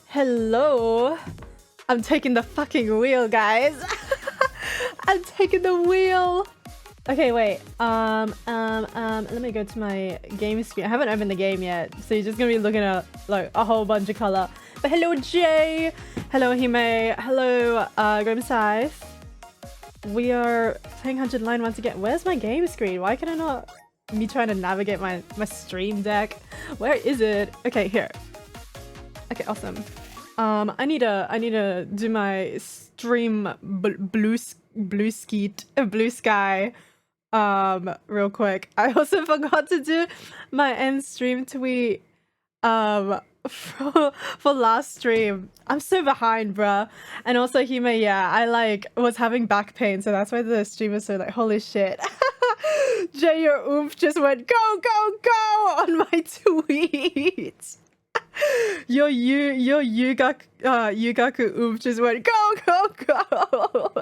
Hello. I'm taking the fucking wheel, guys. I'm taking the wheel. Okay, wait. Let me go to my game screen. I haven't opened the game yet, so you're just gonna be looking at like a whole bunch of color. But hello, Jay. Hello, Hime. Hello, Grimscythe. We are playing 100 Line once again. Where's my game screen? Why can I not? Me trying to navigate my stream deck. Where is it? Okay, here. Okay, awesome. I need to do my stream blue sky real quick. I also forgot to do my end stream tweet for last stream. I'm so behind, bruh. And also Hime, yeah, I like was having back pain, so that's why the stream was so like holy shit. Jay, your oomph just went go go go on my tweet. Your Yugaku oomph just went go go go.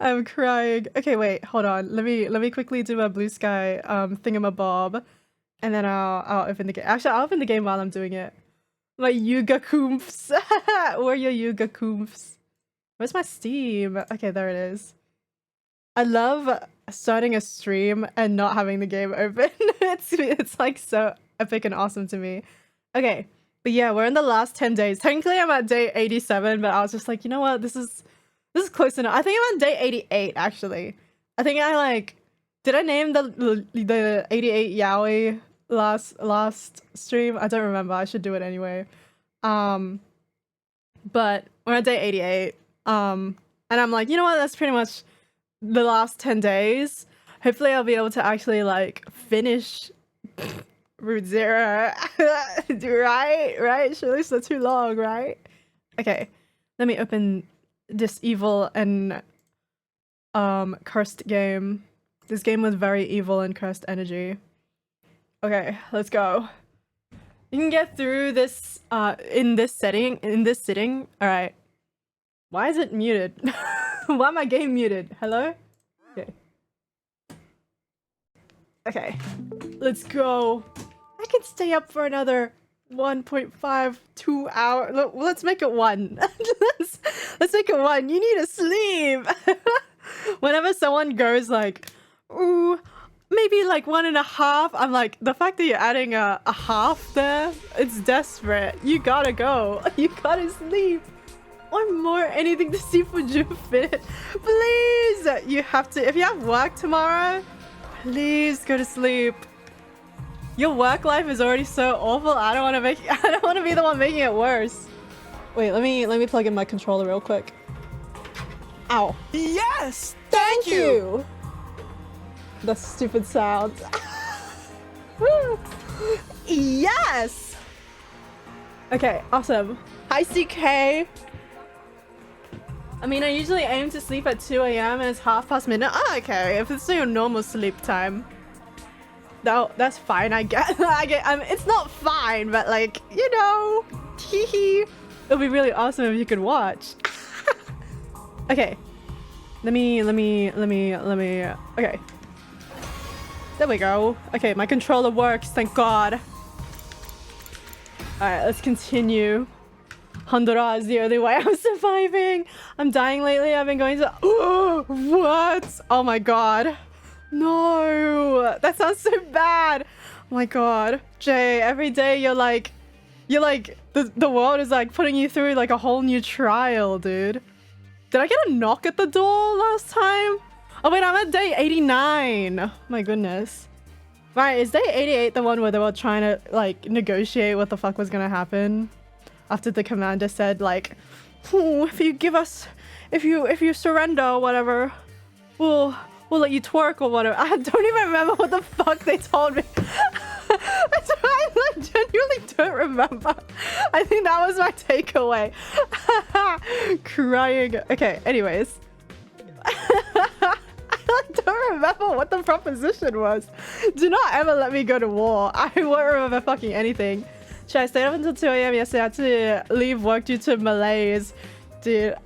I'm crying. Okay, wait, hold on. Let me quickly do my blue sky thingamabob, and then I'll open the game. Actually, I'll open the game while I'm doing it. My Yugakoomphs. Where are your Yugakoomphs? Where's my Steam? Okay, there it is. I love starting a stream and not having the game open. It's like so epic and awesome to me. Okay, but yeah, we're in the last 10 days. Technically, I'm at day 87, but I was just like, you know what? This is close enough. I think I'm on day 88 actually. I think I like did I name the 88 yaoi last stream? I don't remember. I should do it anyway. But we're at day 88. And I'm like, you know what? That's pretty much the last 10 days. Hopefully I'll be able to actually like finish Route Zero. right? Surely it's not too long, right? Okay, let me open this evil and cursed game. This game with very evil and cursed energy. Okay, let's go. You can get through this in this sitting. All right. Why is it muted? Why my game muted? Hello? Okay, let's go. I can stay up for another 1.5, 2 hours. Look, let's make it 1. let's make it 1. You need to sleep. Whenever someone goes like, ooh, maybe like 1.5, I'm like, the fact that you're adding a half there, it's desperate. You gotta go. You gotta sleep. One more, anything to see for Jupit. Please, you have to. If you have work tomorrow, please go to sleep. Your work life is already so awful. I don't want to be the one making it worse. Wait, let me plug in my controller real quick. Ow. Yes! Thank you! The stupid sound. Yes! Okay, awesome. Hi, CK. I mean, I usually aim to sleep at 2 AM and it's 1/2 midnight. Oh, okay, if it's your normal sleep time. No, that's fine, I get. It's not fine, but like, you know, hee. It'll be really awesome if you could watch. Okay, let me. Okay, there we go. Okay, my controller works. Thank God. All right, let's continue. Honduras is the only way I'm surviving. I'm dying lately. I've been going to. Oh, what? Oh my God. No, that sounds so bad. Oh my God, Jay, every day you're like the world is like putting you through like a whole new trial, dude. Did I get a knock at the door last time? Oh wait, I'm at day 89. My goodness. Right, is day 88 the one where they were trying to like negotiate what the fuck was gonna happen after the commander said like, if you give us, if you surrender or whatever, we'll let you twerk or whatever. I don't even remember what the fuck they told me. I genuinely don't remember. I think that was my takeaway. Crying. Okay, anyways. I don't remember what the proposition was. Do not ever let me go to war. I won't remember fucking anything. Should I stay up until 2 AM yesterday? I had to leave work due to malaise. Dude.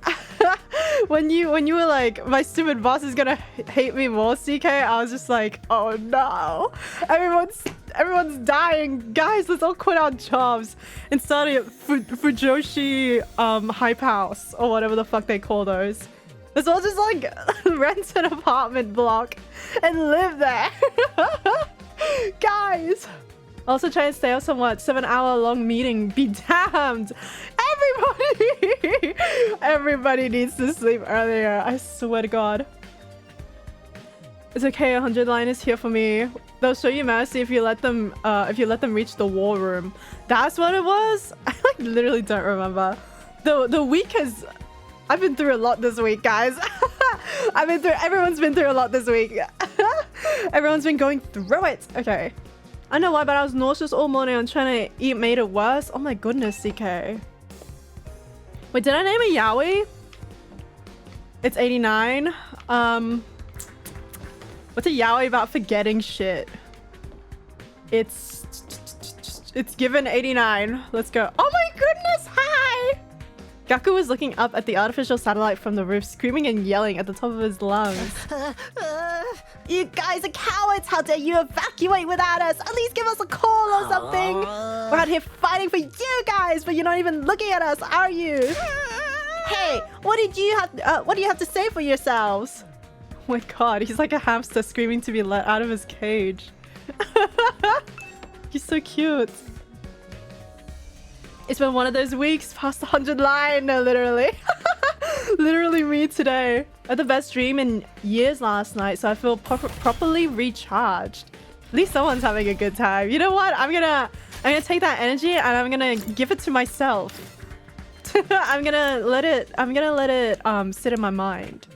when you were like, my stupid boss is gonna hate me more, CK, I was just like, oh no, everyone's dying, guys. Let's all quit our jobs and start a Fujoshi hype house or whatever the fuck they call those. Let's all just like rent an apartment block and live there. Guys, also try and stay up somewhat. 7-hour long meeting. Be damned. Everybody needs to sleep earlier. I swear to God. It's okay. 100 line is here for me. They'll show you mercy if you let them reach the war room. That's what it was. I like literally don't remember. The week has. I've been through a lot this week, guys. Everyone's been through a lot this week. Everyone's been going through it. Okay. I know why, but I was nauseous all morning. I'm trying to eat made it worse. Oh my goodness, CK. Wait, did I name a yaoi? It's 89. What's a yaoi about forgetting shit? It's given 89. Let's go. Oh my goodness, hi! Gaku was looking up at the artificial satellite from the roof, screaming and yelling at the top of his lungs. You guys are cowards! How dare you evacuate without us? At least give us a call or something! We're out here fighting for you guys, but you're not even looking at us, are you? Hey, what do you have to say for yourselves? Oh my god, he's like a hamster screaming to be let out of his cage. He's so cute. It's been one of those weeks past the 100 line, no, literally. Literally me today. I had the best dream in years last night, so I feel properly recharged. At least someone's having a good time. You know what? I'm gonna take that energy and I'm gonna give it to myself. I'm gonna let it sit in my mind.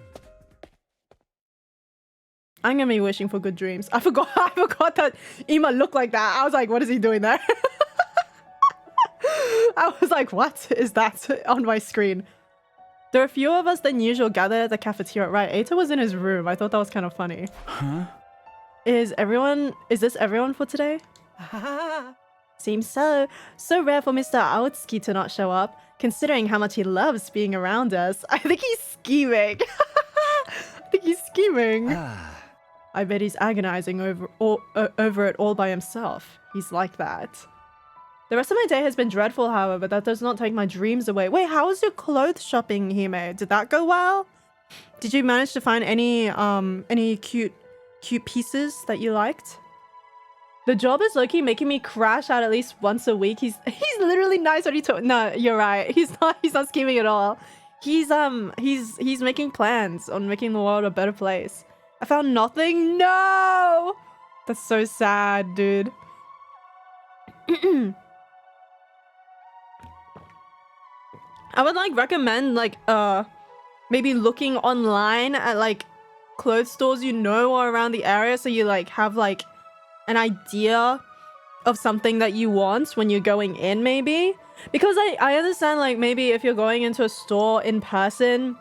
I'm gonna be wishing for good dreams. I forgot that Ima looked like that. I was like, what is he doing there? I was like, what is that on my screen? There are fewer of us than usual gathered at the cafeteria. Right, Eita was in his room. I thought that was kind of funny. Huh? Is this everyone for today? Seems so. So rare for Mr. Aotsuki to not show up, considering how much he loves being around us. I think he's scheming. I bet he's agonizing over it all by himself. He's like that. The rest of my day has been dreadful, however, but that does not take my dreams away. Wait, how was your clothes shopping, Hime? Did that go well? Did you manage to find any cute pieces that you liked? The job is low-key making me crash out at least once a week. He's literally nice when he talks. No, you're right. He's not scheming at all. He's making plans on making the world a better place. I found nothing. No! That's so sad, dude. I would like recommend like maybe looking online at like clothes stores you know are around the area, so you like have like an idea of something that you want when you're going in, maybe. Because I understand like maybe if you're going into a store in person,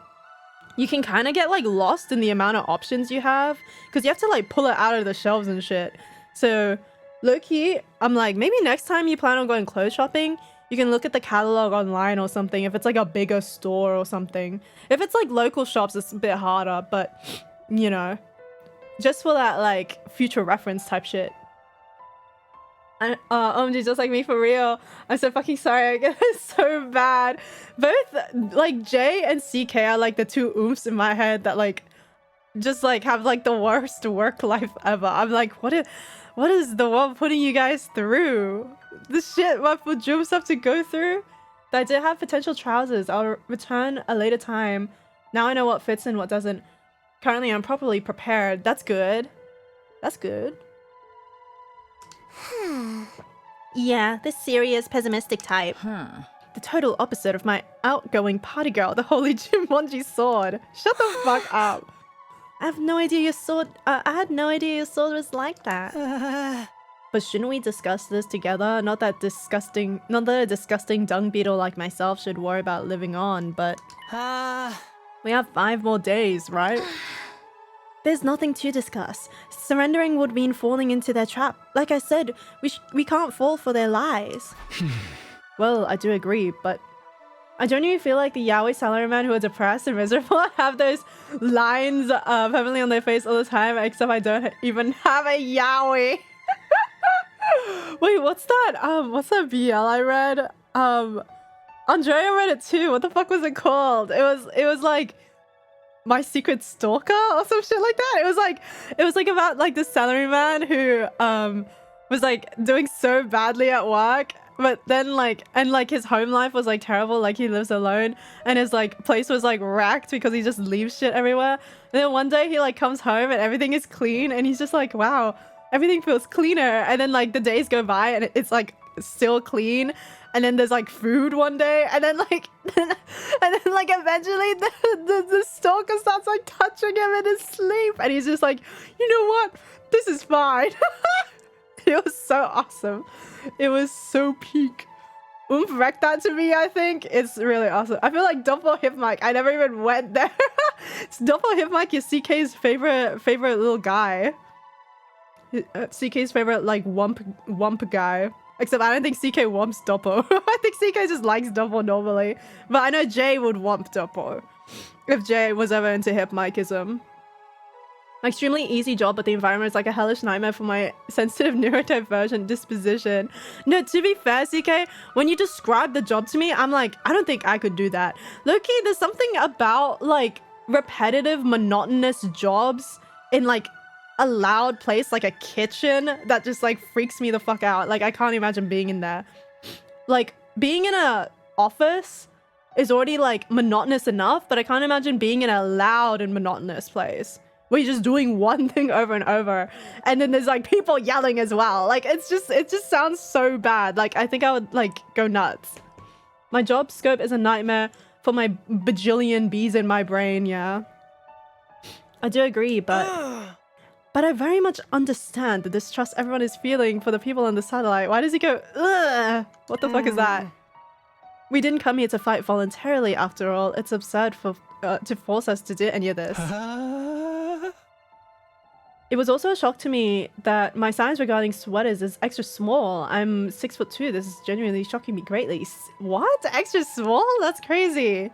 you can kind of get like lost in the amount of options you have, because you have to like pull it out of the shelves and shit. So low-key, I'm like, maybe next time you plan on going clothes shopping, you can look at the catalog online or something, if it's like a bigger store or something. If it's like local shops, it's a bit harder, but you know, just for that like future reference type shit. And OMG, just like me, for real. I'm so fucking sorry. I get it so bad. Both like Jay and CK are like the two oofs in my head that like just like have like the worst work life ever. I'm like, what is the world putting you guys through? The shit what for jobs have to go through. I did have potential trousers. I'll return a later time. Now I know what fits and what doesn't. Currently I'm properly prepared. That's good. That's good. Yeah, the serious, pessimistic type. The total opposite of my outgoing party girl, the holy Jumonji sword. Shut the fuck up. I have no idea your sword. I had no idea your sword was like that. But shouldn't we discuss this together? Not that a disgusting dung beetle like myself should worry about living on, but we have 5 more days, right? There's nothing to discuss. Surrendering would mean falling into their trap. Like I said, we can't fall for their lies. Well, I do agree, but I genuinely feel like the yaoi salaryman who are depressed and miserable have those lines permanently on their face all the time, except I don't even have a yaoi. Wait, what's that BL I read? Andrea read it too. What the fuck was it called? It was like My Secret Stalker or some shit like that. It was like about like the salaryman who was like doing so badly at work, but then like his home life was like terrible, like he lives alone and his like place was like wrecked because he just leaves shit everywhere. And then one day he like comes home and everything is clean and he's just like, wow, everything feels cleaner. And then like the days go by and it's like still clean. And then there's like food one day, and then like eventually the stalker starts like touching him in his sleep, and he's just like, you know what, this is fine. It was so awesome. It was so peak. Oomph wrecked that to me. I think it's really awesome. I feel like Doppel Hip Mic. I never even went there. Doppel Hip Mic is CK's favorite little guy. CK's favorite like wump guy. Except I don't think CK wumps Doppo. I think CK just likes Doppo normally. But I know Jay would wump Doppo if Jay was ever into hip micism. Extremely easy job, but the environment is like a hellish nightmare for my sensitive neurodivergent disposition. No, to be fair, CK, when you describe the job to me, I'm like, I don't think I could do that. Low-key, there's something about like repetitive, monotonous jobs in like a loud place like a kitchen that just like freaks me the fuck out. Like I can't imagine being in there. Like being in a office is already like monotonous enough, but I can't imagine being in a loud and monotonous place where you're just doing one thing over and over and then there's like people yelling as well. Like it just sounds so bad. Like I think I would like go nuts. My job scope is a nightmare for my bajillion bees in my brain. Yeah, I do agree, but I very much understand the distrust everyone is feeling for the people on the satellite. Why does he go, ugh? What the fuck is that? We didn't come here to fight voluntarily after all. It's absurd to force us to do any of this. It was also a shock to me that my science regarding sweaters is extra small. I'm 6'2". This is genuinely shocking me greatly. What? Extra small? That's crazy.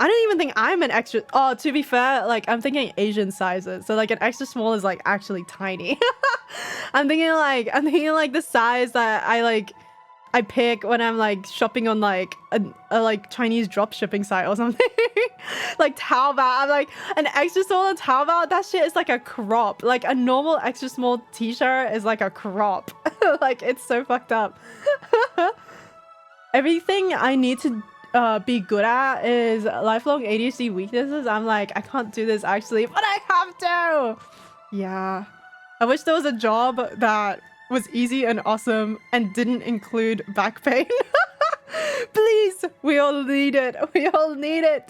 I don't even think I'm an extra. Oh, to be fair, like I'm thinking Asian sizes. So like an extra small is like actually tiny. I'm thinking like the size that I pick when I'm like shopping on like a like Chinese drop shipping site or something. Like Taobao. I'm like an extra small on Taobao. That shit is like a crop. Like a normal extra small t-shirt is like a crop. Like it's so fucked up. Everything I need to be good at is lifelong ADHD weaknesses. I'm like, I can't do this actually, but I have to. Yeah. I wish there was a job that was easy and awesome and didn't include back pain. Please, we all need it. We all need it.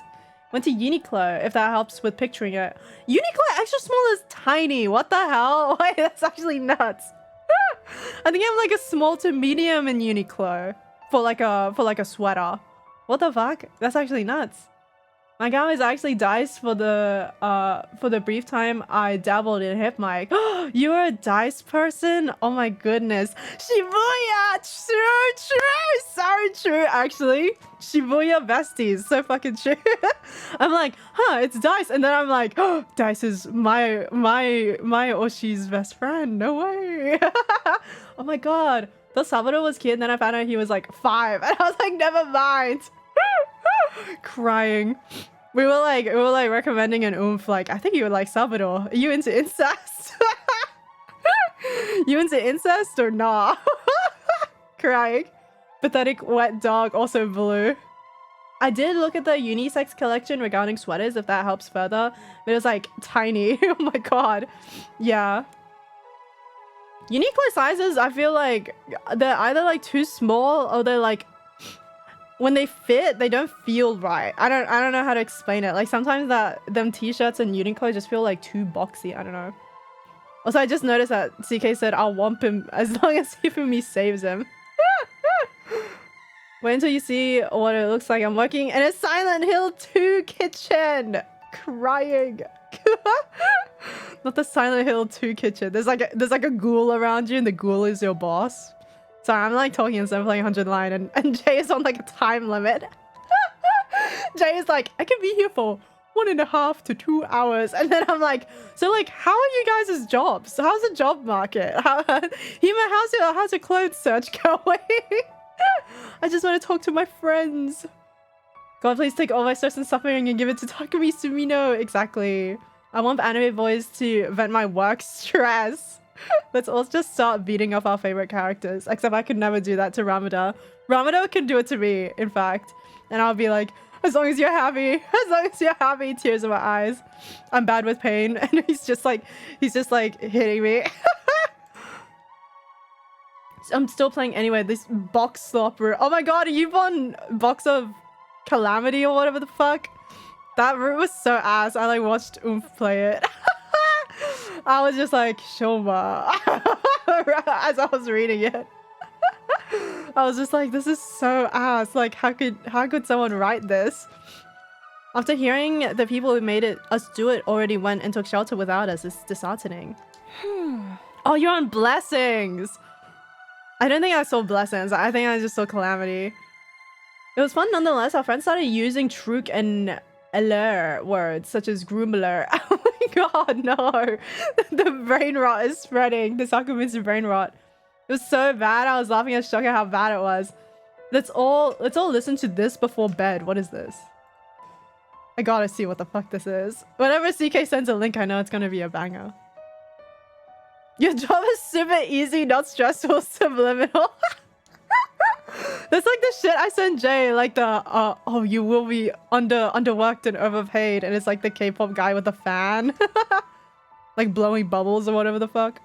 Went to Uniqlo, if that helps with picturing it. Uniqlo extra small is tiny. What the hell? Wait, that's actually nuts. I think I'm like a small to medium in Uniqlo for like a sweater. What the fuck? That's actually nuts. My guy is actually DICE for the brief time I dabbled in hip mic. You are a DICE person? Oh my goodness. Shibuya! True! Sorry, true, actually. Shibuya besties. So fucking true. I'm like, huh, it's DICE. And then I'm like, oh, DICE is my Oshi's best friend. No way. Oh my god. Though Salvador was cute, and then I found out he was like 5. And I was like, never mind. Crying. We were like recommending an oomph, like I think you would like Salvador. Are you into incest? You into incest or nah? Crying. Pathetic wet dog, also blue. I did look at the unisex collection regarding sweaters, if that helps further. But it was like tiny. Oh my god. Yeah. Uniqlo sizes, I feel like they're either like too small or they're like, when they fit, they don't feel right. I don't know how to explain it. Like sometimes them t-shirts and Uniqlo just feel like too boxy. I don't know. Also, I just noticed that CK said I'll wump him as long as Hifumi saves him. Wait until you see what it looks like. I'm working in a Silent Hill 2 kitchen. Crying. Not the Silent Hill 2 kitchen. There's like a ghoul around you and the ghoul is your boss. Sorry, I'm like talking instead of playing 100 line, and Jay is on like a time limit. Jay is like, I can be here for 1.5 to 2 hours, and then I'm like, so like, how are you guys' jobs? How's the job market? Hima, how's your clothes search going? I just want to talk to my friends. God, please take all my stress and suffering and give it to Takumi Sumino. Exactly. I want anime boys to vent my work stress. Let's all just start beating up our favorite characters. Except I could never do that to Ramada. Ramada can do it to me, in fact. And I'll be like, as long as you're happy. As long as you're happy. Tears in my eyes. I'm bad with pain. And he's just like hitting me. I'm still playing anyway. This box slopper. Oh my god, are you on Box of Calamity or whatever the fuck? That route was so ass. I like watched Oomph play it. I was just like, Shoma. As I was reading it. I was just like, this is so ass. Like, how could someone write this? After hearing the people who made us do it already went and took shelter without us, it's disheartening. Oh, you're on Blessings. I don't think I saw Blessings. I think I just saw Calamity. It was fun nonetheless. Our friends started using Truk and Allure words such as Groomalure. Oh my god, no. The brain rot is spreading. The Sakumitsu brain rot. It was so bad. I was laughing at shock at how bad it was. Let's all listen to this before bed. What is this? I gotta see what the fuck this is. Whenever CK sends a link, I know it's gonna be a banger. Your job is super easy, not stressful, subliminal. That's like the shit I sent Jay, like the oh, you will be underworked and overpaid, and it's like the K-pop guy with the fan. Like blowing bubbles or whatever the fuck.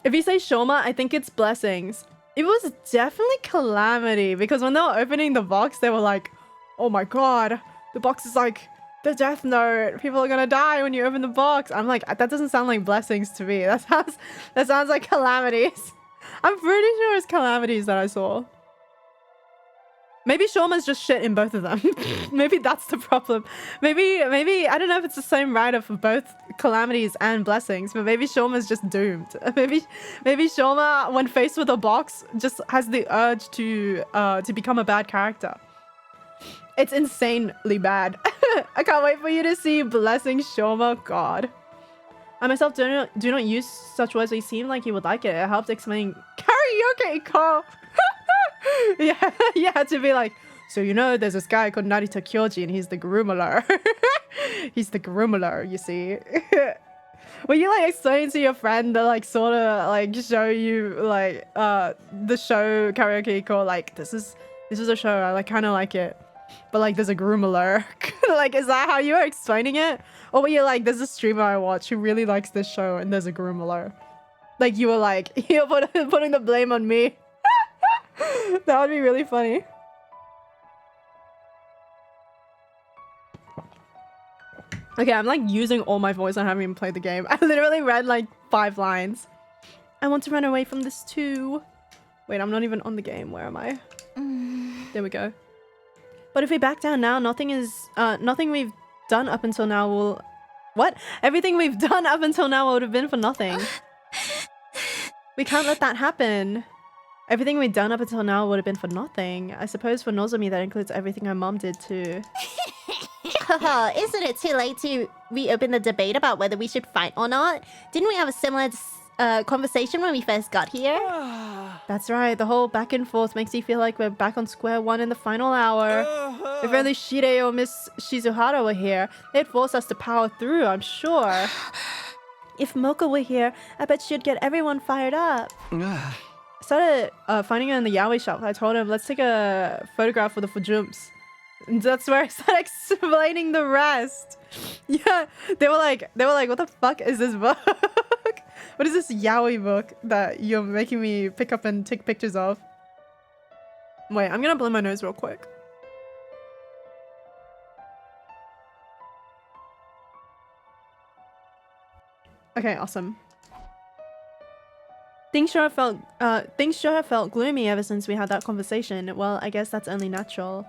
If you say Shoma, I think it's Blessings. It was definitely Calamity, because when they were opening the box, they were like, oh my god, the box is like the Death Note. People are gonna die when you open the box. I'm like, that doesn't sound like Blessings to me. That sounds like Calamities. I'm pretty sure it's Calamities that I saw. Maybe Shoma's just shit in both of them. Maybe that's the problem. Maybe I don't know if it's the same writer for both Calamities and Blessings, but maybe Shoma's just doomed. Maybe Shoma, when faced with a box, just has the urge to become a bad character. It's insanely bad. I can't wait for you to see Blessing Shoma. God. I myself do not use such words, but you seem like you would like it. It helps explain karaoke, Carl. Yeah, to be like, so you know, there's this guy called Narita Kyoji, and he's the Groomalure. He's the Groomalure, you see. When you like explain to your friend that like sort of like show you like the show karaoke called like this is a show I like kind of like it, but like there's a Groomalure. Like, is that how you were explaining it? Or were you like, there's a streamer I watch who really likes this show and there's a Groomalure? Like you were like, you're putting the blame on me. That would be really funny. Okay, I'm like using all my voice. I haven't even played the game. I literally read like 5 lines. I want to run away from this too. Wait, I'm not even on the game. Where am I? There we go. But if we back down now, nothing we've done up until now will... What? Everything we've done up until now would have been for nothing. We can't let that happen. Everything we've done up until now would have been for nothing. I suppose for Nozomi that includes everything her mom did too. Isn't it too late to reopen the debate about whether we should fight or not? Didn't we have a similar conversation when we first got here? That's right. The whole back and forth makes you feel like we're back on square one in the final hour. If only Shirei or Miss Shizuhara were here, they'd force us to power through, I'm sure. If Mocha were here, I bet she'd get everyone fired up. I started finding her in the yaoi shop. I told him, let's take a photograph for the Fujumps. And that's where I started explaining the rest. Yeah, they were like, what the fuck is this book? What is this yaoi book that you're making me pick up and take pictures of? Wait, I'm gonna blow my nose real quick. Okay, awesome. Things sure have felt gloomy ever since we had that conversation. Well, I guess that's only natural.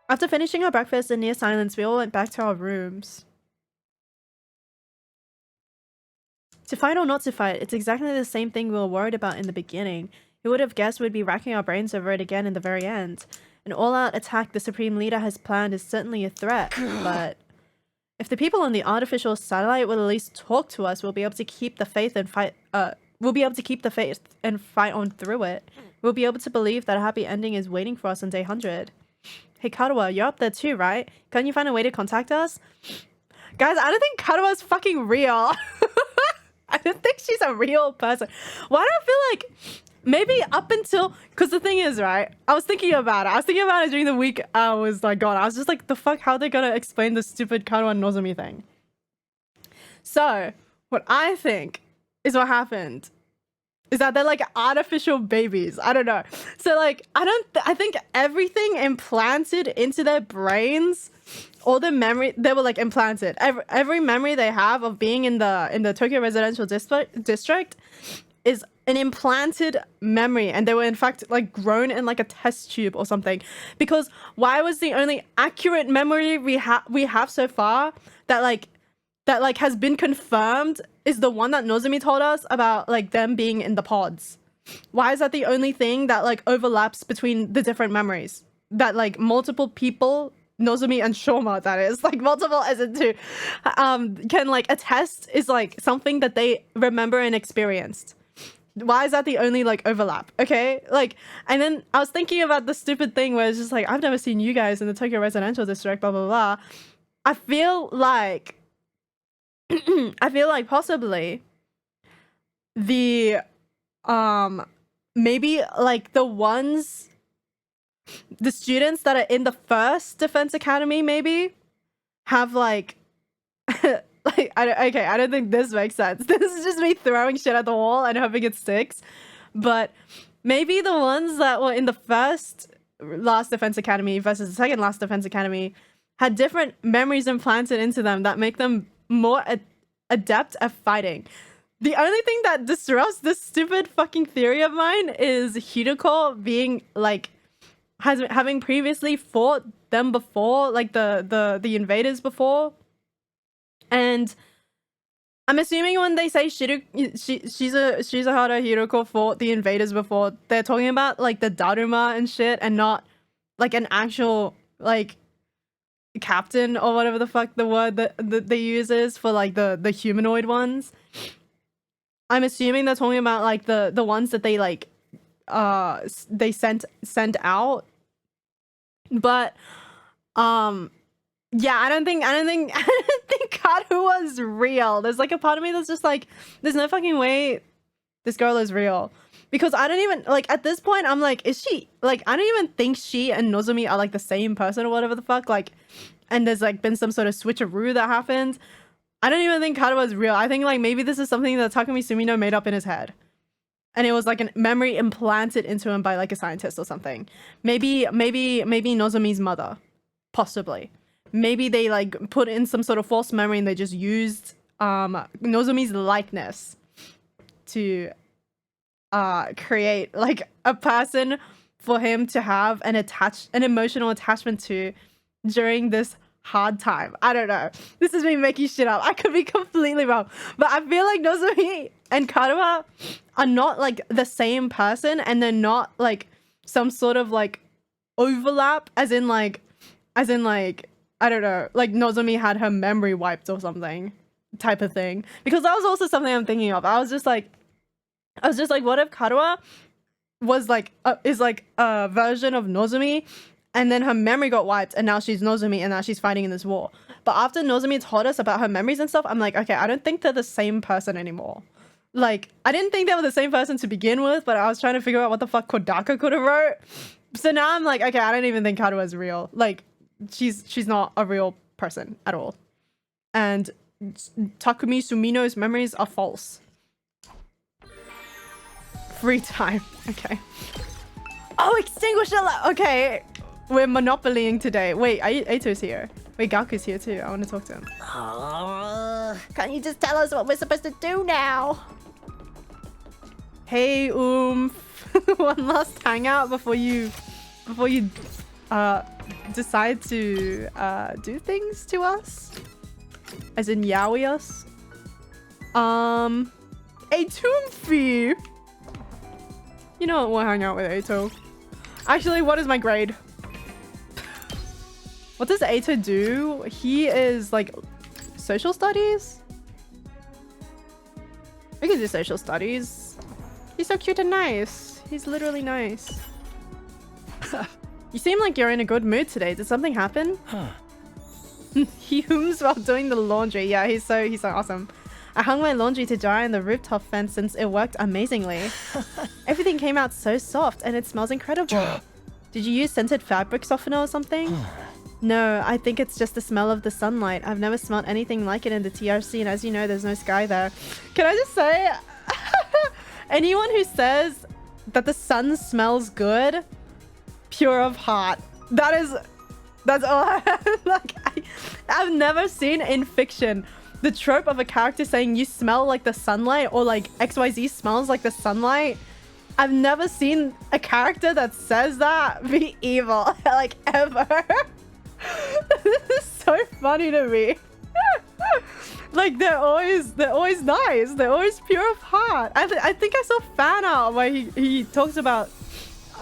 After finishing our breakfast in near silence, we all went back to our rooms. To fight or not to fight, it's exactly the same thing we were worried about in the beginning. Who would have guessed we'd be racking our brains over it again in the very end? An all-out attack the Supreme Leader has planned is certainly a threat, but if the people on the artificial satellite will at least talk to us, we'll be able to keep the faith and fight. We'll be able to keep the faith and fight on through it. We'll be able to believe that a happy ending is waiting for us on day 100. Hey Karawa, you're up there too, right? Can't you find a way to contact us? Guys, I don't think Karawa's fucking real. I don't think she's a real person. Why do I feel like maybe up until, because the thing is, right, I was thinking about it during the week. I was like, God, I was just like, the fuck, how are they gonna explain the stupid Karawa Nozomi thing? So what I think is what happened is that they're like artificial babies. I don't know. So like, I think everything implanted into their brains, all the memory, they were like implanted. Every memory they have of being in the Tokyo residential district is an implanted memory, and they were in fact like grown in like a test tube or something. Because why was the only accurate memory we have so far that has been confirmed is the one that Nozomi told us about, like them being in the pods. Why is that the only thing that like overlaps between the different memories that like multiple people, Nozomi and Shoma, that is like multiple as in two, can like attest is like something that they remember and experienced? Why is that the only like overlap? Okay, like, and then I was thinking about the stupid thing where it's just like, I've never seen you guys in the Tokyo residential district, blah blah blah. I feel like possibly the maybe like the students that are in the first defense academy maybe have like like I don't think this makes sense. This is just me throwing shit at the wall and hoping it sticks. But maybe the ones that were in the first last defense academy versus the second last defense academy had different memories implanted into them that make them more adept at fighting. The only thing that disrupts this stupid fucking theory of mine is Hideko being like having previously fought them before, like the invaders before. And I'm assuming when they say Shizahara Hideko fought the invaders before, they're talking about like the Daruma and shit, and not like an actual like captain or whatever the fuck the word that they use is for like the humanoid ones. I'm assuming they're talking about like the ones that they like they sent out. But yeah, I don't think Karua's real. There's like a part of me that's just like, there's no fucking way this girl is real. Because I don't even, like, at this point, I'm like, is she, like, I don't even think she and Nozomi are, like, the same person or whatever the fuck, like, and there's, like, been some sort of switcheroo that happened. I don't even think Karua's real. I think, like, maybe this is something that Takumi Sumino made up in his head. And it was, like, a memory implanted into him by, like, a scientist or something. Maybe Nozomi's mother. Possibly. Maybe they, like, put in some sort of false memory and they just used, Nozomi's likeness to create like a person for him to have an emotional attachment to during this hard time. I don't know. This is me making shit up. I could be completely wrong. But I feel like Nozomi and Karua are not like the same person, and they're not like some sort of like overlap as in like I don't know, like Nozomi had her memory wiped or something type of thing. Because that was also something I'm thinking of. I was just like, what if Karua was like is like a version of Nozomi, and then her memory got wiped, and now she's Nozomi, and now she's fighting in this war. But after Nozomi told us about her memories and stuff, I'm like, okay, I don't think they're the same person anymore. Like, I didn't think they were the same person to begin with, but I was trying to figure out what the fuck Kodaka could have wrote. So now I'm like, okay, I don't even think Karua is real. Like, she's not a real person at all. And Takumi Sumino's memories are false. Free time. Okay. Oh, extinguisher. Okay. We're monopolying today. Wait, Aito's here. Wait, Gaku's here too. I want to talk to him. Can't you just tell us what we're supposed to do now? Hey, one last hangout before you decide to do things to us. As in yaoi us. Atumfi! You know what? We'll hang out with Ato. Actually, what is my grade? What does Ato do? He is like social studies? We can do social studies. He's so cute and nice. He's literally nice. You seem like you're in a good mood today. Did something happen? He hums while doing the laundry. Yeah, he's so awesome. I hung my laundry to dry on the rooftop fence since it worked amazingly. Everything came out so soft and it smells incredible. Did you use scented fabric softener or something? No, I think it's just the smell of the sunlight. I've never smelled anything like it in the TRC, and as you know, there's no sky there. Can I just say, anyone who says that the sun smells good, pure of heart. That's all I like. I've never seen in fiction the trope of a character saying you smell like the sunlight or like XYZ smells like the sunlight. I've never seen a character that says that be evil, like ever. This is so funny to me. Like they're always nice. They're always pure of heart. I think I saw fan art where he talks about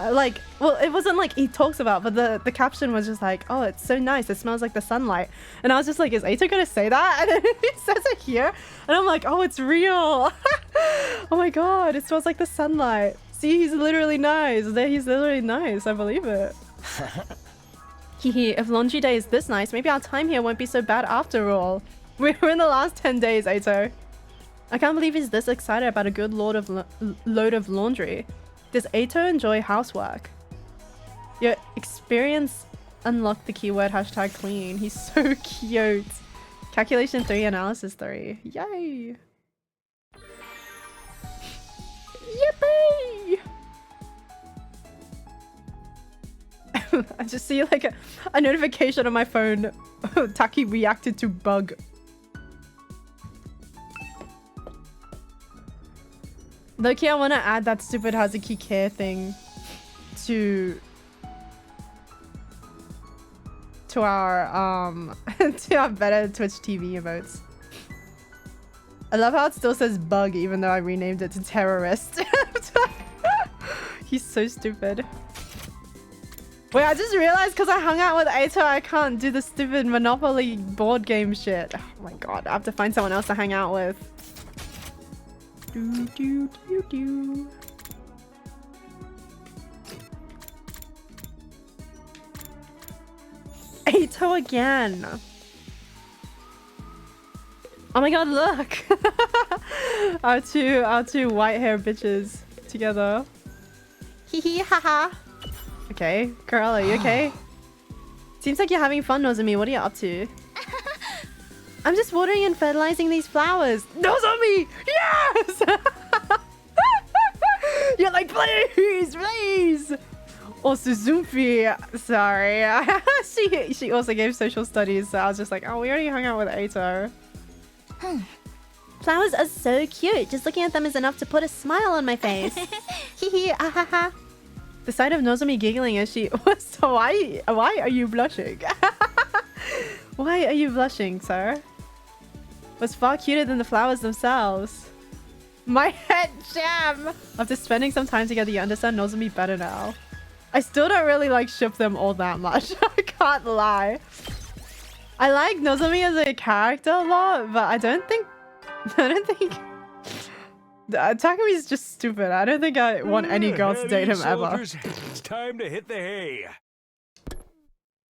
like, well, it wasn't like he talks about, but the caption was just like, oh, it's so nice. It smells like the sunlight. And I was just like, is Ato gonna say that? And then he says it here. And I'm like, oh, it's real. Oh my God, it smells like the sunlight. See, he's literally nice. He's literally nice. I believe it. If laundry day is this nice, maybe our time here won't be so bad after all. We're in the last 10 days, Ato. I can't believe he's this excited about a good load of laundry. Does Ato enjoy housework? Your experience unlocked the keyword #clean. He's so cute. Calculation 3, analysis 3. Yay! Yippee! I just see like a notification on my phone. Taki reacted to bug. Loki, I want to add that stupid Hazuki care thing to our to our better Twitch TV emotes. I love how it still says bug even though I renamed it to terrorist. He's so stupid. Wait, I just realized because I hung out with Ato, I can't do the stupid Monopoly board game shit. Oh my God, I have to find someone else to hang out with. Do. Ato again. Oh my God, look. our two white hair bitches together. Hee hee haha. Okay, girl, are you okay? Seems like you're having fun, Nozomi. What are you up to? I'm just watering and fertilizing these flowers. Nozomi! Yes! You're like, please! Or Suzuki. Sorry. She also gave social studies, so I was just like, oh, we already hung out with Ato. Flowers are so cute. Just looking at them is enough to put a smile on my face. Hee hee, ahaha. The sight of Nozomi giggling as she... So why are you blushing? Why are you blushing, sir? Was far cuter than the flowers themselves. My head jam! After spending some time together, you understand Nozomi better now. I still don't really like ship them all that much. I can't lie. I like Nozomi as a character a lot, but I don't think... Takumi's just stupid. I don't think I want any girl to date him ever. It's time to hit the hay.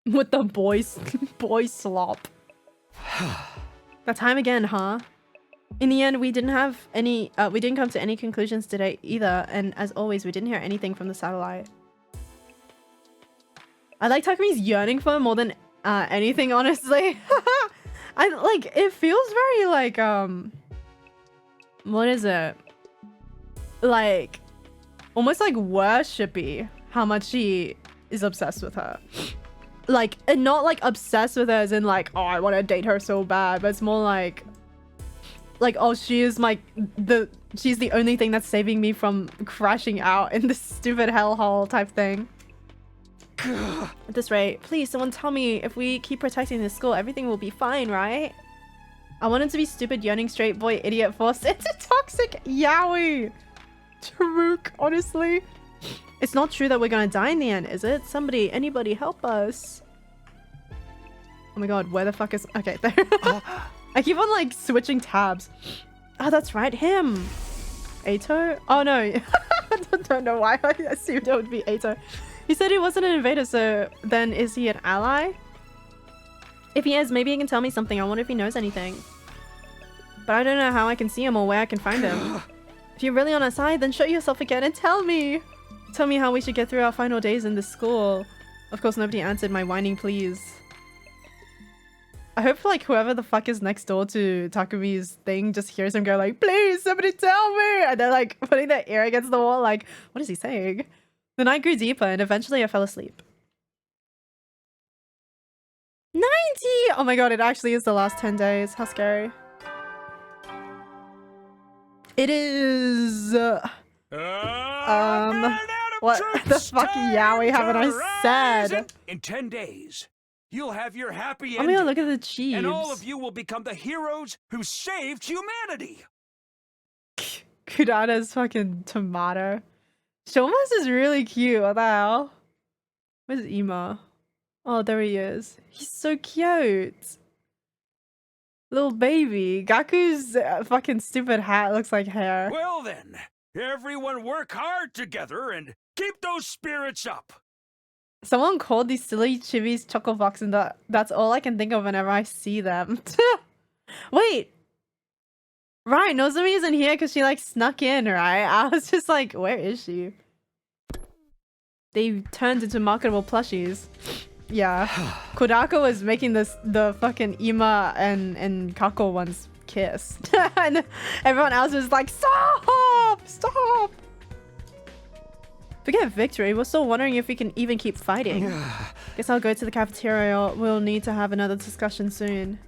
With the boy slop. That time again, huh? In the end, we didn't come to any conclusions today either, and as always, we didn't hear anything from the satellite. I like Takumi's yearning for him more than anything, honestly. It feels very like, what is it? Like, almost like worshipy how much he is obsessed with her. Like, and not like obsessed with her as in like, oh, I want to date her so bad, but it's more like, oh, she is like she's the only thing that's saving me from crashing out in this stupid hellhole type thing. At this rate, please, someone tell me if we keep protecting this school, everything will be fine, right? I wanted to be stupid, yearning, straight boy, idiot, forced into toxic yaoi. Taruk, honestly. It's not true that we're gonna die in the end, is it? Somebody, anybody help us. Oh my god, where the fuck is... Okay, there. I keep on like switching tabs. Oh, that's right, him. Ato? Oh no. I don't know why I assumed it would be Ato. He said he wasn't an invader, so then is he an ally? If he is, maybe he can tell me something. I wonder if he knows anything. But I don't know how I can see him or where I can find him. If you're really on our side, then show yourself again and tell me. Tell me how we should get through our final days in this school. Of course, nobody answered my whining pleas. I hope like whoever the fuck is next door to Takumi's thing just hears him go like, please, somebody tell me. And they're like putting their ear against the wall like, what is he saying? The night grew deeper and eventually I fell asleep. 90! Oh my god, it actually is the last 10 days. How scary. It is... what the fuck yaoi haven't I said? In 10 days, you'll have your happy Oh ending. my god, look at the cheese. And all of you will become the heroes who saved humanity. Kurata's fucking tomato. Shomas is really cute. What the hell? Where's Ima? Oh, there he is. He's so cute. Little baby. Gaku's fucking stupid hat looks like hair. Well then, everyone work hard together and keep those spirits up. Someone called these silly chibis Choco Box and that's all I can think of whenever I see them. Wait. Right, Nozomi isn't here because she like snuck in, right? I was just like, where is she? They turned into marketable plushies. Yeah. Kodako was making the fucking Ima and Kako ones kiss. And everyone else was like, stop! Stop! Forget victory, we're still wondering if we can even keep fighting. Guess I'll go to the cafeteria. We'll need to have another discussion soon.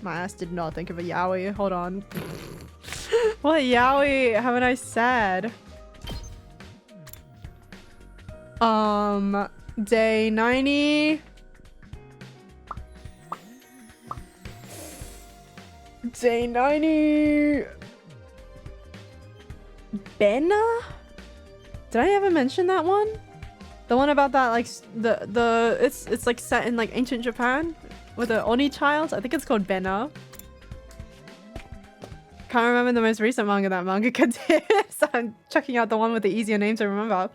My ass did not think of a yaoi. Hold on. What yaoi haven't I said? Day 90. Day 90. Benna? Did I ever mention that one? The one about that like it's like set in like ancient Japan with an Oni child. I think it's called Benna. Can't remember the most recent manga that mangaka did, so I'm checking out the one with the easier name to remember.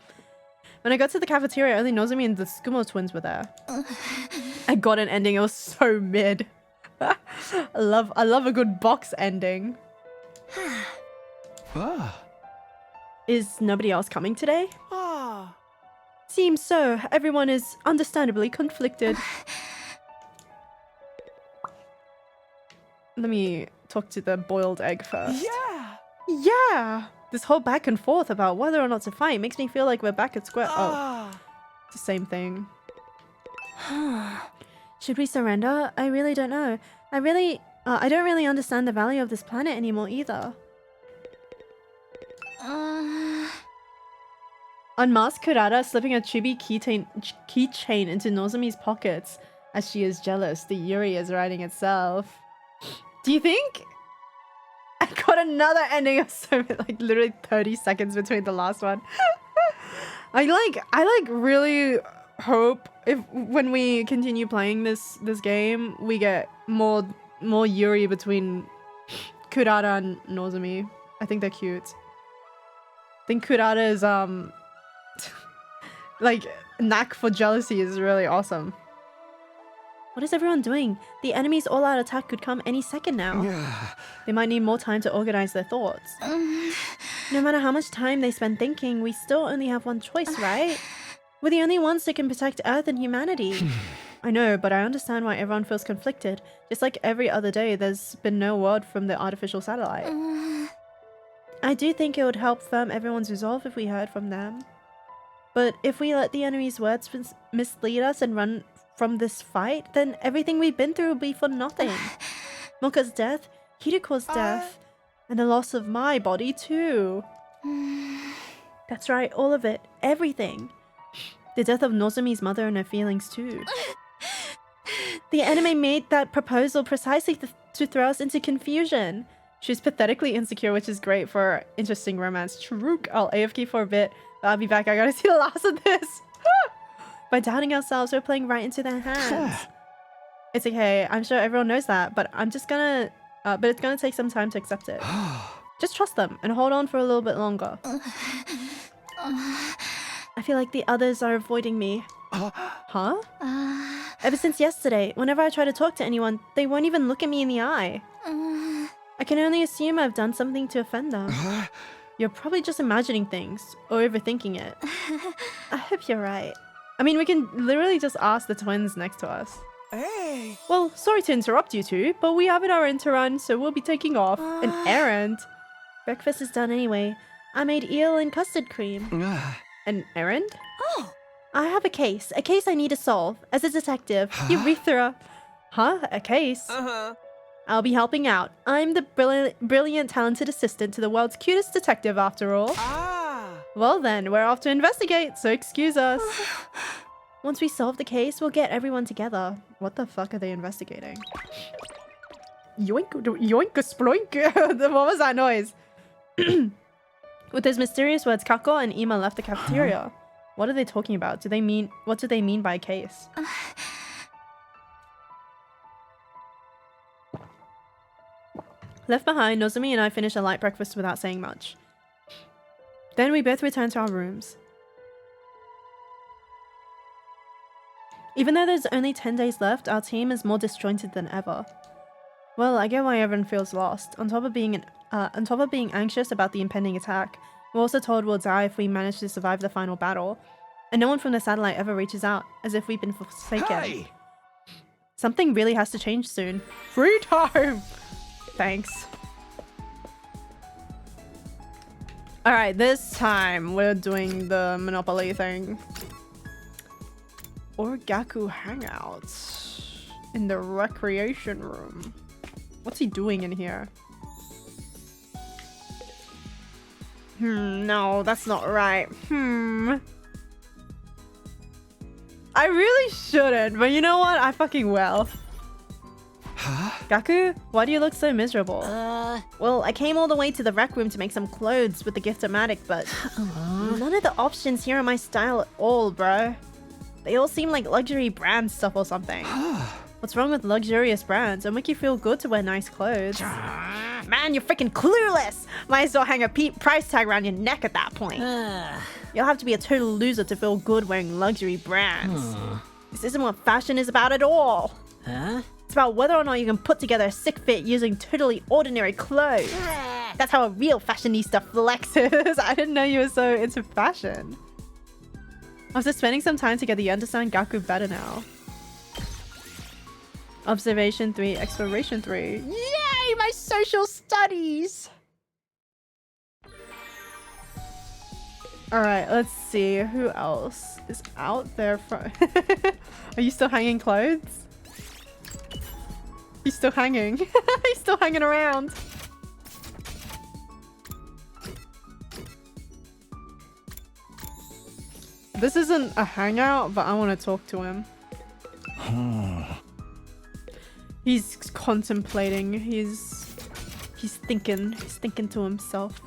When I got to the cafeteria, only Nozomi and the Tsukumo twins were there. I got an ending. It was so mid. I love a good box ending. Is nobody else coming today? Seems so. Everyone is understandably conflicted. Let me talk to the boiled egg first. Yeah! This whole back and forth about whether or not to fight makes me feel like we're back at square... Oh. It's the same thing. Should we surrender? I really don't know. I don't really understand the value of this planet anymore either. Unmask Kurata, slipping a chibi keychain into Nozomi's pockets. As she is jealous, the Yuri is writing itself. Do you think... I got another ending of so like literally 30 seconds between the last one. I really hope when we continue playing this game we get more Yuri between Kurata and Nozomi. I think they're cute. I think Kurata's like knack for jealousy is really awesome. What is everyone doing? The enemy's all-out attack could come any second now. They might need more time to organize their thoughts. No matter how much time they spend thinking, we still only have one choice, right? We're the only ones that can protect Earth and humanity. I know, but I understand why everyone feels conflicted. Just like every other day, there's been no word from the artificial satellite. I do think it would help firm everyone's resolve if we heard from them. But if we let the enemy's words mislead us and run from this fight, then everything we've been through will be for nothing. Mocha's death, Hiruko's death, and the loss of my body too. That's right, all of it, everything. The death of Nozomi's mother and her feelings too. The enemy made that proposal precisely to throw us into confusion. She's pathetically insecure, which is great for interesting romance. True. I'll AFK for a bit, but I'll be back. I gotta see the last of this. By doubting ourselves, we're playing right into their hands. It's okay. I'm sure everyone knows that, but I'm just gonna... but it's gonna take some time to accept it. Just trust them and hold on for a little bit longer. I feel like the others are avoiding me. Huh? Ever since yesterday, whenever I try to talk to anyone, they won't even look at me in the eye. I can only assume I've done something to offend them. You're probably just imagining things or overthinking it. I hope you're right. I mean, we can literally just ask the twins next to us. Hey. Well, sorry to interrupt you two, but we have an errand to run, so we'll be taking off. An errand? Breakfast is done anyway. I made eel and custard cream. An errand? Oh. I have a case I need to solve. As a detective, Urethra. Huh? A case? Uh-huh. I'll be helping out. I'm the brilliant, talented assistant to the world's cutest detective, after all. Ah. Well then, we're off to investigate, so excuse us. Once we solve the case, we'll get everyone together. What the fuck are they investigating? Yoink, yoink, sploink. What was that noise? With those mysterious words, Kako and Ima left the cafeteria. What are they talking about? What do they mean by a case? Left behind, Nozomi and I finished a light breakfast without saying much. Then we both returned to our rooms. Even though there's only 10 days left, our team is more disjointed than ever. Well, I get why everyone feels lost. On top of being anxious about the impending attack, we're also told we'll die if we manage to survive the final battle. And no one from the satellite ever reaches out, as if we've been forsaken. Hey! Something really has to change soon. Free time! Thanks. Alright, this time we're doing the Monopoly thing. Orgaku Hangouts. In the recreation room. What's he doing in here? No, that's not right. I really shouldn't, but you know what? I fucking will. Huh? Gaku, why do you look so miserable? Well, I came all the way to the rec room to make some clothes with the Gift-O-Matic, but none of the options here are my style at all, bro. They all seem like luxury brand stuff or something. What's wrong with luxurious brands? It'll make you feel good to wear nice clothes. Man, you're freaking clueless! Might as well hang a price tag around your neck at that point. You'll have to be a total loser to feel good wearing luxury brands. This isn't what fashion is about at all. It's about whether or not you can put together a sick fit using totally ordinary clothes. That's how a real fashionista flexes. I didn't know you were so into fashion. After spending some time together, you understand Gaku better now. Observation 3, Exploration 3. Yay, my social studies! Alright, let's see. Who else is out there from... Are you still hanging clothes? He's still hanging. He's still hanging around. This isn't a hangout, but I want to talk to him. He's contemplating. He's thinking. He's thinking to himself.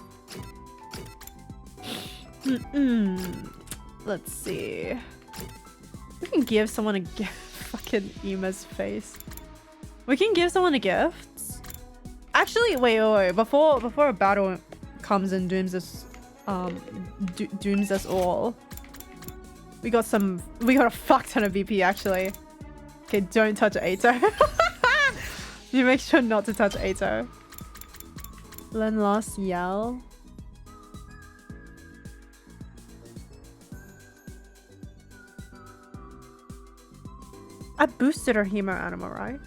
Let's see. We can give someone a gift. Fucking Ima's face. We can give someone a gift. Actually, wait. Before a battle comes and dooms us all. We got a fuck ton of BP actually. Okay, don't touch Ato. You make sure not to touch Ato. Learn Lost Yell. I boosted her Hemo Anima, right?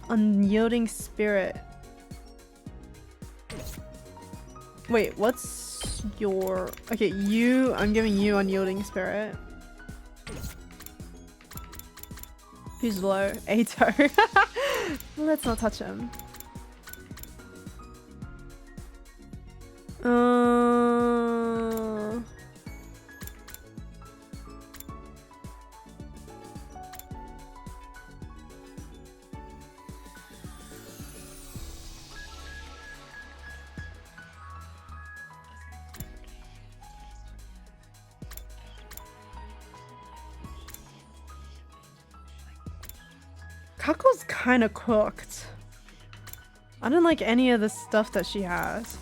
Unyielding Spirit. Wait, what's your... Okay, you... I'm giving you Unyielding Spirit. Who's low? Ato. Let's not touch him. Kako's kind of cooked. I don't like any of the stuff that she has.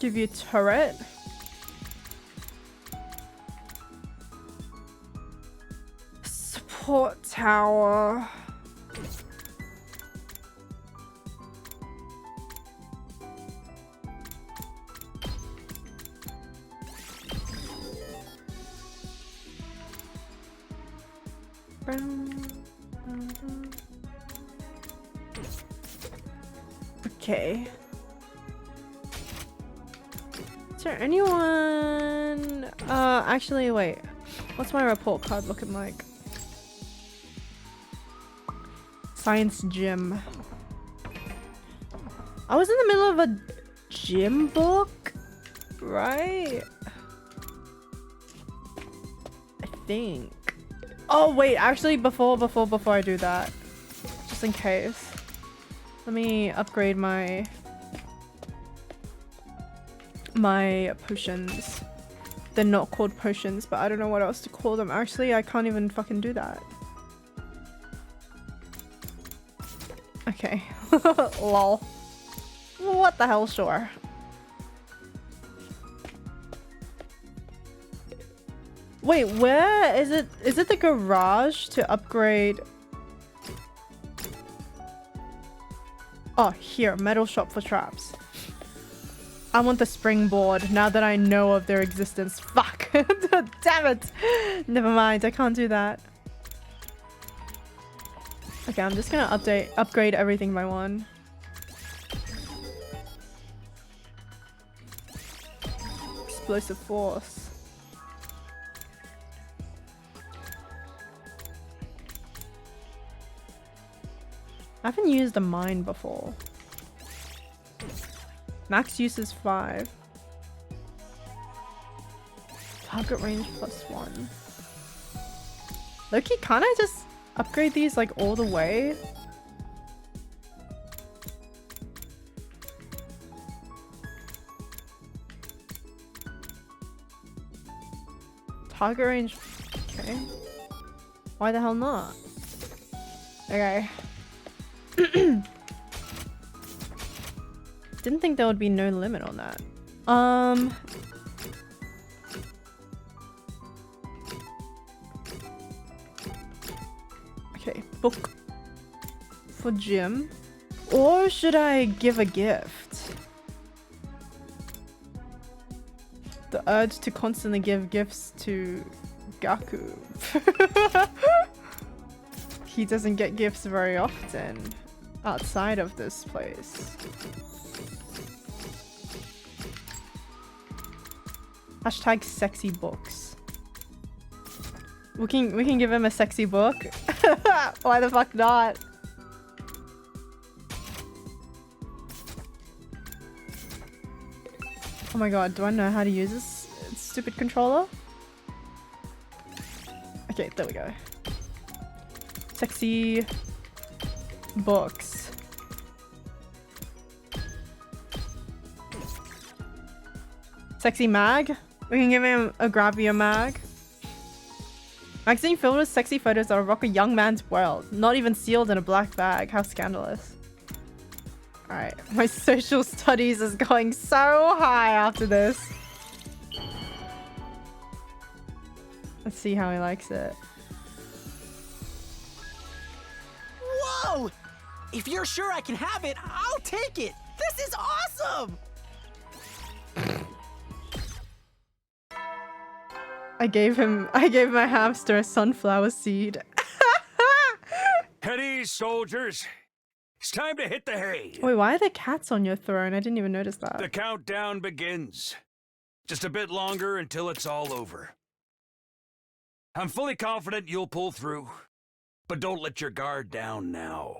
Give you turret. Support tower. Okay. Is there anyone? Actually, wait. What's my report card looking like? Science gym. I was in the middle of a gym book, right? I think. Oh wait, actually, before I do that, just in case, let me upgrade my potions. They're not called potions, but I don't know what else to call them. Actually, I can't even fucking do that. Okay. Lol. What the hell, sure. Wait, where is it? Is it the garage to upgrade? Oh, here, metal shop for traps. I want the springboard now that I know of their existence. Fuck. Damn it. Never mind, I can't do that. Okay, I'm just gonna upgrade everything by one. Explosive force. I haven't used a mine before. Max use is 5. Target range +1. Loki, can't I just upgrade these like all the way? Target range. Okay. Why the hell not? Okay. Didn't think there would be no limit on that. Okay, book for gym. Or should I give a gift? The urge to constantly give gifts to Gaku. He doesn't get gifts very often outside of this place. Hashtag sexy books. We can give him a sexy book. Why the fuck not? Oh my god, do I know how to use this stupid controller? Okay, there we go. Sexy books. Sexy mag? We can give him a Gravia mag. Magazine filled with sexy photos that rock a young man's world. Not even sealed in a black bag. How scandalous. Alright, my social studies is going so high after this. Let's see how he likes it. Whoa! If you're sure I can have it, I'll take it! This is awesome! I gave my hamster a sunflower seed. At ease, soldiers. It's time to hit the hay. Wait, why are there cats on your throne? I didn't even notice that. The countdown begins. Just a bit longer until it's all over. I'm fully confident you'll pull through. But don't let your guard down now.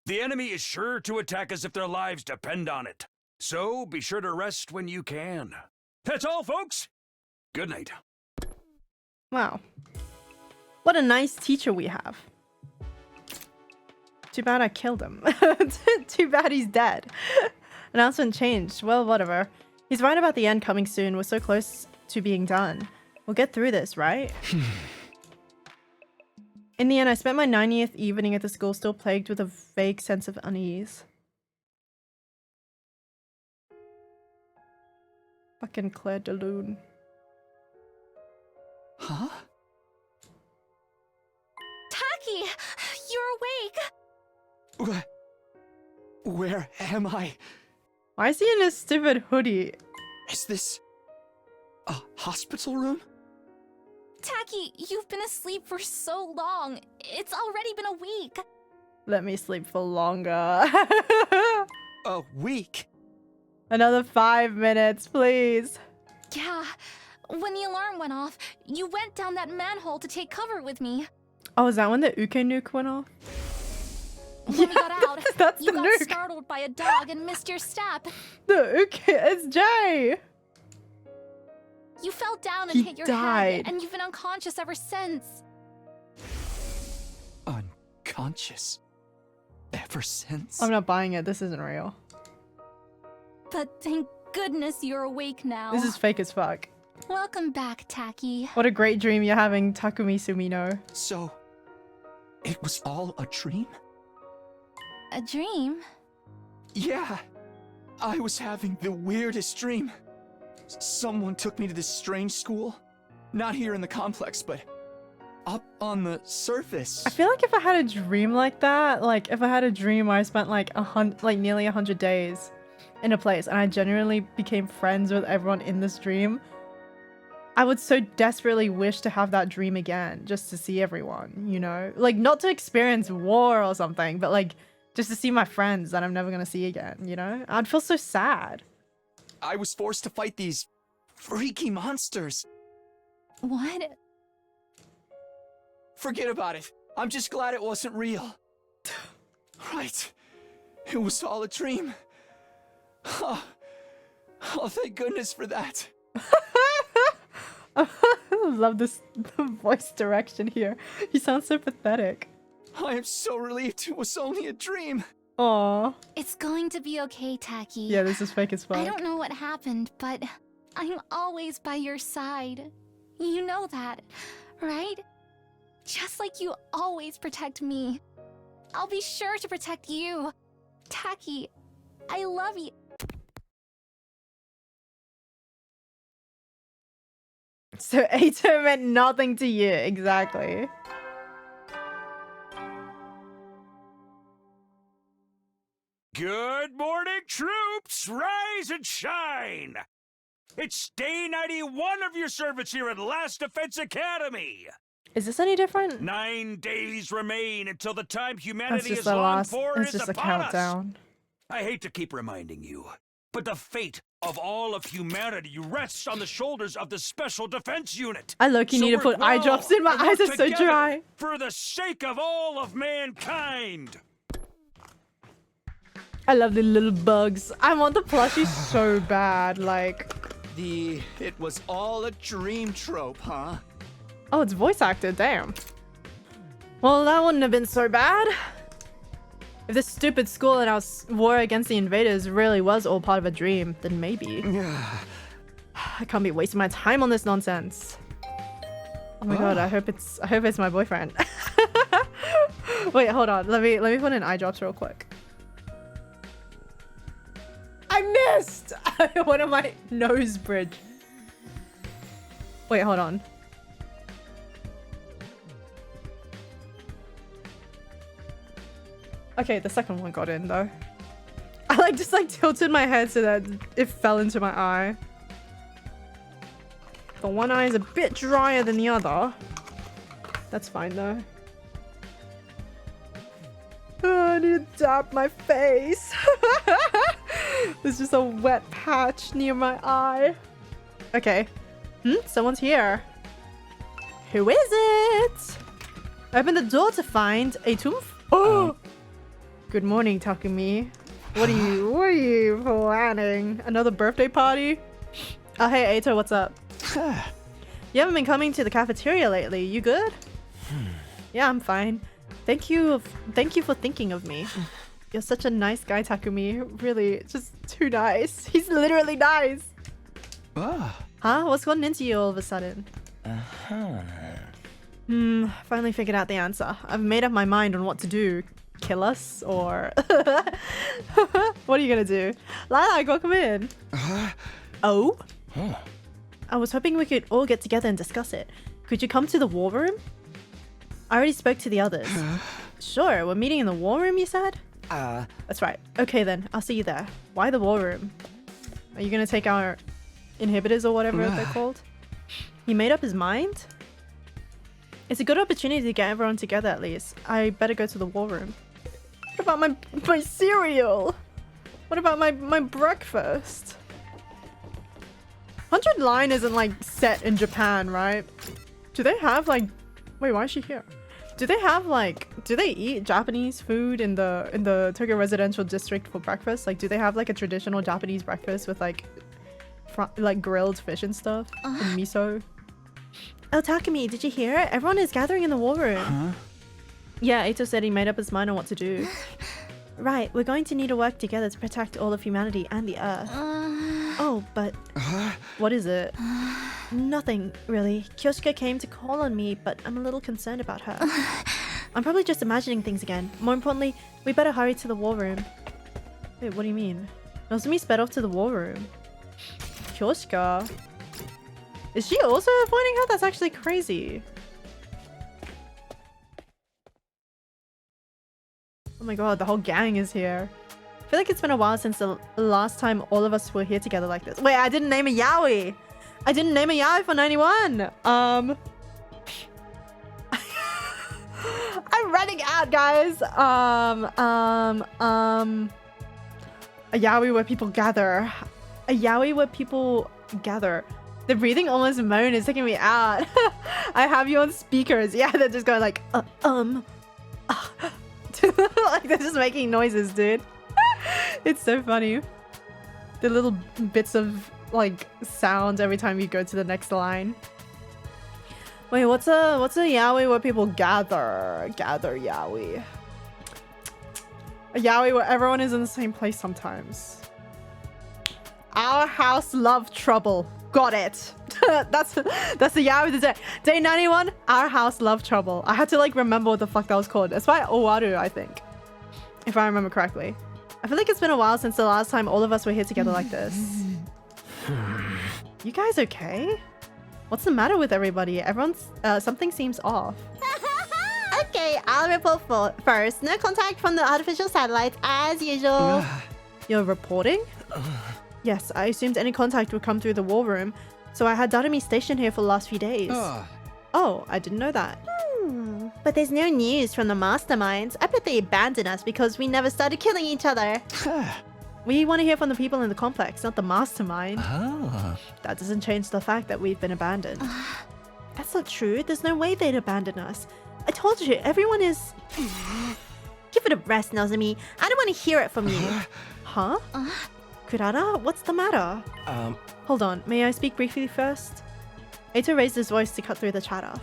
The enemy is sure to attack us if their lives depend on it. So be sure to rest when you can. That's all, folks. Good night. Wow. What a nice teacher we have. Too bad I killed him. Too bad he's dead. Announcement changed. Well, whatever. He's right about the end coming soon. We're so close to being done. We'll get through this, right? In the end, I spent my 90th evening at the school still plagued with a vague sense of unease. Fucking Claire de Lune. Huh? Taki, you're awake. Where am I? Why is he in his stupid hoodie? Is this a hospital room? Taki, you've been asleep for so long. It's already been a week. Let me sleep for longer. A week? Another 5 minutes, please. Yeah, when the alarm went off, you went down that manhole to take cover with me. Oh, is that when the Uke nuke went off? When we got out, That's you the got nuke. startled by a dog and missed your step. The Uke, it's Jay. You fell down and He hit your died. head, and you've been unconscious ever since. Unconscious? Ever since? I'm not buying it. This isn't real. But thank goodness you're awake now. This is fake as fuck. Welcome back, Taki. What a great dream you're having, Takumi Sumino. So, it was all a dream? A dream? Yeah. I was having the weirdest dream. Someone took me to this strange school. Not here in the complex, but up on the surface. I feel like if I had a dream like that, like if I had a dream where I spent like nearly 100 days in a place and I genuinely became friends with everyone in this dream, I would so desperately wish to have that dream again, just to see everyone, you know? Like not to experience war or something, but like just to see my friends that I'm never gonna see again, you know? I'd feel so sad. I was forced to fight these freaky monsters. What? Forget about it. I'm just glad it wasn't real. Right. It was all a dream. Oh, thank goodness for that. I love this voice direction here. He sounds so pathetic. I am so relieved it was only a dream. Aww. It's going to be okay, Taki. Yeah, this is fake as fuck. I don't know what happened, but I'm always by your side. You know that, right? Just like you always protect me. I'll be sure to protect you. Taki, I love you. So Ato meant nothing to you, exactly. Good morning, troops! Rise and shine! It's day 91 of your service here at Last Defense Academy! Is this any different? 9 days remain until the time That's humanity just is the long last. for It's is just a upon us. countdown. I hate to keep reminding you, but the fate of all of humanity rests on the shoulders of the Special Defense Unit. I low-key need to work put eye well drops in. My and eyes work are so together dry. For the sake of all of mankind. I love the little bugs. I want the plushie so bad. Like, It was all a dream trope, huh? oh, it's voice acted. Damn. Well, that wouldn't have been so bad. If this stupid school and our war against the invaders really was all part of a dream, then maybe. I can't be wasting my time on this nonsense. Oh my god, I hope it's my boyfriend. Wait, hold on. Let me put in eye drops real quick. I missed one of my nose bridge. Wait, hold on. Okay, the second one got in though. I just tilted my head so that it fell into my eye. The one eye is a bit drier than the other. That's fine though. Oh, I need to dab my face. There's just a wet patch near my eye. Okay. Someone's here. Who is it? I opened the door to find a tomb. Oh! Good morning, Takumi. What are you planning? Another birthday party? Oh, hey, Eito, what's up? You haven't been coming to the cafeteria lately. You good? Yeah, I'm fine. Thank you for thinking of me. You're such a nice guy, Takumi. Really, just too nice. He's literally nice. Ah. Huh? What's gotten into you all of a sudden? Finally figured out the answer. I've made up my mind on what to do. Kill us or... What are you gonna do? Lilac, welcome in. Oh? I was hoping we could all get together and discuss it. Could you come to the war room? I already spoke to the others. Sure, we're meeting in the war room, you said? That's right. Okay then, I'll see you there. Why the war room? Are you gonna take our inhibitors or whatever they're called? He made up his mind? It's a good opportunity to get everyone together at least. I better go to the war room. What about my cereal? What about my breakfast? 100 Line isn't like set in Japan, right? Do they have like... Wait, why is she here? Do they have like... Do they eat Japanese food in the Tokyo Residential District for breakfast? Like, do they have like a traditional Japanese breakfast with like grilled fish and stuff? And miso? Oh, Takumi, did you hear? Everyone is gathering in the war room. Yeah, Eito said he made up his mind on what to do. Right, we're going to need to work together to protect all of humanity and the Earth. Oh, but... What is it? Nothing, really. Kyoshika came to call on me, but I'm a little concerned about her. I'm probably just imagining things again. More importantly, we better hurry to the war room. Wait, what do you mean? Nozomi sped off to the war room. Kyoshika? Is she also avoiding her? That's actually crazy. Oh my god, the whole gang is here. I feel like it's been a while since the last time all of us were here together like this. Wait, I didn't name a yaoi! I didn't name a yaoi for 91! I'm running out, guys! A yaoi where people gather. A yaoi where people gather. The breathing almost moan is taking me out. I have you on speakers. Yeah, they're just going like, like they're just making noises, dude. It's so funny. The little bits of like sound every time you go to the next line. Wait, what's a yaoi where people gather? Gather yaoi. A yaoi where everyone is in the same place sometimes. Our house love trouble. Got it. That's the yaoi of the day. Day 91, our house love trouble. I had to like remember what the fuck that was called. It's by Owaru, I think. If I remember correctly. I feel like it's been a while since the last time all of us were here together like this. You guys okay? What's the matter with everybody? Everyone's... something seems off. Okay, I'll report first. No contact from the artificial satellites as usual. You're reporting? Yes, I assumed any contact would come through the war room, so I had Darumi stationed here for the last few days. Oh, I didn't know that. But there's no news from the masterminds. I bet they abandoned us because we never started killing each other. We want to hear from the people in the complex, not the mastermind. That doesn't change the fact that we've been abandoned. That's not true. There's no way they'd abandon us. I told you, everyone is... Give it a rest, Nozomi. I don't want to hear it from you. Huh? Kurata, what's the matter? Hold on, may I speak briefly first? Eito raised his voice to cut through the chatter.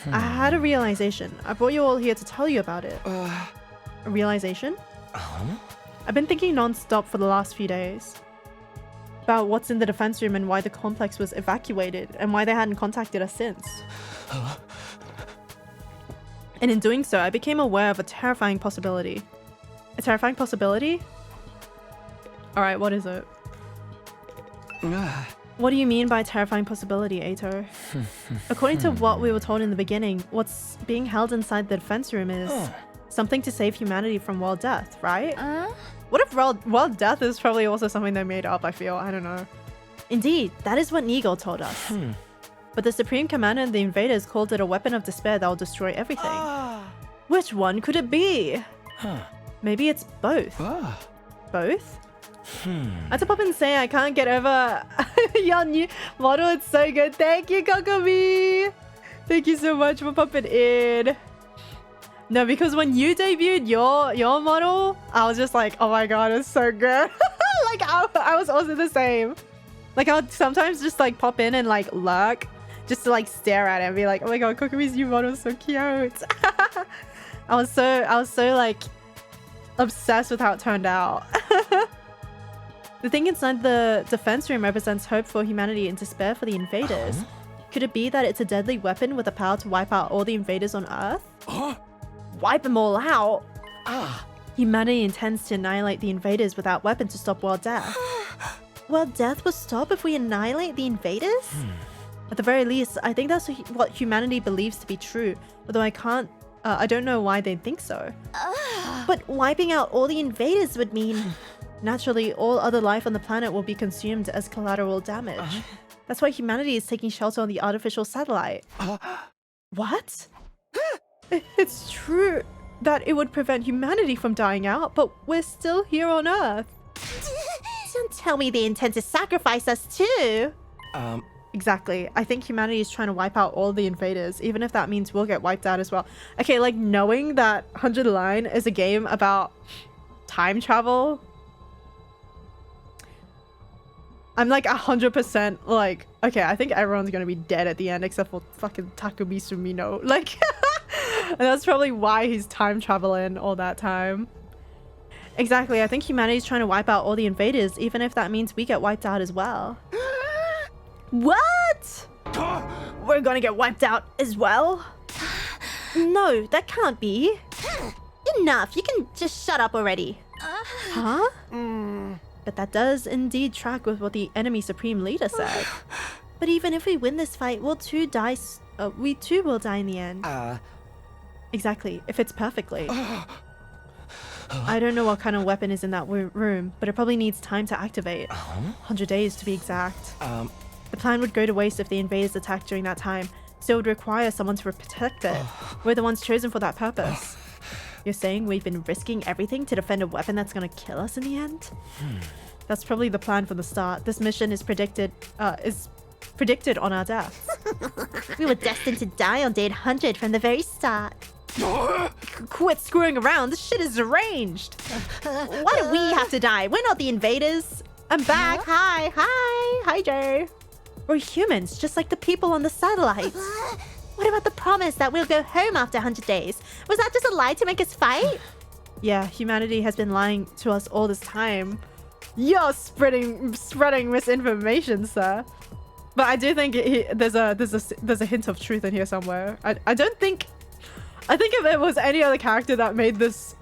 I had a realization. I brought you all here to tell you about it. A realization? I've been thinking non-stop for the last few days. About what's in the defense room and why the complex was evacuated and why they hadn't contacted us since. And in doing so, I became aware of a terrifying possibility. A terrifying possibility? Alright, what is it? What do you mean by terrifying possibility, Eito? According to what we were told in the beginning, what's being held inside the defense room is something to save humanity from world death, right? What if world death is probably also something they made up, I feel? I don't know. Indeed, that is what Nigo told us. But the Supreme Commander and the invaders called it a weapon of despair that will destroy everything. Which one could it be? Maybe it's both. Both? I had to pop in and say I can't get over your new model. It's so good. Thank you, Kokomi. Thank you so much for popping in. No, because when you debuted your model, I was just like, oh my god, it's so good. Like I was also the same. Like I would sometimes just like pop in and like lurk just to like stare at it and be like, oh my god, Kokomi's new model is so cute. I was so like obsessed with how it turned out. The thing inside the defense room represents hope for humanity and despair for the invaders. Could it be that it's a deadly weapon with the power to wipe out all the invaders on Earth? Wipe them all out? Humanity intends to annihilate the invaders without weapons to stop world death. World death will stop if we annihilate the invaders? At the very least, I think that's what humanity believes to be true, although I don't know why they think so. But wiping out all the invaders would mean naturally all other life on the planet will be consumed as collateral damage. That's why humanity is taking shelter on the artificial satellite. What? It's true that it would prevent humanity from dying out, but we're still here on Earth. Don't tell me they intend to sacrifice us too. Exactly. I think humanity is trying to wipe out all the invaders, even if that means we'll get wiped out as well. Okay, like knowing that 100 Line is a game about time travel, I'm like 100% like, okay, I think everyone's gonna be dead at the end except for fucking Takumi Sumino. Like, and that's probably why he's time traveling all that time. Exactly, I think humanity's trying to wipe out all the invaders, even if that means we get wiped out as well. What? We're gonna get wiped out as well? No, that can't be. Enough, you can just shut up already. Huh? But that does indeed track with what the enemy supreme leader said. But even if we win this fight, we too will die in the end. Exactly, if it's perfectly. I don't know what kind of weapon is in that room, but it probably needs time to activate. 100 days to be exact. The plan would go to waste if the invaders attacked during that time, so it would require someone to protect it. We're the ones chosen for that purpose. You're saying we've been risking everything to defend a weapon that's gonna kill us in the end? That's probably the plan from the start. This mission is predicted on our deaths. We were destined to die on day 100 from the very start. Quit screwing around. This shit is arranged. Why do we have to die? We're not the invaders. I'm back. Hi, Joe. We're humans, just like the people on the satellite. What about the promise that we'll go home after 100 days? Was that just a lie to make us fight? Yeah, humanity has been lying to us all this time. You're spreading misinformation, sir. But I do think there's a hint of truth in here somewhere. I think if it was any other character that made this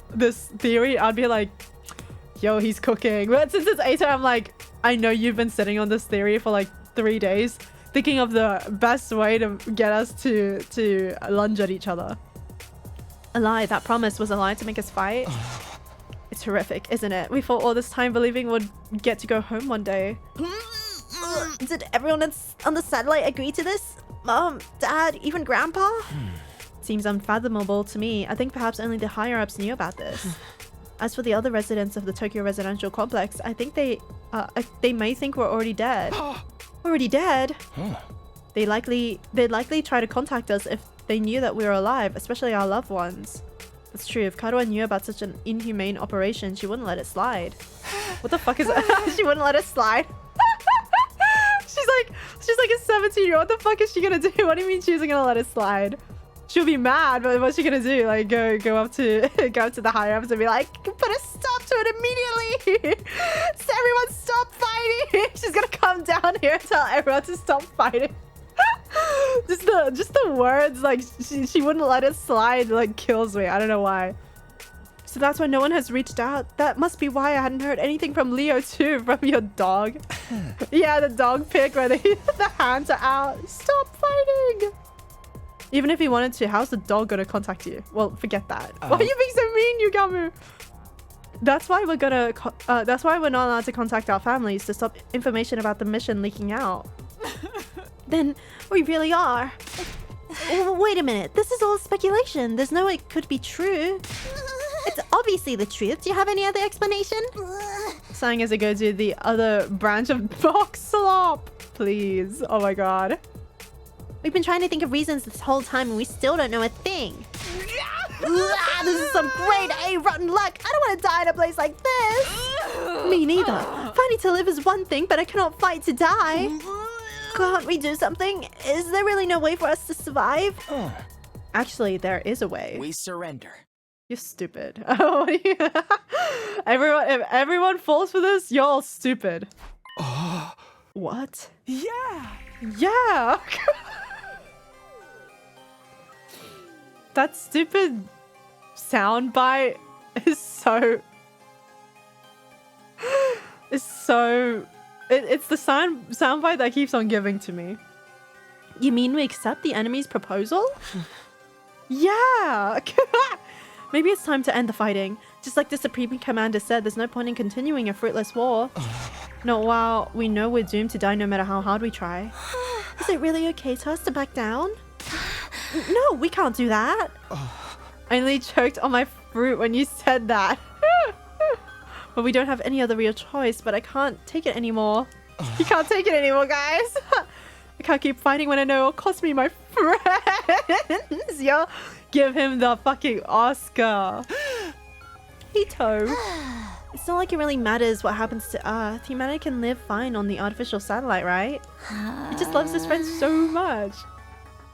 theory, I'd be like, yo, he's cooking. But since it's Eita, I'm like, I know you've been sitting on this theory for like 3 days, thinking of the best way to get us to lunge at each other. A lie. That promise was a lie to make us fight. It's horrific, isn't it? We fought all this time believing we'd get to go home one day. Did everyone on the satellite agree to this? Mom, Dad, even Grandpa? Seems unfathomable to me. I think perhaps only the higher-ups knew about this. As for the other residents of the Tokyo residential complex, I think they may think we're already dead. Already dead? They'd likely try to contact us if they knew that we were alive, especially our loved ones. That's true. If Karuha knew about such an inhumane operation, she wouldn't let it slide. What the fuck is that? She wouldn't let it slide. She's like a 17-year-old. What the fuck is she gonna do? What do you mean she isn't gonna let it slide? She'll be mad, but what's she gonna do? Like go up to the higher ups and be like, put a stop to it immediately. Everyone stop fighting. She's gonna come down here and tell everyone to stop fighting. just the words, like she wouldn't let it slide, like kills me. I don't know why. So that's why no one has reached out. That must be why I hadn't heard anything from Leo too, from your dog. Yeah, the dog pic where the hands are out. Stop fighting. Even if he wanted to, how's the dog gonna contact you? Well, forget that. Why are you being so mean, Yugamu? That's why we're not allowed to contact our families to stop information about the mission leaking out. Then we really are. Wait a minute. This is all speculation. There's no way it could be true. It's obviously the truth. Do you have any other explanation? Sighing as I go to the other branch of Box Slop. Please. Oh my god. We've been trying to think of reasons this whole time and we still don't know a thing. This is some grade A rotten luck. I don't want to die in a place like this. Me neither. Fighting to live is one thing, but I cannot fight to die. Can't we do something? Is there really no way for us to survive? Actually, there is a way. We surrender. You're stupid. Oh, everyone, if everyone falls for this, you're all stupid. What? Yeah. Yeah. That stupid soundbite is so. It's the soundbite that keeps on giving to me. You mean we accept the enemy's proposal? Yeah. Maybe it's time to end the fighting. Just like the Supreme Commander said, there's no point in continuing a fruitless war. Not while we know we're doomed to die no matter how hard we try. Is it really okay to us to back down? No, we can't do that. I only choked on my fruit when you said that. But we don't have any other real choice, but I can't take it anymore. You can't take it anymore, guys. I can't keep fighting when I know it'll cost me my friends. Yo, give him the fucking Oscar. Ito. It's not like it really matters what happens to Earth. Humanity can live fine on the artificial satellite, right? He just loves his friends so much.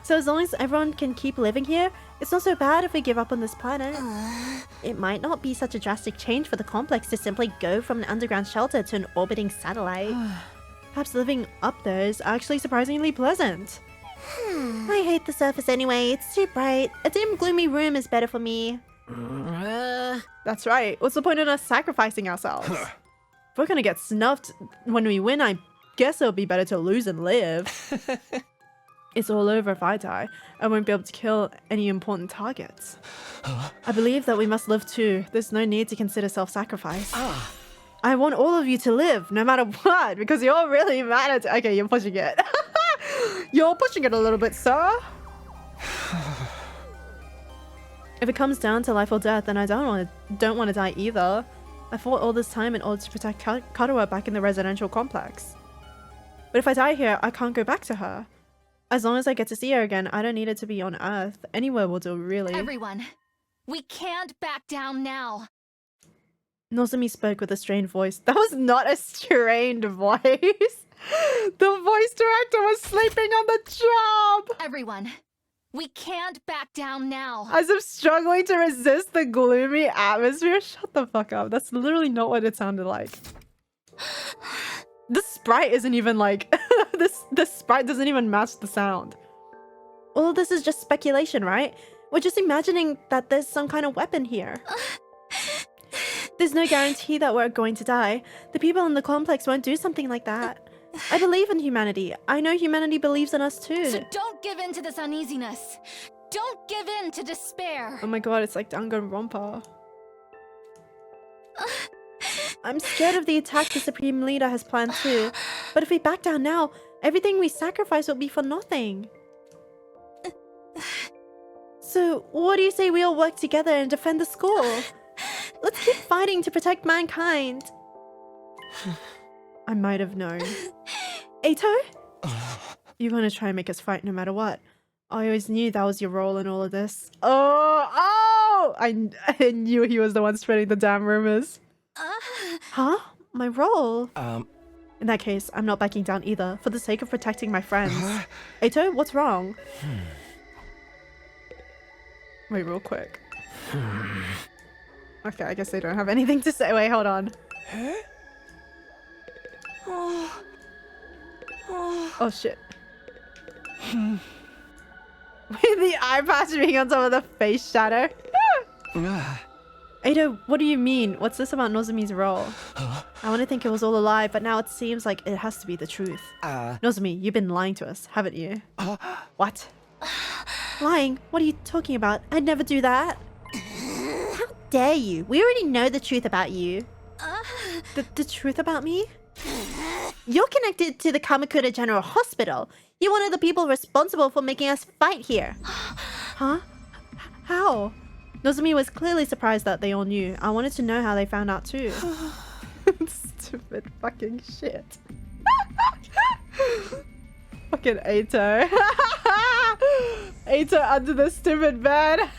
So as long as everyone can keep living here, it's not so bad if we give up on this planet. It might not be such a drastic change for the complex to simply go from an underground shelter to an orbiting satellite. Perhaps living up there is actually surprisingly pleasant. I hate the surface anyway. It's too bright. A dim, gloomy room is better for me. That's right. What's the point in us sacrificing ourselves? If we're gonna get snuffed when we win, I guess it'll be better to lose and live. It's all over if I die. I won't be able to kill any important targets. I believe that we must live too. There's no need to consider self-sacrifice. I want all of you to live, no matter what, because you're really mad at— Okay, you're pushing it. You're pushing it a little bit, sir. If it comes down to life or death, then I don't want to die either. I fought all this time in order to protect Katawa back in the residential complex. But if I die here, I can't go back to her. As long as I get to see her again, I don't need it to be on Earth. Anywhere will do, really. Everyone, we can't back down now. Nozomi spoke with a strained voice. That was not a strained voice. The voice director was sleeping on the job. Everyone, we can't back down now. As if struggling to resist the gloomy atmosphere. Shut the fuck up. That's literally not what it sounded like. The sprite isn't even like... the sprite doesn't even match the sound. All this is just speculation, right? We're just imagining that there's some kind of weapon here. There's no guarantee that we're going to die. The people in the complex won't do something like that. I believe in humanity. I know humanity believes in us too. So don't give in to this uneasiness. Don't give in to despair. Oh my god, it's like Danganronpa. I'm scared of the attack the Supreme Leader has planned too. But if we back down now, everything we sacrifice will be for nothing. So what do you say we all work together and defend the school? Let's keep fighting to protect mankind. I might have known. Eito? You're gonna try and make us fight no matter what. I always knew that was your role in all of this. Oh! I knew he was the one spreading the damn rumors. Huh? My role? In that case, I'm not backing down either, for the sake of protecting my friends. Eito, what's wrong? Wait, real quick. Okay, I guess they don't have anything to say. Wait, hold on. Oh shit. With the eye patch being on top of the face shadow. Eito, what do you mean? What's this about Nozomi's role? I want to think it was all a lie, but now it seems like it has to be the truth. Nozomi, you've been lying to us, haven't you? What? Lying? What are you talking about? I'd never do that. How dare you? We already know the truth about you. The truth about me? You're connected to the Kamakura General Hospital. You're one of the people responsible for making us fight here. Huh? How? Nozomi was clearly surprised that they all knew. I wanted to know how they found out too. Stupid fucking shit. Fucking Eito. Ato under the stupid bed.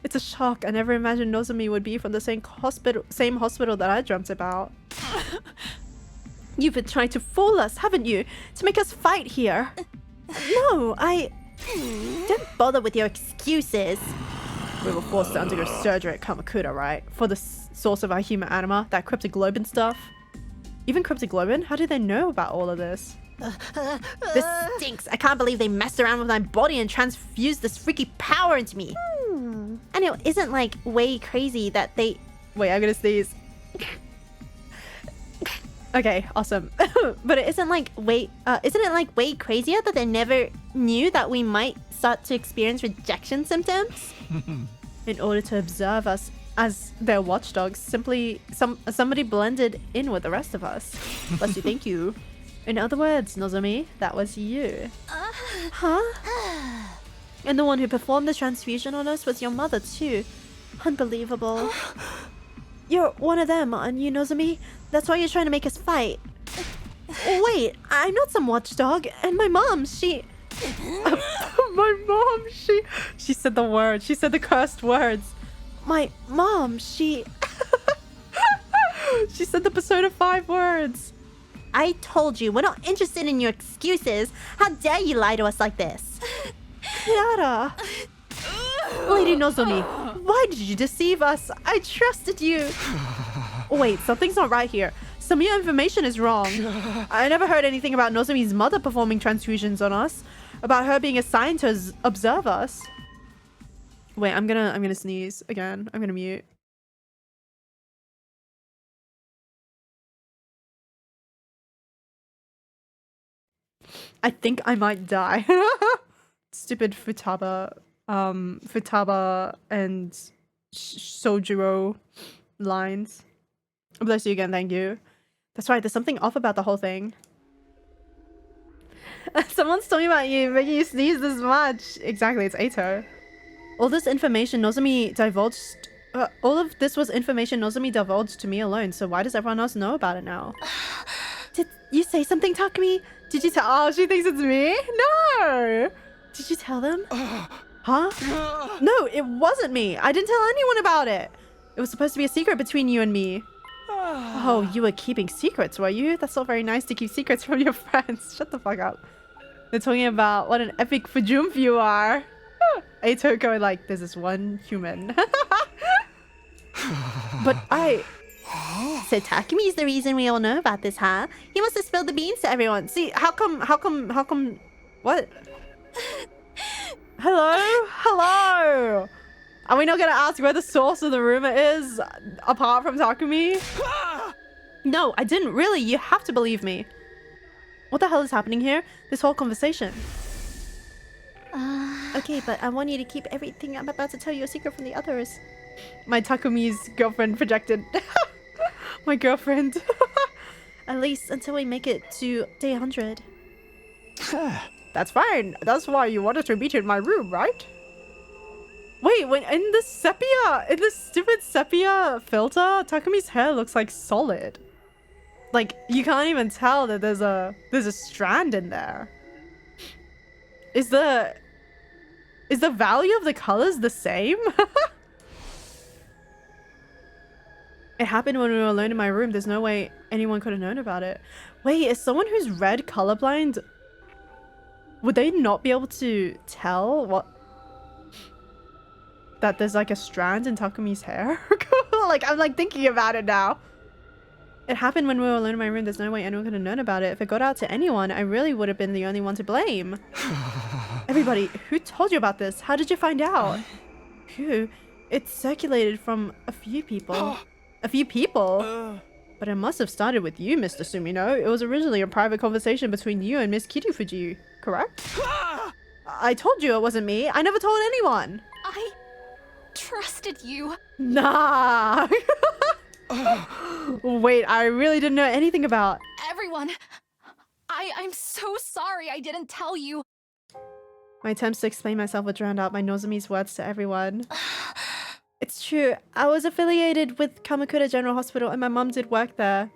It's a shock. I never imagined Nozomi would be from the same hospital that I dreamt about. You've been trying to fool us, haven't you? To make us fight here. No, Don't bother with your excuses. We were forced to undergo surgery at Kamakura, right? For the source of our human anima, that cryptoglobin stuff. Even cryptoglobin? How do they know about all of this? This stinks. I can't believe they messed around with my body and transfused this freaky power into me. And it isn't like way crazy that they... Wait, I'm gonna sneeze. Okay, awesome. But it isn't like isn't it like way crazier that they never knew that we might start to experience rejection symptoms? In order to observe us as their watchdogs, somebody blended in with the rest of us. Bless you, thank you. In other words, Nozomi, that was you. Huh? And the one who performed the transfusion on us was your mother too. Unbelievable. You're one of them, aren't you, Nozomi? That's why you're trying to make us fight. Wait, I'm not some watchdog, and my mom, she... My mom, she said the word. She said the cursed words. My mom, she... She said the Persona 5 words. I told you, we're not interested in your excuses. How dare you lie to us like this? Yara. Lady Nozomi, why did you deceive us? I trusted you. Wait, something's not right here. Some of your information is wrong. I never heard anything about Nozomi's mother performing transfusions on us. About her being assigned to observe us. Wait, I'm gonna sneeze again. I'm gonna mute. I think I might die. Stupid Futaba and Sojiro lines. Bless you again, thank you. That's right, there's something off about the whole thing. Someone's talking about you making you sneeze this much. Exactly, it's Ato. All this information Nozomi divulged... all of this was information Nozomi divulged to me alone, so why does everyone else know about it now? Did you say something, Takumi? Did you tell... Oh, she thinks it's me? No! Did you tell them? Huh? No, it wasn't me. I didn't tell anyone about it. It was supposed to be a secret between you and me. Oh, you were keeping secrets, were you? That's not very nice to keep secrets from your friends. Shut the fuck up. They're talking about what an epic Fujumf you are. Ato going like, there's this one human. But So Takumi's the reason we all know about this, huh? He must have spilled the beans to everyone. See, how come, what? Hello? Are we not gonna ask where the source of the rumor is, apart from Takumi? No, I didn't really. You have to believe me. What the hell is happening here? This whole conversation. Okay, but I want you to keep everything I'm about to tell you a secret from the others. My Takumi's girlfriend projected. My girlfriend. At least until we make it to day 100. That's fine. That's why you wanted to meet in my room, right? Wait, when in the stupid sepia filter, Takumi's hair looks like solid. Like, you can't even tell that there's a strand in there. Is the value of the colors the same? It happened when we were alone in my room. There's no way anyone could have known about it. Wait, is someone who's red colorblind... Would they not be able to tell what... that there's like a strand in Takumi's hair? Like, I'm like thinking about it now. It happened when we were alone in my room. There's no way anyone could have known about it. If it got out to anyone, I really would have been the only one to blame. Everybody, who told you about this? How did you find out? Who? It circulated from a few people. A few people? But it must have started with you, Mr. Sumino. It was originally a private conversation between you and Miss Kirufuji, correct? I told you it wasn't me. I never told anyone. I trusted you. Nah. Wait, I really didn't know anything about... Everyone, I'm so sorry I didn't tell you. My attempts to explain myself were drowned out by Nozomi's words to everyone. It's true. I was affiliated with Kamakura General Hospital and my mum did work there.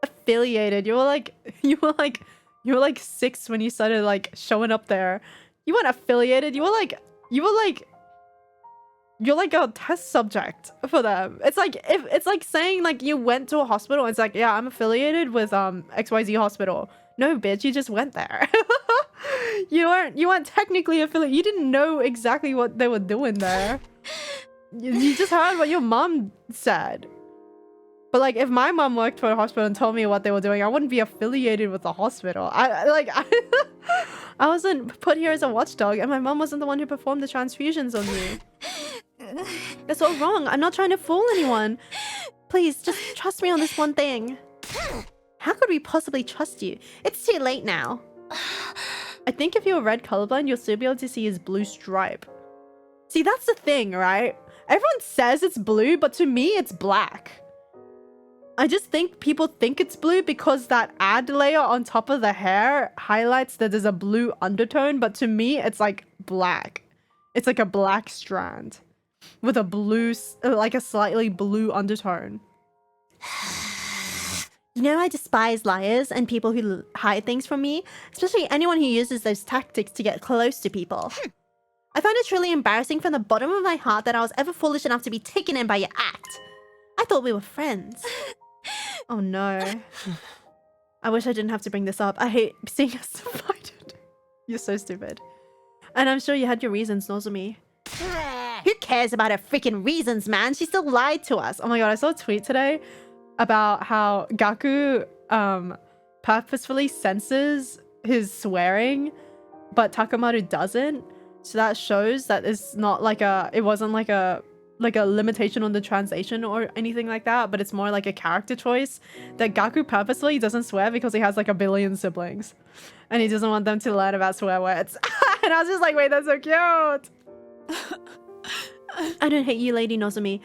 Affiliated. You were like You were like 6 when you started like showing up there. You weren't affiliated. You're like a test subject for them. It's like if it's like saying like you went to a hospital and it's like, yeah, I'm affiliated with XYZ hospital. No, bitch, you just went there. you weren't technically affiliated. You didn't know exactly what they were doing there. You just heard what your mom said. But like if my mom worked for a hospital and told me what they were doing, I wouldn't be affiliated with the hospital. I wasn't put here as a watchdog, and my mom wasn't the one who performed the transfusions on you. That's all wrong. I'm not trying to fool anyone. Please, just trust me on this one thing. How could we possibly trust you? It's too late now. I think if you're red colorblind, you'll still be able to see his blue stripe. See, that's the thing, right? Everyone says it's blue, but to me, it's black. I just think people think it's blue because that ad layer on top of the hair highlights that there's a blue undertone, but to me, it's like black. It's like a black strand with a blue, like a slightly blue undertone. You know, I despise liars and people who hide things from me, especially anyone who uses those tactics to get close to people. I find it truly embarrassing from the bottom of my heart that I was ever foolish enough to be taken in by your act. I thought we were friends. Oh no. I wish I didn't have to bring this up. I hate seeing us divided. You're so stupid. And I'm sure you had your reasons, Nozomi. Who cares about her freaking reasons, man? She still lied to us. Oh my god, I saw a tweet today about how Gaku purposefully censors his swearing, but Takamaru doesn't. So that shows that it's not like it wasn't like a limitation on the translation or anything like that, but it's more like a character choice that Gaku purposely doesn't swear because he has like a billion siblings and he doesn't want them to learn about swear words. And I was just like, wait, that's so cute. I don't hate you, Lady Nozomi,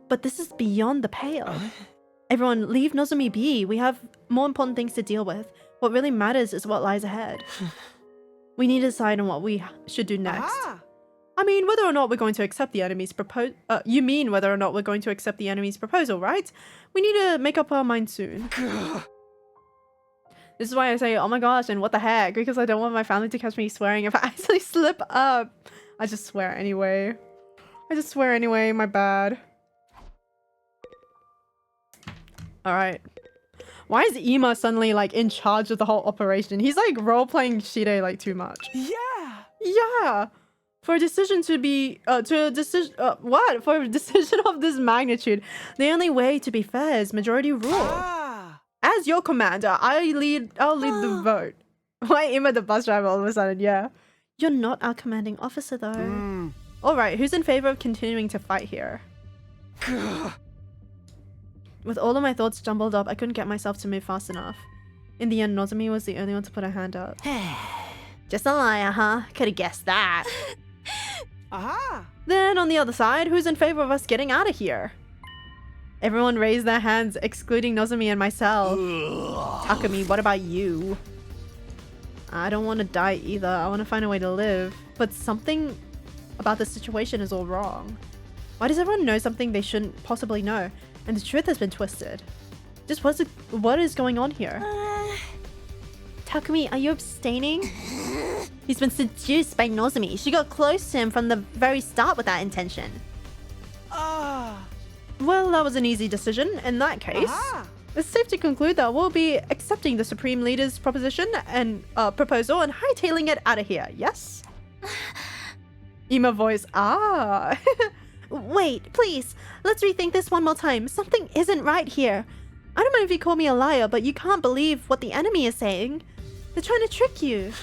but this is beyond the pale. Everyone, leave Nozomi be. We have more important things to deal with. What really matters is what lies ahead. We need to decide on what we should do next. I mean, whether or not we're going to accept the enemy's proposal. You mean whether or not we're going to accept the enemy's proposal, right? We need to make up our mind soon. This is why I say, oh my gosh, and what the heck? Because I don't want my family to catch me swearing if I actually slip up. I just swear anyway. My bad. Alright. Why is Ima suddenly like in charge of the whole operation? He's like role-playing Shide like too much. Yeah. For a decision to be for a decision of this magnitude, the only way to be fair is majority rule. As your commander, I'll lead the vote. Why Ima the bus driver all of a sudden? Yeah. You're not our commanding officer though. All right, who's in favor of continuing to fight here? With all of my thoughts jumbled up, I couldn't get myself to move fast enough. In the end, Nozomi was the only one to put her hand up. Just a liar, huh? Could've guessed that. Then on the other side, who's in favor of us getting out of here? Everyone raised their hands, excluding Nozomi and myself. Takumi, what about you? I don't want to die either. I want to find a way to live. But something about the situation is all wrong. Why does everyone know something they shouldn't possibly know? And the truth has been twisted. Just what is going on here? Takumi, are you abstaining? He's been seduced by Nozomi. She got close to him from the very start with that intention. Well, that was an easy decision. In that case, it's safe to conclude that we'll be accepting the Supreme Leader's proposition and proposal and hightailing it out of here, yes? Ima voice, Wait, please. Let's rethink this one more time. Something isn't right here. I don't mind if you call me a liar, but you can't believe what the enemy is saying. They're trying to trick you.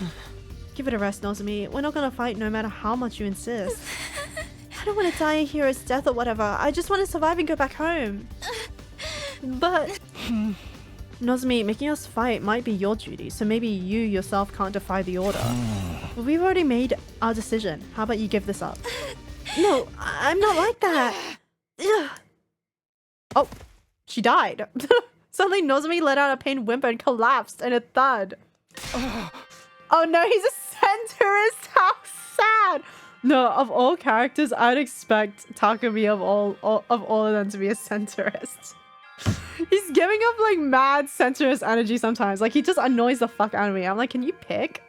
Give it a rest, Nozomi. We're not gonna fight no matter how much you insist. I don't want to die a hero's death or whatever. I just want to survive and go back home. But Nozomi, making us fight might be your duty, so maybe you yourself can't defy the order. But we've already made our decision. How about you give this up? No, I'm not like that. Oh, she died. Suddenly Nozomi let out a pained whimper and collapsed in a thud. Oh no, he's a centurist! How sad! No, of all characters, I'd expect Takumi of all of them to be a centurist. He's giving up like mad sensuous energy sometimes. Like he just annoys the fuck out of me. I'm like, can you pick?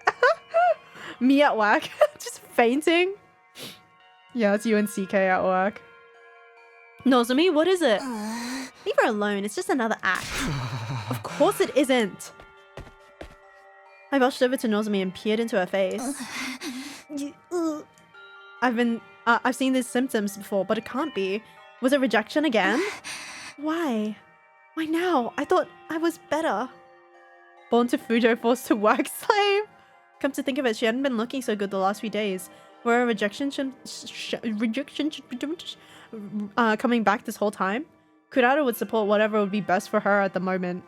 Me at work, just fainting. Yeah, it's you and CK at work. Nozomi, what is it? Leave her alone. It's just another act. Of course it isn't. I rushed over to Nozomi and peered into her face. I've seen these symptoms before, but it can't be. Was it rejection again? Why? Why now? I thought I was better. Born to Fujo, forced to work slave. Come to think of it, she hadn't been looking so good the last few days. Were a rejection coming back this whole time? Kurata would support whatever would be best for her at the moment.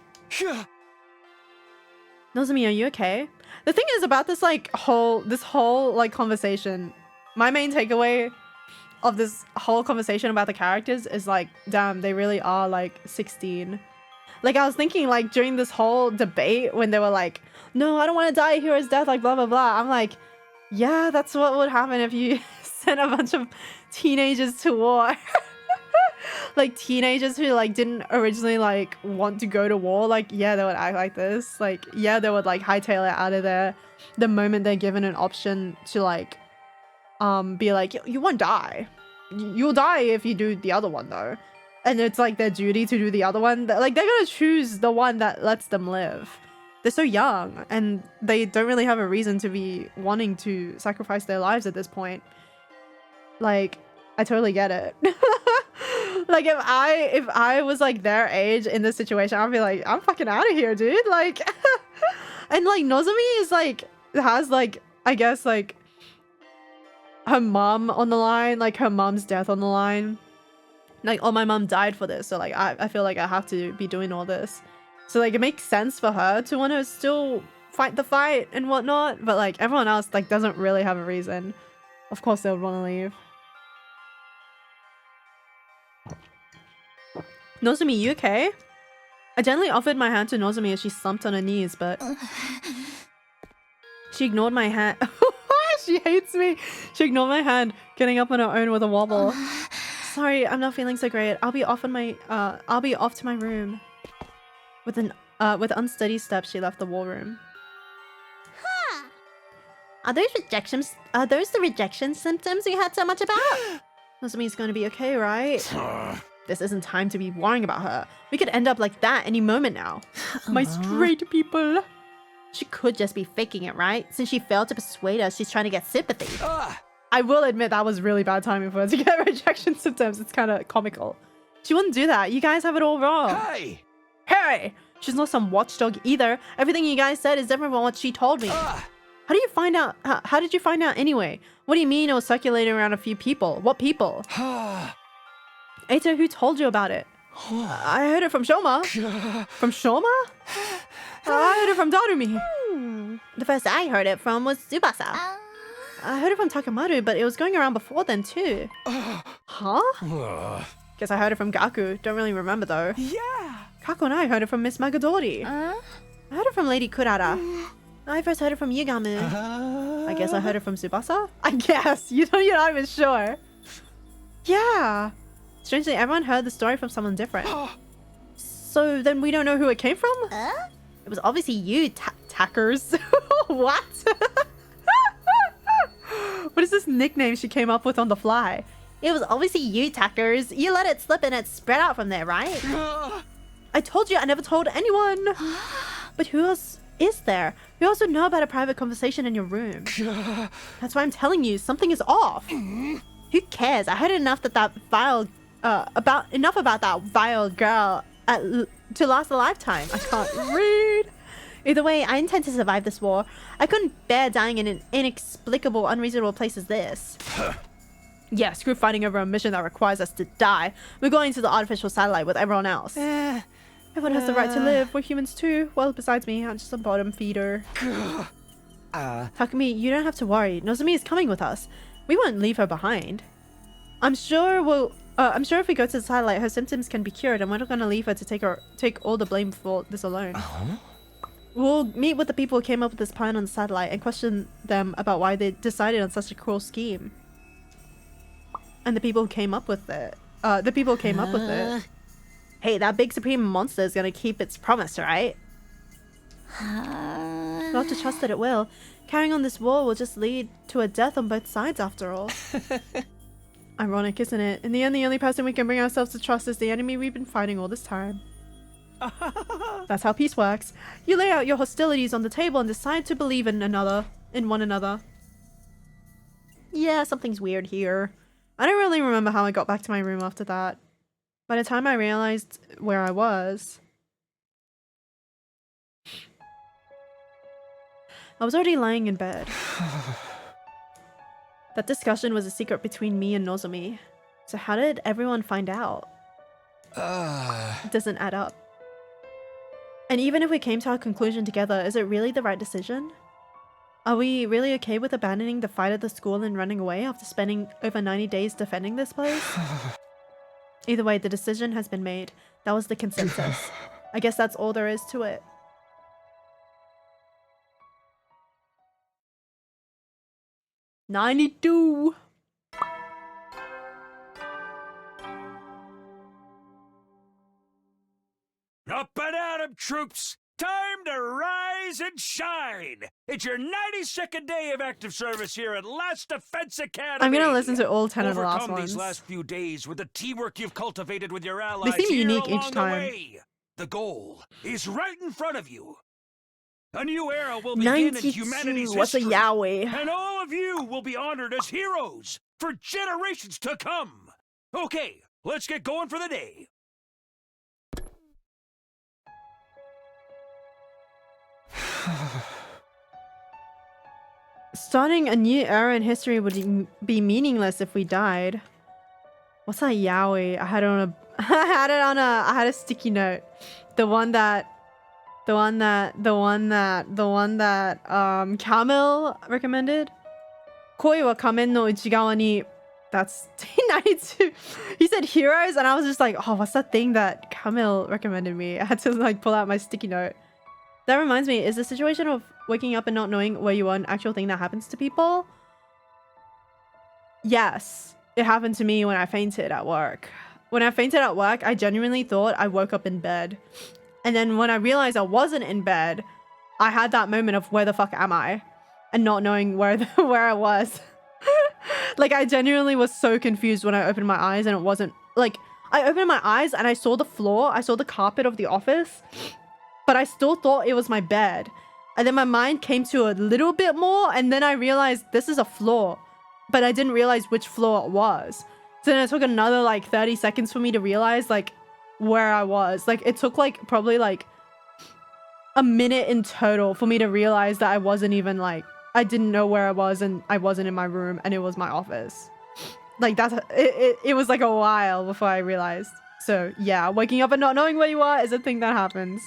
Nozomi, are you okay? The thing is about this whole conversation, my main takeaway of this whole conversation about the characters is like, damn, they really are like 16. Like I was thinking like during this whole debate when they were like, no, I don't want to die a hero's death, like blah blah blah. I'm like, yeah, that's what would happen if you sent a bunch of teenagers to war. Like teenagers who like didn't originally like want to go to war, like yeah, they would act like this. Like yeah, they would like hightail it out of there the moment they're given an option to like be like, you won't die. You'll die if you do the other one though. And it's like their duty to do the other one. Like they're gonna choose the one that lets them live. They're so young and they don't really have a reason to be wanting to sacrifice their lives at this point. Like, I totally get it. Like if I was like their age in this situation, I'd be like, I'm fucking out of here, dude. Like and like Nozomi is like has like I guess like her mom on the line, like her mom's death on the line. Like, oh, my mom died for this, so like I feel like I have to be doing all this. So like it makes sense for her to want to still fight the fight and whatnot, but like everyone else like doesn't really have a reason. Of course they would want to leave. Nozomi, you okay? I gently offered my hand to Nozomi as she slumped on her knees, but she ignored my hand. She hates me. She ignored my hand, getting up on her own with a wobble. Sorry, I'm not feeling so great. I'll be off to my room. With unsteady steps, she left the war room. Are those the rejection symptoms you had so much about? Nozomi's going to be okay, right? This isn't time to be worrying about her. We could end up like that any moment now. My straight people. She could just be faking it, right? Since she failed to persuade us, she's trying to get sympathy. I will admit that was really bad timing for her to get rejection symptoms. It's kind of comical. She wouldn't do that. You guys have it all wrong. Hey! She's not some watchdog either. Everything you guys said is different from what she told me. How do you find out? How did you find out anyway? What do you mean it was circulating around a few people? What people? Eito, who told you about it? I heard it from Shoma. From Shoma? I heard it from Darumi. The first I heard it from was Tsubasa. I heard it from Takamaru, but it was going around before then too. Huh? Guess I heard it from Gaku. Don't really remember though. Yeah. Kako and I heard it from Miss Magadori. I heard it from Lady Kurata. I first heard it from Yugamu. I guess I heard it from Tsubasa? I guess. You're not even sure. Yeah. Strangely, everyone heard the story from someone different. So then we don't know who it came from? It was obviously you, Tackers. What? What is this nickname she came up with on the fly? It was obviously you, Tackers. You let it slip and it spread out from there, right? I told you I never told anyone. But who else is there? Who else would know about a private conversation in your room? That's why I'm telling you, something is off. Who cares? I heard enough about that vile girl to last a lifetime. I can't read. Either way, I intend to survive this war. I couldn't bear dying in an inexplicable, unreasonable place as this. Yeah, screw fighting over a mission that requires us to die. We're going to the artificial satellite with everyone else. Everyone has the right to live. We're humans too. Well, besides me, I'm just a bottom feeder. Takumi, you don't have to worry. Nozomi is coming with us. We won't leave her behind. I'm sure if we go to the satellite, her symptoms can be cured, and we're not going to leave her to take all the blame for this alone. We'll meet with the people who came up with this plan on the satellite and question them about why they decided on such a cruel scheme. And the people who came up with it. Hey, that big supreme monster is gonna keep its promise, right? We'll have to trust that it will. Carrying on this war will just lead to a death on both sides after all. Ironic, isn't it? In the end, the only person we can bring ourselves to trust is the enemy we've been fighting all this time. That's how peace works. You lay out your hostilities on the table and decide to believe in one another. Yeah, something's weird here. I don't really remember how I got back to my room after that. By the time I realized where I was already lying in bed. That discussion was a secret between me and Nozomi. So how did everyone find out? It doesn't add up. And even if we came to our conclusion together, is it really the right decision? Are we really okay with abandoning the fight at the school and running away after spending over 90 days defending this place? Either way, the decision has been made. That was the consensus. I guess that's all there is to it. "92. Up and at 'em, troops! Time to rise and shine! It's your 92nd day of active service here at Last Defense Academy! I'm gonna listen to all 10 of the last Overcome ones. these last few days with the teamwork you've cultivated with your allies seem here unique each along time. the way. The goal is right in front of you. A new era will begin in 92. humanity's What's a history. yaoi? And all of you will be honored as heroes for generations to come. Okay, let's get going for the day. Starting a new era in history would be meaningless if we died. What's that yaoi? I had it on a I had a sticky note. The one that Camille recommended. Koi wa kamen no uchigawa ni. That's 92. He said heroes and I was just like, oh, what's that thing that Camille recommended me? I had to like pull out my sticky note. That reminds me, is the situation of waking up and not knowing where you are an actual thing that happens to people? Yes, it happened to me when I fainted at work. When I fainted at work, I genuinely thought I woke up in bed. And then when I realized I wasn't in bed, I had that moment of where the fuck am I? And not knowing where I was. Like, I genuinely was so confused when I opened my eyes and it wasn't... Like, I opened my eyes and I saw the floor, I saw the carpet of the office, but I still thought it was my bed. And then my mind came to a little bit more and then I realized this is a floor, but I didn't realize which floor it was. So then it took another like 30 seconds for me to realize like where I was. Like it took like probably like a minute in total for me to realize that I wasn't even like, I didn't know where I was and I wasn't in my room and it was my office. Like that's, it was like a while before I realized. So yeah, waking up and not knowing where you are is a thing that happens.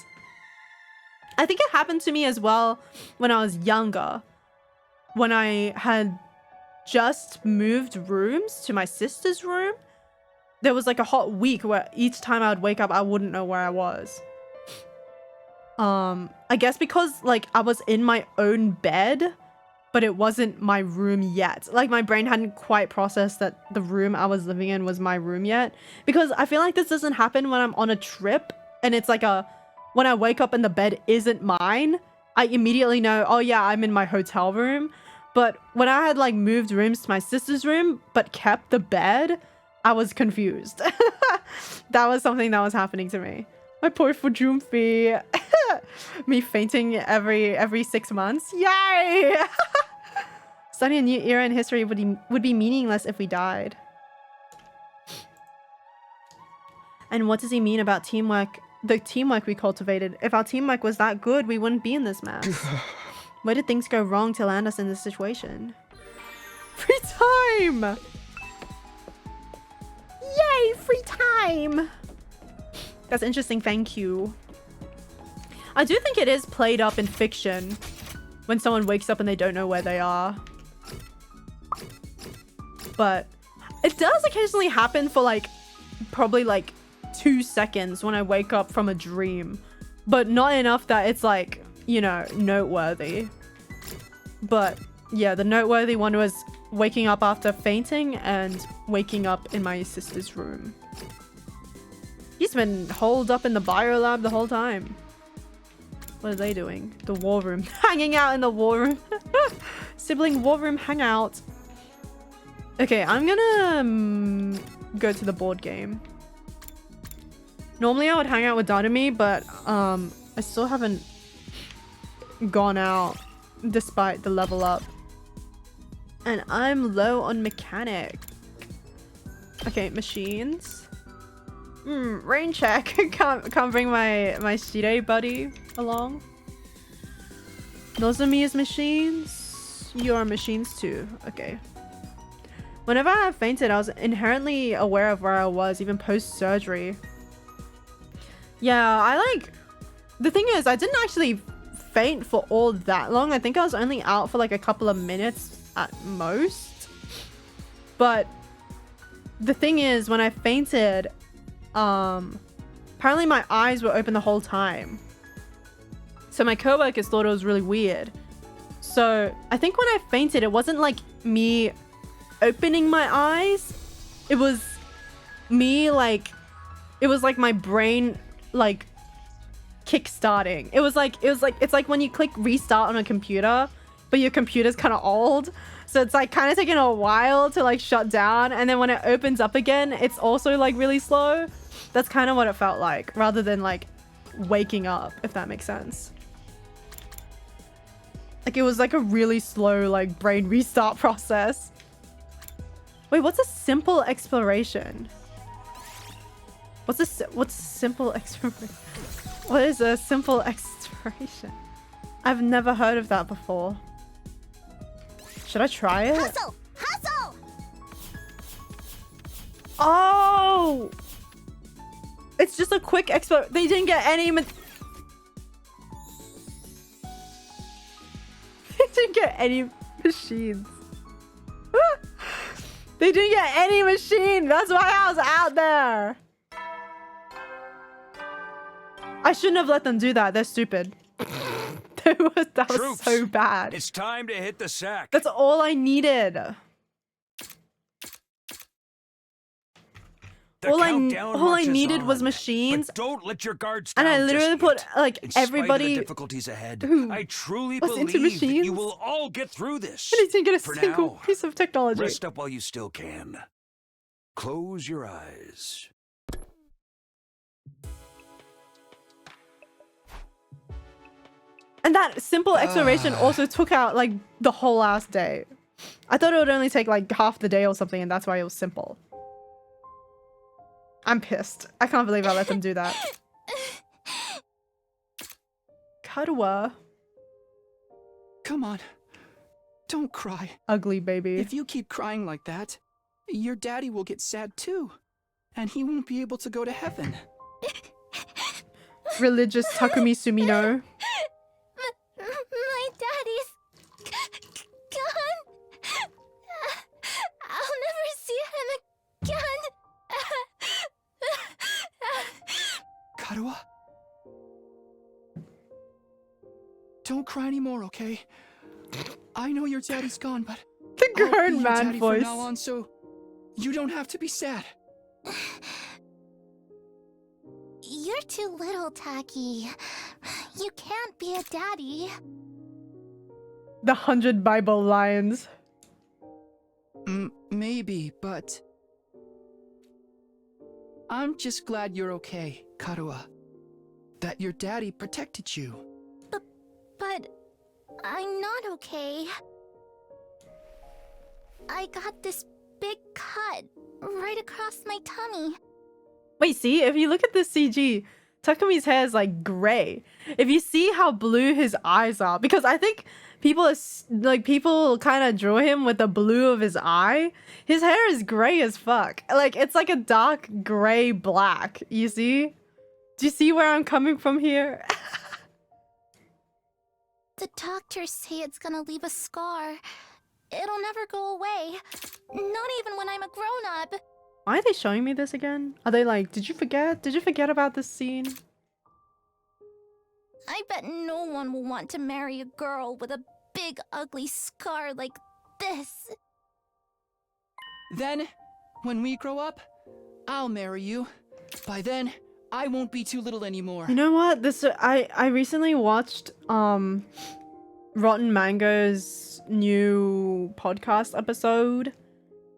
I think it happened to me as well when I was younger. When I had just moved rooms to my sister's room, there was like a hot week where each time I would wake up, I wouldn't know where I was. I guess because like I was in my own bed, but it wasn't my room yet. Like my brain hadn't quite processed that the room I was living in was my room yet. Because I feel like this doesn't happen when I'm on a trip and it's like when I wake up and the bed isn't mine, I immediately know, oh yeah, I'm in my hotel room. But when I had like moved rooms to my sister's room, but kept the bed, I was confused. That was something that was happening to me. My poor Fujumfi. Me fainting every 6 months. Yay! Starting a new era in history would be meaningless if we died. And what does he mean about teamwork? The teamwork we cultivated. If our teamwork was that good, we wouldn't be in this mess. Where did things go wrong to land us in this situation? Free time! Yay, free time! That's interesting, thank you. I do think it is played up in fiction when someone wakes up and they don't know where they are. But it does occasionally happen for like, probably like 2 seconds when I wake up from a dream. But not enough that it's like, you know, noteworthy. But yeah, the noteworthy one was waking up after fainting and waking up in my sister's room. He's been holed up in the biolab the whole time. What are they doing? The war room. Hanging out in the war room. Sibling war room hangout. Okay, I'm gonna go to the board game. Normally I would hang out with Dynami, but I still haven't gone out despite the level up. And I'm low on mechanic. Okay, machines. Rain check. can't bring my Shire buddy along. Nozomi's machines. Your machines too. Okay. Whenever I fainted, I was inherently aware of where I was, even post-surgery. Yeah, the thing is, I didn't actually faint for all that long. I think I was only out for like a couple of minutes at most. But the thing is, when I fainted, apparently my eyes were open the whole time. So my coworkers thought it was really weird. So I think when I fainted, it wasn't like me opening my eyes. It was me it was like my brain kick-starting. It's like when you click restart on a computer, but your computer's kind of old. So it's like kind of taking a while to like shut down. And then when it opens up again, it's also like really slow. That's kind of what it felt like, rather than like waking up, if that makes sense. Like it was like a really slow like brain restart process. Wait, what's a simple exploration? What's simple exploration? What is a simple exploration? I've never heard of that before. Should I try it? Hustle! Hustle! Oh! It's just a quick expo. They didn't get any. They didn't get any machines. They didn't get any machine. That's why I was out there. I shouldn't have let them do that. They're stupid. that was Troops, so bad. It's time to hit the sack. That's all I needed. The all countdown I marches needed was on, machines. But don't let your guards And down I literally just put yet. like In spite of the everybody difficulties ahead, who I truly was into believe that you machines. will all get through this. And I didn't get a For single now, piece of technology. rest up while you still can. Close your eyes. And that simple exploration also took out like the whole last day. I thought it would only take like half the day or something, and that's why it was simple. I'm pissed. I can't believe I let them do that. Karuwa. Come on. Don't cry. Ugly baby. If you keep crying like that, your daddy will get sad too. And he won't be able to go to heaven. Religious Takumi Sumino. My daddy's gone. I'll never see him again. Karuwa? Don't cry anymore, okay? I know your daddy's gone, but The I'll be grown your man daddy voice. from now on, so you don't have to be sad. You're too little, Taki. You can't be a daddy. The 100 Bible lines. Maybe, but I'm just glad you're okay, Karuwa. That your daddy protected you. But I'm not okay. I got this big cut right across my tummy. Wait, see? If you look at this CG, Takumi's hair is like gray. If you see how blue his eyes are, because I think people kind of drew him with the blue of his eye. His hair is gray as fuck. Like, it's like a dark gray black. You see? Do you see where I'm coming from here? The doctors say it's gonna leave a scar. It'll never go away. Not even when I'm a grown-up. Why are they showing me this again? Are they like, did you forget? Did you forget about this scene? I bet no one will want to marry a girl with a big ugly scar like this. Then, when we grow up, I'll marry you. By then, I won't be too little anymore. You know what? I recently watched Rotten Mango's new podcast episode,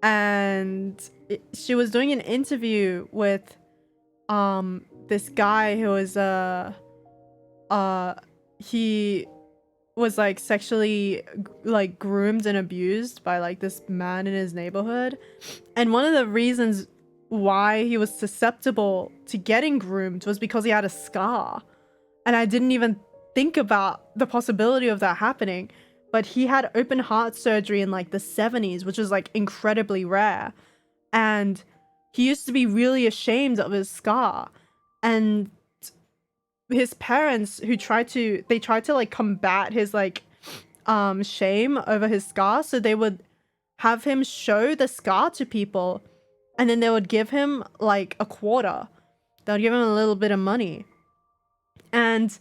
and she was doing an interview with this guy who was he was like sexually like groomed and abused by like this man in his neighborhood, and one of the reasons why he was susceptible to getting groomed was because he had a scar. And I didn't even think about the possibility of that happening, but he had open heart surgery in like the 70s, which was like incredibly rare, and he used to be really ashamed of his scar. And his parents tried to like combat his like shame over his scar, so they would have him show the scar to people, and then they would give him like a quarter. They would give him a little bit of money. And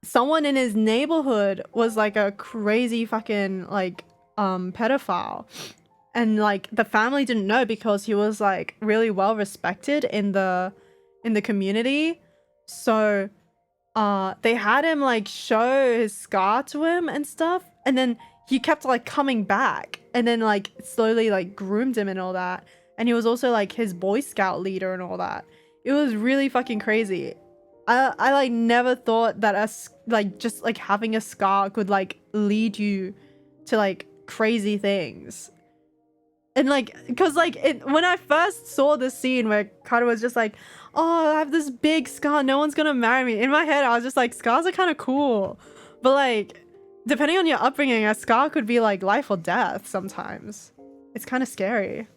someone in his neighborhood was like a crazy fucking like pedophile, and like the family didn't know because he was like really well respected in the community. So they had him like show his scar to him and stuff, and then he kept like coming back, and then like slowly like groomed him and all that. And he was also like his Boy Scout leader and all that. It was really fucking crazy. I like never thought that just like having a scar could like lead you to like crazy things. And like, cause like when I first saw the scene where Carter was just like, oh, I have this big scar, no one's gonna marry me. In my head, I was just like, scars are kind of cool. But like, depending on your upbringing, a scar could be like life or death sometimes. It's kind of scary.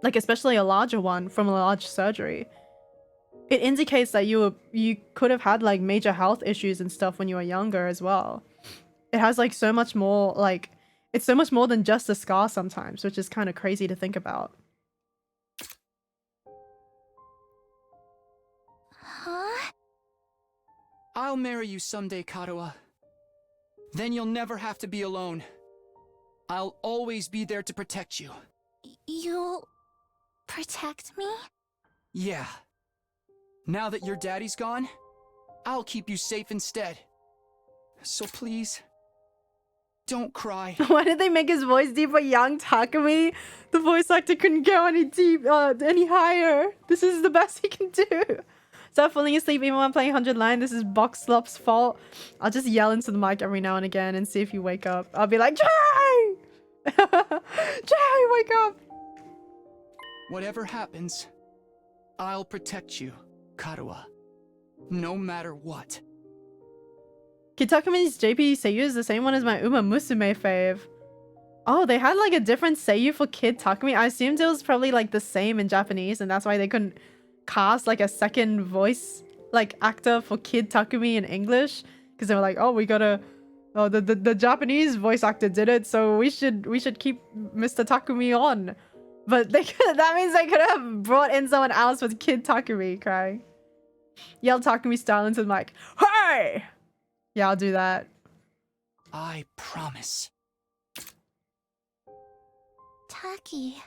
Like, especially a larger one from a large surgery. It indicates that you could have had like major health issues and stuff when you were younger as well. It has like so much more, like, it's so much more than just a scar sometimes, which is kind of crazy to think about. Huh? I'll marry you someday, Karuha. Then you'll never have to be alone. I'll always be there to protect you. You'll protect me? Yeah. Now that your daddy's gone, I'll keep you safe instead. So please, don't cry. Why did they make his voice deep for young Takumi? The voice actor couldn't go any higher. This is the best he can do. Stop falling asleep even when playing 100 Line. This is Box Slop's fault. I'll just yell into the mic every now and again and see if you wake up. I'll be like, Jay! Jay, wake up! Whatever happens, I'll protect you, Karuha. No matter what. Kid Takumi's JP Seiyu is the same one as my Uma Musume fave. Oh, they had like a different Seiyu for Kid Takumi. I assumed it was probably like the same in Japanese, and that's why they couldn't cast like a second voice like actor for Kid Takumi in English, because they were like, oh, we gotta, oh, the Japanese voice actor did it, so we should keep Mr. Takumi on. But they could, that means they could have brought in someone else with Kid Takumi crying. Yell Takumi style into the mic. Hey! Yeah, I'll do that. I promise. Taki.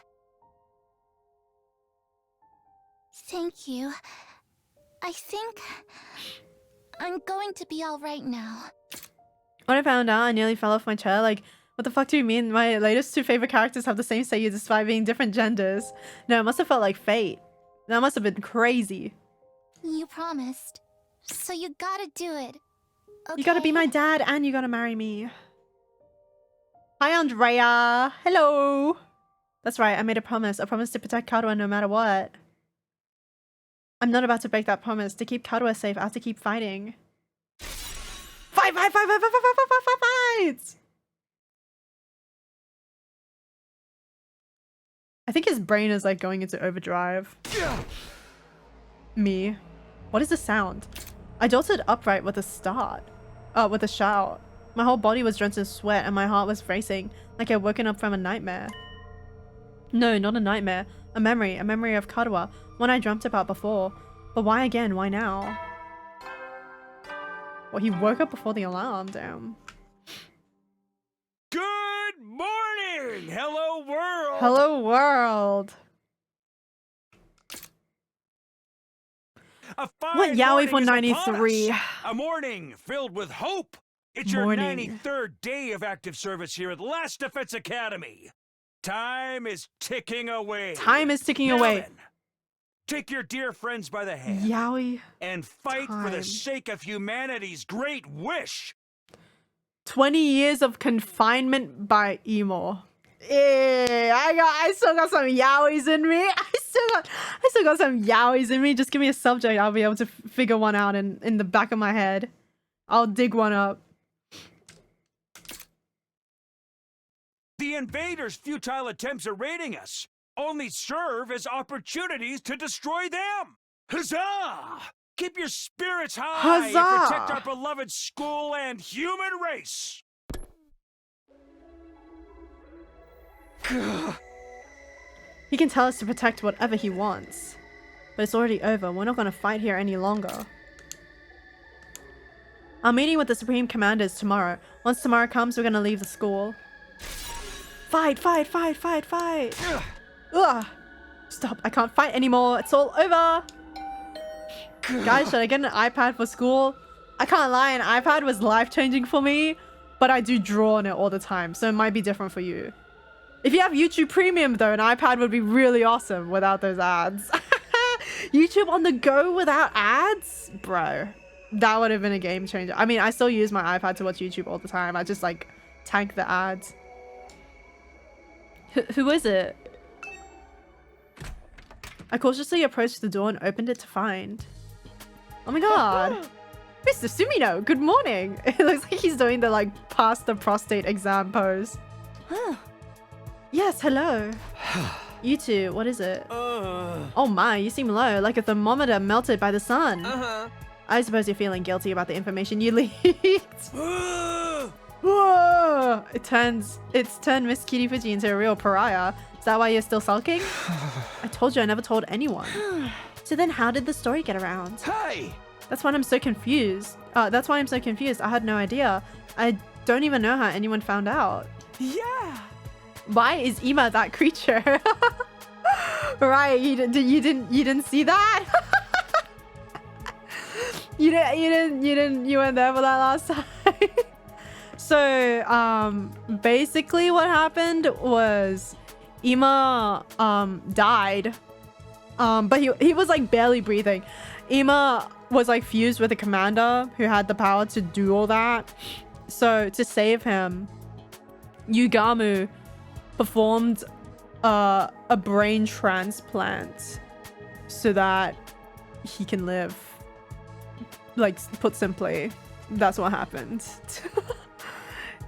Thank you. I think I'm going to be alright now. When I found out, I nearly fell off my chair. Like, what the fuck do you mean? My latest two favorite characters have the same Seiyu despite being different genders. No, it must have felt like fate. That must have been crazy. You promised. So you gotta do it. Okay. You gotta be my dad and you gotta marry me. Hi, Andrea. Hello. That's right, I made a promise. A promise to protect Karuha no matter what. I'm not about to break that promise. To keep Karuha safe, I have to keep fighting. Fight! I think his brain is like going into overdrive. Me. What is the sound? I jolted upright with a start. With a shout. My whole body was drenched in sweat and my heart was racing, like I'd woken up from a nightmare. No, not a nightmare. A memory of Karuha, one I dreamt about before. But why again? Why now? Well, he woke up before the alarm, damn. Good morning! Hello, world! Hello, world. A fine What Yaoi morning for is upon 93? us. A morning filled with hope. It's your Morning. 93rd day of active service here at Last Defense Academy. Time is ticking away. Time is ticking Now away. then, take your dear friends by the hand Yaoi. and fight for the time. sake of humanity's great wish. 20 years of confinement by emo. Yeah, I still got some yaois in me. I still got some yaois in me. Just give me a subject, I'll be able to figure one out in the back of my head. I'll dig one up. The invaders' futile attempts at raiding us only serve as opportunities to destroy them. Huzzah! Keep your spirits high and protect Huzzah! our beloved school and human race. He can tell us to protect whatever he wants. But it's already over. We're not gonna fight here any longer. Our meeting with the Supreme Commander is tomorrow. Once tomorrow comes, we're gonna leave the school. Fight, fight, fight, fight, fight! Ugh! Stop, I can't fight anymore. It's all over! Guys, should I get an iPad for school? I can't lie, an iPad was life-changing for me, but I do draw on it all the time, so it might be different for you. If you have YouTube Premium though, an iPad would be really awesome without those ads. YouTube on the go without ads? Bro, that would have been a game changer. I mean, I still use my iPad to watch YouTube all the time. I just like tank the ads. Who is it? I cautiously approached the door and opened it to find. Oh my god. Mr. Sumino, good morning. It looks like he's doing the like pass the prostate exam pose. Yes, hello. You two, what is it? Oh my, you seem low, like a thermometer melted by the sun. I suppose you're feeling guilty about the information you leaked. Whoa! It's turned Miss Kitty Fuji into a real pariah. Is that why you're still sulking? I told you I never told anyone. So then how did the story get around? Hey! That's why I'm so confused. That's why I'm so confused. I had no idea. I don't even know how anyone found out. Yeah! Why is Ima that creature? Right, you didn't see that? you weren't there for that last time. So basically what happened was Ima died. But he was like barely breathing. Ima was like fused with a commander who had the power to do all that. So to save him, Yugamu performed a brain transplant so that he can live. Like, put simply, that's what happened.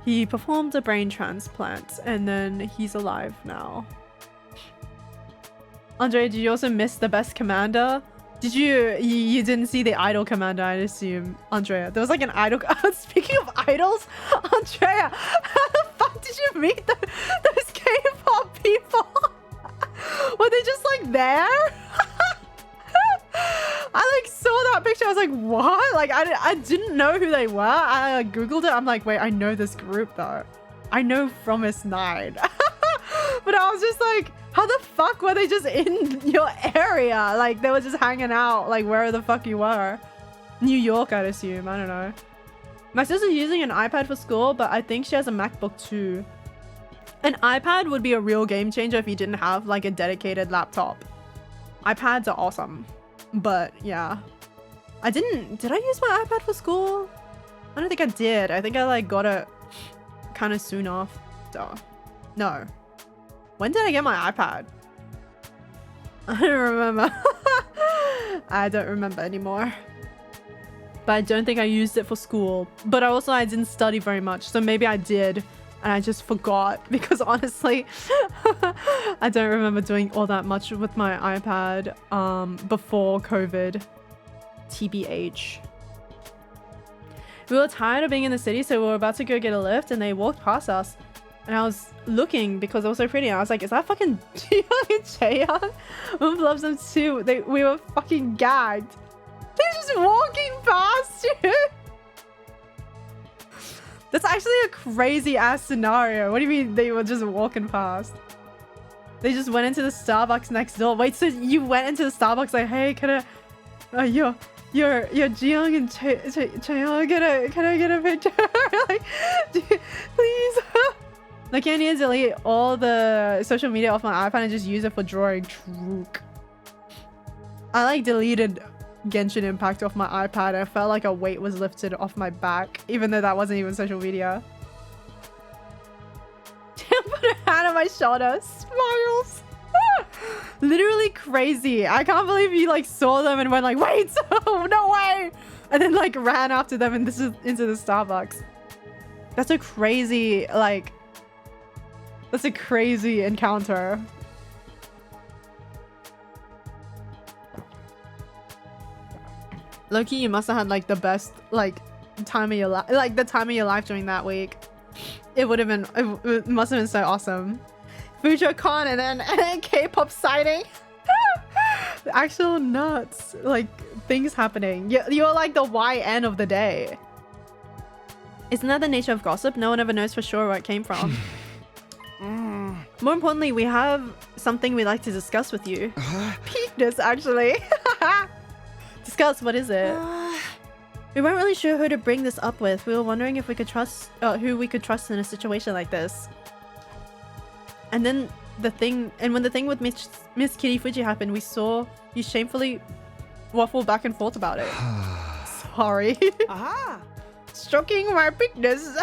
He performed a brain transplant and then he's alive now. Andre, did you also miss the best commander? Did you didn't see the idol commander, I assume, Andrea? There was like an idol. Speaking of idols, Andrea, how the fuck did you meet those K-pop people? Were they just like there? I like saw that picture. I was like, what? Like I didn't know who they were. I like, googled it. I'm like, wait, I know this group though. I know Fromis 9. But I was just like, how the fuck were they just in your area? Like they were just hanging out like where the fuck you were. New York, I'd assume. I don't know. My sister's using an iPad for school, but I think she has a MacBook too. An iPad would be a real game changer if you didn't have like a dedicated laptop. iPads are awesome. But yeah. Did I use my iPad for school? I don't think I did. I think I like got it kind of soon after. No. When did I get my iPad? I don't remember. I don't remember anymore. But I don't think I used it for school. But I didn't study very much. So maybe I did. And I just forgot. Because honestly, I don't remember doing all that much with my iPad before COVID. TBH. We were tired of being in the city, so we were about to go get a lift. And they walked past us. And I was looking because it was so pretty. And I was like, is that fucking Jiyoung and Chaeyoung? Oomph loves them too. We were fucking gagged. They're just walking past you. That's actually a crazy ass scenario. What do you mean they were just walking past? They just went into the Starbucks next door. Wait, so you went into the Starbucks like, hey, can You're Jiyoung and Chaeyoung. Can I get a picture? Like, please. Like, I need to delete all the social media off my iPad and just use it for drawing. Truk. I like deleted Genshin Impact off my iPad. I felt like a weight was lifted off my back, even though that wasn't even social media. Put a hand on my shoulder. Smiles. Literally crazy. I can't believe you like saw them and went like, wait, oh, no way, and then like ran after them and this is into the Starbucks. That's a crazy, like, that's a crazy encounter. Loki, you must have had like the best like time of your life, like the time of your life during that week. It would have been, it must have been so awesome. FujoCon and then K-pop sighting. Actual nuts, like things happening. You're like the YN of the day. Isn't that the nature of gossip? No one ever knows for sure where it came from. More importantly, we have something we'd like to discuss with you. Peakness, actually. Discuss, what is it? We weren't really sure who to bring this up with. We were wondering if we could trust, who we could trust in a situation like this. And then when the thing with Miss Kitty Fuji happened, we saw you shamefully waffle back and forth about it. Sorry. Stroking my peakness.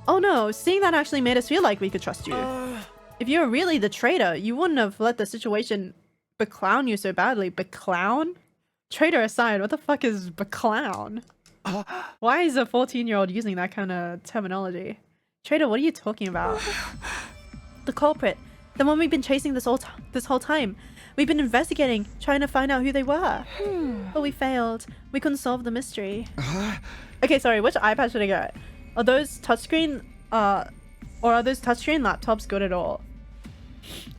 Oh no, seeing that actually made us feel like we could trust you. If you were really the traitor, you wouldn't have let the situation beclown you so badly. Beclown? Traitor aside, what the fuck is beclown? Why is a 14-year-old using that kind of terminology? Traitor, what are you talking about? The culprit. The one we've been chasing this whole time. We've been investigating, trying to find out who they were. But we failed. We couldn't solve the mystery. Okay, sorry, which iPad should I get? Are those touchscreen, or are those touchscreen laptops good at all?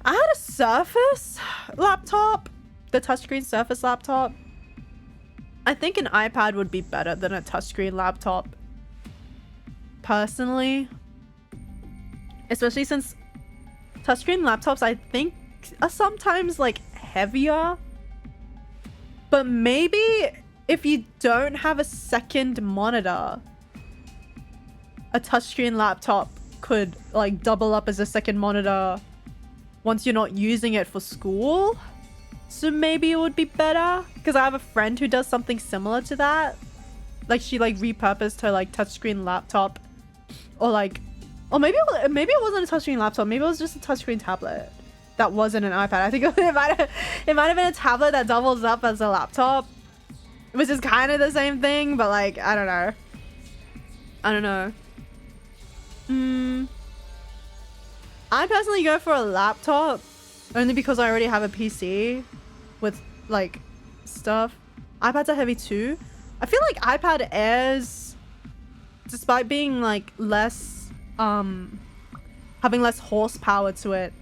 I had a Surface laptop. The touchscreen Surface laptop. I think an iPad would be better than a touchscreen laptop. Personally. Especially since touchscreen laptops, I think, are sometimes like heavier. But maybe if you don't have a second monitor, a touchscreen laptop could like double up as a second monitor once you're not using it for school. So maybe it would be better, because I have a friend who does something similar to that. Like she like repurposed her like touchscreen laptop, or like, or maybe it wasn't a touchscreen laptop. Maybe it was just a touchscreen tablet that wasn't an iPad. I think it might have been a tablet that doubles up as a laptop, which is kind of the same thing, but like I don't know. I personally go for a laptop only because I already have a PC with like stuff. iPads are heavy too. I feel like iPad Airs, despite being like less having less horsepower to it,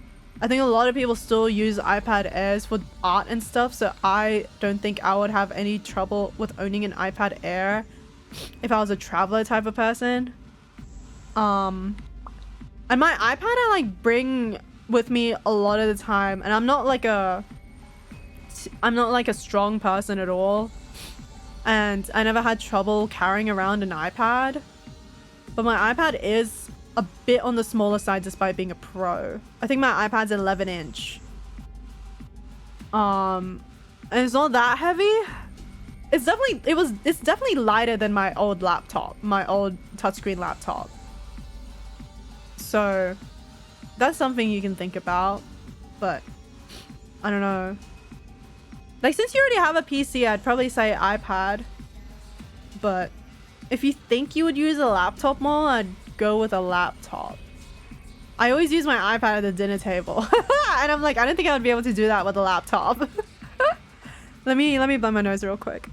I think a lot of people still use iPad Airs for art and stuff, so I don't think I would have any trouble with owning an iPad Air if I was a traveler type of person. And my iPad I like bring with me a lot of the time, and I'm not like a strong person at all, and I never had trouble carrying around an iPad, but my iPad is a bit on the smaller side despite being a pro. I think my iPad's 11-inch, and it's not that heavy. It's definitely lighter than my old laptop, my old touchscreen laptop. So that's something you can think about, but I don't know. Like, since you already have a PC, I'd probably say iPad, but if you think you would use a laptop more, I'd go with a laptop. I always use my iPad at the dinner table, and I'm like, I don't think I would be able to do that with a laptop. Let me blow my nose real quick.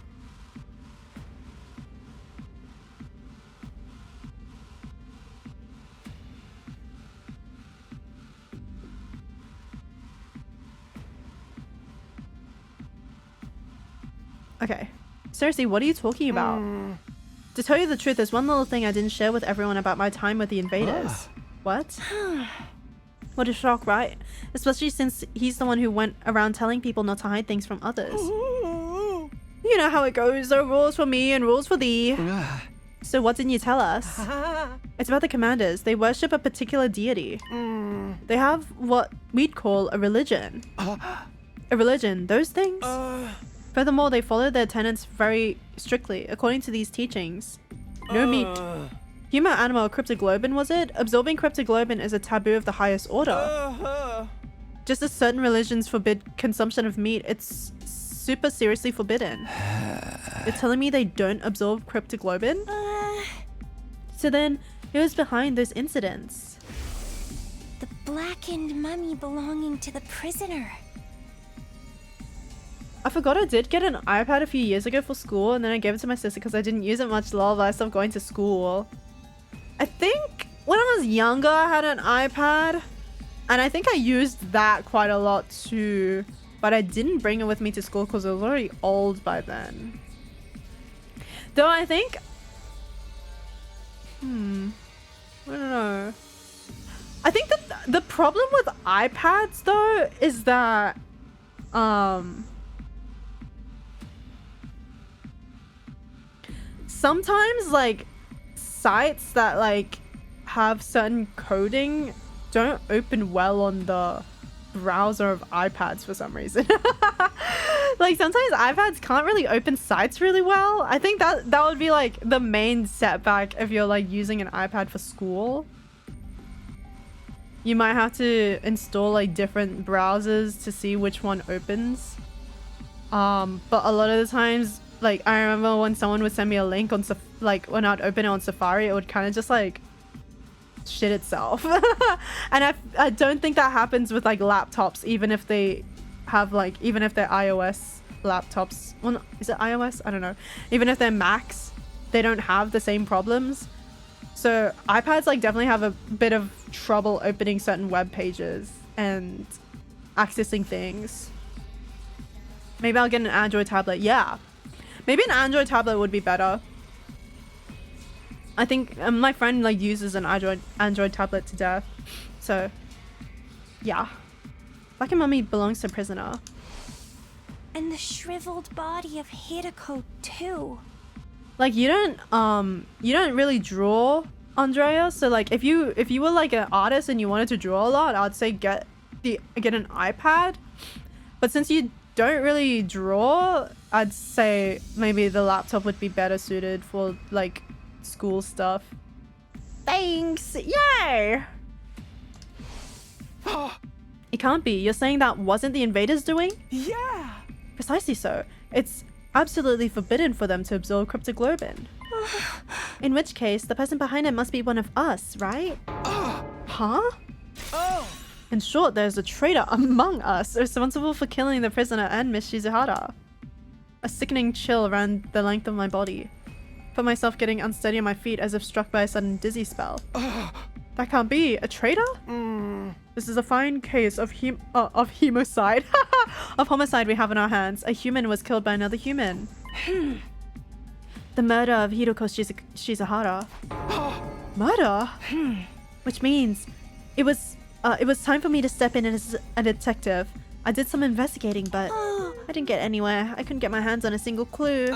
Okay. Seriously, what are you talking about? To tell you the truth, there's one little thing I didn't share with everyone about my time with the invaders. What? What a shock, right? Especially since he's the one who went around telling people not to hide things from others. You know how it goes. There are rules for me and rules for thee. Ugh. So what didn't you tell us? It's about the commanders. They worship a particular deity. They have what we'd call a religion. A religion, those things. Furthermore, they follow their tenets very strictly. According to these teachings, no meat. Human, animal, or cryptoglobin, was it? Absorbing cryptoglobin is a taboo of the highest order. Just as certain religions forbid consumption of meat, it's super seriously forbidden. You're telling me they don't absorb cryptoglobin? So then, who is behind those incidents? The blackened mummy belonging to the prisoner. I forgot I did get an iPad a few years ago for school, and then I gave it to my sister because I didn't use it much lol, but I stopped going to school. I think when I was younger, I had an iPad, and I think I used that quite a lot too, but I didn't bring it with me to school because it was already old by then. Though I think... I don't know. I think that the problem with iPads though is that sometimes like sites that like have certain coding don't open well on the browser of iPads for some reason. Like sometimes iPads can't really open sites really well. I think that would be like the main setback if you're like using an iPad for school. You might have to install like different browsers to see which one opens. But a lot of the times, like I remember when someone would send me a link on like when I'd open it on Safari, it would kind of just like shit itself. And I don't think that happens with like laptops, even if they have like, even if they're iOS laptops. Well, no, is it iOS? I don't know. Even if they're Macs, they don't have the same problems. So iPads like definitely have a bit of trouble opening certain web pages and accessing things. Maybe I'll get an Android tablet. Yeah, maybe an Android tablet would be better. I think my friend like uses an Android tablet to death. So yeah, Black and Mummy belongs to prisoner. And the shriveled body of Hideko too. Like you don't really draw, Andrea. So like if you were like an artist and you wanted to draw a lot, I'd say get an iPad. But since you don't really draw, I'd say maybe the laptop would be better suited for like school stuff. Thanks! Yay! It can't be. You're saying that wasn't the invaders doing? Yeah. Precisely so. It's absolutely forbidden for them to absorb cryptoglobin. In which case, the person behind it must be one of us, right? Huh? In short, there's a traitor among us responsible for killing the prisoner and Miss Shizuhara. A sickening chill ran the length of my body. Felt myself getting unsteady on my feet as if struck by a sudden dizzy spell. That can't be. A traitor? This is a fine case of homicide. Of homicide we have in our hands. A human was killed by another human. The murder of Hideko Shizuhara. Murder? Which means it was time for me to step in as a detective. I did some investigating, but I didn't get anywhere. I couldn't get my hands on a single clue.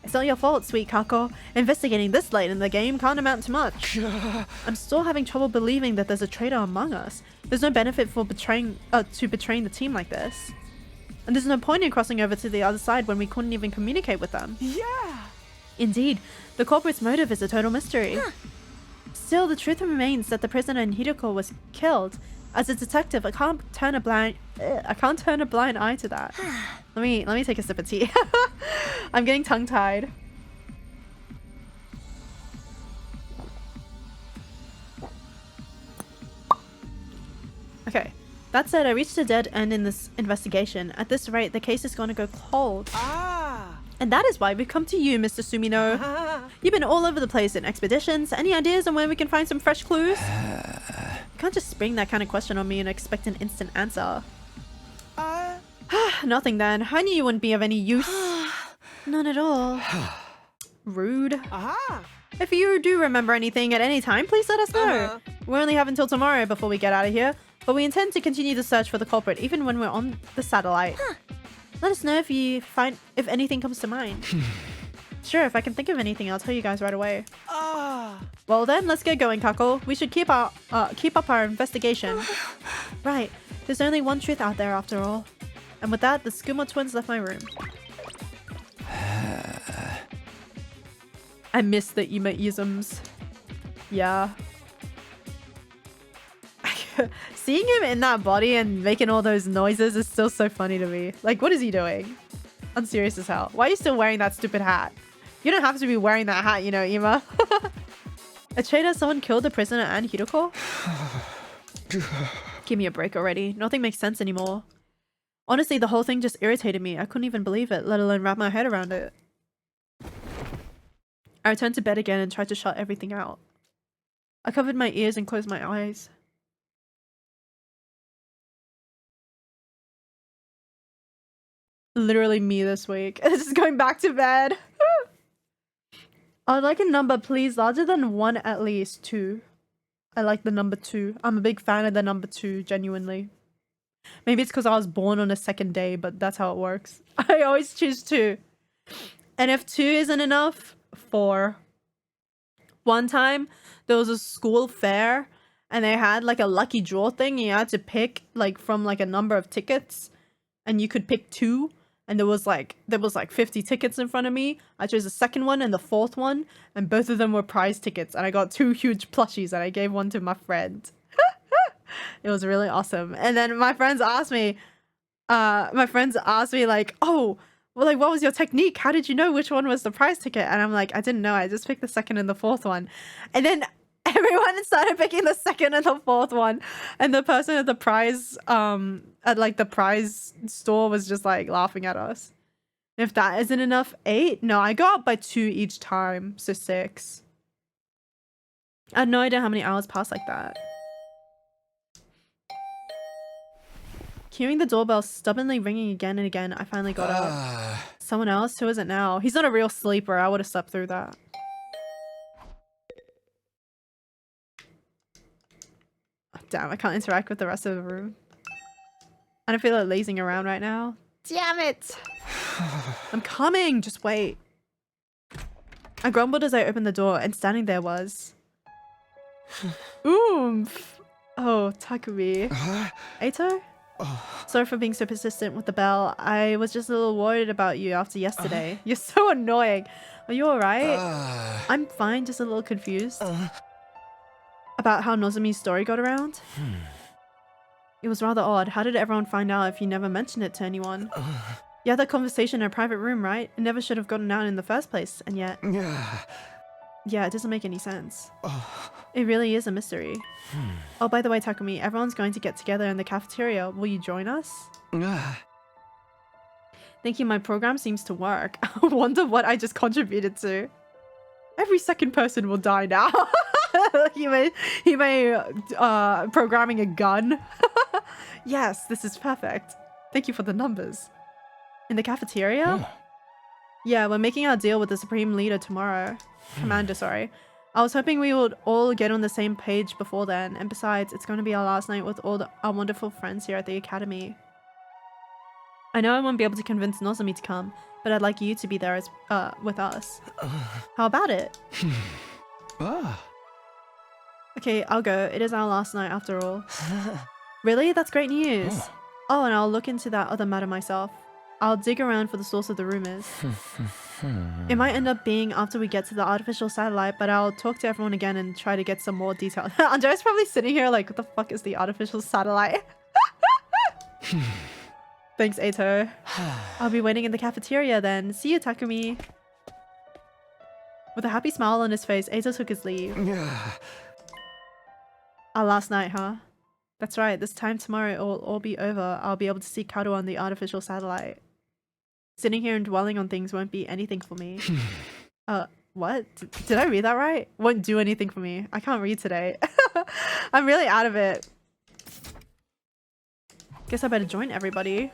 It's not your fault, sweet Kako. Investigating this late in the game can't amount to much. I'm still having trouble believing that there's a traitor among us. There's no benefit for betraying the team like this. And there's no point in crossing over to the other side when we couldn't even communicate with them. Yeah. Indeed, the culprit's motive is a total mystery. Still, the truth remains that the prisoner in Hideko was killed. As a detective, I can't turn a blind eye to that. Let me take a sip of tea. I'm getting tongue-tied. Okay. That said, I reached a dead end in this investigation. At this rate, the case is going to go cold. And that is why we've come to you, Mr. Sumino. You've been all over the place in expeditions. Any ideas on where we can find some fresh clues? You can't just spring that kind of question on me and expect an instant answer. Nothing then. I knew you wouldn't be of any use. None at all. Rude. If you do remember anything at any time, please let us know. We only have until tomorrow before we get out of here, but we intend to continue the search for the culprit even when we're on the satellite. Let us know if anything comes to mind. Sure, if I can think of anything, I'll tell you guys right away. Well then, let's get going, Kako. We should keep up our investigation. Right, there's only one truth out there after all. And with that, the Skumo twins left my room. I miss the emo-isms. Yeah. Seeing him in that body and making all those noises is still so funny to me. Like, what is he doing? I'm serious as hell. Why are you still wearing that stupid hat? You don't have to be wearing that hat, you know, Ima. A traitor, someone killed the prisoner and Hideko? Give me a break already. Nothing makes sense anymore. Honestly, the whole thing just irritated me. I couldn't even believe it, let alone wrap my head around it. I returned to bed again and tried to shut everything out. I covered my ears and closed my eyes. Literally me this week. Just going back to bed. I'd like a number, please, larger than 1 at least. 2. I like the number 2. I'm a big fan of the number 2, genuinely. Maybe it's because I was born on a second day, but that's how it works. I always choose 2. And if 2 isn't enough, 4. One time, there was a school fair, and they had like a lucky draw thing. You had to pick like from like a number of tickets, and you could pick 2. And there was like 50 tickets in front of me. I chose the second one and the 4th one, and both of them were prize tickets. And I got 2 huge plushies, and I gave one to my friend. It was really awesome. And then my friends asked me like, oh, well, like, what was your technique? How did you know which one was the prize ticket? And I'm like, I didn't know. I just picked the 2nd and the 4th one. And then everyone started picking the 2nd and the 4th one. And the person at the prize, at like the prize store was just like laughing at us. If that isn't enough, 8? No, I got up by 2 each time. So 6. I had no idea how many hours passed like that. Hearing the doorbell stubbornly ringing again and again, I finally got up. Someone else? Who is it now? He's not a real sleeper. I would have slept through that. Oh, damn, I can't interact with the rest of the room. I don't feel like lazing around right now. Damn it! I'm coming! Just wait. I grumbled as I opened the door, and standing there was... Oomph! Oh, Takumi. Eito? Sorry for being so persistent with the bell. I was just a little worried about you after yesterday. You're so annoying. Are you alright? I'm fine, just a little confused. About how Nozomi's story got around? It was rather odd. How did everyone find out if you never mentioned it to anyone? You had that conversation in a private room, right? It never should have gotten out in the first place, and yet... Yeah, it doesn't make any sense. It really is a mystery. Oh, by the way, Takumi, everyone's going to get together in the cafeteria. Will you join us? Thinking my program seems to work. I wonder what I just contributed to. Every second person will die now. he may programming a gun. Yes, this is perfect. Thank you for the numbers. In the cafeteria? Yeah, we're making our deal with the Supreme Leader tomorrow. Commander, sorry. I was hoping we would all get on the same page before then, and besides, it's going to be our last night with all our wonderful friends here at the academy. I know I won't be able to convince Nozomi to come, but I'd like you to be there as with us. How about it? Okay, I'll go. It is our last night after all. Really? That's great news. Oh, and I'll look into that other matter myself. I'll dig around for the source of the rumors. It might end up being after we get to the artificial satellite, but I'll talk to everyone again and try to get some more detail. Andrea's probably sitting here like, what the fuck is the artificial satellite? Thanks, Eito. I'll be waiting in the cafeteria then. See you, Takumi. With a happy smile on his face, Eito took his leave. Our last night, huh? That's right, this time tomorrow it'll all be over. I'll be able to see Kado on the artificial satellite. Sitting here and dwelling on things won't be anything for me. What? Did I read that right? Won't do anything for me. I can't read today. I'm really out of it. Guess I better join everybody.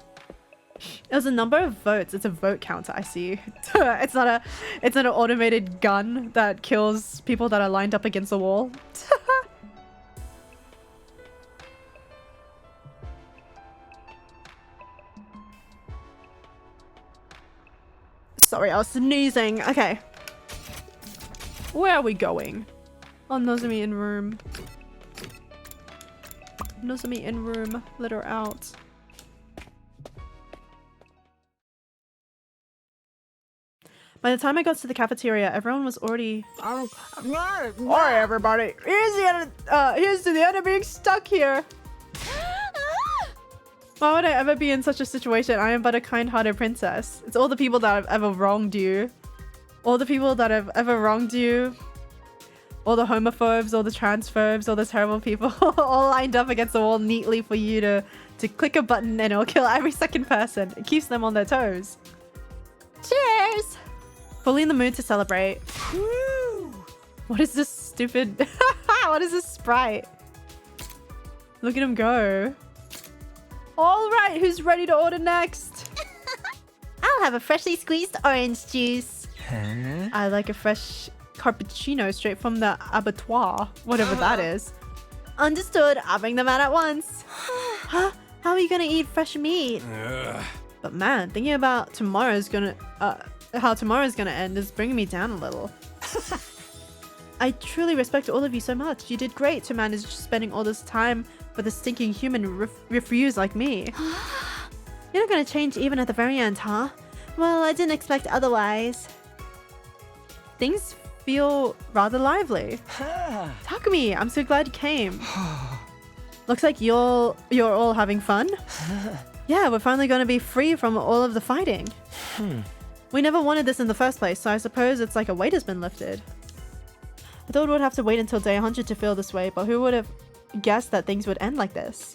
It was a number of votes. It's a vote counter, I see. It's not an automated gun that kills people that are lined up against the wall. Sorry, I was sneezing. Okay. Where are we going? Oh, Nozomi in room. Nozomi in room. Let her out. By the time I got to the cafeteria, everyone was already... Alright, everybody. Here's to the end of being stuck here. Why would I ever be in such a situation? I am but a kind-hearted princess. It's all the people that have ever wronged you. All the people that have ever wronged you. All the homophobes, all the transphobes, all the terrible people all lined up against the wall neatly for you to click a button and it'll kill every second person. It keeps them on their toes. Cheers! Fully in the mood to celebrate. Woo! What is this stupid... What is this sprite? Look at him go. All right, who's ready to order next? I'll have a freshly squeezed orange juice. Huh? I like a fresh cappuccino straight from the abattoir, whatever that is. Understood. I'll bring them out at once. Huh? How are you gonna eat fresh meat? But man, thinking about how tomorrow's gonna end is bringing me down a little. I truly respect all of you so much. You did great to manage spending all this time with a stinking human refuse like me. You're not gonna change even at the very end, huh? Well, I didn't expect otherwise. Things feel rather lively. Takumi, I'm so glad you came. Looks like you're all having fun. Yeah, we're finally gonna be free from all of the fighting. We never wanted this in the first place, so I suppose it's like a weight has been lifted. I thought we'd have to wait until day 100 to feel this way, but who would have guessed that things would end like this?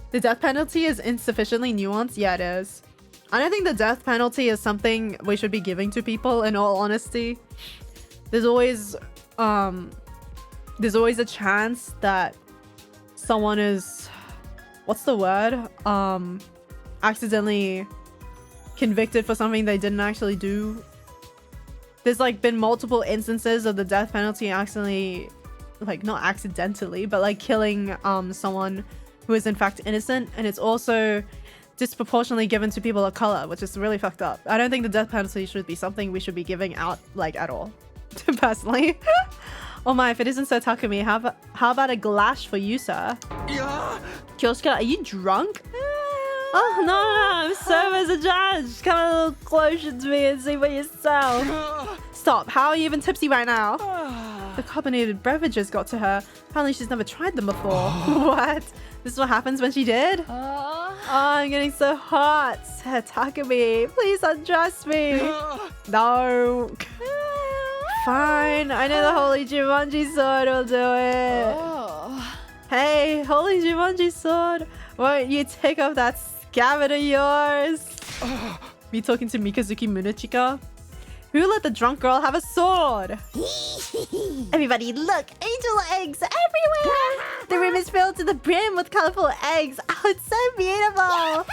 The death penalty is insufficiently nuanced? Yeah, it is. I don't think the death penalty is something we should be giving to people, in all honesty. There's always a chance that someone is... What's the word? Accidentally convicted for something they didn't actually do. There's like been multiple instances of the death penalty accidentally, like not accidentally, but like killing someone who is in fact innocent, and it's also disproportionately given to people of color, which is really fucked up. I don't think the death penalty should be something we should be giving out like at all, personally. Oh my, if it isn't so Takumi, how about a glass for you, sir? Yeah. Kyosuke, are you drunk? Oh no, I'm sober as a judge. Come a little closer to me and see for yourself. Stop, how are you even tipsy right now? The carbonated beverages got to her. Apparently she's never tried them before. What? This is what happens when she did? Oh, I'm getting so hot. Takumi, please undress me. No. Fine, I know the Holy Jumanji Sword will do it. Hey, Holy Jumanji Sword, won't you take off that scabbard of yours? Me talking to Mikazuki Munechika? Who let the drunk girl have a sword? Everybody look! Angel eggs everywhere! The room is filled to the brim with colorful eggs. Oh, it's so beautiful!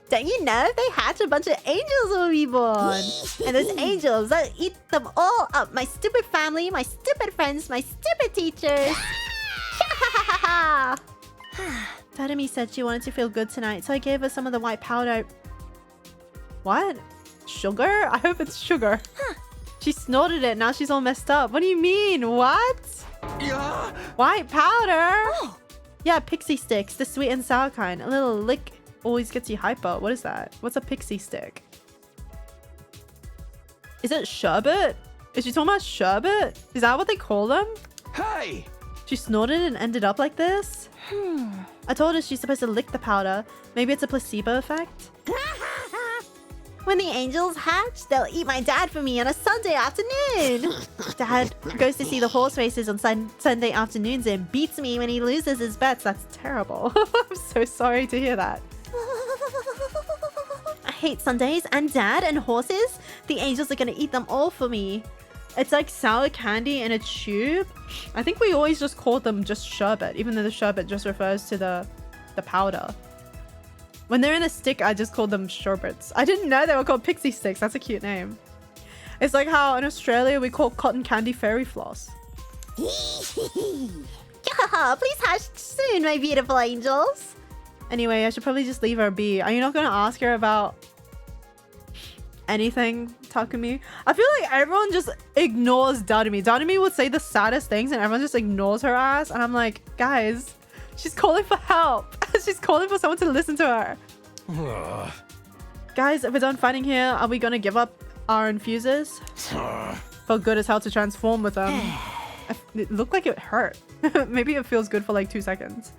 Don't you know if they hatch, a bunch of angels will be born? And those angels, I'll eat them all up. My stupid family, my stupid friends, my stupid teachers. Tadami said she wanted to feel good tonight, so I gave her some of the white powder. What? Sugar? I hope it's sugar. She snorted it, now she's all messed up. What do you mean? What? Yeah. White powder? Yeah, pixie sticks, the sweet and sour kind. A little lick always gets you hyper. What is that? What's a pixie stick? Is it sherbet? Is she talking about sherbet? Is that what they call them? Hey. She snorted and ended up like this? I told her she's supposed to lick the powder. Maybe it's a placebo effect? When the angels hatch, they'll eat my dad for me on a Sunday afternoon. Dad goes to see the horse races on Sunday afternoons and beats me when he loses his bets. That's terrible. I'm so sorry to hear that. I hate Sundays and dad and horses. The angels are gonna eat them all for me. It's like sour candy in a tube. I think we always just called them just sherbet, even though the sherbet just refers to the powder. When they're in a stick, I just called them sherbets. I didn't know they were called pixie sticks. That's a cute name. It's like how in Australia we call cotton candy fairy floss. Please hatch soon, my beautiful angels. Anyway, I should probably just leave her be. Are you not gonna ask her about anything, Takumi? I feel like everyone just ignores Darumi. Darumi would say the saddest things and everyone just ignores her ass. And I'm like, guys, she's calling for help. She's calling for someone to listen to her. Guys, if we're done fighting here, are we gonna give up our infusers? Felt good as hell to transform with them. It looked like it hurt. Maybe it feels good for like 2 seconds.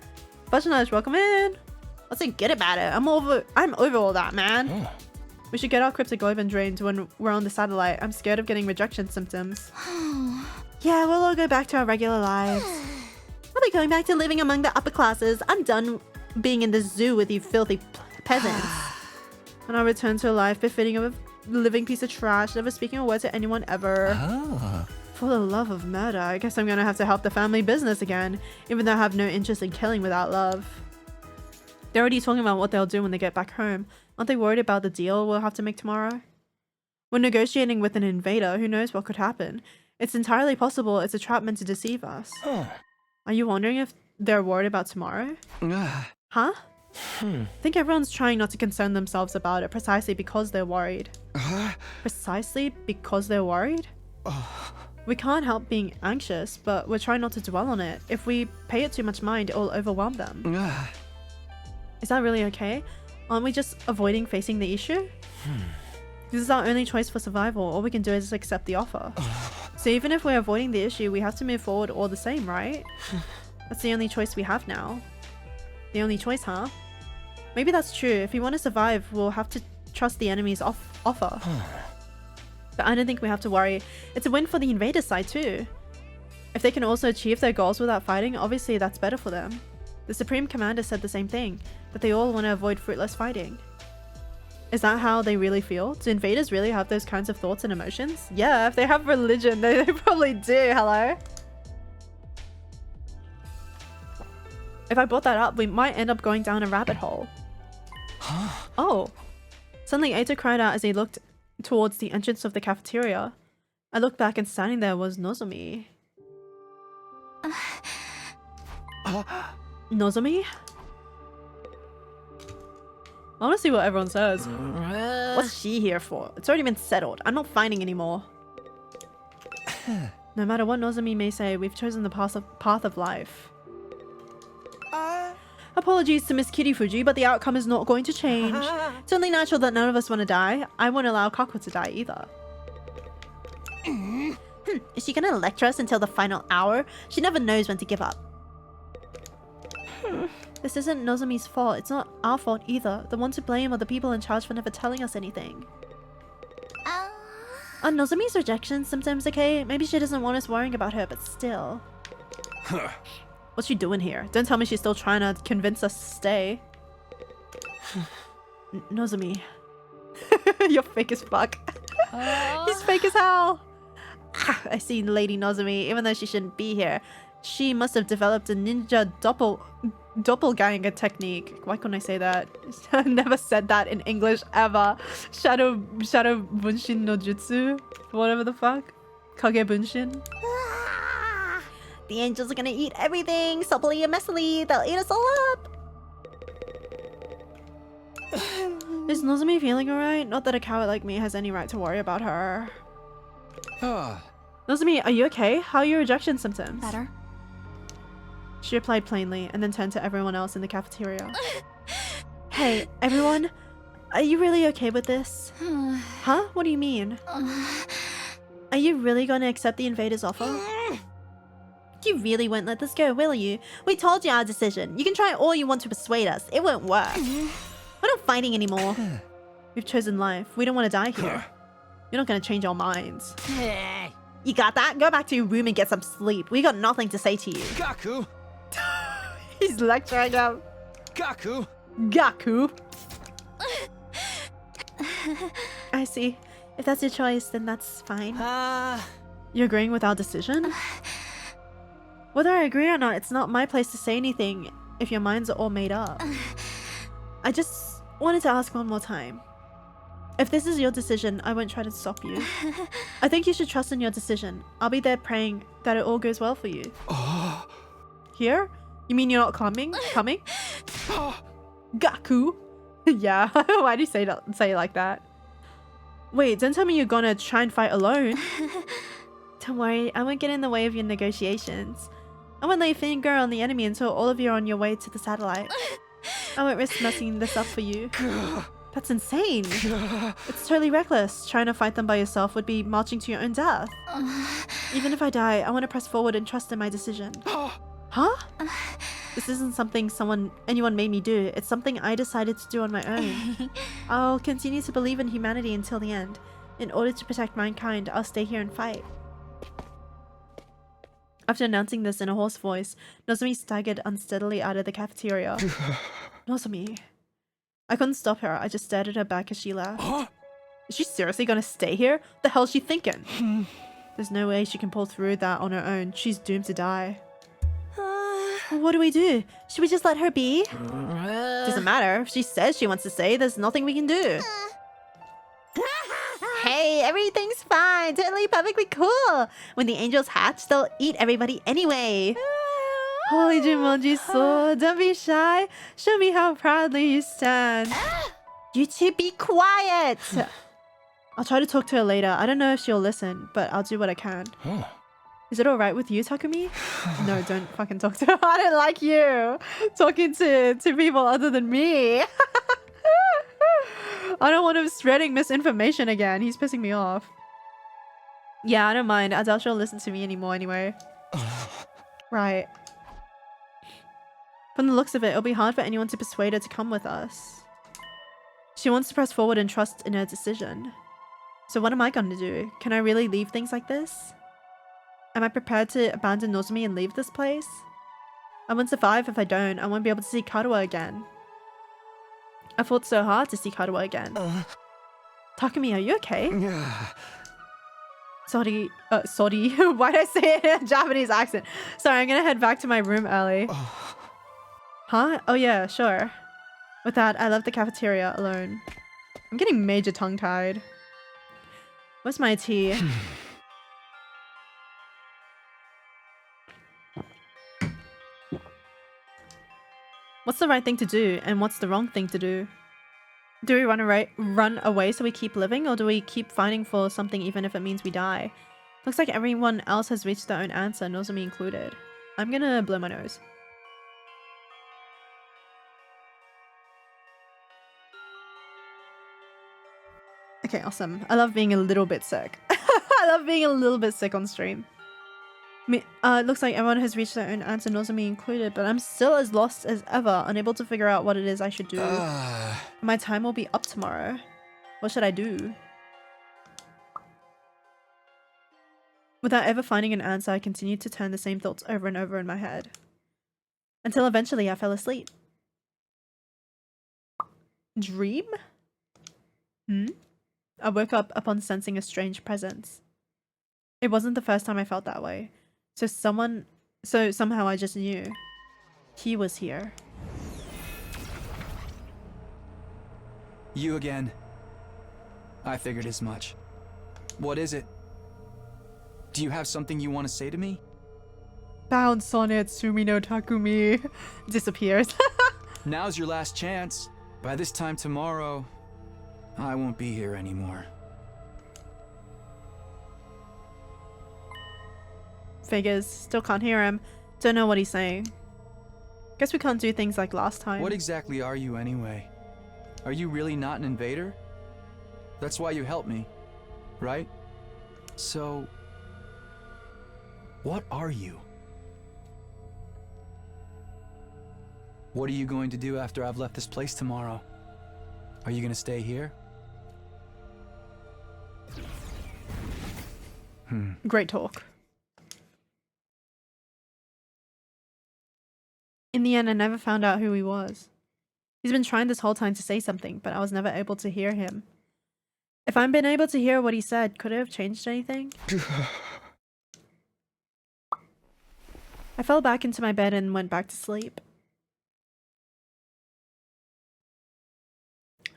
Bajanash, welcome in. What's so good about it? I'm over all that, man. We should get our cryptoglobin drained when we're on the satellite. I'm scared of getting rejection symptoms. Yeah, we'll all go back to our regular lives. I'll be going back to living among the upper classes. I'm done being in the zoo with you filthy peasants. And I'll return to a life befitting of a living piece of trash, never speaking a word to anyone ever. For the love of murder, I guess I'm gonna have to help the family business again, even though I have no interest in killing without love. They're already talking about what they'll do when they get back home. Aren't they worried about the deal we'll have to make tomorrow? We're negotiating with an invader. Who knows what could happen? It's entirely possible it's a trap meant to deceive us. Are you wondering if they're worried about tomorrow? Huh? I think everyone's trying not to concern themselves about it precisely because they're worried. Precisely because they're worried? We can't help being anxious, but we're trying not to dwell on it. If we pay it too much mind, it will overwhelm them. Is that really okay? Aren't we just avoiding facing the issue? This is our only choice for survival. All we can do is just accept the offer. So even if we're avoiding the issue, we have to move forward all the same, right? That's the only choice we have now. The only choice, huh? Maybe that's true. If we want to survive, we'll have to trust the enemy's offer. But I don't think we have to worry. It's a win for the invader side too. If they can also achieve their goals without fighting, obviously that's better for them. The Supreme Commander said the same thing, that they all want to avoid fruitless fighting. Is that how they really feel? Do invaders really have those kinds of thoughts and emotions? Yeah, if they have religion, they probably do, hello? If I brought that up, we might end up going down a rabbit hole. Oh. Suddenly Eito cried out as he looked towards the entrance of the cafeteria. I looked back and standing there was Nozomi. Nozomi? I want to see what everyone says. What's she here for? It's already been settled. I'm not fighting anymore. No matter what Nozomi may say, we've chosen the path of life. Apologies to Miss Kitty Fuji, but the outcome is not going to change. It's only natural that none of us want to die. I won't allow Kaku to die either. Is she gonna lecture us until the final hour? She never knows when to give up. This isn't Nozomi's fault. It's not our fault either. The ones to blame are the people in charge for never telling us anything. Are Nozomi's rejection symptoms okay? Maybe she doesn't want us worrying about her, but still. What's she doing here? Don't tell me she's still trying to convince us to stay. Nozomi. You're fake as fuck. He's fake as hell. I see Lady Nozomi, even though she shouldn't be here. She must have developed a ninja doppelganger technique. Why couldn't I say that? I never said that in English ever. Shadow Bunshin no Jutsu? Whatever the fuck. Kage Bunshin? The angels are gonna eat everything, soppily and messily. They'll eat us all up. Is Nozomi feeling alright? Not that a coward like me has any right to worry about her. Nozomi, are you okay? How are your rejection symptoms? Better. She replied plainly and then turned to everyone else in the cafeteria. Hey, everyone. Are you really okay with this? Huh? What do you mean? Are you really going to accept the invader's offer? You really won't let this go, will you? We told you our decision. You can try all you want to persuade us. It won't work. We're not fighting anymore. We've chosen life. We don't want to die here. You're not going to change our minds. You got that? Go back to your room and get some sleep. We got nothing to say to you. Gaku! He's lecturing him. Gaku! Gaku. I see. If that's your choice, then that's fine. You're agreeing with our decision? Whether I agree or not, it's not my place to say anything if your minds are all made up. I just wanted to ask one more time. If this is your decision, I won't try to stop you. I think you should trust in your decision. I'll be there praying that it all goes well for you. Here? You mean you're not coming? Gaku. Yeah, why do you say it like that? Wait, don't tell me you're gonna try and fight alone. Don't worry, I won't get in the way of your negotiations. I won't lay finger on the enemy until all of you are on your way to the satellite. I won't risk messing this up for you. That's insane. It's totally reckless. Trying to fight them by yourself would be marching to your own death. Even if I die, I want to press forward and trust in my decision. Huh? This isn't something anyone made me do. It's something I decided to do on my own. I'll continue to believe in humanity until the end. In order to protect mankind, I'll stay here and fight. After announcing this in a hoarse voice, Nozomi staggered unsteadily out of the cafeteria. Nozomi. I couldn't stop her. I just stared at her back as she left. Is she seriously gonna stay here? The hell's she thinking? There's no way she can pull through that on her own. She's doomed to die. What do we do? Should we just let her be? Doesn't matter. If she says she wants to stay, there's nothing we can do. Hey, everything's fine. Totally perfectly cool. When the angels hatch, they'll eat everybody anyway. Holy Jumanji soul, don't be shy. Show me how proudly you stand. You two be quiet. I'll try to talk to her later. I don't know if she'll listen, but I'll do what I can. Is it alright with you, Takumi? No, don't fucking talk to her. I don't like you talking to people other than me. I don't want him spreading misinformation again. He's pissing me off. Yeah, I don't mind. I doubt she'll listen to me anymore anyway. Right. From the looks of it, it'll be hard for anyone to persuade her to come with us. She wants to press forward and trust in her decision. So what am I going to do? Can I really leave things like this? Am I prepared to abandon Nozomi and leave this place? I won't survive if I don't. I won't be able to see Karuha again. I fought so hard to see Karuha again. Takumi, are you okay? Sorry. Why did I say it in a Japanese accent? Sorry, I'm gonna head back to my room early. Huh? Oh yeah, sure. With that, I left the cafeteria alone. I'm getting major tongue-tied. Where's my tea? What's the right thing to do, and what's the wrong thing to do? Do we run away so we keep living, or do we keep fighting for something even if it means we die? Looks like everyone else has reached their own answer, Nozomi included. I'm gonna blow my nose. Okay, awesome. I love being a little bit sick. I love being a little bit sick on stream. It looks like everyone has reached their own answer, Nozomi included, but I'm still as lost as ever, unable to figure out what it is I should do. My time will be up tomorrow. What should I do? Without ever finding an answer, I continued to turn the same thoughts over and over in my head. Until eventually I fell asleep. Dream? I woke up upon sensing a strange presence. It wasn't the first time I felt that way. So somehow I just knew. He was here. You again. I figured as much. What is it? Do you have something you want to say to me? Bounce on it, Sumi no Takumi. Disappears. Now's your last chance. By this time tomorrow, I won't be here anymore. Figures. Still can't hear him. Don't know what he's saying. Guess we can't do things like last time. What exactly are you anyway? Are you really not an invader? That's why you helped me, right? So, what are you? What are you going to do after I've left this place tomorrow? Are you going to stay here? Great talk. In the end, I never found out who he was. He's been trying this whole time to say something, but I was never able to hear him. If I'd been able to hear what he said, could it have changed anything? I fell back into my bed and went back to sleep.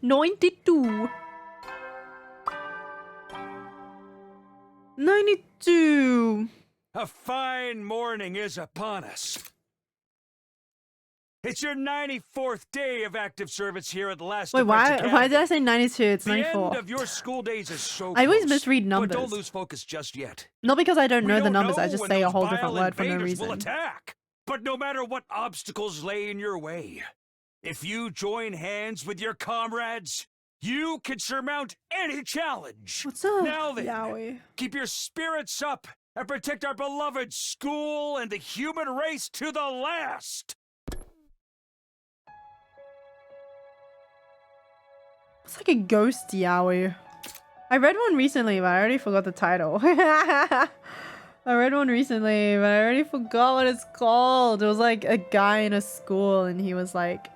92. 92. A fine morning is upon us. It's your 94th day of active service here at Last Wait, Defense why Academy. did I say 92? It's The 94. end of your school days is so I always close, misread But numbers. don't lose focus just yet. Not because I don't We know the don't numbers, I know just when say a those whole different vile word for no invaders will reason. attack. But no matter what obstacles lay in your way, if you join hands with your comrades, you can surmount any challenge. What's up, Now then, Yowie? keep your spirits up and protect our beloved school and the human race to the last. It's like a ghost Yowie. I read one recently, but I already forgot the title. I read one recently, but I already forgot what it's called. It was like a guy in a school, and he's like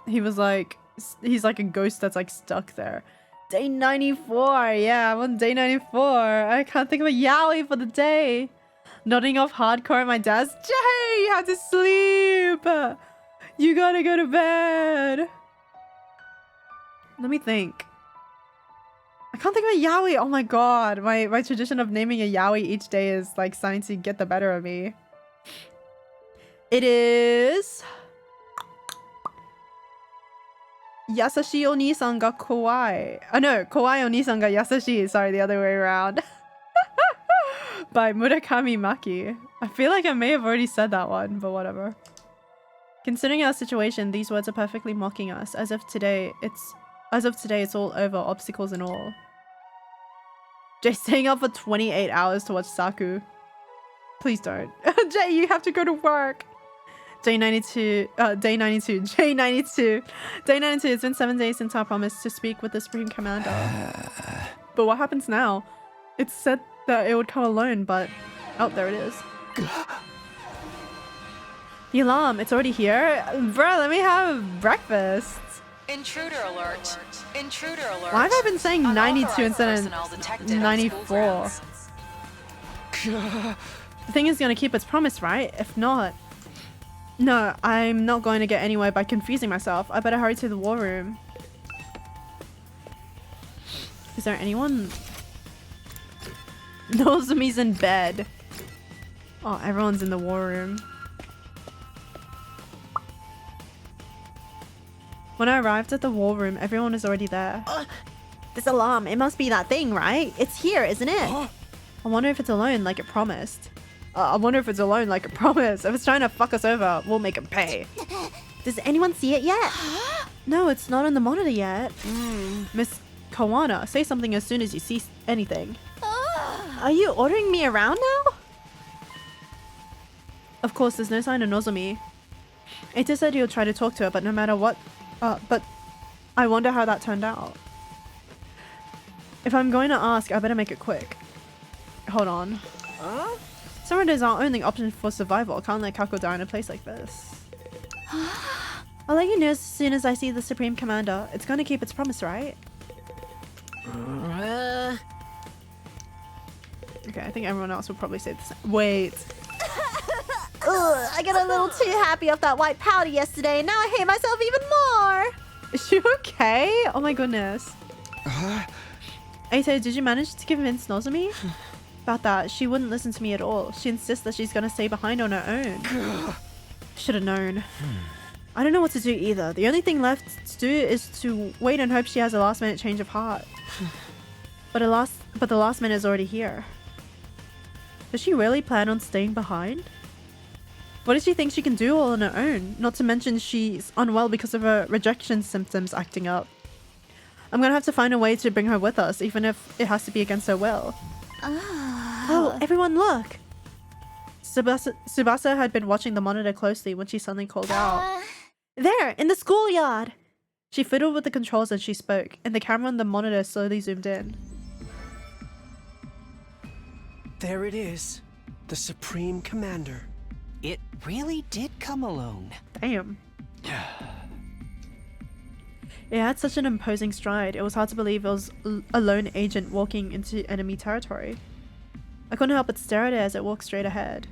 a ghost that's like stuck there. Day 94. Yeah, I'm on day 94. I can't think of a Yowie for the day. Nodding off hardcore at my desk. Jay, you have to sleep. You gotta go to bed. Let me think. I can't think of a Yowie. Oh my god. My tradition of naming a Yowie each day is like starting to get the better of me. It is... Yasashi Oni-san ga kawaii. Oh no, kawaii Oni-san ga yasashi. Sorry, the other way around. By Murakami Maki. I feel like I may have already said that one, but whatever. Considering our situation, these words are perfectly mocking us. As of today, it's all over, obstacles and all. Jay staying up for 28 hours to watch Saku. Please don't. Jay, you have to go to work. Day 92. Day 92. Day 92. Day 92. It's been 7 days since I promised to speak with the Supreme Commander. But what happens now? It said that it would come alone, but... Oh, there it is. The alarm. It's already here? Bro, let me have breakfast. Intruder alert. Intruder alert. Why have I been saying 92 Unauthorized instead personnel of detected on 94? school grounds. The thing is gonna keep its promise, right? If not... No, I'm not going to get anywhere by confusing myself. I better hurry to the war room. Is there anyone? Nozomi's in bed. Oh, everyone's in the war room. When I arrived at the war room, everyone is already there. This alarm, it must be that thing, right? It's here, isn't it? I wonder if it's alone like it promised. I wonder if it's alone like it promised. If it's trying to fuck us over, we'll make it pay. Does anyone see it yet? No, it's not on the monitor yet. Miss Kawana, say something as soon as you see anything. Are you ordering me around now? Of course, there's no sign of Nozomi. Eita said he'll try to talk to her, but no matter what... but I wonder how that turned out. If I'm going to ask, I better make it quick. Hold on. Surrender is our only option for survival. Can't let Kako die in a place like this. I'll let you know as soon as I see the Supreme Commander. It's going to keep its promise, right? Okay, I think everyone else will probably say the same. Wait. Ugh, I got a little too happy off that white powder yesterday, and now I hate myself even more. Is you okay? Oh my goodness. Eita, did you manage to convince Nozomi? About that, she wouldn't listen to me at all. She insists that she's gonna stay behind on her own. Should have known. I don't know what to do either. The only thing left to do is to wait and hope she has a last minute change of heart. But the last minute is already here. Does she really plan on staying behind? What does she think she can do all on her own? Not to mention she's unwell because of her rejection symptoms acting up. I'm gonna have to find a way to bring her with us, even if it has to be against her will. Oh, everyone look! Tsubasa had been watching the monitor closely when she suddenly called out. There, in the schoolyard! She fiddled with the controls as she spoke, and the camera on the monitor slowly zoomed in. There it is. The Supreme Commander. It really did come alone. Damn. It had such an imposing stride, it was hard to believe it was a lone agent walking into enemy territory. I couldn't help but stare at it as it walked straight ahead.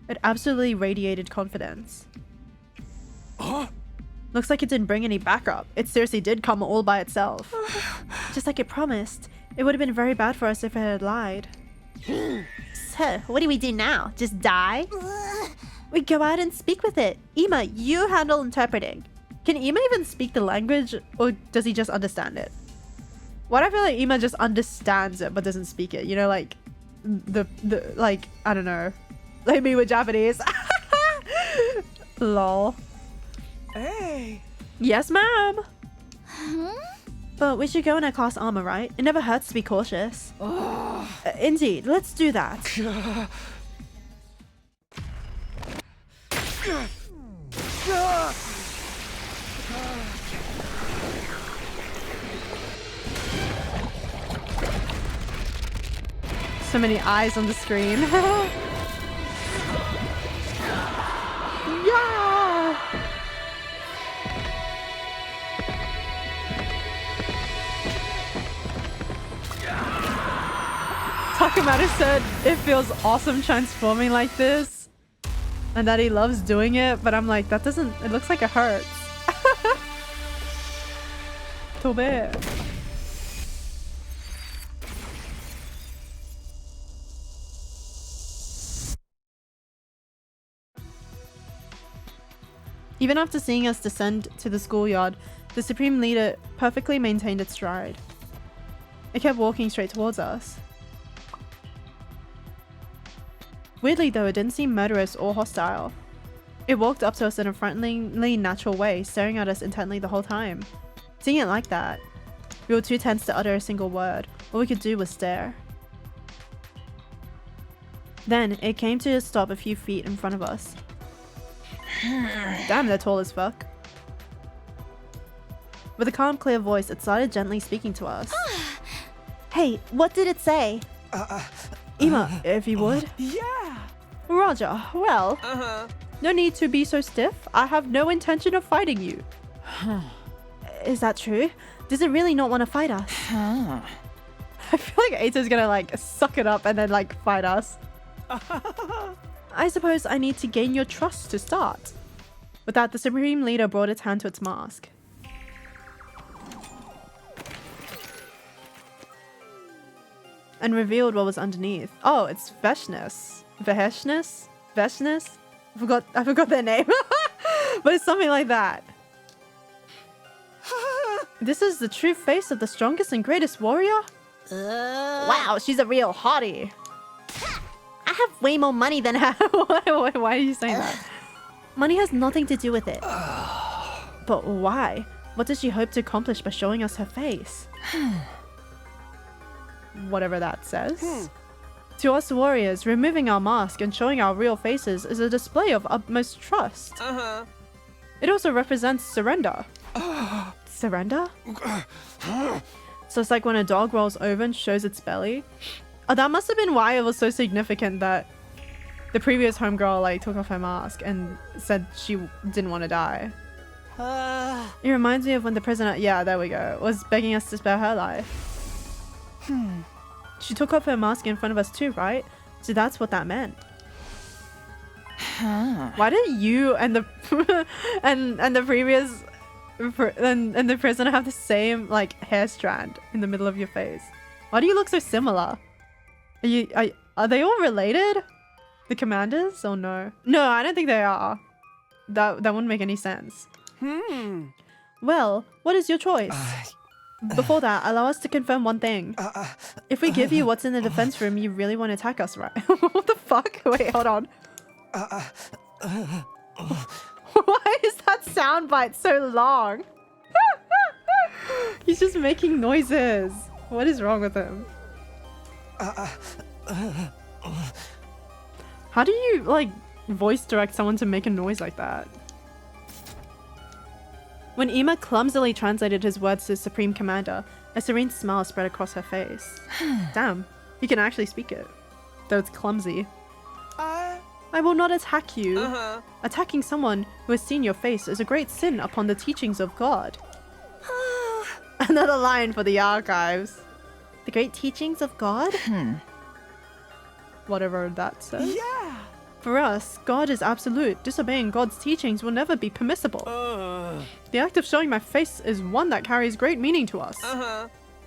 It absolutely radiated confidence. Looks like it didn't bring any backup. It seriously did come all by itself. Just like it promised. It would have been very bad for us if it had lied. So, what do we do now? Just die? We go out and speak with it. Ima, you handle interpreting. Can Ima even speak the language, or does he just understand it? Why do I feel like Ima just understands it but doesn't speak it? You know, like like, I don't know, like me with Japanese. Lol. Hey. Yes, ma'am. But we should go in our class armor, right? It never hurts to be cautious. Indeed, let's do that. So many eyes on the screen. Yeah! Takamata said it feels awesome transforming like this and that he loves doing it, but I'm like, that doesn't, it looks like it hurts. Too bad. Even after seeing us descend to the schoolyard, the Supreme Leader perfectly maintained its stride. It kept walking straight towards us. Weirdly though, it didn't seem murderous or hostile. It walked up to us in a friendly, natural way, staring at us intently the whole time. Seeing it like that, we were too tense to utter a single word. All we could do was stare. Then, it came to a stop a few feet in front of us. Damn, they're tall as fuck. With a calm, clear voice, it started gently speaking to us. Hey, what did it say? Ima, if you would. Yeah. Roger, well, no need to be so stiff. I have no intention of fighting you. Is that true? Does it really not want to fight us? I feel like Eito's gonna like suck it up and then like fight us. I suppose I need to gain your trust to start. With that, the Supreme Leader brought its hand to its mask. And revealed what was underneath. Oh, it's Veshness. Veshness? Veshness? I forgot their name. But it's something like that. This is the true face of the strongest and greatest warrior? Wow, she's a real hottie. I have way more money than her. Why are you saying that? Money has nothing to do with it. But why? What does she hope to accomplish by showing us her face? Whatever that says. To us warriors, removing our mask and showing our real faces is a display of utmost trust. It also represents surrender. Surrender? So it's like when a dog rolls over and shows its belly. Oh, that must have been why it was so significant that the previous homegirl like took off her mask and said she didn't want to die. It reminds me of when the prisoner, yeah, there we go, was begging us to spare her life. She took off her mask in front of us too, right? So that's what that meant. Why did you and the and the previous and the prisoner have the same like hair strand in the middle of your face? Why do you look so similar? Are they all related? The commanders or no? No, I don't think they are. That wouldn't make any sense. Well, what is your choice? Before that, allow us to confirm one thing. If we give you what's in the defense room, you really want to attack us, right? What the fuck? Wait, hold on. Why is that soundbite so long? He's just making noises. What is wrong with him? How do you, like, voice direct someone to make a noise like that? When Ima clumsily translated his words to Supreme Commander, a serene smile spread across her face. Damn, he can actually speak it. Though it's clumsy. I will not attack you. Attacking someone who has seen your face is a great sin upon the teachings of God. Another line for the archives. The great teachings of God? Whatever that says. Yeah. For us, God is absolute. Disobeying God's teachings will never be permissible. The act of showing my face is one that carries great meaning to us.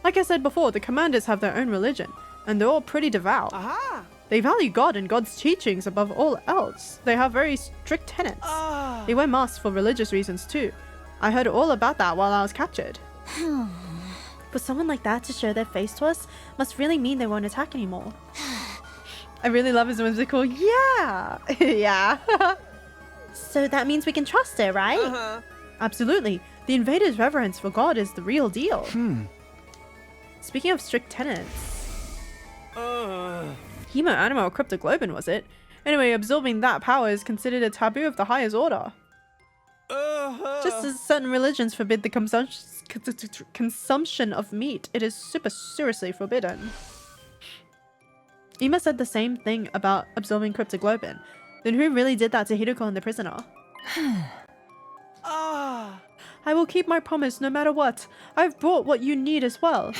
Like I said before, the commanders have their own religion, and they're all pretty devout. They value God and God's teachings above all else. They have very strict tenets. They wear masks for religious reasons too. I heard all about that while I was captured. For someone like that to show their face to us must really mean they won't attack anymore. I really love his whimsical, yeah. Yeah. So that means we can trust her, right? Absolutely. The invader's reverence for God is the real deal. Speaking of strict tenets. Hemo Anima or Cryptoglobin, was it? Anyway, absorbing that power is considered a taboo of the highest order. Just as certain religions forbid the consumption of meat, it is super seriously forbidden. Ima said the same thing about absorbing Cryptoglobin. Then who really did that to Hideko and the prisoner? I will keep my promise no matter what. I've brought what you need as well.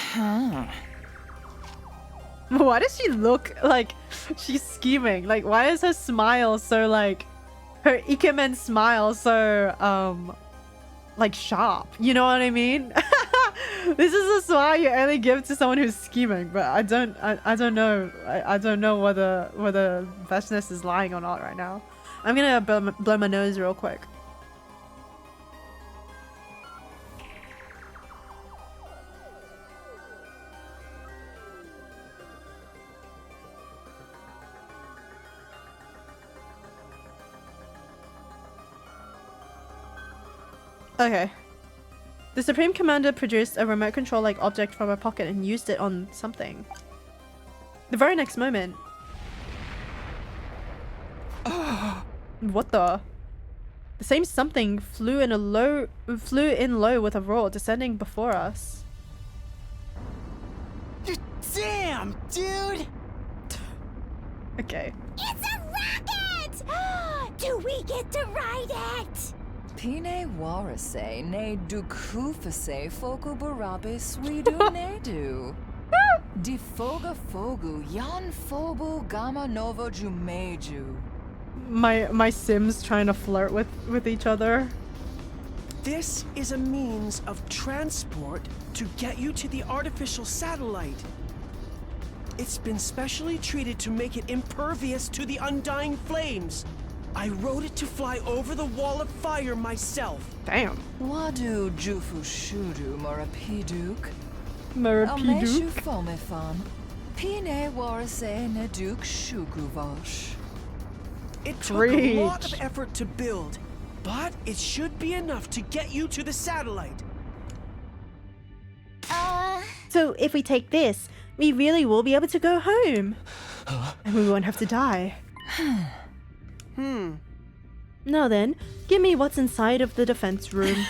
Why does she look like she's scheming? Like, why is her smile so like... Her Ikemen smile so, like sharp. You know what I mean? This is a smile you only give to someone who's scheming, but I don't know. I don't know whether Vashness is lying or not right now. I'm gonna blow my nose real quick. Okay. The Supreme Commander produced a remote control-like object from her pocket and used it on something. The very next moment... What the? The same something flew in low with a roar, descending before us. Damn, dude! Okay. It's a rocket! Do we get to ride it? Pine warase ne dukufase foku barabe swidu nedu. Di foga fogu yan fobu gamma novo jumeju. My Sims trying to flirt with each other. This is a means of transport to get you to the artificial satellite. It's been specially treated to make it impervious to the undying flames. I rode it to fly over the wall of fire myself. Damn. Wadu jufu shudu marapiduk. Marapiduk? Fomefam. Pine warase ne duk shukuvosh. It took a lot of effort to build, but it should be enough to get you to the satellite. So if we take this, we really will be able to go home. And we won't have to die. Now then, give me what's inside of the defense room.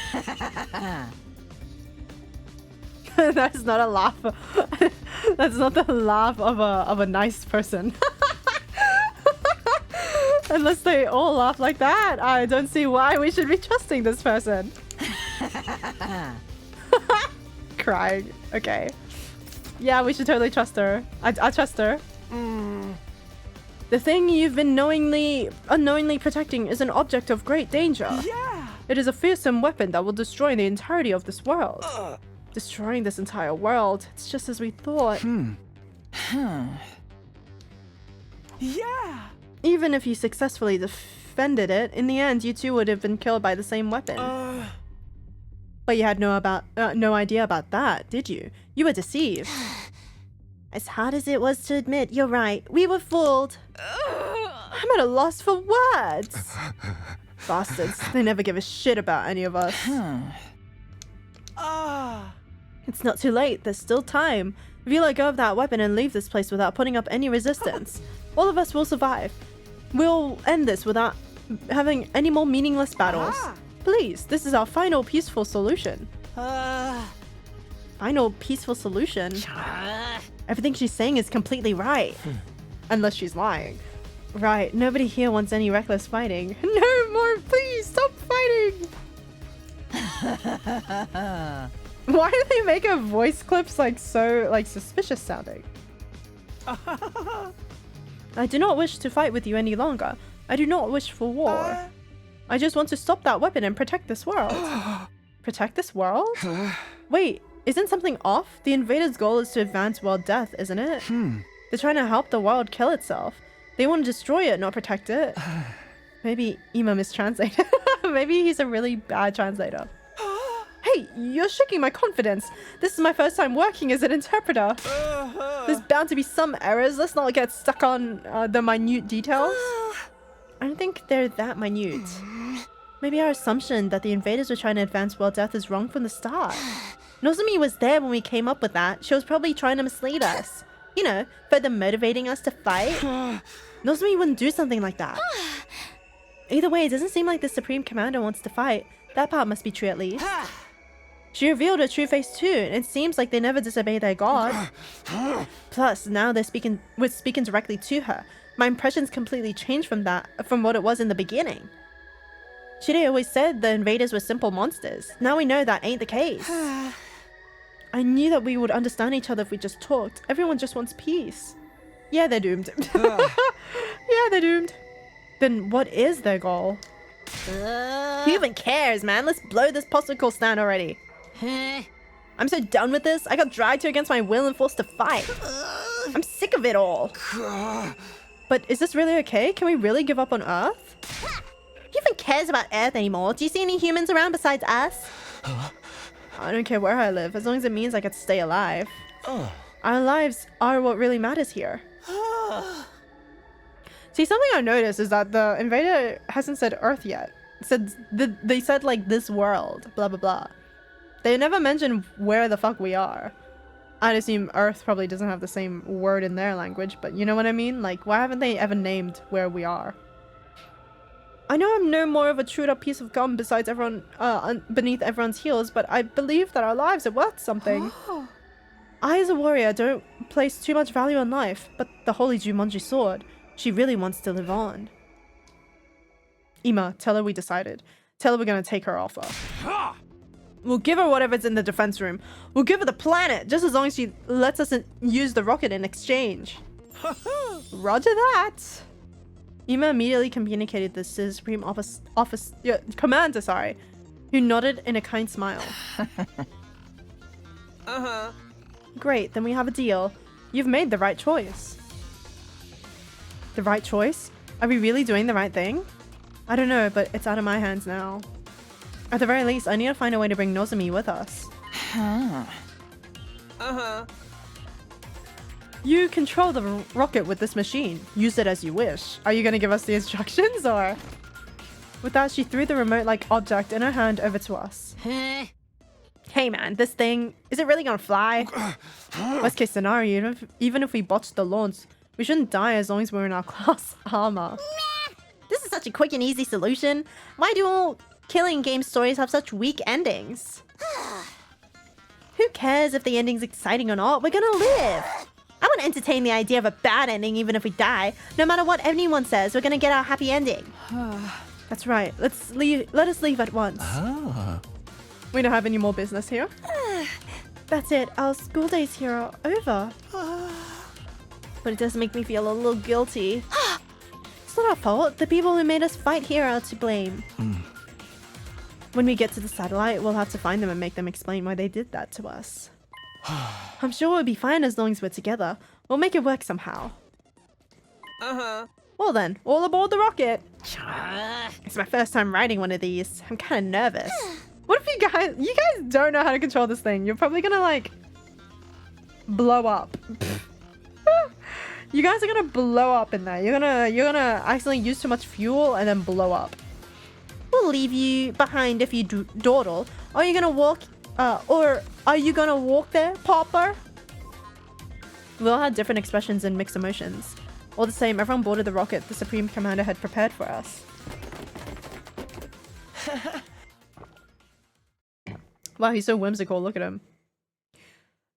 That's not a laugh. That's not the laugh of a nice person. Unless they all laugh like that, I don't see why we should be trusting this person. Crying. Okay. Yeah, we should totally trust her. I trust her. The thing you've been unknowingly protecting is an object of great danger. Yeah! It is a fearsome weapon that will destroy the entirety of this world. Destroying this entire world. It's just as we thought. Yeah! Even if you successfully defended it, in the end you too would have been killed by the same weapon. But you had no idea about that, did you? You were deceived. As hard as it was to admit, you're right. We were fooled. I'm at a loss for words. Bastards. They never give a shit about any of us. It's not too late. There's still time. If you let go of that weapon and leave this place without putting up any resistance, all of us will survive. We'll end this without having any more meaningless battles. Please, this is our final peaceful solution. Final peaceful solution? Everything she's saying is completely right. Unless she's lying. Right, nobody here wants any reckless fighting. No more, please, stop fighting! Why do they make her voice clips so suspicious sounding? I do not wish to fight with you any longer. I do not wish for war. I just want to stop that weapon and protect this world. Protect this world? Wait, isn't something off? The invader's goal is to advance world death, isn't it? They're trying to help the world kill itself. They want to destroy it, not protect it. Maybe Ima mistranslated. Maybe he's a really bad translator. Hey, you're shaking my confidence. This is my first time working as an interpreter. There's bound to be some errors. Let's not get stuck on the minute details. I don't think they're that minute. Maybe our assumption that the invaders were trying to advance world death is wrong from the start. Nozomi was there when we came up with that. She was probably trying to mislead us. You know, further motivating us to fight. Nozomi wouldn't do something like that. Either way, it doesn't seem like the Supreme Commander wants to fight. That part must be true at least. She revealed her true face too, and it seems like they never disobey their god. Plus, now we're speaking directly to her. My impressions completely changed from what it was in the beginning. Shide always said the invaders were simple monsters. Now we know that ain't the case. I knew that we would understand each other if we just talked. Everyone just wants peace. Yeah, they're doomed. Yeah, they're doomed. Then what is their goal? Who even cares, man? Let's blow this popsicle stand already. I'm so done with this. I got dragged here against my will and forced to fight. I'm sick of it all. But is this really okay? Can we really give up on Earth? Who even cares about Earth anymore? Do you see any humans around besides us? I don't care where I live, as long as it means I get to stay alive. Our lives are what really matters here. See, something I noticed is that the invader hasn't said Earth yet. They said like this world, blah blah blah. They never mentioned where the fuck we are. I'd assume Earth probably doesn't have the same word in their language, but you know what I mean? Like, why haven't they ever named where we are? I know I'm no more of a chewed up piece of gum besides everyone, beneath everyone's heels, but I believe that our lives are worth something. I, as a warrior, don't place too much value on life, but the holy Jumonji sword, she really wants to live on. Ima, tell her we decided. Tell her we're gonna take her offer. We'll give her whatever's in the defense room. We'll give her the planet, just as long as she lets us use the rocket in exchange. Roger that. Ima immediately communicated this to the Supreme Commander, who nodded in a kind smile. Great, then we have a deal. You've made the right choice. The right choice? Are we really doing the right thing? I don't know, but it's out of my hands now. At the very least, I need to find a way to bring Nozomi with us. You control the rocket with this machine. Use it as you wish. Are you going to give us the instructions, or...? With that, she threw the remote-like object in her hand over to us. Hey man, this thing, is it really gonna fly? Worst case scenario, even if we botched the launch, we shouldn't die as long as we're in our class armor. This is such a quick and easy solution. Why do all killing game stories have such weak endings? Who cares if the ending's exciting or not? We're gonna live! I won't entertain the idea of a bad ending even if we die. No matter what anyone says, we're gonna get our happy ending. That's right. Let us leave at once. We don't have any more business here. That's it. Our school days here are over. But it does make me feel a little guilty. It's not our fault. The people who made us fight here are to blame. When we get to the satellite, we'll have to find them and make them explain why they did that to us. I'm sure we'll be fine as long as we're together. We'll make it work somehow. Well then, all aboard the rocket. It's my first time riding one of these. I'm kind of nervous. What if you guys don't know how to control this thing? You're probably gonna like blow up. You guys are gonna blow up in there. You're gonna accidentally use too much fuel and then blow up. We'll leave you behind if you dawdle. Are you gonna walk? Or are you gonna walk there, Popper? We all had different expressions and mixed emotions. All the same, everyone boarded the rocket the Supreme Commander had prepared for us. Wow, he's so whimsical. Look at him.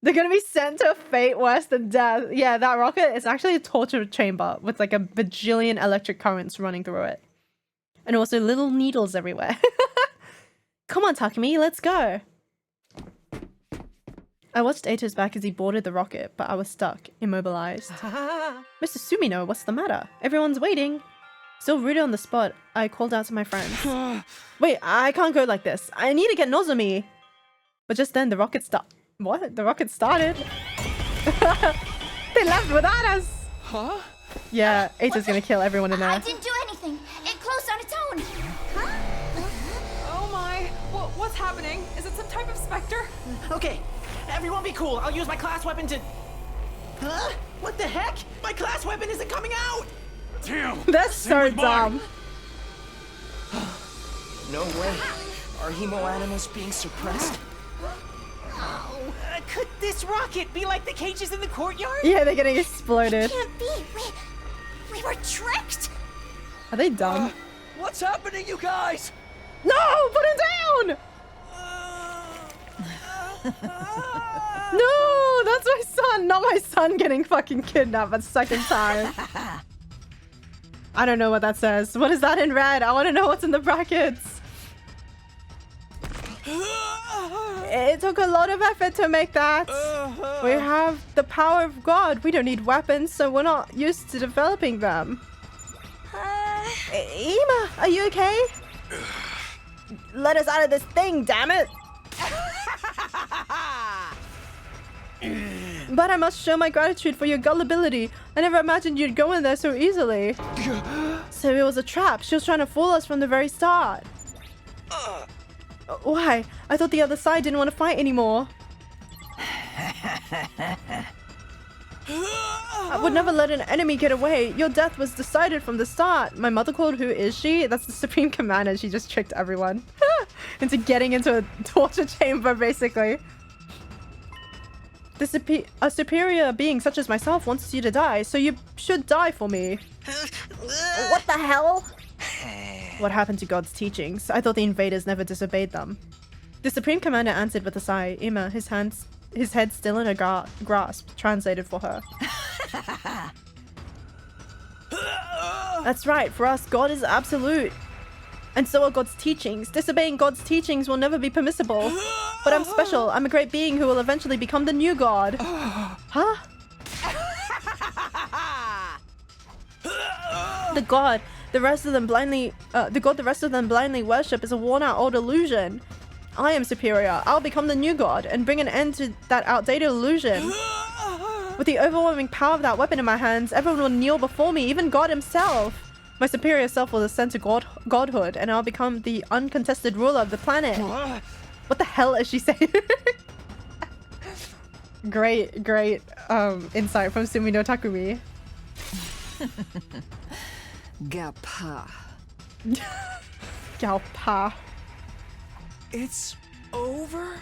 They're gonna be sent to a fate worse than death. Yeah, that rocket is actually a torture chamber with like a bajillion electric currents running through it. And also little needles everywhere. Come on, Takumi, let's go. I watched Ato's back as he boarded the rocket, but I was stuck, immobilized. Mr. Sumino, what's the matter? Everyone's waiting. Still rooted on the spot, I called out to my friends. Wait, I can't go like this. I need to get Nozomi. But just then, the rocket started. They left without us. Huh? Yeah, Eicha's gonna kill everyone in I there. didn't do anything. It closed on its own. Oh my! What's happening? Is it some type of specter? Okay, everyone be cool. I'll use my class weapon to... Huh? What the heck? My class weapon isn't coming out! Damn! That's so with mine. dumb. No way. Are hemo animals being suppressed? Could this rocket be like the cages in the courtyard? Yeah, they're getting exploded. Can't be. We were tricked. Are they dumb? What's happening, you guys? No, put him down! No, that's my son, not my son getting fucking kidnapped a second time. I don't know what that says. What is that in red? I want to know what's in the brackets. It took a lot of effort to make that. We have the power of God. We don't need weapons, so we're not used to developing them. Ima, are you okay? Let us out of this thing, damn it! But I must show my gratitude for your gullibility. I never imagined you'd go in there so easily. So it was a trap. She was trying to fool us from the very start. Why? I thought the other side didn't want to fight anymore. I would never let an enemy get away. Your death was decided from the start. My mother called, who is she? That's the Supreme Commander. She just tricked everyone into getting into a torture chamber, basically. A superior being such as myself wants you to die, so you should die for me. What the hell? What happened to God's teachings? I thought the invaders never disobeyed them. The Supreme Commander answered with a sigh. Ima, his head still in a grasp, translated for her. That's right, for us, God is absolute. And so are God's teachings. Disobeying God's teachings will never be permissible. But I'm special. I'm a great being who will eventually become the new God. Huh? The God the rest of them blindly worship is a worn-out old illusion. I am superior. I'll become the new God and bring an end to that outdated illusion. With the overwhelming power of that weapon in my hands, everyone will kneel before me, even God himself. My superior self will ascend to godhood, and I'll become the uncontested ruler of the planet. What the hell is she saying? Great insight from Sumi no Takumi. Gapa. Galpa. It's over?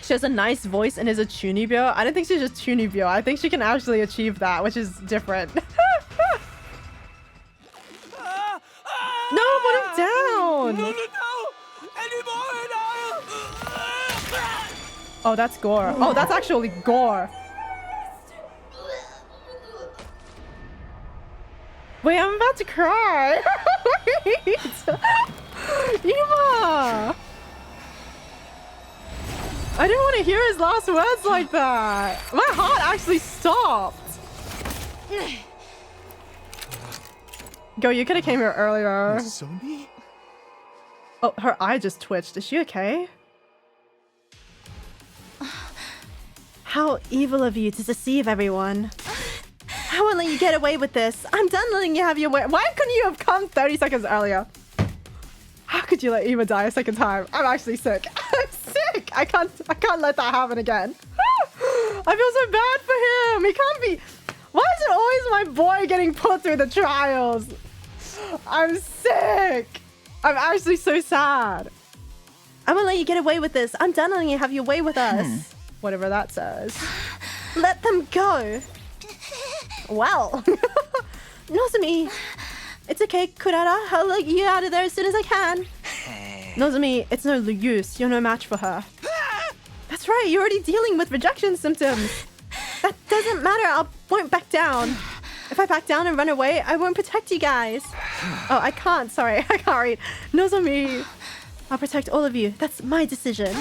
She has a nice voice and is a Chunibyo. I don't think she's just Chunibyo. I think she can actually achieve that, which is different. No, put him down! No! Any more and I'll... Oh, that's gore. Oh, that's actually gore. Wait, I'm about to cry. Wait. Eva! I didn't want to hear his last words like that. My heart actually stopped. Go, you could have came here earlier. Nozomi? Oh, her eye just twitched. Is she okay? How evil of you to deceive everyone. I won't let you get away with this. I'm done letting you have your way. Why couldn't you have come 30 seconds earlier? How could you let Eva die a second time? I'm actually sick. I'm sick. I can't let that happen again. I feel so bad for him. He can't be. Why is it always my boy getting put through the trials? I'm sick. I'm actually so sad. I won't let you get away with this. I'm done letting you have your way with us. Whatever that says. Let them go. Well. Nozomi. It's okay, Kurara. I'll let you out of there as soon as I can. Nozomi, it's no use. You're no match for her. That's right, you're already dealing with rejection symptoms. That doesn't matter. I won't back down. If I back down and run away, I won't protect you guys. Oh, I can't. Sorry, I can't read. Nozomi. I'll protect all of you. That's my decision.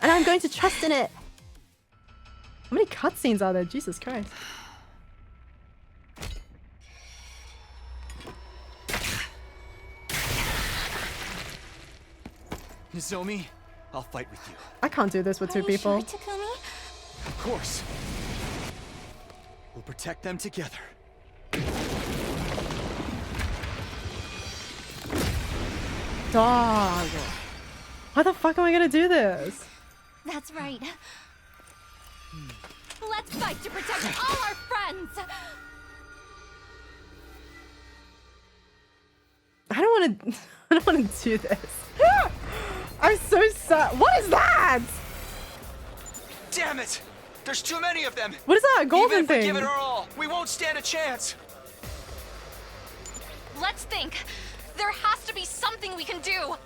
And I'm going to trust in it. How many cutscenes are there? Jesus Christ. Nozomi, I'll fight with you. I can't do this with two people. Sure, Takumi? course. We'll protect them together. Dog. How the fuck am I gonna do this? That's right. Let's fight to protect all our friends! I don't wanna do this. I'm so sad. What is that? Damn it! There's too many of them! What is that golden Even if we thing? give it our all, we won't stand a chance! Let's think. There has to be something we can do.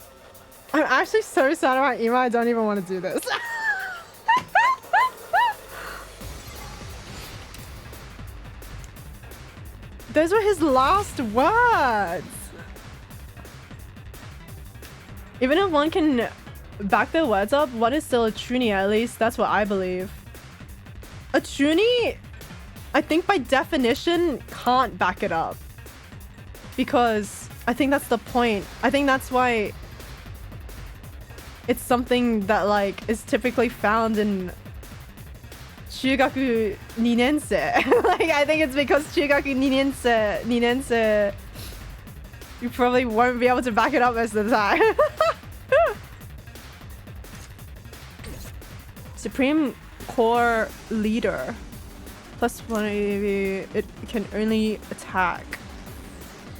I'm actually so sad about Ema, I don't even want to do this. Those were his last words. Even if one can back their words up, one is still a Chunie, at least that's what I believe. A Chunie, I think by definition, can't back it up. Because I think that's the point. I think that's why it's something that like is typically found in Chugaku Ninense. Like I think it's because Chugaku Ninense you probably won't be able to back it up most of the time. Supreme Core Leader. +1 AV. It can only attack.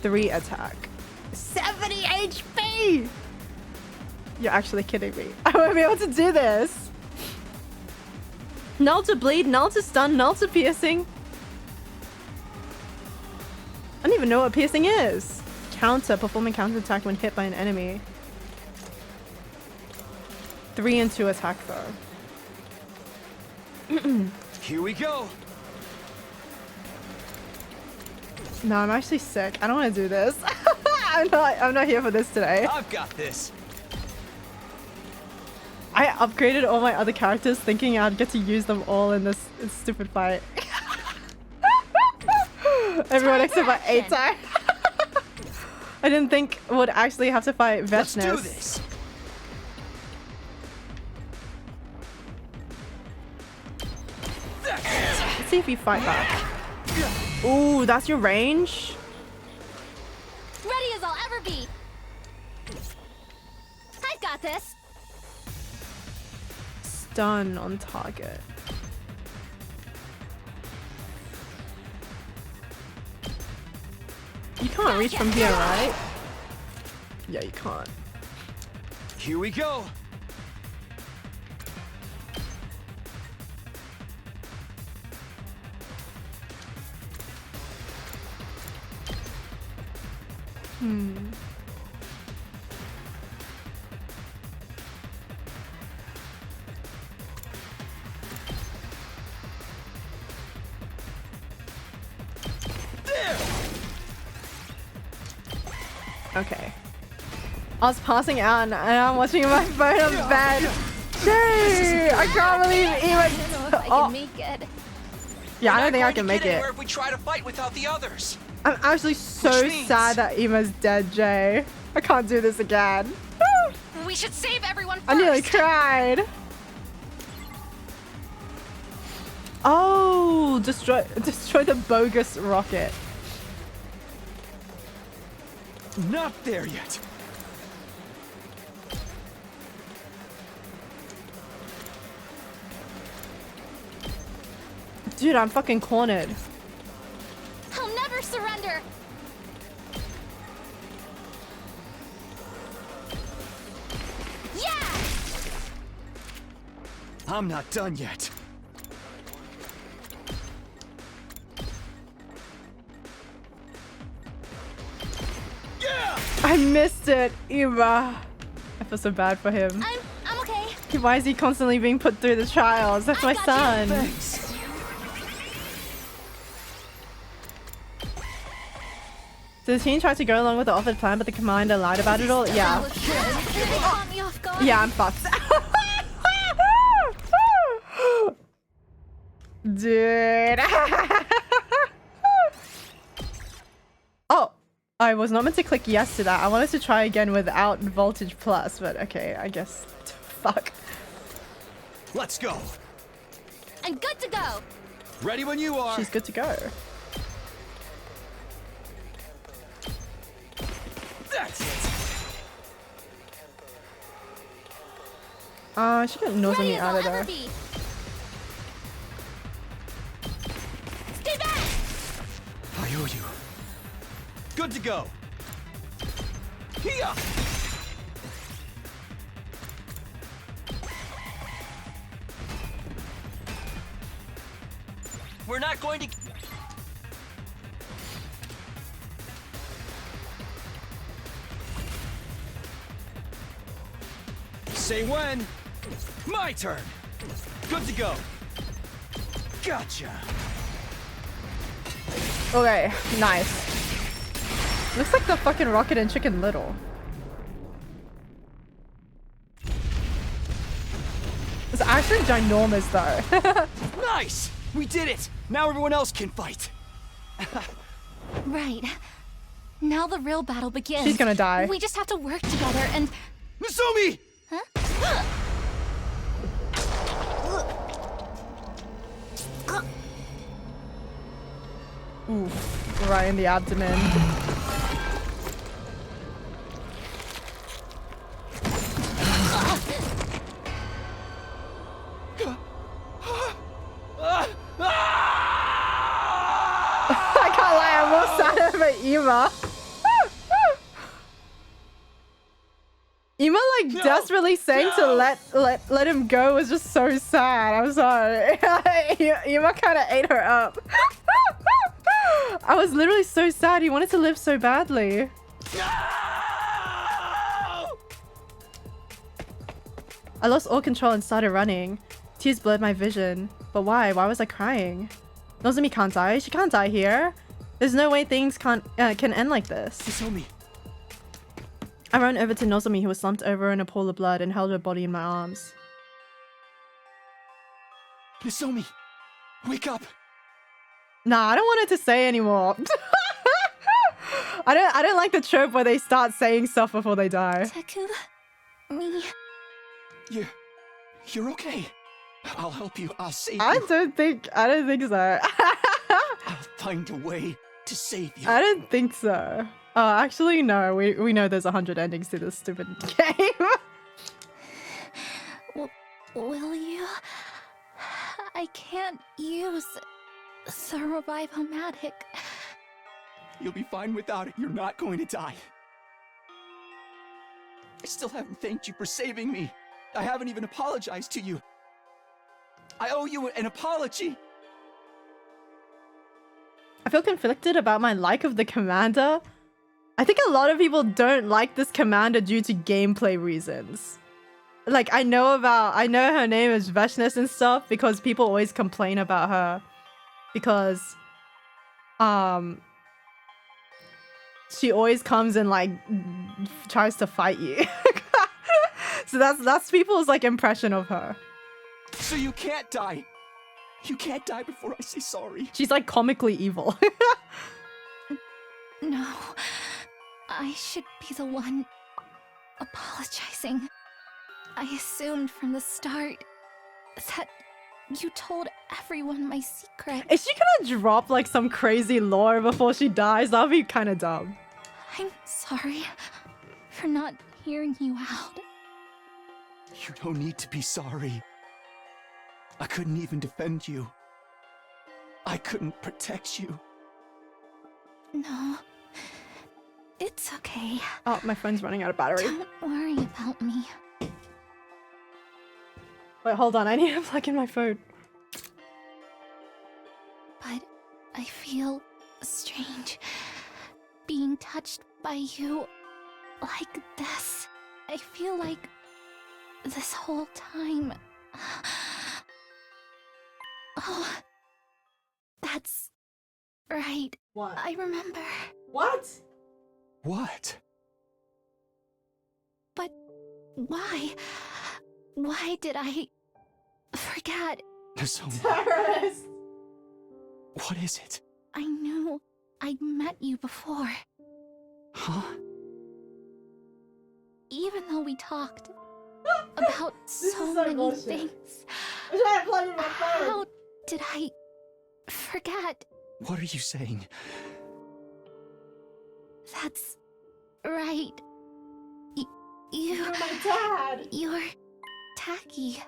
3 attack. 70 HP! You're actually kidding me. I won't be able to do this. Null to bleed, null to stun, null to piercing. I don't even know what piercing is. Counter, performing counter attack when hit by an enemy. 3 and 2 attack though. Here we go. No, I'm actually sick. I don't want to do this. I'm not here for this today. I've got this. I upgraded all my other characters thinking I'd get to use them all in this stupid fight. Everyone except for A-Type. I didn't think would actually have to fight Vechness. Let's do this. Let's see if you fight back. Ooh, that's your range? Ready as I'll ever be. I've got this. Stun on target. You can't reach from here, right? Yeah, you can't. Here we go. Okay. I was passing out and I'm watching my phone on bed. Jay! I can't believe I don't know if I can make it. Yeah, I don't think I can make it. If we try to fight without the others. I'm actually so sad that Ema's dead, Jay. I can't do this again. We should save everyone first. I nearly cried. Oh, destroy the bogus rocket. Not there yet. Dude, I'm fucking cornered. I'll never surrender. Yeah! I'm not done yet. I missed it, Eva. I feel so bad for him. I'm okay. Why is he constantly being put through the trials? That's my son. Thanks. So the team tried to go along with the offered plan, but the commander lied about it all? Yeah. Caught me off guard. Yeah, I'm fucked. Dude. Oh, I was not meant to click yes to that. I wanted to try again without Voltage Plus, but okay, I guess. Fuck. Let's go. I'm good to go. Ready when you are. She's good to go. That's it. She got Nozomi out of there. Stay back! I owe you. Good to go. Here. We're not going to. Say when. My turn. Good to go. Gotcha. Okay, nice. Looks like the fucking Rocket and Chicken Little. It's actually ginormous though. Nice! We did it! Now everyone else can fight. Right. Now the real battle begins. She's gonna die. We just have to work together and... Nozomi! Huh? Oof, right in the abdomen. I can't lie, I'm more sad over Ema. Ema like desperately saying to let him go was just so sad. I'm sorry. Ema kind of ate her up. I was literally so sad. He wanted to live so badly. I lost all control and started running. Tears blurred my vision. But why? Why was I crying? Nozomi can't die. She can't die here. There's no way things can end like this. Nozomi. I ran over to Nozomi, who was slumped over in a pool of blood, and held her body in my arms. Nozomi, wake up. Nah, I don't want her to say anymore. I don't like the trope where they start saying stuff before they die. Deku, me. You're okay. I'll help you. I'll save you. I don't think so. I'll find a way to save you. I don't think so. Oh, actually, no. We know there's 100 endings to this stupid game. Will you? I can't use the Revive-O-Matic. You'll be fine without it. You're not going to die. I still haven't thanked you for saving me. I haven't even apologized to you. I owe you an apology. I feel conflicted about my like of the commander. I think a lot of people don't like this commander due to gameplay reasons. Like, I know her name is Veshness and stuff because people always complain about her because she always comes and like tries to fight you. So that's people's like impression of her. So you can't die. You can't die before I say sorry. She's like comically evil. No. I should be the one apologizing. I assumed from the start that you told everyone my secret. Is she gonna drop like some crazy lore before she dies? That'd be kind of dumb. I'm sorry for not hearing you out. You don't need to be sorry. I couldn't even defend you. I couldn't protect you. No. It's okay. Oh, my phone's running out of battery. Don't worry about me. Wait, hold on. I need to plug in my phone. But I feel strange being touched by you like this. I feel like this whole time... Oh, that's right. What? I remember. What? What? But why? Why did I forget? Nozomi. Terrorist! What is it? I knew I'd met you before. Huh? Even though we talked about so many bullshit. things, I'm trying to plug in my phone. How did I forget? What are you saying? That's right. You're my dad. You're Tacky.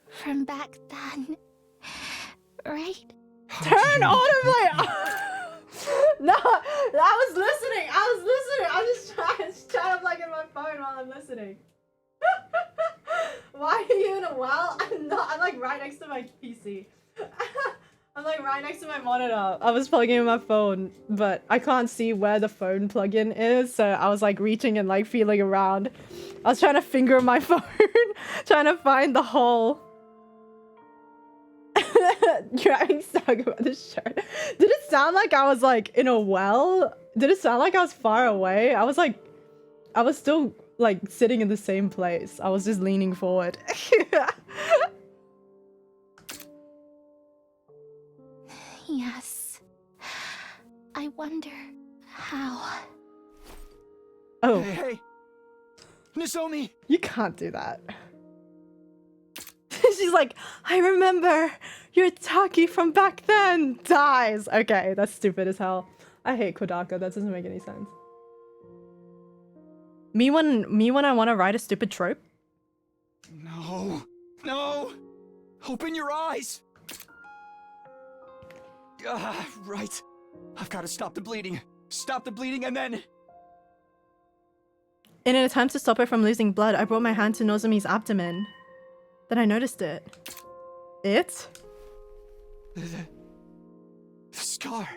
From back then. Right? Turn autoplay. No, I was listening. I'm just trying to plug in my phone while I'm listening. Why are you in a well? I'm not. I'm like right next to my PC. I'm like right next to my monitor. I was plugging in my phone, but I can't see where the phone plug-in is, so I was like reaching and like feeling around. I was trying to finger my phone, trying to find the hole. You're having stuck about this shirt. Did it sound like I was like in a well? Did it sound like I was far away? I was still like sitting in the same place. I was just leaning forward. Yes. I wonder how. Oh. Hey. Nozomi! You can't do that. She's like, I remember your Taki from back then dies. Okay, that's stupid as hell. I hate Kodaka. That doesn't make any sense. Me when I want to write a stupid trope. No. No. Open your eyes. Right. I've got to stop the bleeding. Stop the bleeding and then... In an attempt to stop her from losing blood, I brought my hand to Nozomi's abdomen. Then I noticed it. It? The scar.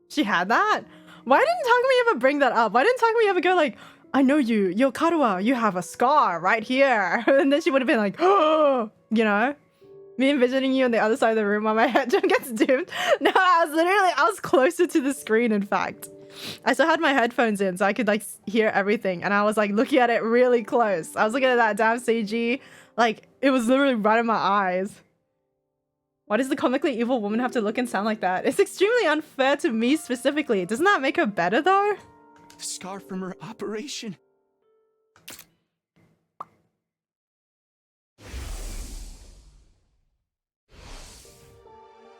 She had that? Why didn't Takumi ever bring that up? Why didn't Takumi ever go like, I know you, yo Karuha, you have a scar right here. And then she would have been like, oh, you know? Me envisioning you on the other side of the room while my headset gets dimmed. No, I was closer to the screen, in fact. I still had my headphones in so I could like hear everything. And I was like looking at it really close. I was looking at that damn CG. Like, it was literally right in my eyes. Why does the comically evil woman have to look and sound like that? It's extremely unfair to me specifically. Doesn't that make her better though? The scar from her operation.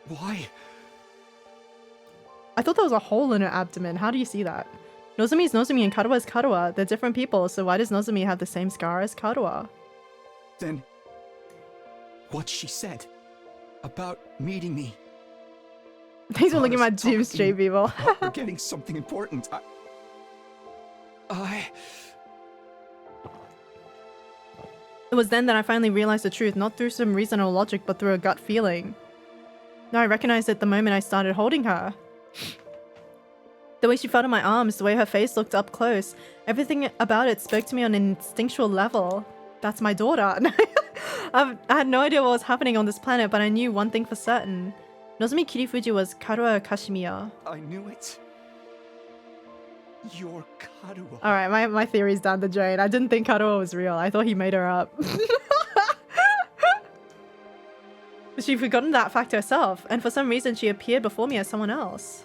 Why? I thought there was a hole in her abdomen. How do you see that? Nozomi is Nozomi and Karuha is Karuha. They're different people, so why does Nozomi have the same scar as Karuha? Then, what she said about meeting me. Thanks for looking at my Team Straight people. Forgetting something important. It was then that I finally realized the truth, not through some reason or logic, but through a gut feeling. Now I recognized it the moment I started holding her. The way she felt in my arms, the way her face looked up close, everything about it spoke to me on an instinctual level. That's my daughter. I had no idea what was happening on this planet, but I knew one thing for certain. Nozomi Kirifuji was Karuha Kashimiya. I knew it. You're Karuha. Alright, my theory's down the drain. I didn't think Karuha was real. I thought he made her up. But she'd forgotten that fact herself, and for some reason she appeared before me as someone else.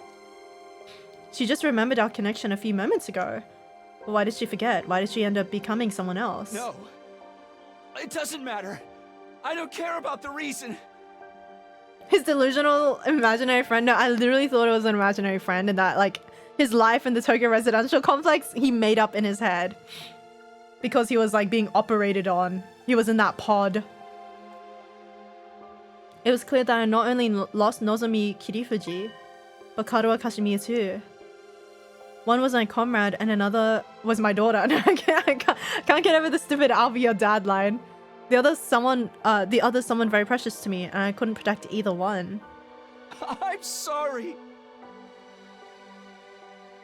She just remembered our connection a few moments ago. But why did she forget? Why did she end up becoming someone else? No. It doesn't matter. I don't care about the reason. His delusional imaginary friend? No, I literally thought it was an imaginary friend and that, like, his life in the Tokyo residential complex, he made up in his head. Because he was, like, being operated on. He was in that pod. It was clear that I not only lost Nozomi Kirifuji, but Karuha Kashimiya too. One was my comrade and another was my daughter. I can't get over the stupid "I'll be your dad" line. The other someone very precious to me, and I couldn't protect either one. I'm sorry.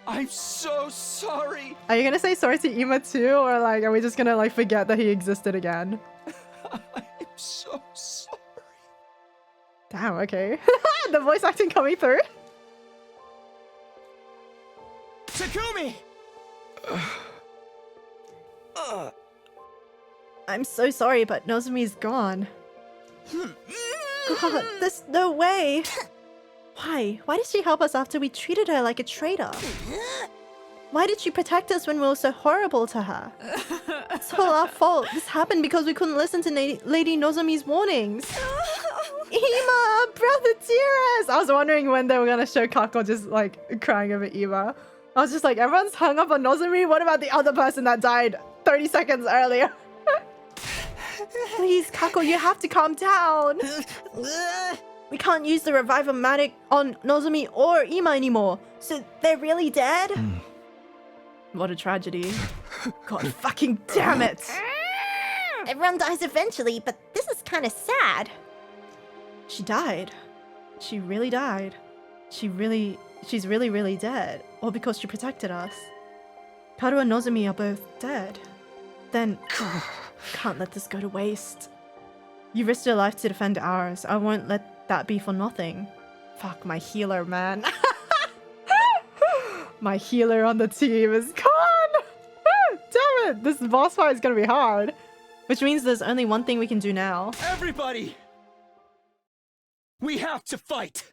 I'm so sorry. Are you gonna say sorry to Ima too, or like, are we just gonna like forget that he existed again? I'm so sorry. Damn, okay. The voice acting coming through. Takumi! I'm so sorry, but Nozomi's gone. God, there's no way. Why? Why did she help us after we treated her like a traitor? Why did she protect us when we were so horrible to her? It's all our fault. This happened because we couldn't listen to Lady Nozomi's warnings. Ima, brother dearest! I was wondering when they were gonna show Kako just like crying over Ima. I was just like, everyone's hung up on Nozomi. What about the other person that died 30 seconds earlier? Please, Kako, you have to calm down. We can't use the Revive-O-Matic on Nozomi or Ima anymore. So they're really dead? What a tragedy. God fucking damn it. Everyone dies eventually, but this is kind of sad. She died. She really died. She's really, really dead. All because she protected us. Karu and Nozomi are both dead. Then, can't let this go to waste. You risked your life to defend ours. I won't let that be for nothing. Fuck, my healer, man. My healer on the team is gone! Damn it! This boss fight is gonna be hard. Which means there's only one thing we can do now. Everybody! We have to fight!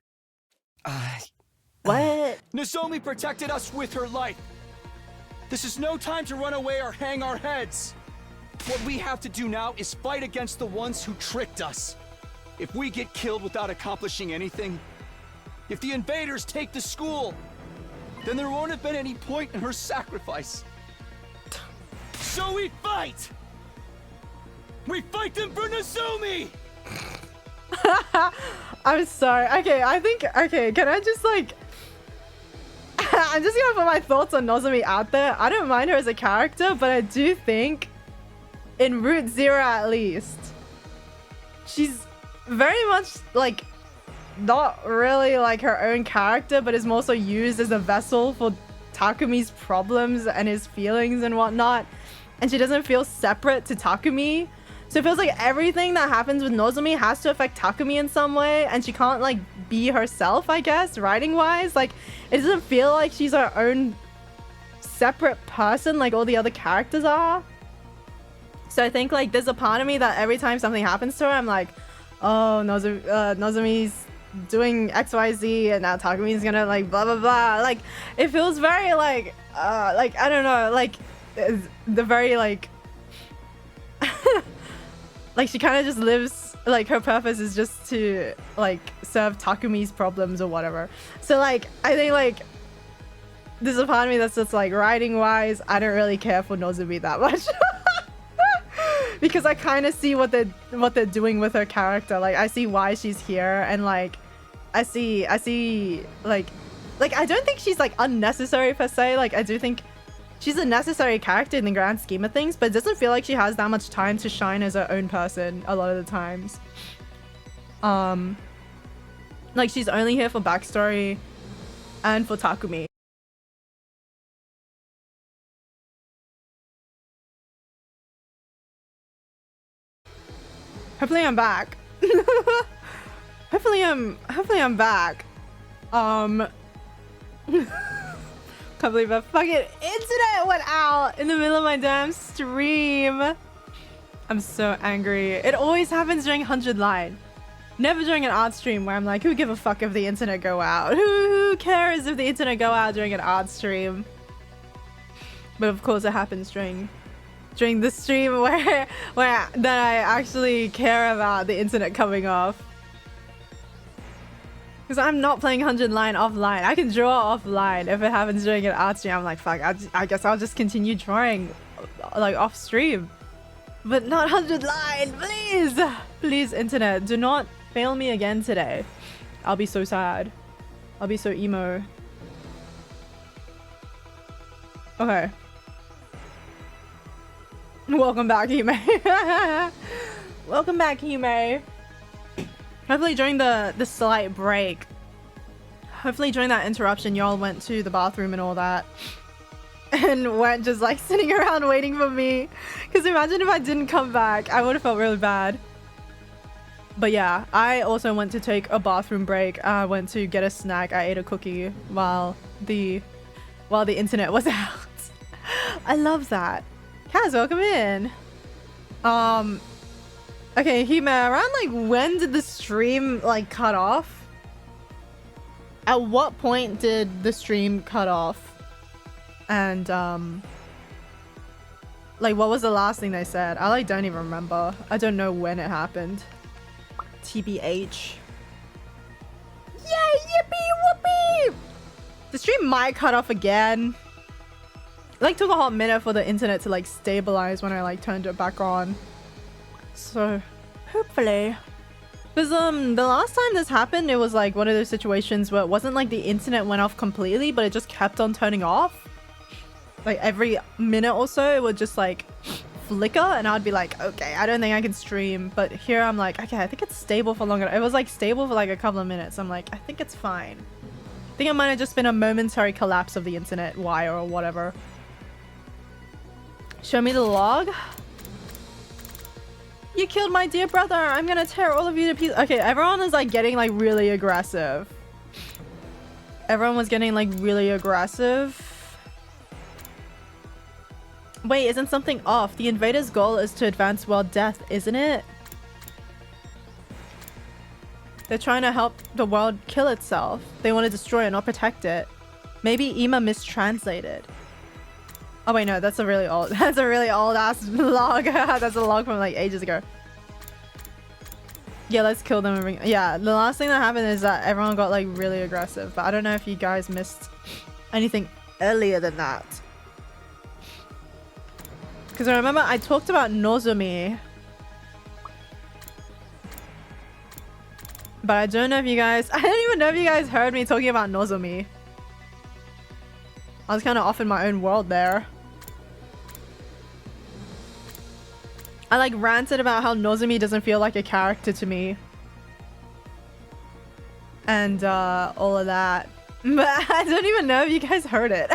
What? Nozomi protected us with her life. This is no time to run away or hang our heads. What we have to do now is fight against the ones who tricked us. If we get killed without accomplishing anything, if the invaders take the school, then there won't have been any point in her sacrifice. So we fight! We fight them for Nozomi! I'm sorry. Okay, I think... Okay, can I just like... I'm just gonna put my thoughts on Nozomi out there. I don't mind her as a character, but I do think in Route Zero at least, she's very much like not really like her own character, but is more so used as a vessel for Takumi's problems and his feelings and whatnot. And she doesn't feel separate to Takumi. So it feels like everything that happens with Nozomi has to affect Takumi in some way, and she can't like be herself, I guess, writing wise. Like it doesn't feel like she's her own separate person like all the other characters are. So I think like there's a part of me that every time something happens to her, I'm like, oh, Nozomi's doing XYZ and now Takumi's gonna like blah blah blah. Like it feels very like I don't know, like the very like like she kind of just lives, like her purpose is just to like serve Takumi's problems or whatever. So like I think like there's a part of me that's just like writing wise, I don't really care for Nozomi that much. Because I kind of see what they're doing with her character. Like I see why she's here, and like I see like I don't think she's like unnecessary per se. Like I do think she's a necessary character in the grand scheme of things, but it doesn't feel like she has that much time to shine as her own person a lot of the times. Like she's only here for backstory and for Takumi. Hopefully I'm back. Hopefully I'm back. Can't believe my fucking internet went out in the middle of my damn stream. I'm so angry. It always happens during 100 line. Never during an art stream where I'm like, who give a fuck if the internet go out? Who cares if the internet go out during an art stream? But of course it happens during this stream where that I actually care about the internet coming off. Because I'm not playing 100 line offline. I can draw offline. If it happens during an art stream, I'm like, fuck, I guess I'll just continue drawing like off stream. But not 100 line, please! Please, internet, do not fail me again today. I'll be so sad. I'll be so emo. Okay. Welcome back, Hime. Welcome back, Hime. Hopefully during the slight break, hopefully during that interruption, y'all went to the bathroom and all that. And weren't just like sitting around waiting for me. Because imagine if I didn't come back, I would have felt really bad. But yeah, I also went to take a bathroom break. I went to get a snack. I ate a cookie while the internet was out. I love that. Kaz, welcome in. Okay, Hime, around like when did the stream like cut off? At what point did the stream cut off? And like, what was the last thing they said? I like don't even remember. I don't know when it happened. TBH. Yay! Yippee! Whoopee! The stream might cut off again. It like took a hot minute for the internet to like stabilize when I like turned it back on. So hopefully. Because the last time this happened, it was like one of those situations where it wasn't like the internet went off completely, but it just kept on turning off. Like every minute or so it would just like flicker and I'd be like, okay, I don't think I can stream. But here I'm like, okay, I think it's stable for longer. It was like stable for like a couple of minutes. I'm like, I think it's fine. I think it might have just been a momentary collapse of the internet wire or whatever. Show me the log. You killed my dear brother. I'm gonna tear all of you to pieces. Okay, everyone is like getting like really aggressive. Everyone was getting like really aggressive. Wait, isn't something off? The invaders' goal is to advance world death, isn't it? They're trying to help the world kill itself. They want to destroy it, not protect it. Maybe Ima mistranslated. Oh wait, no, that's a really old ass log. That's a log from like ages ago. Yeah, let's kill them and bring. Yeah, the last thing that happened is that everyone got like really aggressive, but I don't know if you guys missed anything earlier than that. Because I remember I talked about Nozomi, but I don't know if you guys, I don't even know if you guys heard me talking about Nozomi. I was kind of off in my own world there. I like ranted about how Nozomi doesn't feel like a character to me. And all of that. But I don't even know if you guys heard it.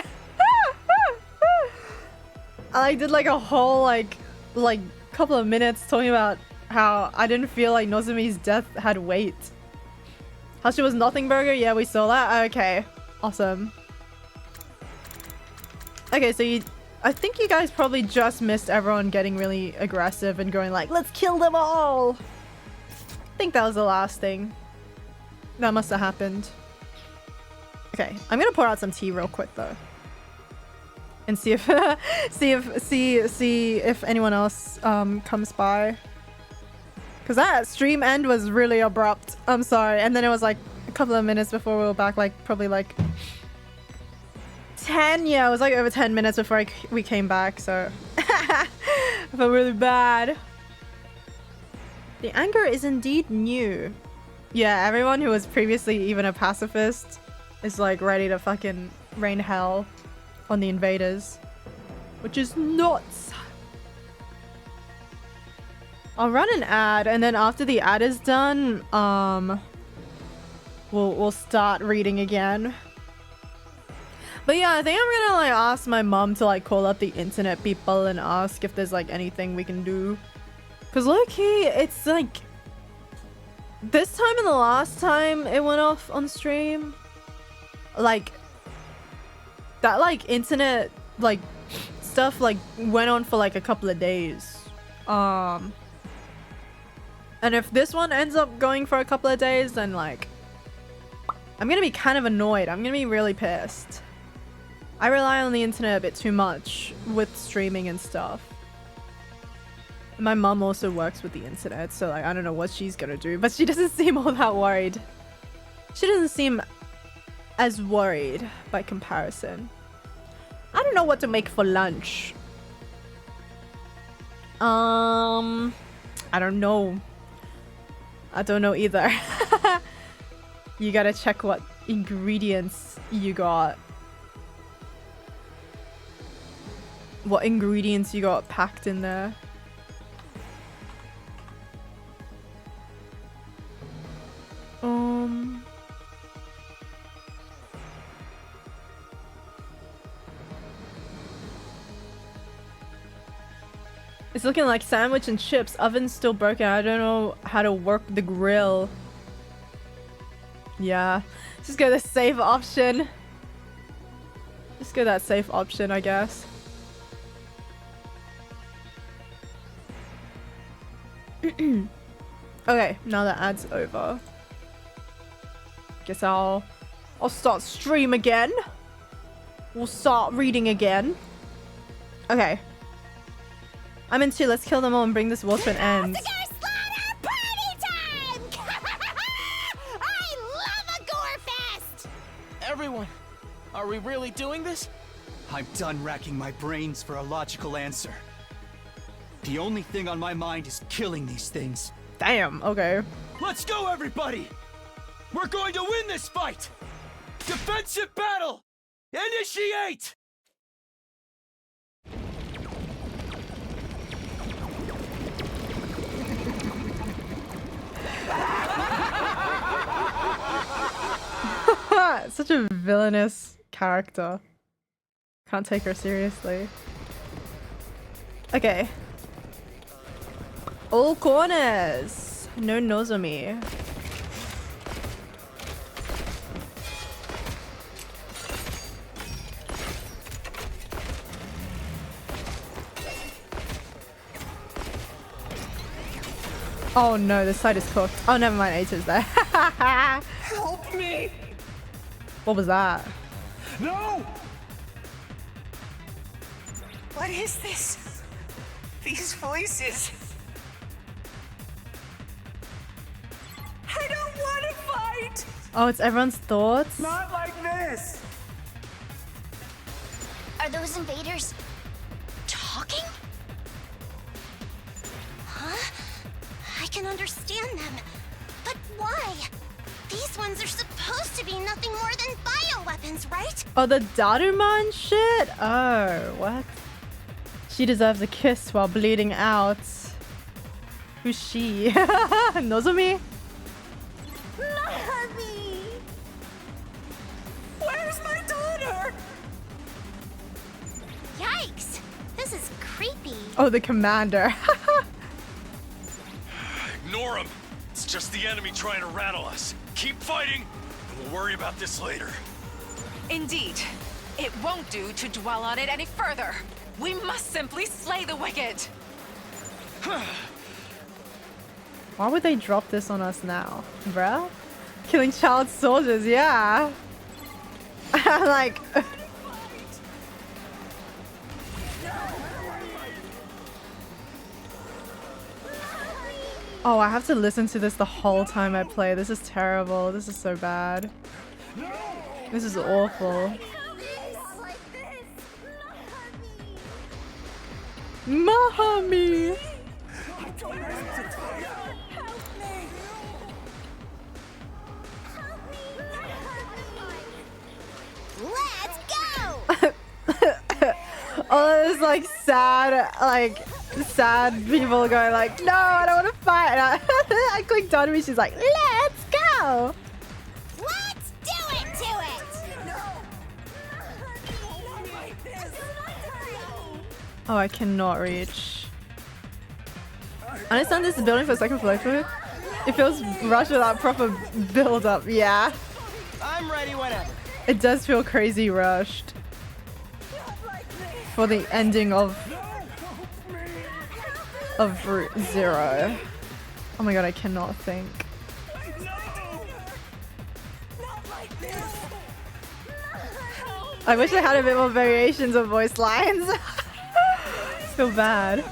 I like did like a whole like couple of minutes talking about how I didn't feel like Nozomi's death had weight. How she was nothing burger? Yeah, we saw that. Okay. Awesome. Okay, so I think you guys probably just missed everyone getting really aggressive and going like, let's kill them all. I think that was the last thing that must have happened. Okay, I'm gonna pour out some tea real quick though, and see if see if anyone else comes by. Cause that stream end was really abrupt. I'm sorry, and then it was like a couple of minutes before we were back, like probably like 10. Yeah, it was like over 10 minutes before we came back, so I felt really bad. The anger is indeed new. Yeah, everyone who was previously even a pacifist is like ready to fucking rain hell on the invaders, which is nuts. I'll run an ad, and then after the ad is done, we'll start reading again. But yeah, I think I'm gonna like ask my mom to like call up the internet people and ask if there's like anything we can do. Cause low-key, it's like this time and the last time it went off on stream, like that like internet like stuff like went on for like a couple of days. And if this one ends up going for a couple of days, then like I'm gonna be kind of annoyed. I'm gonna be really pissed. I rely on the internet a bit too much with streaming and stuff. My mom also works with the internet, so like I don't know what she's gonna do, but she doesn't seem all that worried. She doesn't seem as worried by comparison. I don't know what to make for lunch. I don't know. I don't know either. You gotta check what ingredients you got. What ingredients you got packed in there. It's looking like sandwich and chips. Oven's still broken. I don't know how to work the grill. Yeah. Just go the safe option. Just go that safe option, I guess. Okay, now that ad's over. Guess I'll start stream again. We'll start reading again. Okay. I'm in 2. Let's kill them all and bring this war to an end. Everyone, are we really doing this? I'm done racking my brains for a logical answer. The only thing on my mind is killing these things. Damn, okay. Let's go, everybody! We're going to win this fight! Defensive battle! Initiate! Such a villainous character. Can't take her seriously. Okay. All corners. No Nozomi. Oh no, this side is cooked. Oh, never mind, Ata's there. Help me! What was that? No! What is this? These voices. I don't want to fight! Oh, it's everyone's thoughts? Not like this! Are those invaders talking? Huh? I can understand them. But why? These ones are supposed to be nothing more than bioweapons, right? Oh, the Daruman shit? Oh, what? She deserves a kiss while bleeding out. Who's she? Nozomi? Mommy! Where's my daughter? Yikes! This is creepy. Oh, the commander. Ignore him. It's just the enemy trying to rattle us. Keep fighting, and we'll worry about this later. Indeed. It won't do to dwell on it any further. We must simply slay the wicked. Why would they drop this on us now? Bruh? Killing child soldiers, yeah. Like... Oh, I have to listen to this the whole time I play. This is terrible. This is so bad. This is awful. Mahami! Let's go! Oh, there's like sad people going like, no, I don't want to fight. And I clicked on me. She's like, let's go. Let's do it to it! Oh, I cannot reach. I understand this is building for second floor food. It feels rushed without proper build up. Yeah. I'm ready whenever. It does feel crazy rushed. For the ending of Route Zero. Oh my god, I cannot think. I wish I had a bit more variations of voice lines. Feel bad.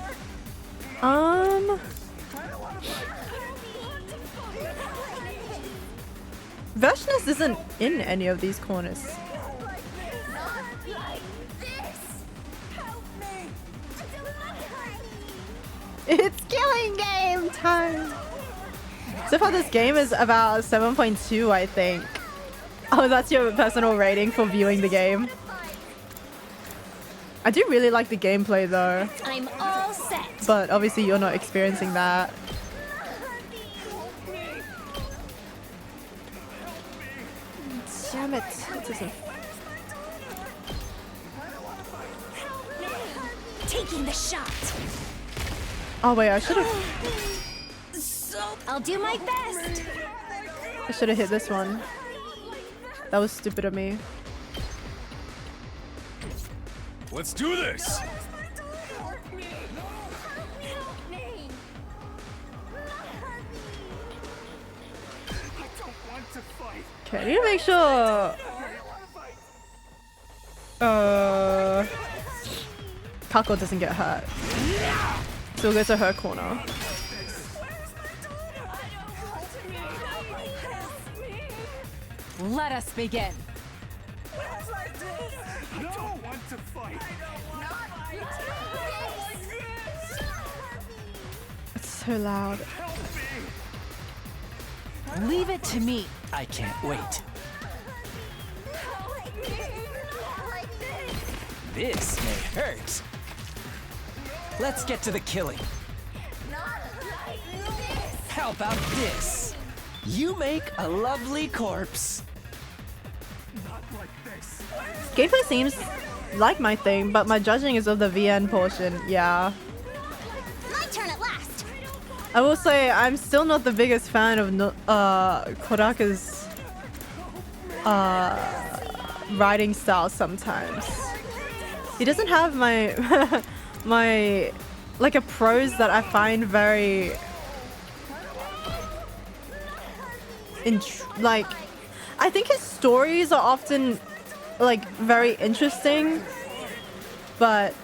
Vershness isn't in any of these corners. It's killing game time! So far this game is about 7.2, I think. Oh, that's your personal rating for viewing the game. I do really like the gameplay though. I'm all set. But obviously you're not experiencing that. Damn it. It doesn't... Taking the shot. Oh wait, I should have... I'll do my best. I should have hit this one. That was stupid of me. Let's do this! Okay, I need to make sure... Kako doesn't get hurt. So we'll go to her corner. Let us begin. I don't want to fight. It's so loud. Leave it to me. I can't wait. This may hurt. Let's get to the killing. How about this? You make a lovely corpse. Gameplay seems like my thing, but my judging is of the VN portion. Yeah. My turn at last. I will say I'm still not the biggest fan of Kodaka's writing style sometimes. He doesn't have my my like a prose that I find very like I think his stories are often like very interesting, but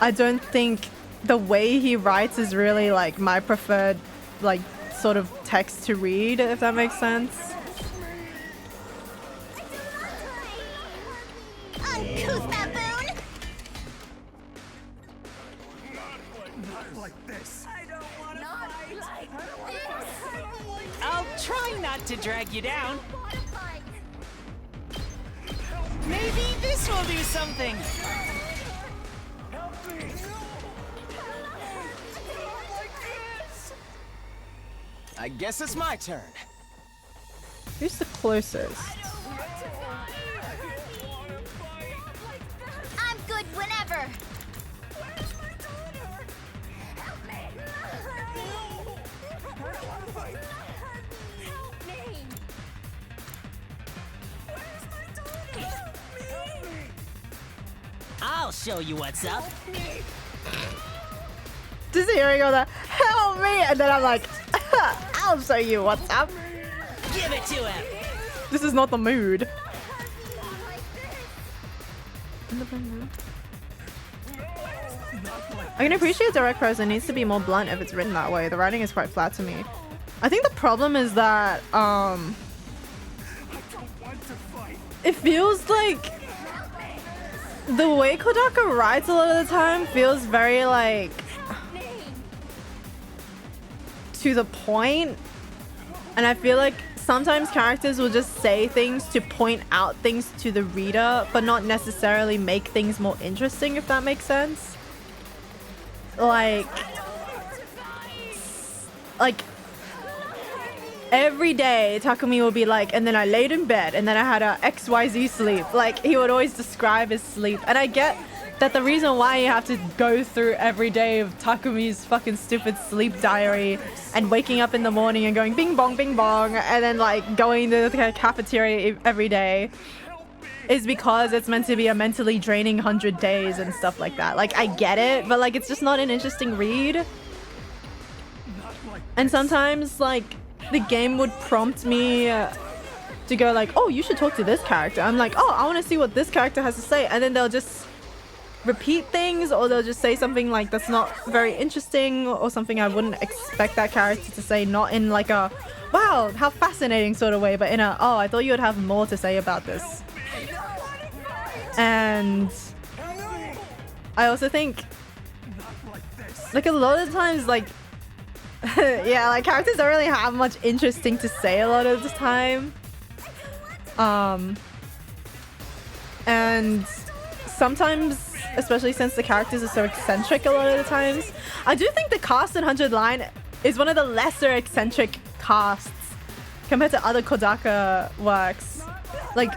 I don't think the way he writes is really like my preferred like sort of text to read, if that makes sense. Uncouth baboon! Not like this. I don't want to fight. Like this. I'll try not to drag you down. Maybe this will do something. Help me. I guess it's my turn. Who's the closest? I'm good whenever. I'll show you what's up. Just hearing all that, help me, and then I'm like, I'll show you what's up. Give it to him. This is not the mood. I can appreciate direct prose. It needs to be more blunt if it's written that way. The writing is quite flat to me. I think the problem is that it feels like the way Kodaka writes a lot of the time feels very like to the point, and I feel like sometimes characters will just say things to point out things to the reader, but not necessarily make things more interesting, if that makes sense. Like every day Takumi will be like, and then I laid in bed and then I had a XYZ sleep. Like he would always describe his sleep, and I get that the reason why you have to go through every day of Takumi's fucking stupid sleep diary and waking up in the morning and going bing bong, and then like going to the cafeteria every day is because it's meant to be a mentally draining 100 days and stuff like that. Like I get it, but like it's just not an interesting read. And sometimes like the game would prompt me to go like, oh, you should talk to this character. I'm like, oh, I want to see what this character has to say, and then they'll just repeat things, or they'll just say something like that's not very interesting, or something I wouldn't expect that character to say, not in like a wow, how fascinating sort of way, but in a oh, I thought you would have more to say about this. And I also think like a lot of times like yeah, like characters don't really have much interesting to say a lot of the time. And sometimes, especially since the characters are so eccentric a lot of the times, I do think the cast in 100 Line is one of the lesser eccentric casts compared to other Kodaka works. Like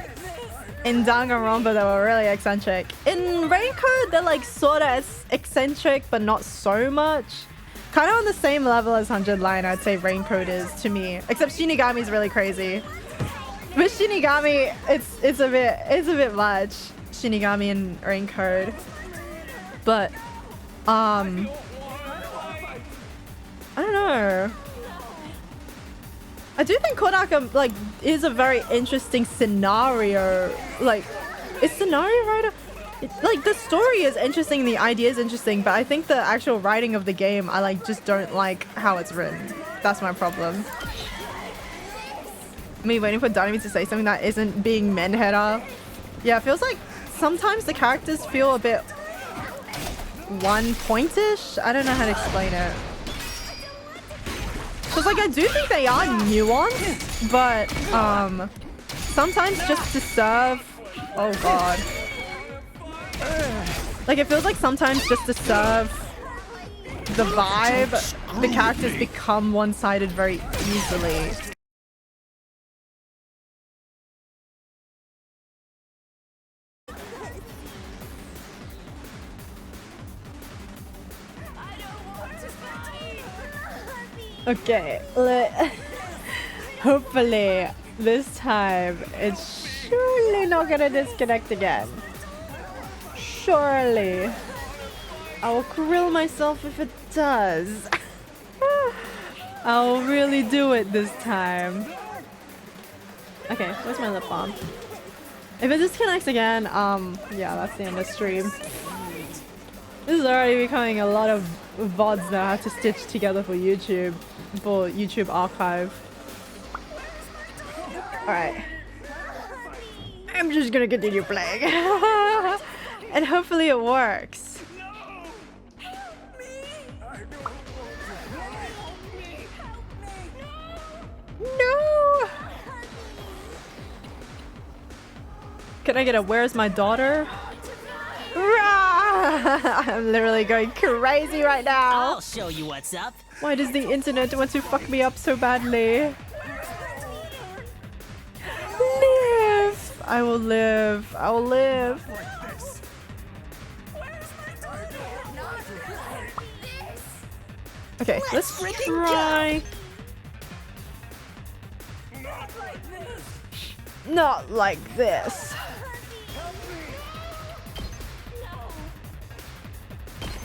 in Danganronpa they were really eccentric. In Raincoat they're like sort of eccentric but not so much. Kind of on the same level as 100 Line, I'd say Raincoat is to me. Except Shinigami's really crazy. With Shinigami, it's a bit much. Shinigami and Raincoat. But I don't know. I do think Kodaka like is a very interesting scenario like Is scenario writer... Like, the story is interesting, the idea is interesting, but I think the actual writing of the game, I like just don't like how it's written. That's my problem. Me waiting for Dynamite to say something that isn't being men-header. Yeah, it feels like sometimes the characters feel a bit one-pointish. I don't know how to explain it. Because like I do think they are nuanced, but sometimes just to serve... Oh god. Like it feels like sometimes just to serve the vibe, the characters become one-sided very easily. Okay, hopefully this time it's surely not gonna disconnect again. Surely. I will grill myself if it does. I'll really do it this time. Okay, where's my lip balm? If it disconnects again, yeah, that's the end of stream. This is already becoming a lot of VODs that I have to stitch together for YouTube archive. Alright. I'm just gonna continue playing. And hopefully it works. No! Can I get a where's my daughter? I'm literally going crazy right now. I'll show you what's up. Why does the internet want to fuck me up so badly? Live! I will live. I will live. Okay, let's try. Not like this.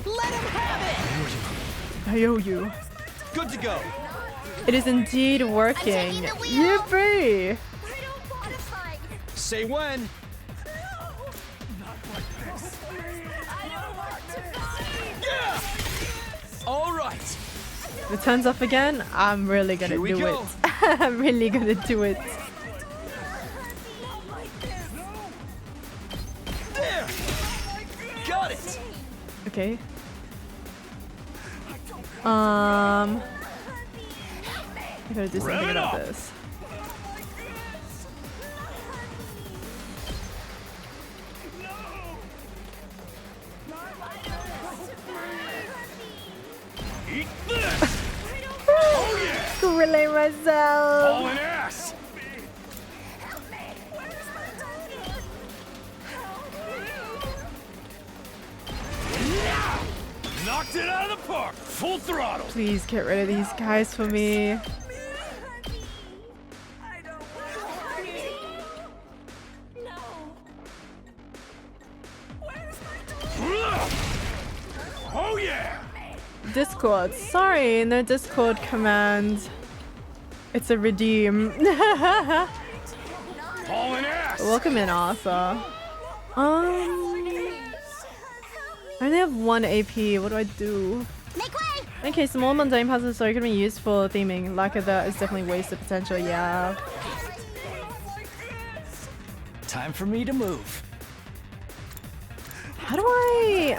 Let him have I owe you. Good to go. It is indeed working. Yippee! Say when. Yeah! All right. If it turns off again, I'm really gonna do it. I'm really gonna do it. There. Got it. Okay. I gotta do something about this. Eat this! Oh yeah! Grilling myself. Hauling ass! Knocked it out of the park! Full throttle! Please get rid of these guys for me. Oh yeah! Discord. Sorry, no Discord command. It's a redeem. Hauling ass! Welcome in, Arthur. I only have 1 AP. What do I do? Okay, some more mundane puzzles so it can be used for theming. Lack of that is definitely wasted potential. Yeah. Time for me to move. How do I?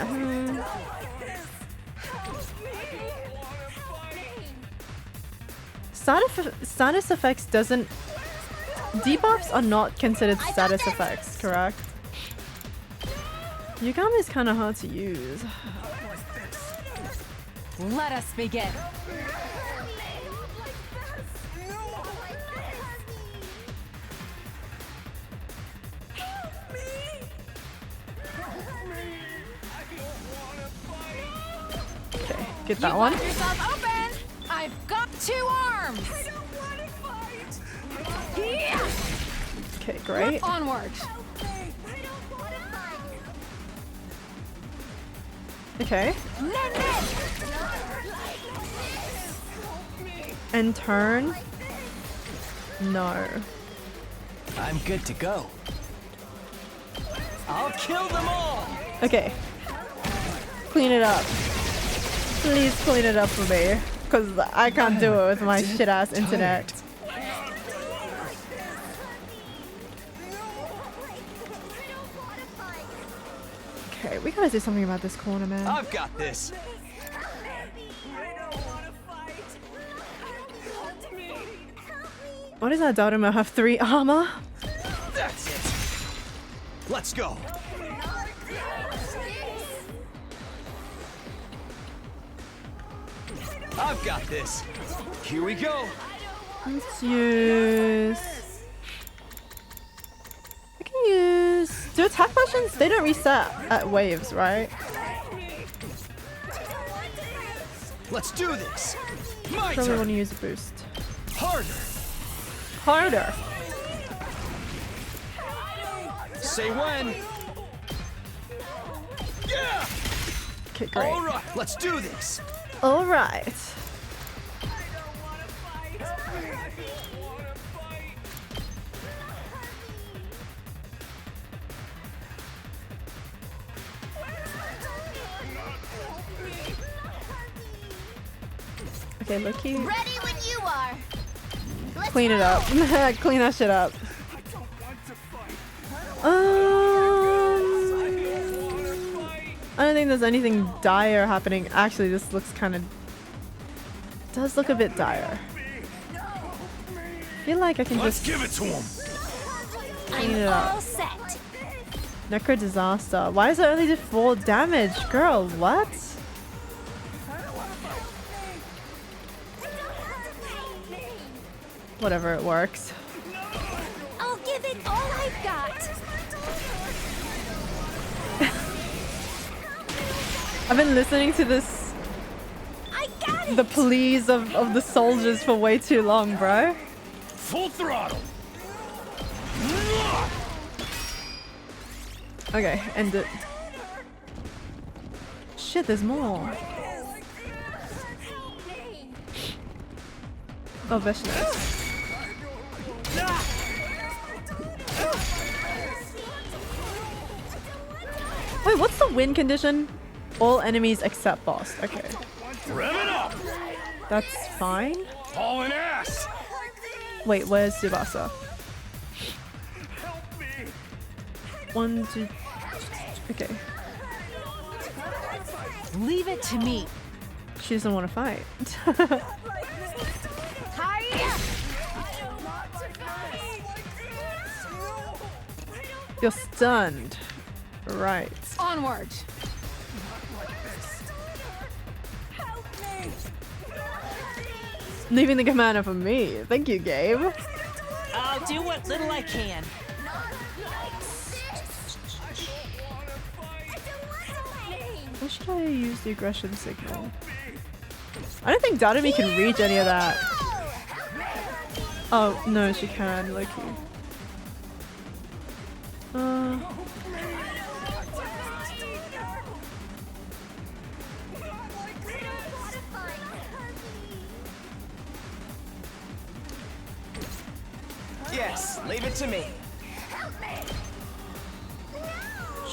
Status effects doesn't. Debuffs are not considered status effects, correct? Yugami is kind of hard to use. Let us begin. Okay, get that one. Lock yourself open. I've got 2 arms. I don't want to fight. Yeah. Okay, great. Look onward. Okay. And turn. No. I'm good to go. I'll kill them all. Okay. Clean it up. Please clean it up for me. Because I can't do it with my shit-ass internet. Okay, we gotta do something about this corner, man. I've got this. Why does that Daruma have 3 armor? That's it. Let's go. I've got this. Here we go. Let's use... I can use... Do attack potions? They don't reset at waves, right? Let's do this. My Probably turn. want to use a boost. Harder. Harder. Say when. Yeah. Okay, great. All right. Let's do this. All right. Okay, Loki. Ready when you are. Let's Clean it up. Clean that shit up. I don't think there's anything dire happening. Actually, this looks kind of... does look a bit dire. I feel like I can just... give it to him. Clean it up. All set. Necro Disaster. Why does it only do 4 damage? Girl, what? Whatever, it works. I'll give it all I've got. I've been listening to this... I got it. the pleas of the soldiers for way too long, bro. Full throttle. Okay, end it. Shit, there's more. Oh, Vishnu. Wait, what's the win condition? All enemies except boss. Okay. Rev it up. That's fine. Hauling ass. Wait, where's Tsubasa? 1, 2... Okay. Leave it to me. She doesn't want to fight. You're stunned. Right. Onward. Leaving the commander for me. Thank you, Gabe. I'll do what little I can. Where should I use the aggression signal? I don't think Dadami can reach any of that. Oh, no, she can, Loki. Yes, leave it to me.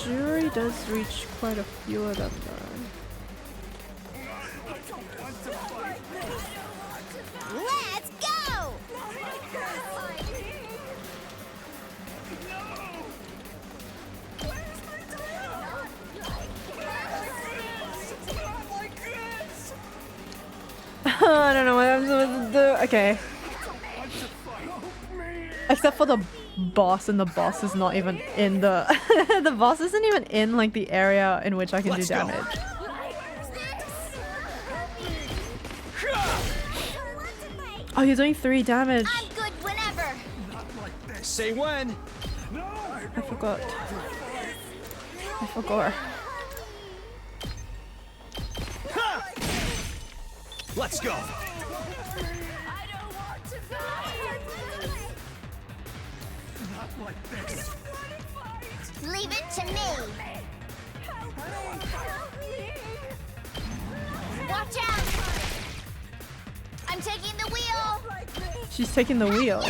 Jury does reach quite a few of them, though. Let's go! I don't know what I'm supposed to do. Okay. Except for the boss, and the boss is not even in the... the boss isn't even in, like, the area in which I can do damage. Oh, you're doing 3 damage. I'm good whenever. Say when. I forgot. I forgot. Let's go. Leave it to me. Watch out! I'm taking the wheel. She's taking the wheel.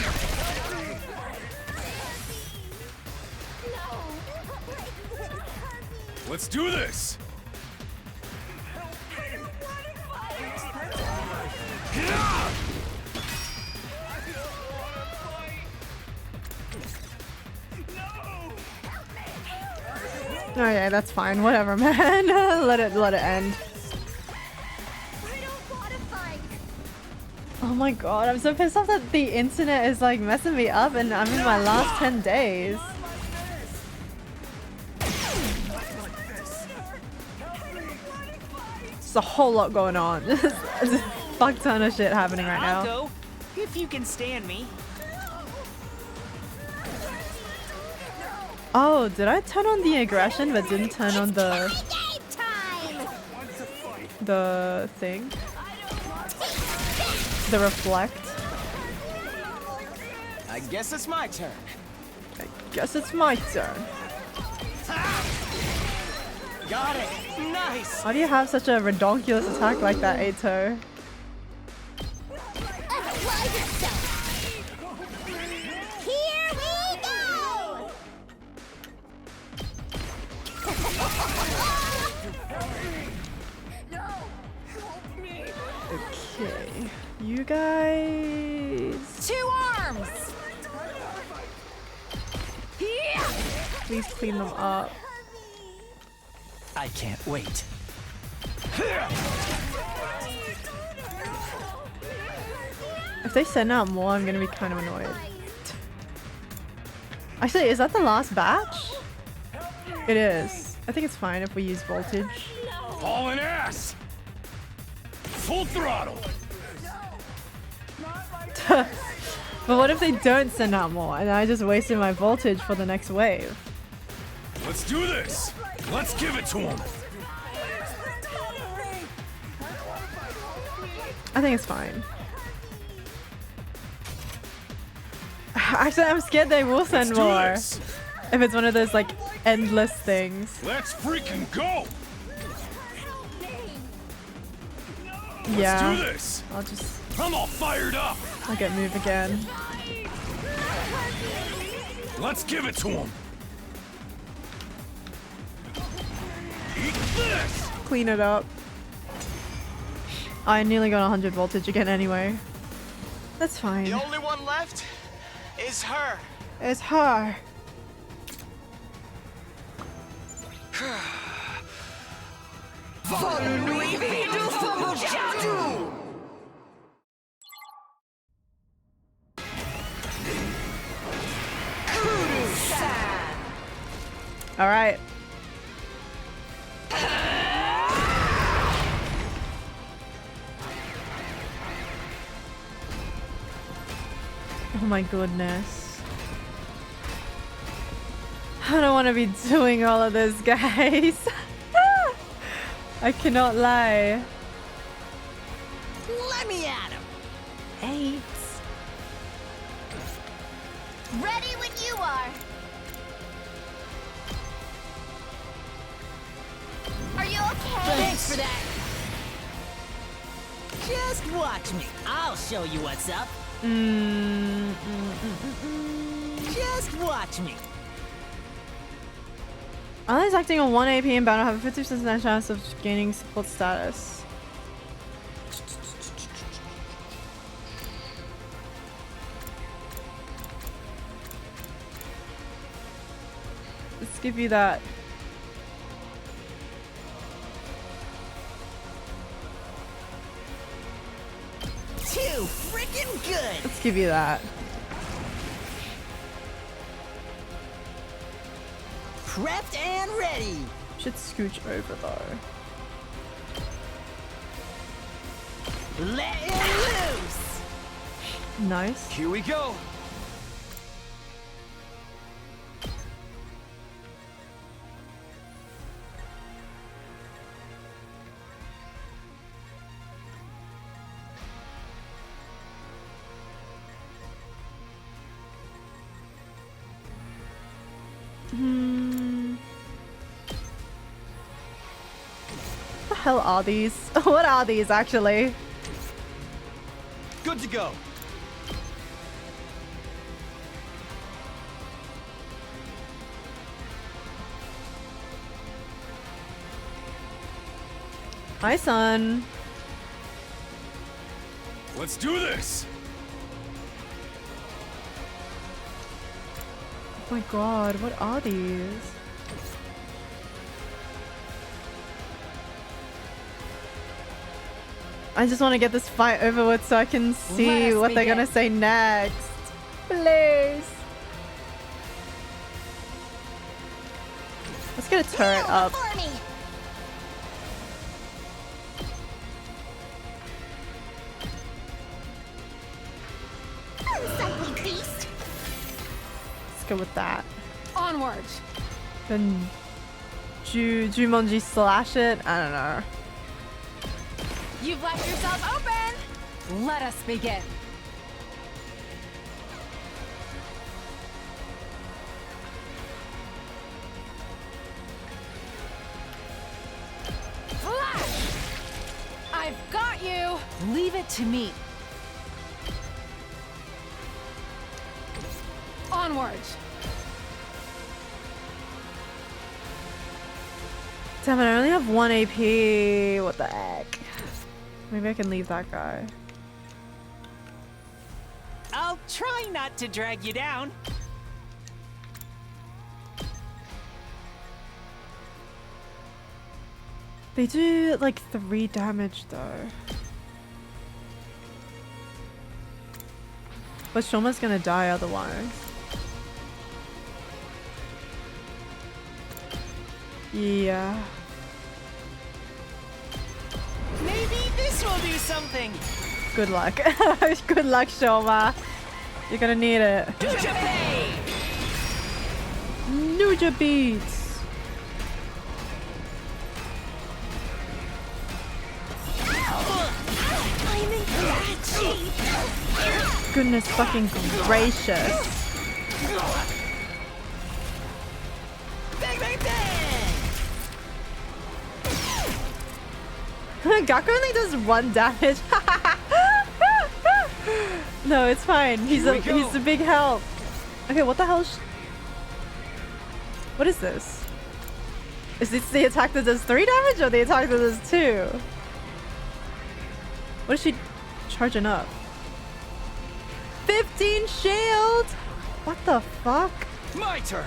Let's do this! Okay, that's fine. Whatever, man. let it end. Oh my god, I'm so pissed off that the internet is like messing me up and I'm in my last 10 days. There's a whole lot going on. There's a fuck ton of shit happening right I'll now. go, if you can stand me. Oh, did I turn on the aggression but didn't turn on the thing? The reflect? I guess it's my turn. I guess it's my turn. Got it. Nice. Why do you have such a redonkulous attack like that, Ato? Here we go! Okay, you guys... 2 arms! Please clean them up. I can't wait. If they send out more, I'm gonna be kind of annoyed. Actually, is that the last batch? It is. I think it's fine if we use voltage. Hauling ass! Full throttle! But what if they don't send out more and I just wasted my voltage for the next wave? Let's do this! Let's give it to him! I think it's fine. Actually, I'm scared they will send more. If it's one of those like endless things. Let's freaking go! Yeah. Let's do this! I'll just... I'm all fired up! I'll get move again. Let's give it to him! Eat this! Clean it up. I nearly got 100 voltage again anyway. That's fine. The only one left is her. It's her. All right. Oh my goodness. I don't want to be doing all of this, guys. I cannot lie. Let me at him. 8. Ready when you are. Are you okay? Thanks for that. Just watch me. I'll show you what's up. Just watch me. Allies acting on 1 AP in battle have a 50% chance of gaining support status. Let's give you that. Too freaking good. Let's give you that. Prepped and ready. Should scooch over though. Let it loose. Nice. Here we go. What the hell are these? What are these actually? Good to go. Hi, son. Let's do this! Oh my god, what are these? I just want to get this fight over with so I can see what they're gonna say next. Please. Let's get a turret up. Beast. Let's go with that. Onward. Then Jumonji slash it? I don't know. You've left yourself open! Let us begin. Flash! I've got you! Leave it to me. Onward! Damn it, I only have 1 AP. What the heck? Maybe I can leave that guy. I'll try not to drag you down. They do like 3 damage though. But Shoma's gonna die otherwise. Yeah. Maybe this will do something. Good luck. Good luck, Shoma. You're gonna need it. Nuja beats. I'm in bad shape. Goodness fucking gracious. Bang, bang, bang! Gaku only does 1 damage. No, it's fine. He's a big help. Okay, what the hell? What is this? Is this the attack that does 3 damage or the attack that does 2? What is she charging up? 15 shield? What the fuck? My turn!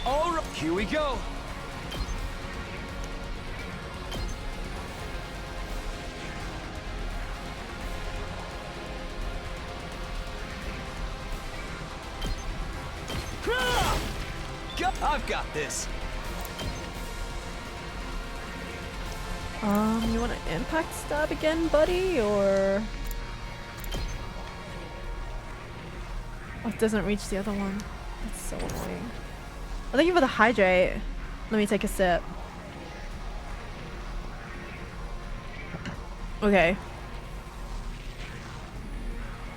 Alright, here we go! I've got this. You want to impact stab again, buddy, or? Oh, it doesn't reach the other one. That's so annoying. Oh, thank you for the hydrate. Let me take a sip. Okay.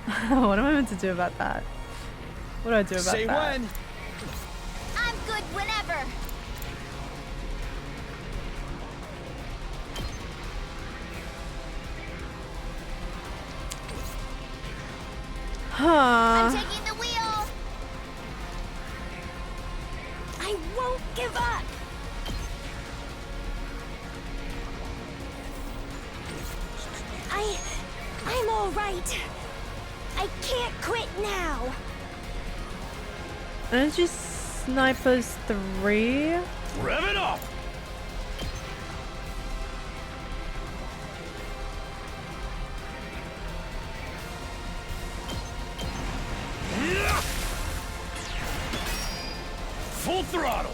What am I meant to do about that? What do I do about Say that? when. I'm good whenever. Huh. I'm taking the wheel. I won't give up. I'm all right. I can't quit now. Energy Snipers 3? Rev it up! Full throttle!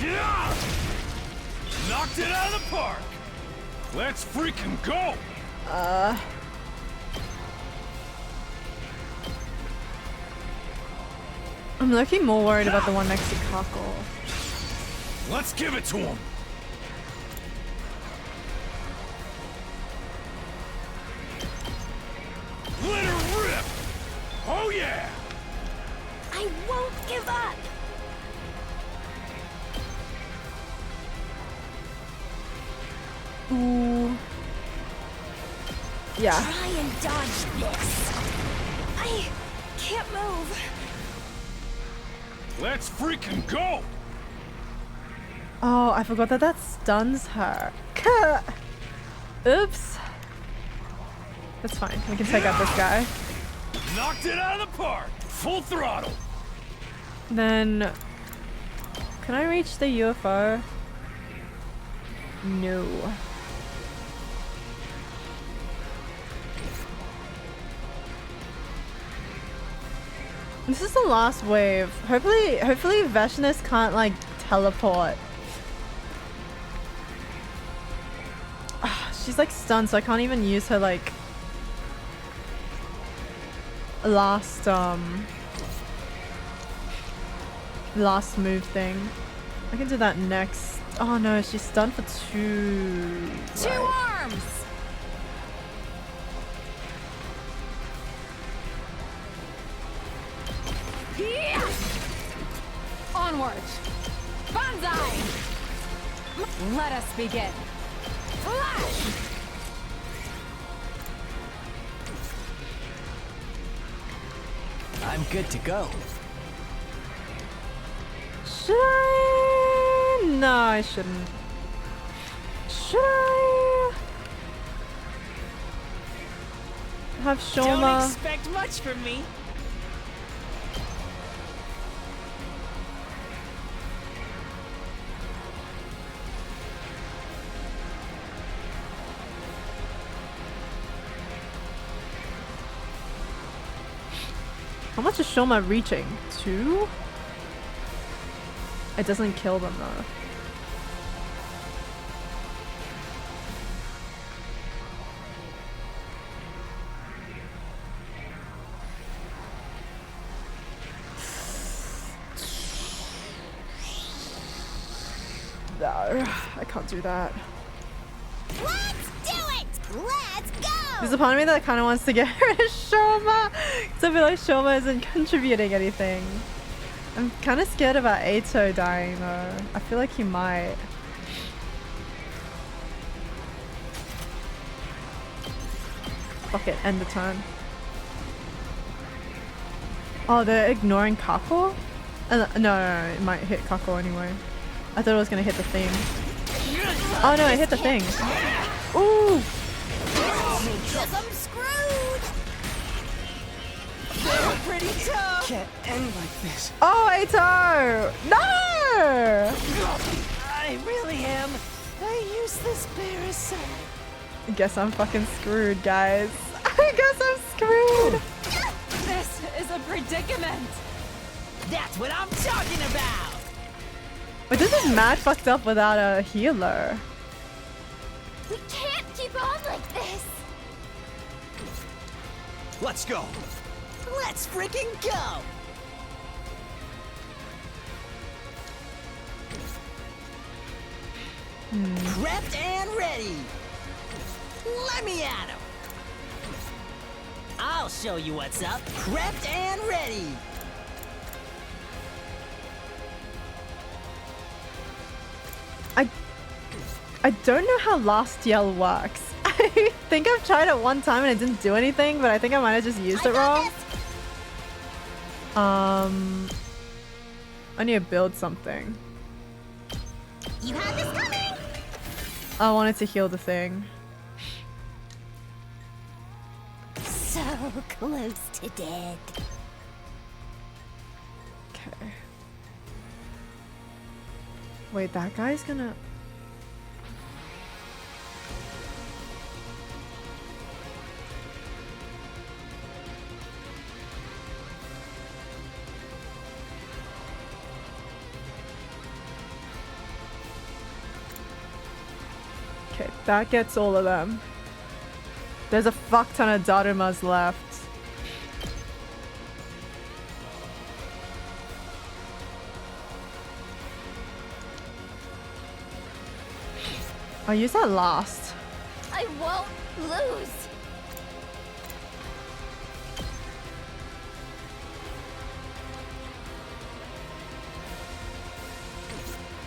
Yeah! Knocked it out of the park! Let's freaking go! I'm looking more worried about the one next to Kako. Let's give it to him! Let her rip! Oh yeah! I won't give up. Ooh. Yeah. Try and dodge this. I can't move. Let's freaking go! Oh, I forgot that that stuns her. Oops. That's fine. We can take out this guy. Knocked it out of the park! Full throttle! Then... Can I reach the UFO? No. This is the last wave. Hopefully Veshness can't like teleport. She's like stunned, so I can't even use her like last move thing. I can do that next. Oh no, she's stunned for 2. Two arms! Yeah! Onward! Banzai! Let us begin! Flash! I'm good to go. Should I? No, I shouldn't. Should I have Don't Shoma? expect much from me. How much is Shoma reaching? 2? It doesn't kill them though. No, I can't do that. Let's do it! Let's go! There's a part of me that kind of wants to get rid of Shoma, because I feel like Shoma isn't contributing anything. I'm kind of scared about Ato dying though. I feel like he might. Fuck it, end the turn. Oh, they're ignoring Kako? No, it might hit Kako anyway. I thought it was gonna hit the thing. Oh no, it hit the thing. Ooh! Guess I'm screwed! They're pretty tough. Can't end like this. Oh, Ato! No! I really am. I use this parasite. I guess I'm fucking screwed, guys. I guess I'm screwed. This is a predicament! That's what I'm talking about. But this is mad fucked up without a healer. We can't keep on like this! Let's go. Let's freaking go. Prepped and ready. Let me at him. I'll show you what's up. Prepped and ready. I don't know how Last Yell works. I think I've tried it one time and it didn't do anything, but I think I might have just used it wrong. I need to build something. You had this coming! I wanted to heal the thing. So close to dead. Okay. Wait, that guy's gonna... Okay, that gets all of them. There's a fuck ton of Darumas left. I'll use that last. I won't lose!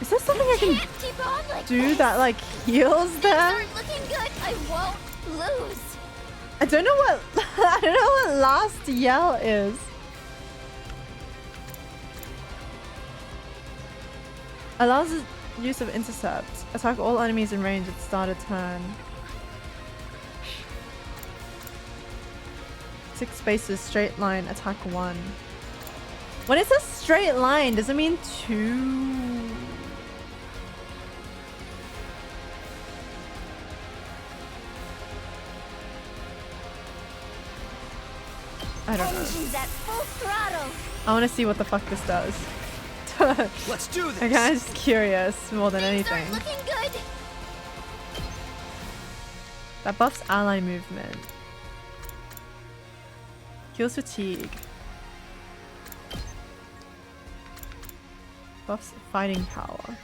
Is there something I can Keep on like do this. that like heals them? Aren't looking good. I won't lose. I don't know what I don't know what Last Yell is. Allows the use of intercept. Attack all enemies in range at the start of turn. 6 spaces, straight line, attack 1. When it says straight line, does it mean 2? I don't know. Engines at full throttle. I want to see what the fuck this does. Let's do this. I'm kind of just curious more than anything. Looking good. That buffs ally movement. Heals fatigue. Buffs fighting power.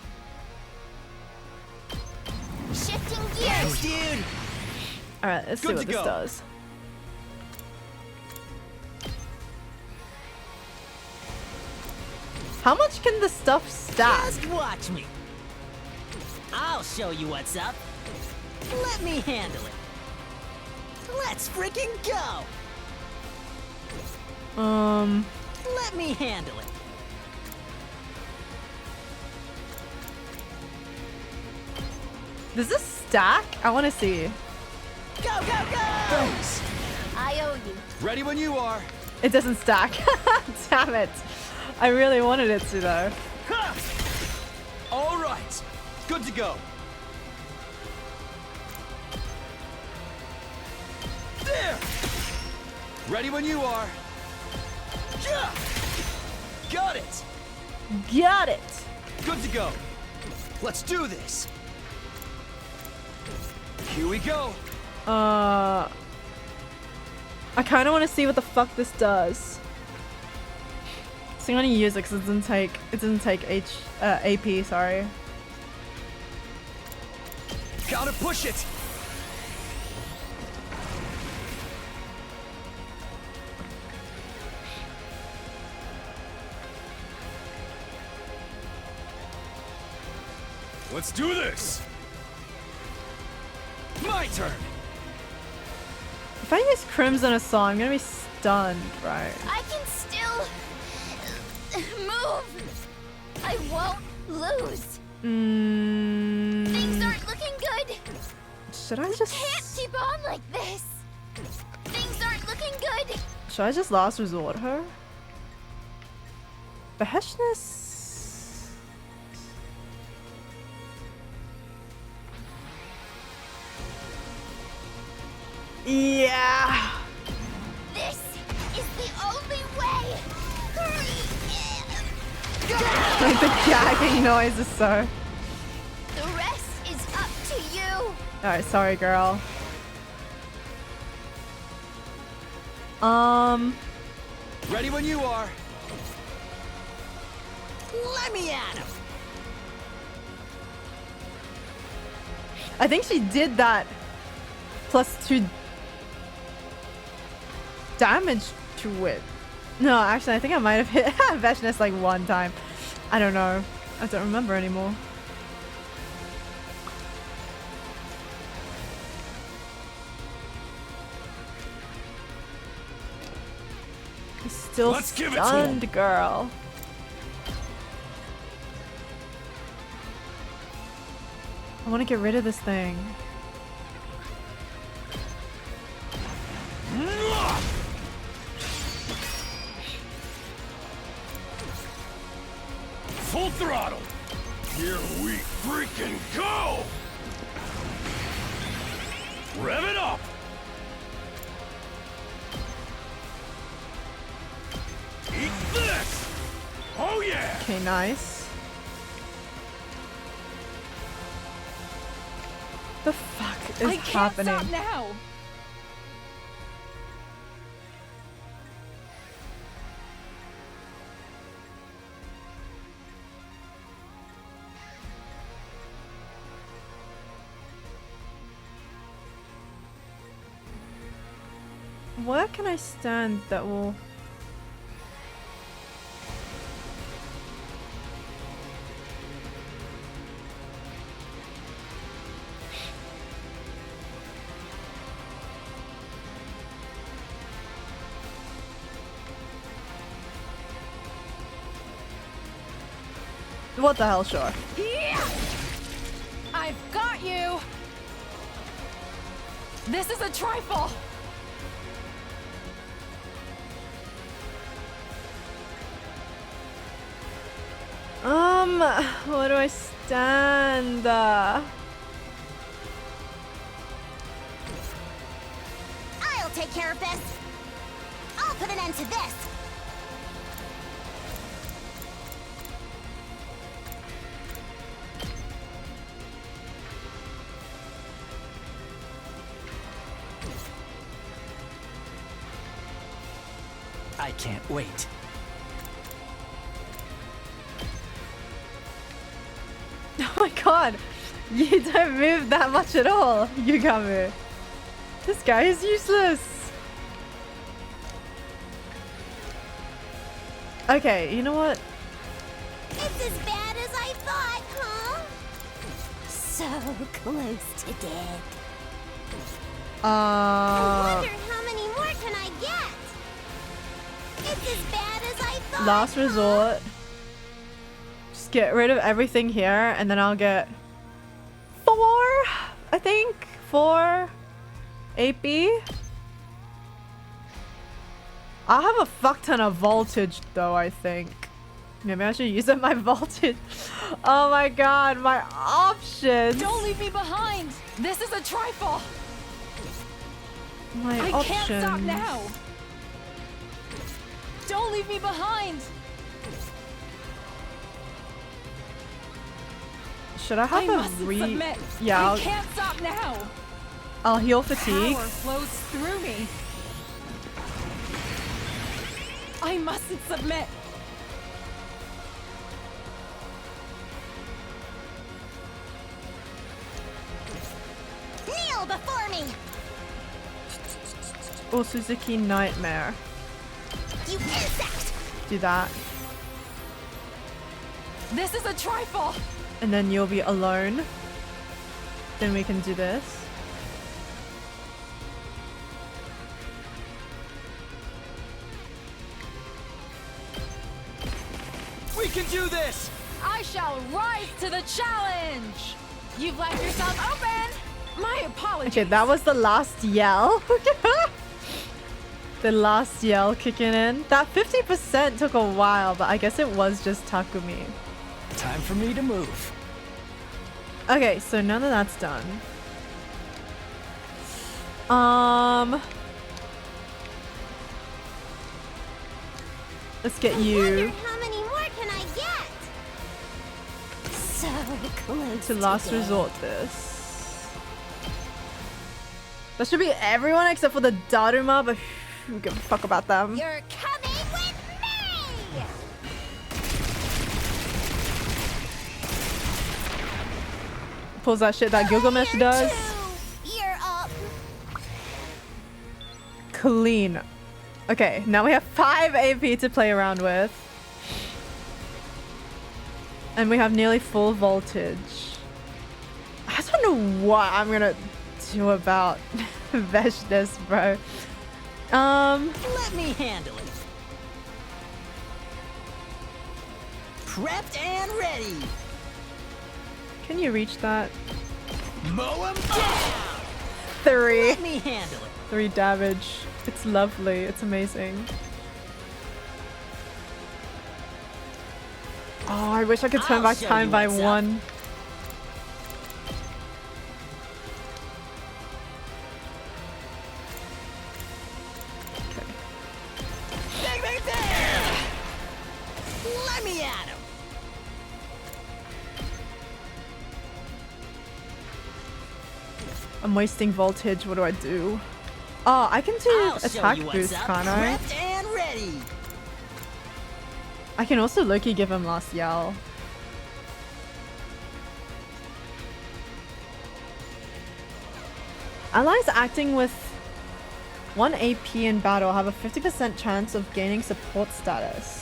Shifting gears. Dude. Alright, let's see Good what to this go. does. How much can the stuff stack? Just watch me. I'll show you what's up. Let me handle it. Let's freaking go. Let me handle it. Does this stack? I want to see. Go, go, go! Thanks. I owe you. Ready when you are. It doesn't stack. Damn it. I really wanted it to though. Ha! All right. Good to go. There. Ready when you are. Yeah. Got it. Got it. Good to go. Let's do this. Here we go. I kind of want to see what the fuck this does. So I'm gonna use it because it doesn't take AP. Sorry. Gotta push it. Let's do this. My turn. If I use Crimson Assault, I'm gonna be stunned, right? I can still move. I won't lose. Things aren't looking good. Should I just? Can't keep on like this. Things aren't looking good. Should I just last resort her? Beheshness. Yeah. This is the only way. Like the gagging noise is so. The rest is up to you. Alright, sorry, girl. Ready when you are. Let me at him. I think she did that +2 damage to it. No, actually, I think I might have hit Beheshness like 1 time. I don't know. I don't remember anymore. He's still Let's give it to him. stunned, girl. I want to get rid of this thing. Full throttle. Here we freaking go. Rev it up. Eat this. Oh yeah. Okay, nice. The fuck is I can't happening? stop now. Where can I stand that will... What the hell, sure. Yeah! I've got you! This is a trifle! Where do I stand? I'll take care of this. I'll put an end to this. I can't wait. Oh my god! You don't move that much at all, Yugami. This guy is useless. Okay, you know what? It's as bad as I thought, huh? So close to dead. I wonder how many more can I get? It's as bad as I thought. Last resort. Just get rid of everything here, and then I'll get 4, I think. 4 AP. I have a fuck ton of voltage though, I think. Maybe I should use up my voltage. Oh my god, my options. Don't leave me behind! This is a trifle! My I options. can't stop now! Don't leave me behind! Should I have I a mustn't submit. Yeah, I can't stop now! I'll heal fatigue. Power flows through me. I mustn't submit. Kneel before me! Or Suzuki Nightmare. You insect! Do that. This is a trifle! And then you'll be alone. Then we can do this. We can do this! I shall rise to the challenge! You've left yourself open! My apologies! Okay, that was the last yell. The last yell kicking in. That 50% took a while, but I guess it was just Takumi. Time for me to move. Okay, so none of that's done. Let's get you How many more can I get? So close to last resort this. That should be everyone except for the Daruma, but who give a fuck about them? You're coming with me! Pulls that shit that Gilgamesh does. You're up. Clean. Okay, now we have 5 AP to play around with. And we have nearly full voltage. I don't know what I'm gonna do about Veshness, bro. Let me handle it. Prepped and ready. Can you reach that? Mow 'em down. 3. Let me handle it. 3 damage. It's lovely. It's amazing. Oh, I wish I could turn I'll back show time you by what's up. 1. Bang, bang, bang. Let me at him. I'm wasting voltage. What do I do? Oh, I can do I'll show attack you what's boost, up. can't I? Prepped and ready. I can also Loki give him last yell. Allies acting with 1 AP in battle have a 50% chance of gaining support status.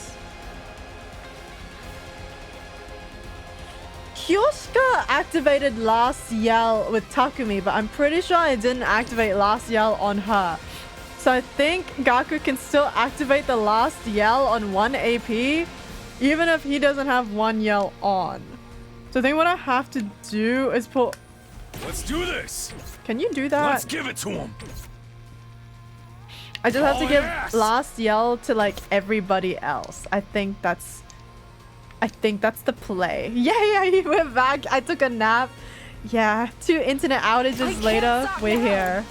Kyoshika activated last yell with Takumi, but I'm pretty sure I didn't activate last yell on her. So I think Gaku can still activate the last yell on 1 AP even if he doesn't have one yell on. So I think what I have to do is put... Let's do this. Can you do that? Let's give it to him. I just have to Oh, give yes. last yell to like everybody else. I think that's the play. Yeah, he went back. I took a nap. Yeah, 2 internet outages later, we're here.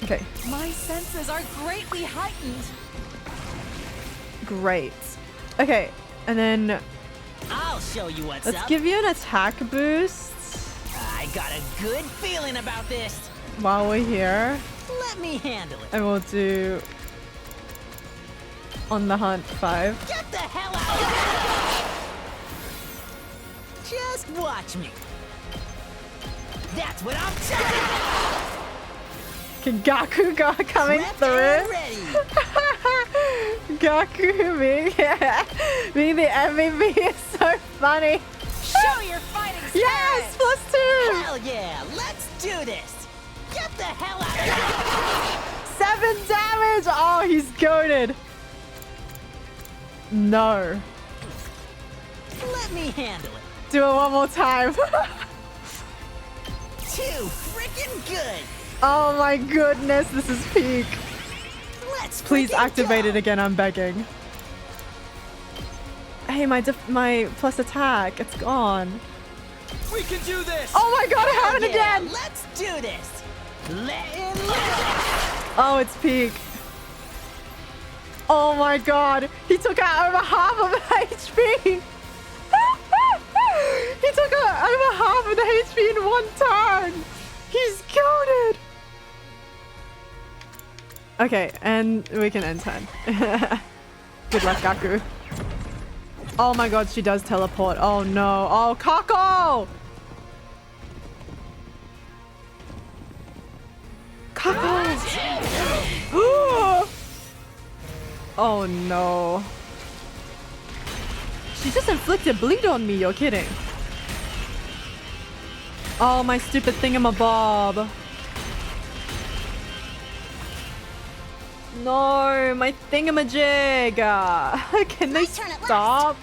Okay. My senses are greatly heightened. Great. Okay, and then I'll show you what's let's up. give you an attack boost I got a good feeling about this. while we're here. Let me handle it. And we'll do On the Hunt 5. Get the hell out! Just watch me. That's what I'm talking about. Gaku coming through. Gaku being the MVP is so funny. Show your fighting spirit. Yes, +2. Hell yeah, let's do this. Get the hell out of here. 7 damage. Oh, he's goated. No. Let me handle it. Do it one more time. Too freaking good. Oh my goodness, this is peak. Let's Please freaking activate go. it again, I'm begging. Hey, my plus attack, it's gone. We can do this! Oh my god, I have it Yeah, again! let's do this. Let in loose. Oh, it's peak. Oh my god, he took out over half of the HP. He took out over half of the HP in one turn. He's goated. Okay, and we can end turn. Good luck, Gaku. Oh my god, she does teleport. Oh no. Oh, Kako! Kako! Oh no. She just inflicted bleed on me, you're kidding. Oh, my stupid thingamabob. No, my thingamajig. Can they stop?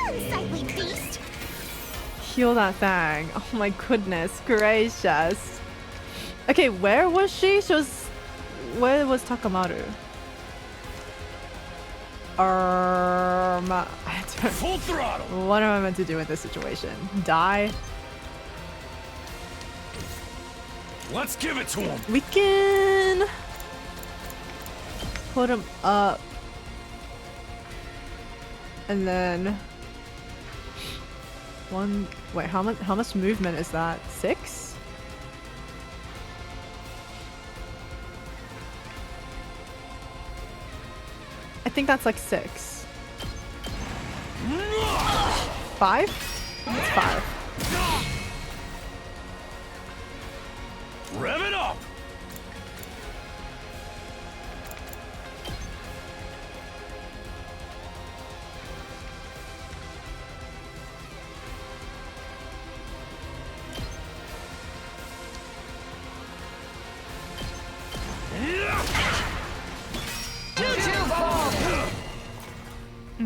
Unsightly beast. Heal that thing. Oh my goodness gracious. Okay, where was she? Where was Takamaru? Full throttle. What am I meant to do in this situation? Die? Let's give it to him. We can put him up. And then wait, how much movement is that? 6? I think that's like 6. 5? It's 5. Rev it up.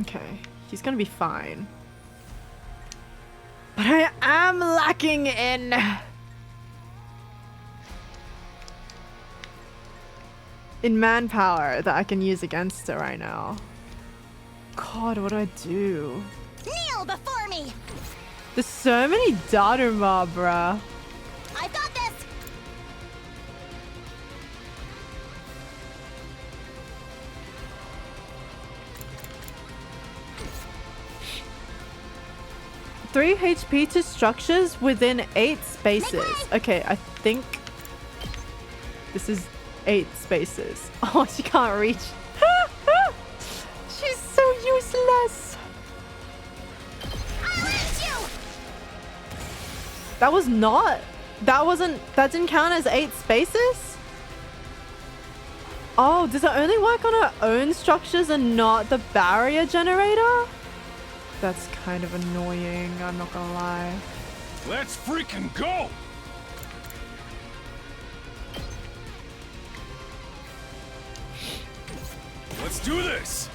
Okay, he's gonna be fine. But I am lacking in manpower that I can use against her right now. God, what do I do? Kneel before me. There's so many Daruma, bruh. I've got this. Three HP to structures within 8 spaces. Okay, I think this is 8 spaces. Oh, she can't reach. She's so useless. I'll eat you. That didn't count as 8 spaces? Oh, does it only work on her own structures and not the barrier generator? That's kind of annoying, I'm not gonna lie. Let's freaking go. Let's do this.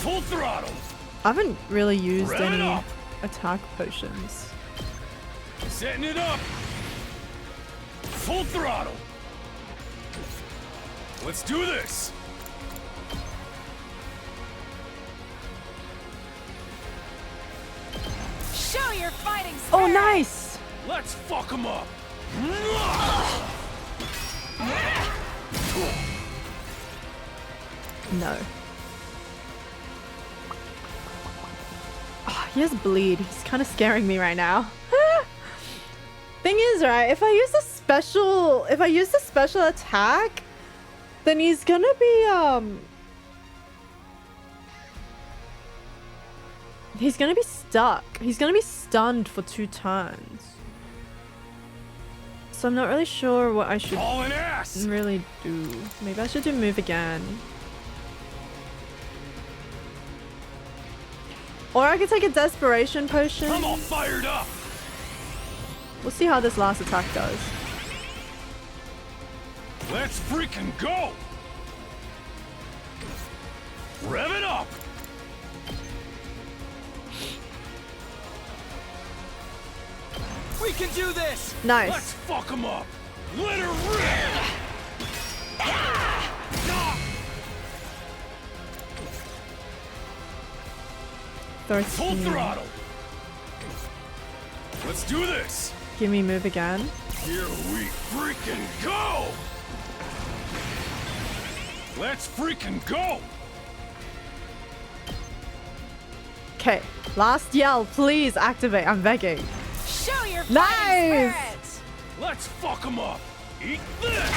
Full throttle. I haven't really used Rev it any up. attack potions. Setting it up. Full throttle. Let's do this. Show your fighting spirit. Oh, nice! Let's fuck him up. No. Oh, he has bleed. He's kind of scaring me right now. Thing is, right, if I use the special attack, then he's gonna be he's gonna be stuck. He's gonna be stunned for 2 turns. So I'm not really sure what I should really do. Maybe I should do move again. Or I could take a desperation potion. I'm all fired up. We'll see how this last attack does. Let's freaking go. Rev it up. We can do this. Nice. Let's fuck him up. Let her rip. Full throttle. Let's do this. Give me move again. Here we freaking go. Let's freaking go. Okay, last yell, please activate. I'm begging. Show your Nice. fighting spirit. Let's fuck him up. Eat this.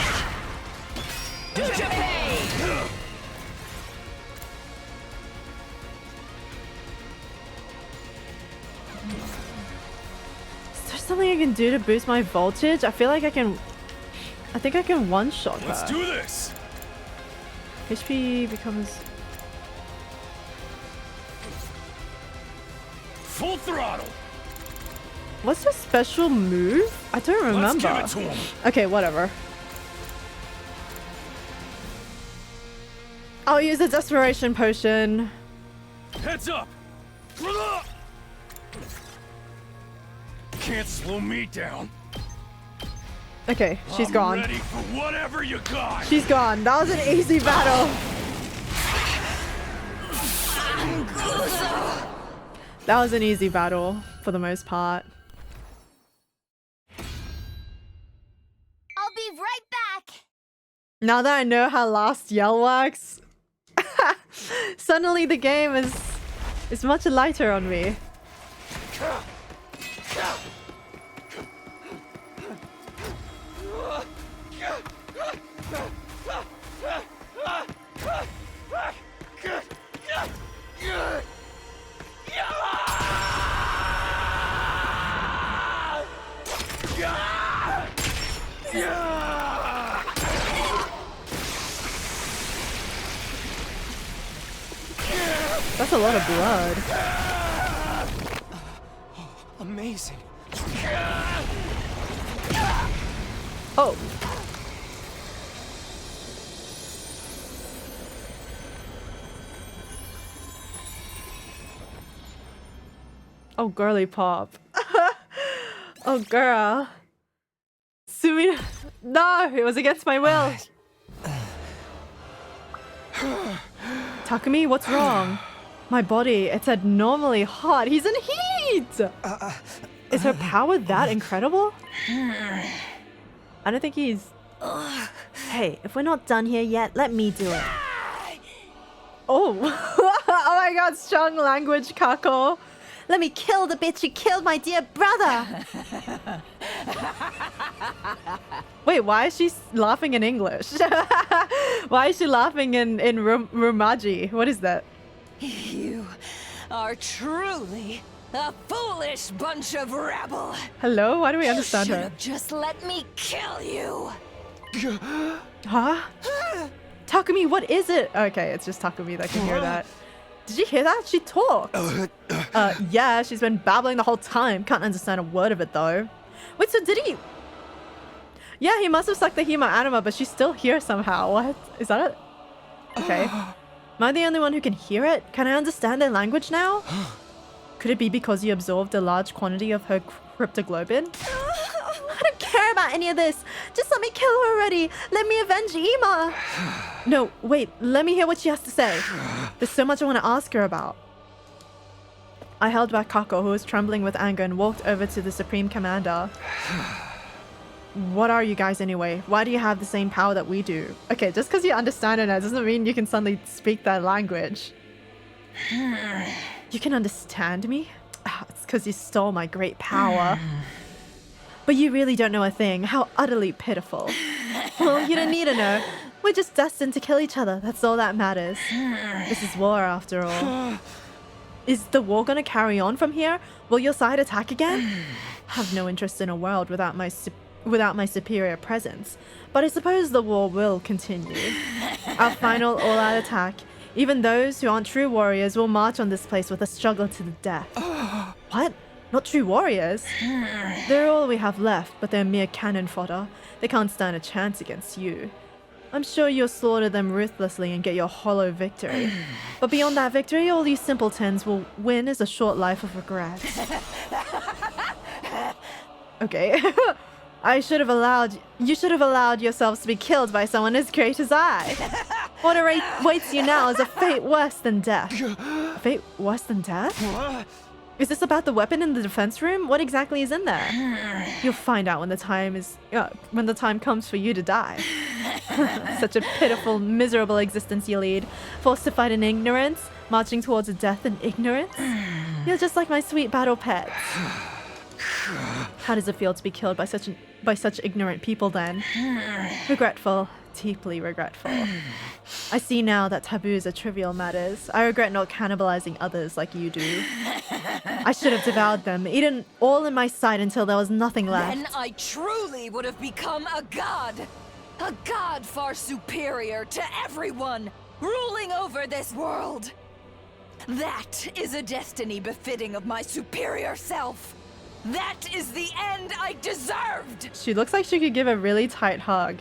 Is there something I can do to boost my voltage? I feel like I think I can one-shot her. Let's do this. HP becomes... Full throttle. What's her special move? I don't remember. Let's give it to him. Okay, whatever. I'll use a desperation potion. Heads up. Can't slow me down. Okay, she's I'm gone. Ready for whatever you got. She's gone. That was an easy battle. That was an easy battle for the most part. I'll be right back. Now that I know how last yell works, suddenly the game is much lighter on me. That's a lot of blood. Amazing. Oh. Oh, girly pop. Oh, girl. Sumi. No, it was against my will. Takumi, what's wrong? My body, it's abnormally hot. He's in heat! Is her power that incredible? I don't think he's... Hey, if we're not done here yet, let me do it. Oh. Oh my god, strong language, Kako. Let me kill the bitch who killed my dear brother. Wait, why is she laughing in English? Why is she laughing in Rumaji? What is that? You are truly a foolish bunch of rabble. Hello? Why do we understand You her? should've just let me kill you. Huh? Takumi, what is it? Okay, it's just Takumi that can hear that. Did you hear that? She talked. Yeah, she's been babbling the whole time. Can't understand a word of it though. Wait, so did he... Yeah, he must have sucked the Hema Anima, but she's still here somehow. What? Is that it? Okay. Am I the only one who can hear it? Can I understand their language now? Could it be because you absorbed a large quantity of her cryptoglobin? I don't care about any of this. Just let me kill her already. Let me avenge Ima. No, wait. Let me hear what she has to say. There's so much I want to ask her about. I held back Kako, who was trembling with anger, and walked over to the Supreme Commander. What are you guys anyway? Why do you have the same power that we do? Okay, just because you understand it doesn't mean you can suddenly speak that language. You can understand me? It's because you stole my great power. But you really don't know a thing. How utterly pitiful. Well, you don't need to know. We're just destined to kill each other. That's all that matters. This is war, after all. Is the war gonna carry on from here? Will your side attack again? I have no interest in a world without my superior presence. But I suppose the war will continue. Our final all-out attack. Even those who aren't true warriors will march on this place with a struggle to the death. What? Not true warriors? They're all we have left, but they're mere cannon fodder. They can't stand a chance against you. I'm sure you'll slaughter them ruthlessly and get your hollow victory. But beyond that victory, all you simpletons will win is a short life of regret. Okay. You should have allowed yourselves to be killed by someone as great as I. What awaits you now is a fate worse than death. A fate worse than death? Is this about the weapon in the defense room? What exactly is in there? You'll find out when the time comes for you to die. Such a pitiful, miserable existence you lead, forced to fight in ignorance, marching towards a death in ignorance. You're just like my sweet battle pets. How does it feel to be killed by such ignorant people then? Regretful. Deeply regretful. I see now that taboos are trivial matters. I regret not cannibalizing others like you do. I should have devoured them, eaten all in my sight until there was nothing left. Then I truly would have become a god. A god far superior to everyone, ruling over this world. That is a destiny befitting of my superior self. That is the end I deserved. She looks like she could give a really tight hug.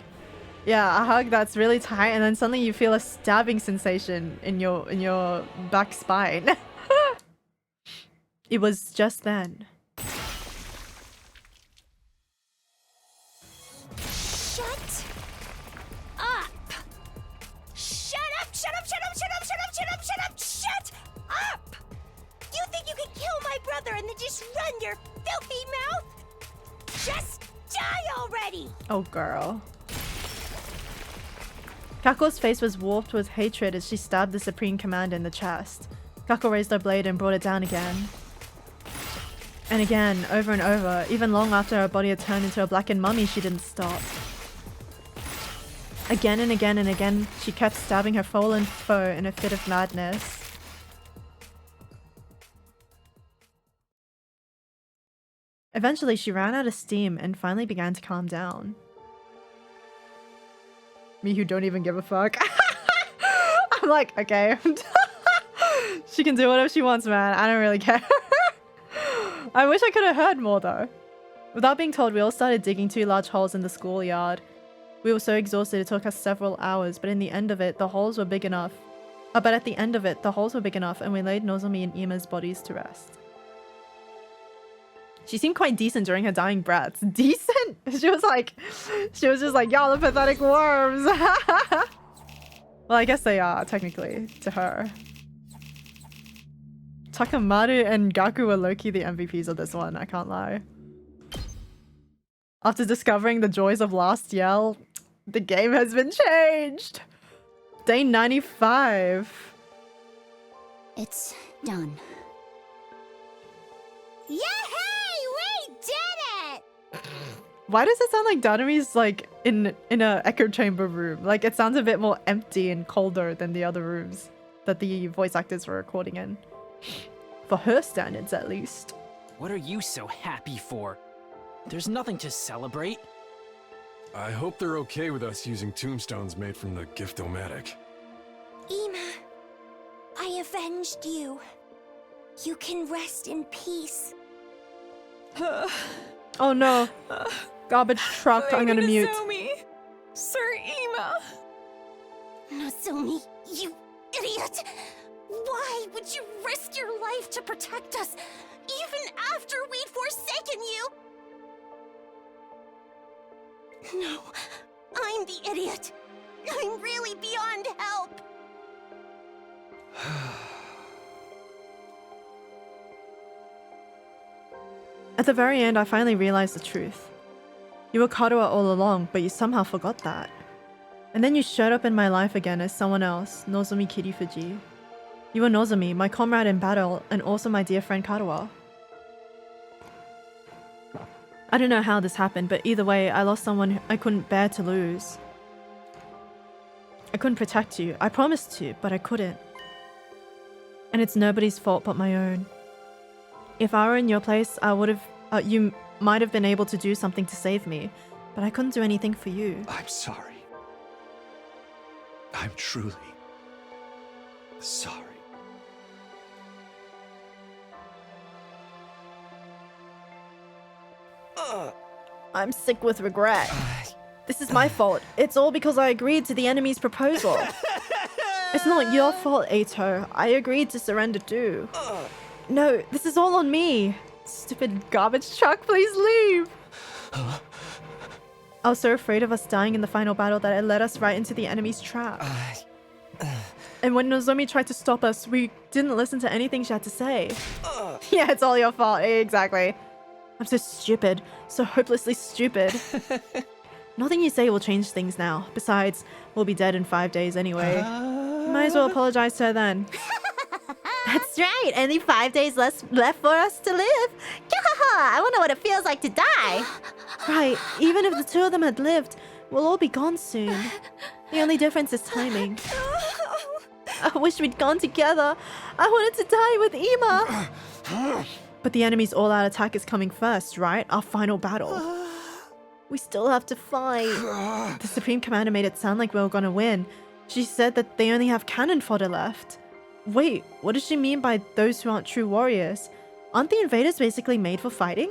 Yeah, a hug that's really tight, and then suddenly you feel a stabbing sensation in your back spine. It was just then. Shut up! Shut up! Shut up! Shut up! Shut up! Shut up! Shut up! Shut up! Shut up! You think you could kill my brother and then just run your filthy mouth? Just die already! Oh, girl. Kako's face was warped with hatred as she stabbed the Supreme Commander in the chest. Kako raised her blade and brought it down again. And again, over and over, even long after her body had turned into a blackened mummy, she didn't stop. Again and again and again, she kept stabbing her fallen foe in a fit of madness. Eventually, she ran out of steam and finally began to calm down. Me who don't even give a fuck. I'm like, okay. She can do whatever she wants, man. I don't really care. I wish I could have heard more though. Without being told, we all started digging 2 large holes in the schoolyard. We were so exhausted it took us several hours, but in the end of it, the holes were big enough. But at the end of it, the holes were big enough and we laid Nozomi and Ima's bodies to rest. She seemed quite decent during her dying breaths. Decent? She was just like, y'all are pathetic worms. Well, I guess they are, technically, to her. Takamaru and Gaku are low-key the MVPs of this one, I can't lie. After discovering the joys of Last Yell, the game has been changed! Day 95. It's done. Yay! We did it! Why does it sound like Danomi's like in a echo chamber room? Like it sounds a bit more empty and colder than the other rooms that the voice actors were recording in. For her standards, at least. What are you so happy for? There's nothing to celebrate. I hope they're okay with us using tombstones made from the Gift-O-Matic. Ima, I avenged you. You can rest in peace. Oh no. Garbage truck, I'm gonna mute. Nozomi, Sir Ima. Nozomi, you idiot! Why would you risk your life to protect us, even after we'd forsaken you? No, I'm the idiot. I'm really beyond help. At the very end, I finally realized the truth. You were Karuha all along, but you somehow forgot that. And then you showed up in my life again as someone else, Nozomi Kirifuji. You were Nozomi, my comrade in battle, and also my dear friend Karuha. I don't know how this happened, but either way, I lost someone I couldn't bear to lose. I couldn't protect you. I promised to, but I couldn't. And it's nobody's fault but my own. If I were in your place, I would have... you might have been able to do something to save me, but I couldn't do anything for you. I'm sorry. I'm truly sorry. I'm sick with regret. This is my fault. It's all because I agreed to the enemy's proposal. It's not your fault, Eito. I agreed to surrender too. No, this is all on me. Stupid garbage truck, please leave. I was so afraid of us dying in the final battle that it led us right into the enemy's trap. And when Nozomi tried to stop us, we didn't listen to anything she had to say. Yeah, it's all your fault. Exactly. I'm so stupid. So hopelessly stupid. Nothing you say will change things now. Besides, we'll be dead in 5 days anyway. Might as well apologize to her then. That's right. Only 5 days left for us to live. I wonder what it feels like to die. Right. Even if the two of them had lived, we'll all be gone soon. The only difference is timing. I wish we'd gone together. I wanted to die with Ima. But the enemy's all-out attack is coming first, right? Our final battle. We still have to fight. The Supreme Commander made it sound like we were gonna win. She said that they only have cannon fodder left. Wait, what does she mean by those who aren't true warriors? Aren't the invaders basically made for fighting?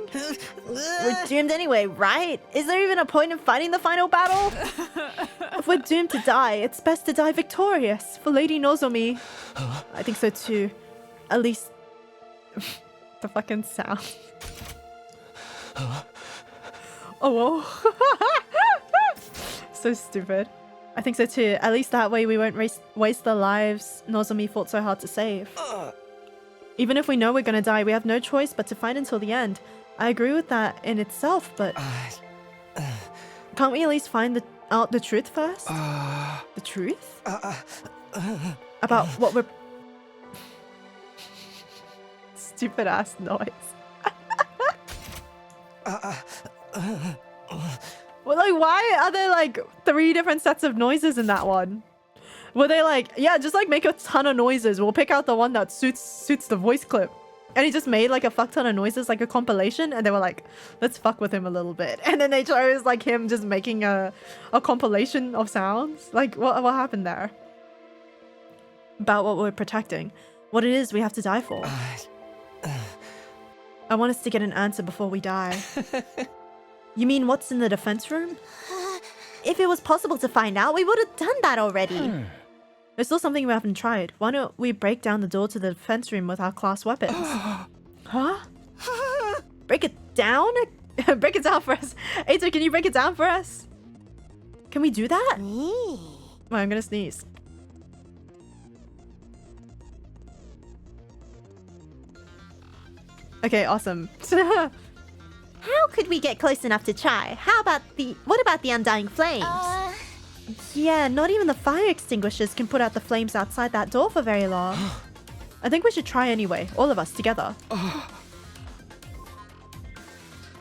We're doomed anyway, right? Is there even a point in fighting the final battle? If we're doomed to die, it's best to die victorious for Lady Nozomi. I think so too. At least... the fucking sound. Oh, whoa. So stupid. I think so too. At least that way we won't waste the lives Nozomi fought so hard to save. Even if we know we're gonna die, we have no choice but to fight until the end. I agree with that in itself, but... can't we at least find out the truth first? The truth? About what we're... Stupid ass noise. Well, like, why are there like 3 different sets of noises in that one? Were they like, yeah, just like make a ton of noises. We'll pick out the one that suits the voice clip. And he just made like a fuck ton of noises, like a compilation. And they were like, let's fuck with him a little bit. And then they chose like him just making a compilation of sounds. Like, what happened there? About what we're protecting. What it is we have to die for. I want us to get an answer before we die. You mean what's in the defense room? If it was possible to find out, we would have done that already. There's still something we haven't tried. Why don't we break down the door to the defense room with our class weapons? Huh? Break it down? Break it down for us. Eito, can you break it down for us? Can we do that? Well, I'm gonna sneeze. Okay, awesome. How could we get close enough to try? What about the undying flames? Yeah, not even the fire extinguishers can put out the flames outside that door for very long. I think we should try anyway, all of us together. Oh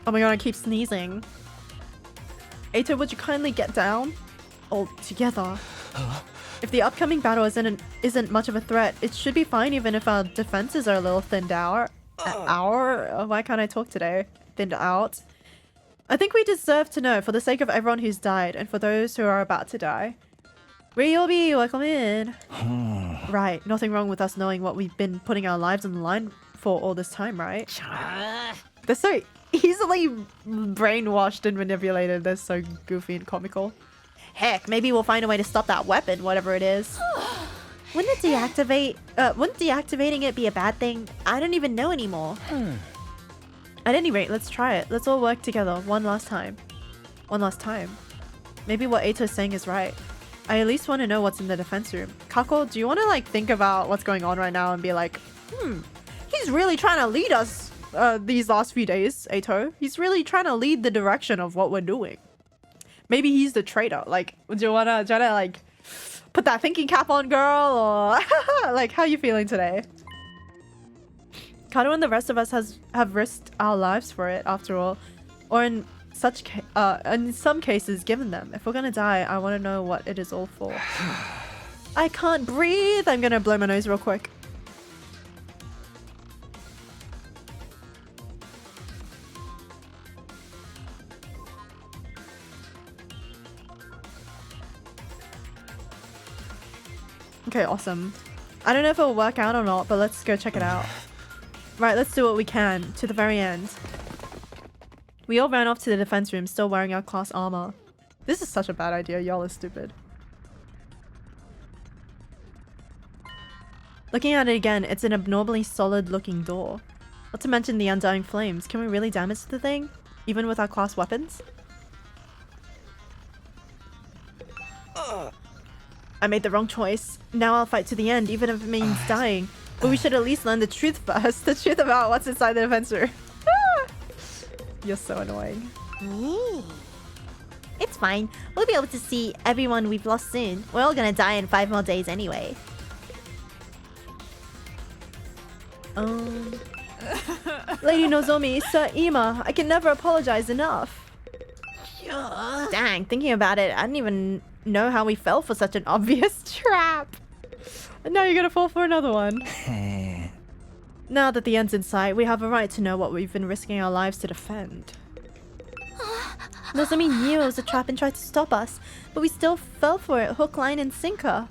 my god, I keep sneezing. Eito, would you kindly get down? All together. If the upcoming battle isn't much of a threat, it should be fine even if our defenses are a little thinned out. Why can't I talk today? Thinned out. I think we deserve to know for the sake of everyone who's died and for those who are about to die. Ryobi, welcome in. Right, nothing wrong with us knowing what we've been putting our lives on the line for all this time, right? They're so easily brainwashed and manipulated. They're so goofy and comical. Heck, maybe we'll find a way to stop that weapon, whatever it is. Wouldn't deactivating it be a bad thing? I don't even know anymore. At any rate, let's try it. Let's all work together one last time. One last time. Maybe what Eito's saying is right. I at least want to know what's in the defense room. Kako, do you want to like think about what's going on right now and be like, he's really trying to lead us these last few days, Eito. He's really trying to lead the direction of what we're doing. Maybe he's the traitor. Like, do you want to try to like put that thinking cap on, girl? Or like, how you feeling today? Kado and the rest of us have risked our lives for it, after all. Or in some cases, given them. If we're gonna die, I want to know what it is all for. I can't breathe. I'm gonna blow my nose real quick. Okay, awesome. I don't know if it'll work out or not, but let's go check it out. Right, let's do what we can to the very end. We all ran off to the defense room, still wearing our class armor. This is such a bad idea. Y'all are stupid. Looking at it again, it's an abnormally solid-looking door. Not to mention the undying flames. Can we really damage the thing? Even with our class weapons? I made the wrong choice. Now I'll fight to the end, even if it means dying. But we should at least learn the truth first. The truth about what's inside the defense room. You're so annoying. It's fine. We'll be able to see everyone we've lost soon. We're all gonna die in 5 more days anyway. Lady Nozomi, Sir Ima, I can never apologize enough. Dang, thinking about it, I didn't even know how we fell for such an obvious trap. And now you're gonna fall for another one. Now that the end's in sight, we have a right to know what we've been risking our lives to defend. Nozomi knew it was a trap and tried to stop us, but we still fell for it, hook, line, and sinker.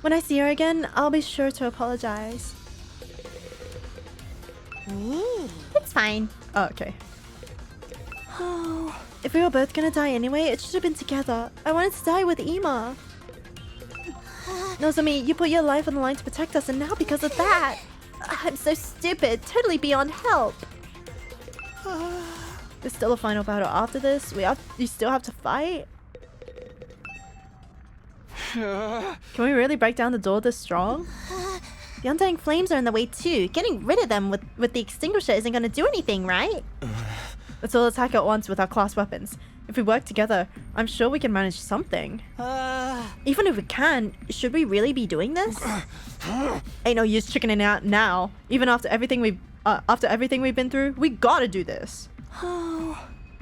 When I see her again, I'll be sure to apologize. It's fine. Oh, okay. If we were both gonna die anyway, it should have been together. I wanted to die with Ima. Nozomi, you put your life on the line to protect us, and now because of that, I'm so stupid, totally beyond help. There's still a final battle after this. You still have to fight? Can we really break down the door this strong? The undying flames are in the way too. Getting rid of them with the extinguisher isn't gonna do anything, right? Let's all attack at once with our class weapons. If we work together, I'm sure we can manage something. Even if we can, should we really be doing this? Ain't no use chickening out now. Even after everything we've been through, we gotta do this.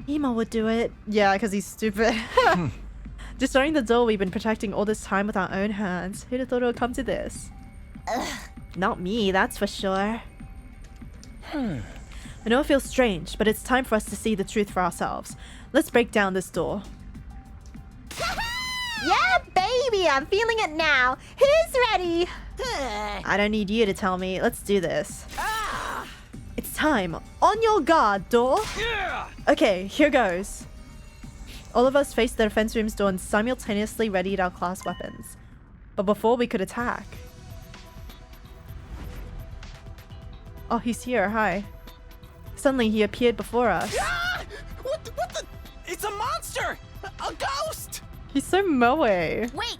Ima would do it. Yeah, because he's stupid. Destroying the door we've been protecting all this time with our own hands. Who'd have thought it would come to this? Not me, that's for sure. I know it feels strange, but it's time for us to see the truth for ourselves. Let's break down this door. Yeah, baby, I'm feeling it now. Who's ready? I don't need you to tell me. Let's do this. It's time. On your guard, door. Okay, here goes. All of us faced the defense room's door and simultaneously readied our class weapons. But before we could attack... Oh, he's here. Hi. Suddenly, he appeared before us. What the? It's a monster! A ghost! He's so moe. Wait!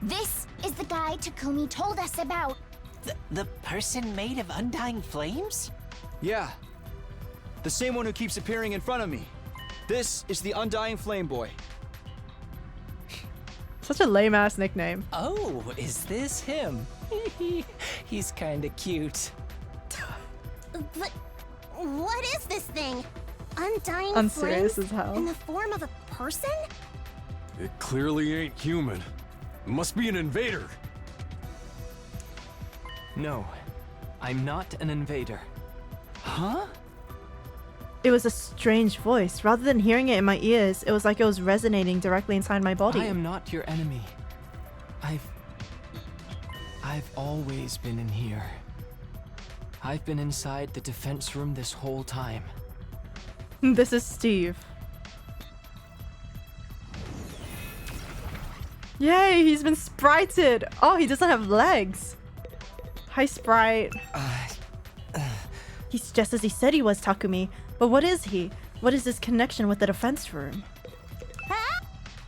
This is the guy Takumi told us about. The person made of undying flames? Yeah. The same one who keeps appearing in front of me. This is the Undying Flame Boy. Such a lame-ass nickname. Oh, is this him? He's kinda cute. But what is this thing? Undying I'm flames serious as hell. in the form of a person? It clearly ain't human. It must be an invader. No, I'm not an invader. Huh? It was a strange voice. Rather than hearing it in my ears, it was like it was resonating directly inside my body. I am not your enemy. I've always been in here. I've been inside the defense room this whole time. This is Steve. Yay, he's been sprited. Oh, he doesn't have legs. Hi, Sprite. He's just as he said he was, Takumi. But what is he? What is his connection with the defense room? Huh?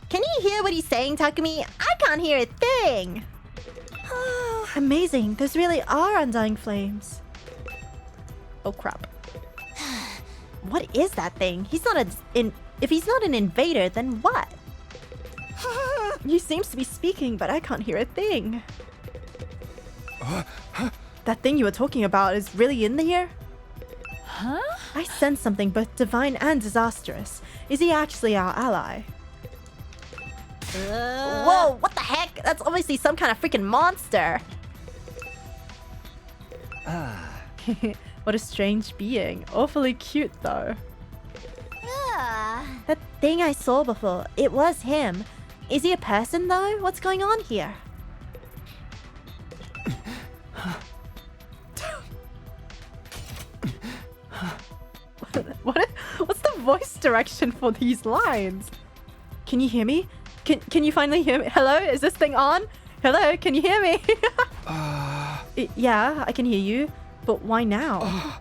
Can you hear what he's saying, Takumi? I can't hear a thing. Amazing. Those really are undying flames. Oh, crap. What is that thing? He's not if he's not an invader, then what? He seems to be speaking, but I can't hear a thing. That thing you were talking about is really in here? Huh? I sense something both divine and disastrous. Is he actually our ally? Whoa, what the heck? That's obviously some kind of freaking monster. What a strange being. Awfully cute, though. That thing I saw before, it was him. Is he a person, though? What's going on here? What's the voice direction for these lines? Can you hear me? Can you finally hear me? Hello? Is this thing on? Hello? Can you hear me? Yeah, I can hear you. But why now?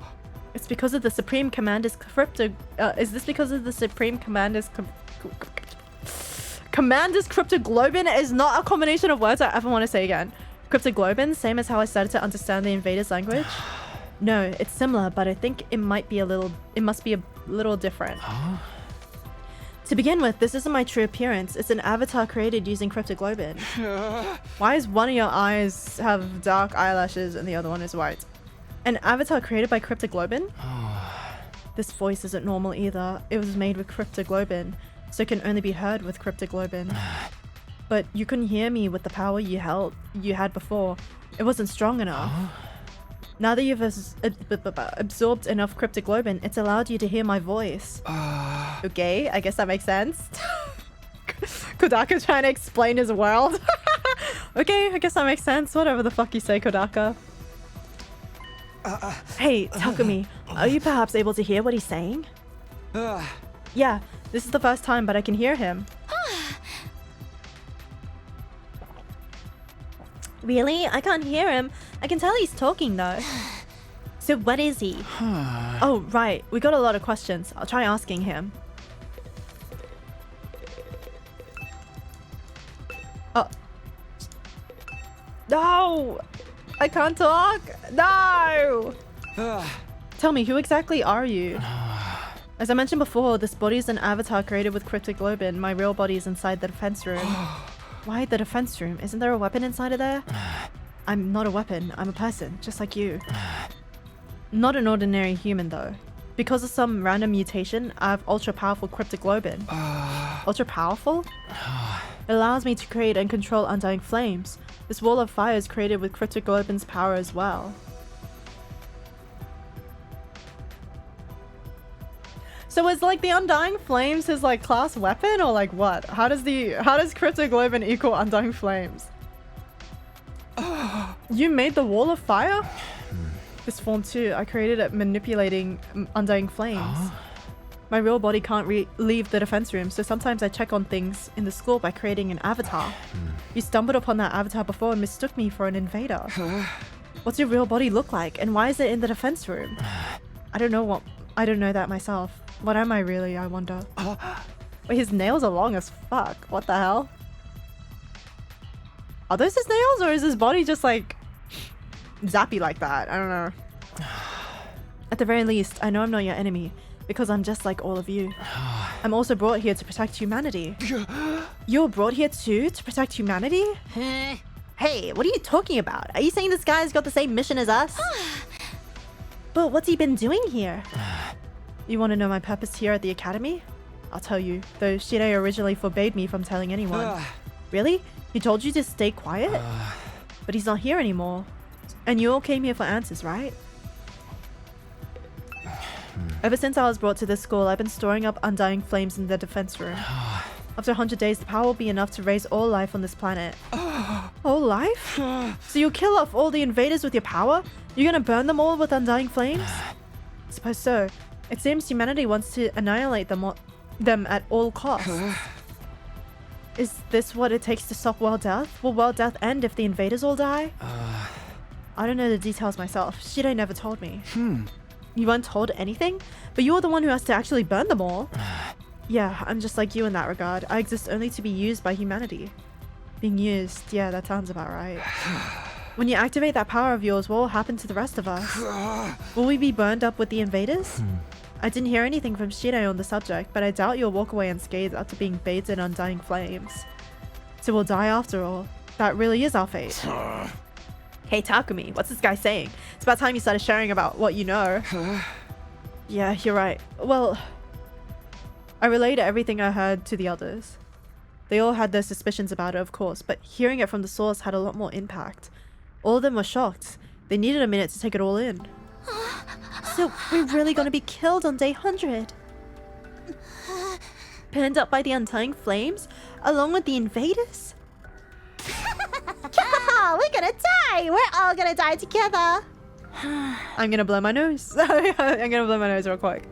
It's because of the Supreme Commander's crypto... is this because of the Supreme Commander's... Commander's cryptoglobin is not a combination of words I ever want to say again. Cryptoglobin, same as how I started to understand the invaders' language. No, it's similar, but I think it must be a little different. To begin with, this isn't my true appearance. It's an avatar created using cryptoglobin. Why is one of your eyes have dark eyelashes and the other one is white? An avatar created by cryptoglobin? This voice isn't normal either. It was made with cryptoglobin, so it can only be heard with cryptoglobin. But you couldn't hear me with the power you had before. It wasn't strong enough. Now that you've absorbed enough cryptoglobin, it's allowed you to hear my voice. Okay, I guess that makes sense. Kodaka trying to explain his world. Okay, I guess that makes sense. Whatever the fuck you say, Kodaka. Hey, Takumi, are you perhaps able to hear what he's saying? Yeah, this is the first time, but I can hear him. Really? I can't hear him. I can tell he's talking though. So what is he? Oh, right. We got a lot of questions. I'll try asking him. Oh. No! I can't talk! No! Tell me, who exactly are you? As I mentioned before, this body is an avatar created with cryptoglobin. My real body is inside the defense room. Why the defense room? Isn't there a weapon inside of there? I'm not a weapon. I'm a person, just like you. Not an ordinary human, though. Because of some random mutation, I have ultra-powerful cryptoglobin. Ultra-powerful? It allows me to create and control undying flames. This wall of fire is created with cryptoglobin's power as well. So is like the undying flames his like class weapon or like what? How does cryptoglobin equal undying flames? You made the wall of fire? This form too, I created it manipulating undying flames. My real body can't leave the defense room, so sometimes I check on things in the school by creating an avatar. You stumbled upon that avatar before and mistook me for an invader. What's your real body look like, and why is it in the defense room? I don't know that myself. What am I really, I wonder? Wait, his nails are long as fuck. What the hell? Are those his nails, or is his body just like zappy like that? I don't know. At the very least, I know I'm not your enemy, because I'm just like all of you. I'm also brought here to protect humanity. You're brought here too to protect humanity? Hey, what are you talking about? Are you saying this guy's got the same mission as us? But what's he been doing here? You want to know my purpose here at the academy? I'll tell you, though Shirei originally forbade me from telling anyone. Really? He told you to stay quiet? But he's not here anymore. And you all came here for answers, right? Ever since I was brought to this school, I've been storing up undying flames in the defense room. After 100 days, the power will be enough to raise all life on this planet. All life? So you'll kill off all the invaders with your power? You're gonna burn them all with undying flames? I suppose so. It seems humanity wants to annihilate them at all costs. Is this what it takes to stop World Death? Will World Death end if the invaders all die? I don't know the details myself. Shirei never told me. You weren't told anything? But you're the one who has to actually burn them all. Yeah, I'm just like you in that regard. I exist only to be used by humanity. Being used, yeah, that sounds about right. When you activate that power of yours, what will happen to the rest of us? Will we be burned up with the invaders? I didn't hear anything from Shirei on the subject, but I doubt you'll walk away unscathed after being bathed in undying flames. So we'll die after all. That really is our fate. Hey Takumi, what's this guy saying? It's about time you started sharing about what you know. Yeah, you're right. Well, I relayed everything I heard to the others. They all had their suspicions about it, of course, but hearing it from the source had a lot more impact. All of them were shocked. They needed a minute to take it all in. So we're really gonna be killed on day 100? Burned up by the undying flames? Along with the invaders? We're gonna die! We're all gonna die together! I'm gonna blow my nose. I'm gonna blow my nose real quick.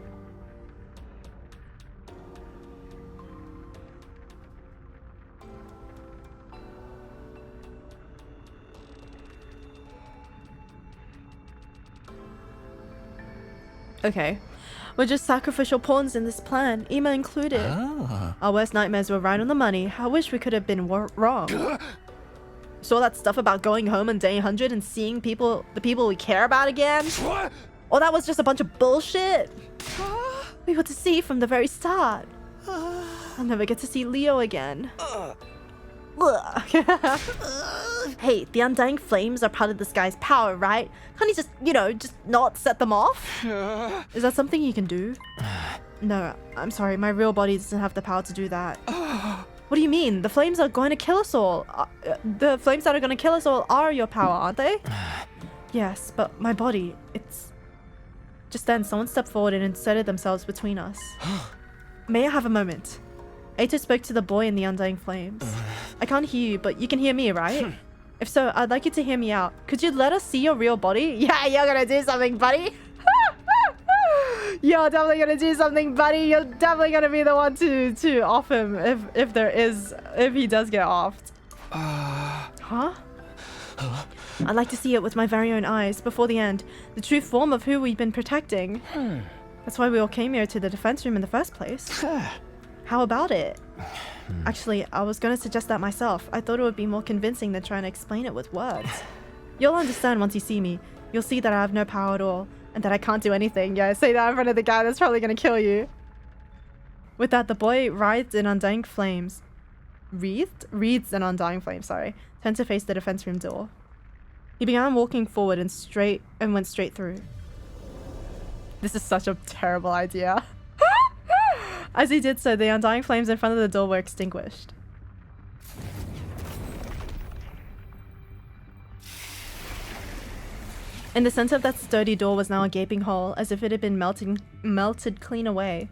Okay. We're just sacrificial pawns in this plan, Ima included. Our worst nightmares were right on the money. I wish we could have been wrong. Saw that stuff about going home on day 100 and seeing the people we care about again? Or that was just a bunch of bullshit? We were to see from the very start. I'll never get to see Leo again. Hey, the undying flames are part of this guy's power, right? Can't he just, just not set them off? Is that something you can do? No, I'm sorry, my real body doesn't have the power to do that. What do you mean? The flames are going to kill us all. The flames that are going to kill us all are your power, aren't they? Yes, but my body, it's... Just then, someone stepped forward and inserted themselves between us. May I have a moment? Ato spoke to the boy in the undying flames. I can't hear you, but you can hear me, right? If so, I'd like you to hear me out. Could you let us see your real body? Yeah, you're gonna do something, buddy. You're definitely gonna do something, buddy. You're definitely gonna be the one to off him if he does get offed. Huh? I'd like to see it with my very own eyes before the end. The true form of who we've been protecting. That's why we all came here to the defense room in the first place. How about it? Actually, I was gonna suggest that myself. I thought it would be more convincing than trying to explain it with words. You'll understand once you see me. You'll see that I have no power at all, and that I can't do anything. Yeah, say that in front of the guy that's probably gonna kill you. With that, the boy writhed in undying flames. Wreathed in undying flames, sorry. Turned to face the defense room door. He began walking forward and went straight through. This is such a terrible idea. As he did so, the undying flames in front of the door were extinguished. In the center of that sturdy door was now a gaping hole, as if it had been melted clean away.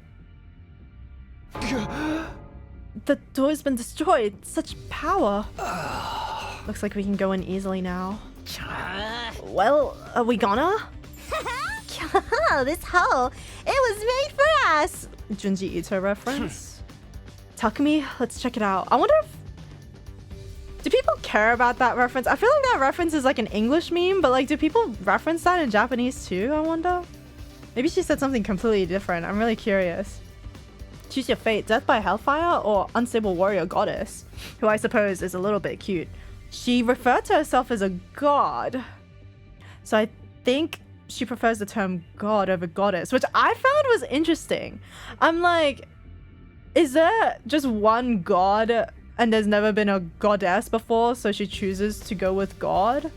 The door's been destroyed. Such power. Looks like we can go in easily now. Well, are we gonna? This hole, it was made for us. Junji Ito reference. Takumi, let's check it out. I wonder if... Do people care about that reference? I feel like that reference is like an English meme, but like, do people reference that in Japanese too, I wonder? Maybe she said something completely different. I'm really curious. Choose your fate, death by hellfire or unstable warrior goddess, who I suppose is a little bit cute. She referred to herself as a god. So I think she prefers the term god over goddess, which I found was interesting. I'm like, is there just one god and there's never been a goddess before, so she chooses to go with god?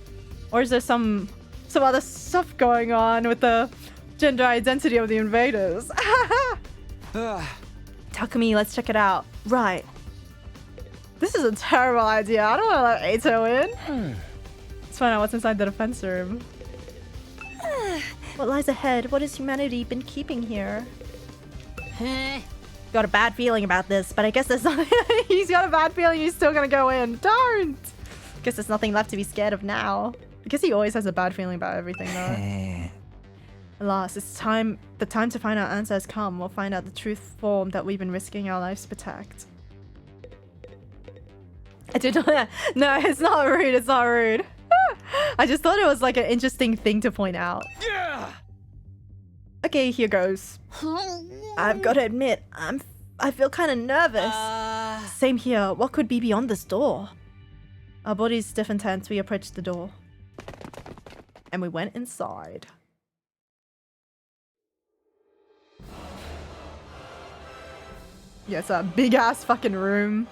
Or is there some other stuff going on with the gender identity of the invaders? Takumi, let's check it out. Right. This is a terrible idea. I don't want to let Ato in. Let's find out what's inside the defense room. What lies ahead? What has humanity been keeping here? Got a bad feeling about this, but I guess there's nothing. He's got a bad feeling he's still gonna go in. Don't! Guess there's nothing left to be scared of now. I guess he always has a bad feeling about everything though. Alas, it's time. The time to find our answer has come. We'll find out the truth form that we've been risking our lives to protect. I did not. No, it's not rude. It's not rude. I just thought it was like an interesting thing to point out. Yeah. Okay, here goes. I've got to admit, I feel kind of nervous. Same here. What could be beyond this door? Our bodies stiff and tense. We approached the door, and we went inside. Yeah, it's a big ass fucking room.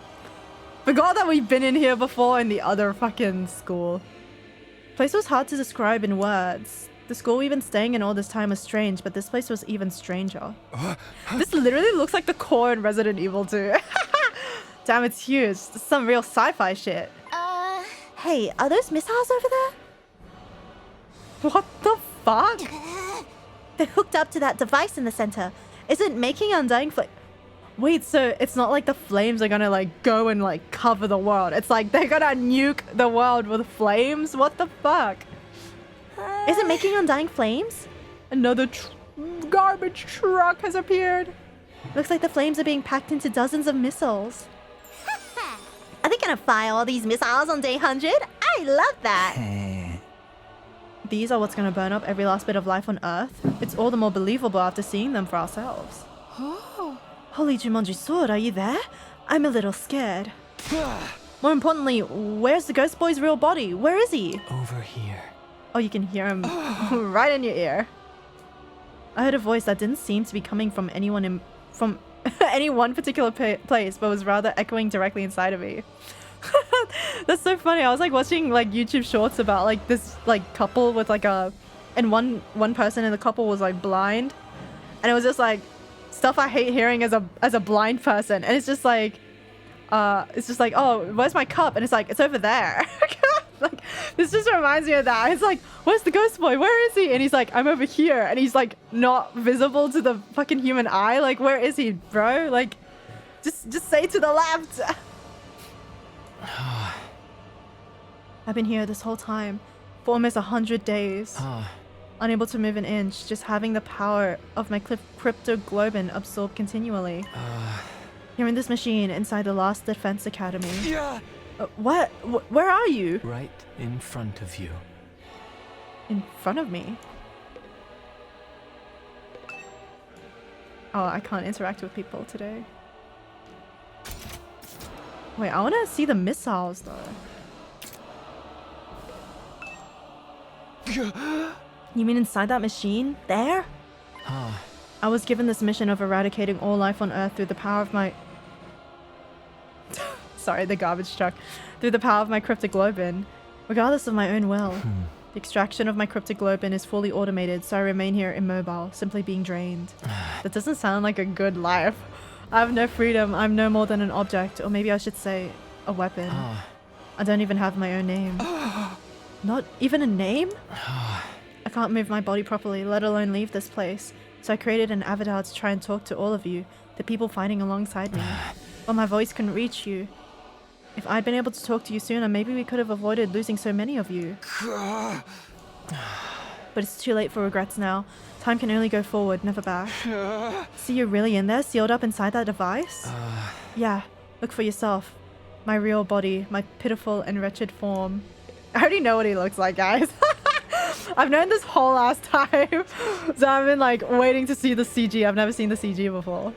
Forgot that we've been in here before in the other fucking school. Place was hard to describe in words. The school we've been staying in all this time was strange, but this place was even stranger. This literally looks like the core in Resident Evil 2. Damn, it's huge. This is some real sci-fi shit. Hey, are those missiles over there? What the fuck? They're hooked up to that device in the center. Is it making undying flame? Wait, so it's not like the flames are gonna like go and like cover the world. It's like they're gonna nuke the world with flames? What the fuck? Is it making undying flames? Another garbage truck has appeared. Looks like the flames are being packed into dozens of missiles. Are they gonna fire all these missiles on day 100? I love that! These are what's gonna burn up every last bit of life on Earth. It's all the more believable after seeing them for ourselves. Holy Jumanji Sword, are you there? I'm a little scared. More importantly, where's the ghost boy's real body? Where is he? Over here. Oh, you can hear him right in your ear. I heard a voice that didn't seem to be coming from anyone from any one particular place, but was rather echoing directly inside of me. That's so funny. I was like watching like YouTube shorts about like this like couple with like and one person in the couple was like blind, and it was just like stuff I hate hearing as a blind person, and it's just like oh, where's my cup? And it's like, it's over there. Like, this just reminds me of that. It's like, where's the ghost boy? Where is he? And he's like, I'm over here. And he's like not visible to the fucking human eye. Like, where is he, bro? Like, just say to the left. I've been here this whole time for almost 100 days. Unable to move an inch, just having the power of my cryptoglobin absorbed continually. You're in this machine inside the Last Defense Academy. Yeah. What? Where are you? Right in front of you. In front of me? Oh, I can't interact with people today. Wait, I want to see the missiles though. You mean inside that machine? There? I was given this mission of eradicating all life on Earth through the power of my... Sorry, the garbage truck. Through the power of my cryptoglobin, regardless of my own will. The extraction of my cryptoglobin is fully automated, so I remain here immobile, simply being drained. That doesn't sound like a good life. I have no freedom. I'm no more than an object, or maybe I should say a weapon. I don't even have my own name. Not even a name? I can't move my body properly, let alone leave this place. So I created an avatar to try and talk to all of you, the people fighting alongside me. But my voice couldn't reach you. If I'd been able to talk to you sooner, maybe we could have avoided losing so many of you. But it's too late for regrets now. Time can only go forward, never back. See, you're really in there, sealed up inside that device? Yeah, look for yourself. My real body, my pitiful and wretched form. I already know what he looks like, guys. I've known this whole ass time. So I've been like waiting to see the CG. I've never seen the CG before.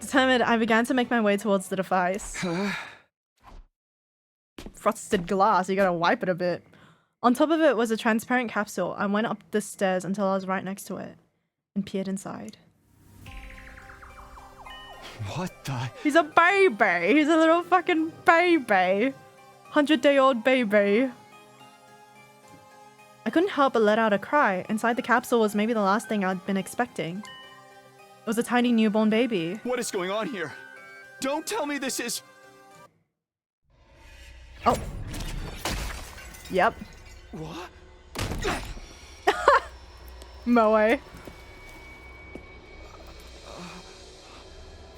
Determined, I began to make my way towards the device. Frosted glass, you gotta wipe it a bit. On top of it was a transparent capsule. I went up the stairs until I was right next to it and peered inside. What the? He's a baby. He's a little fucking baby. 100-day-old baby. I couldn't help but let out a cry. Inside the capsule was maybe the last thing I'd been expecting. It was a tiny newborn baby. What is going on here? Don't tell me this is... Oh. Yep. What? Moe.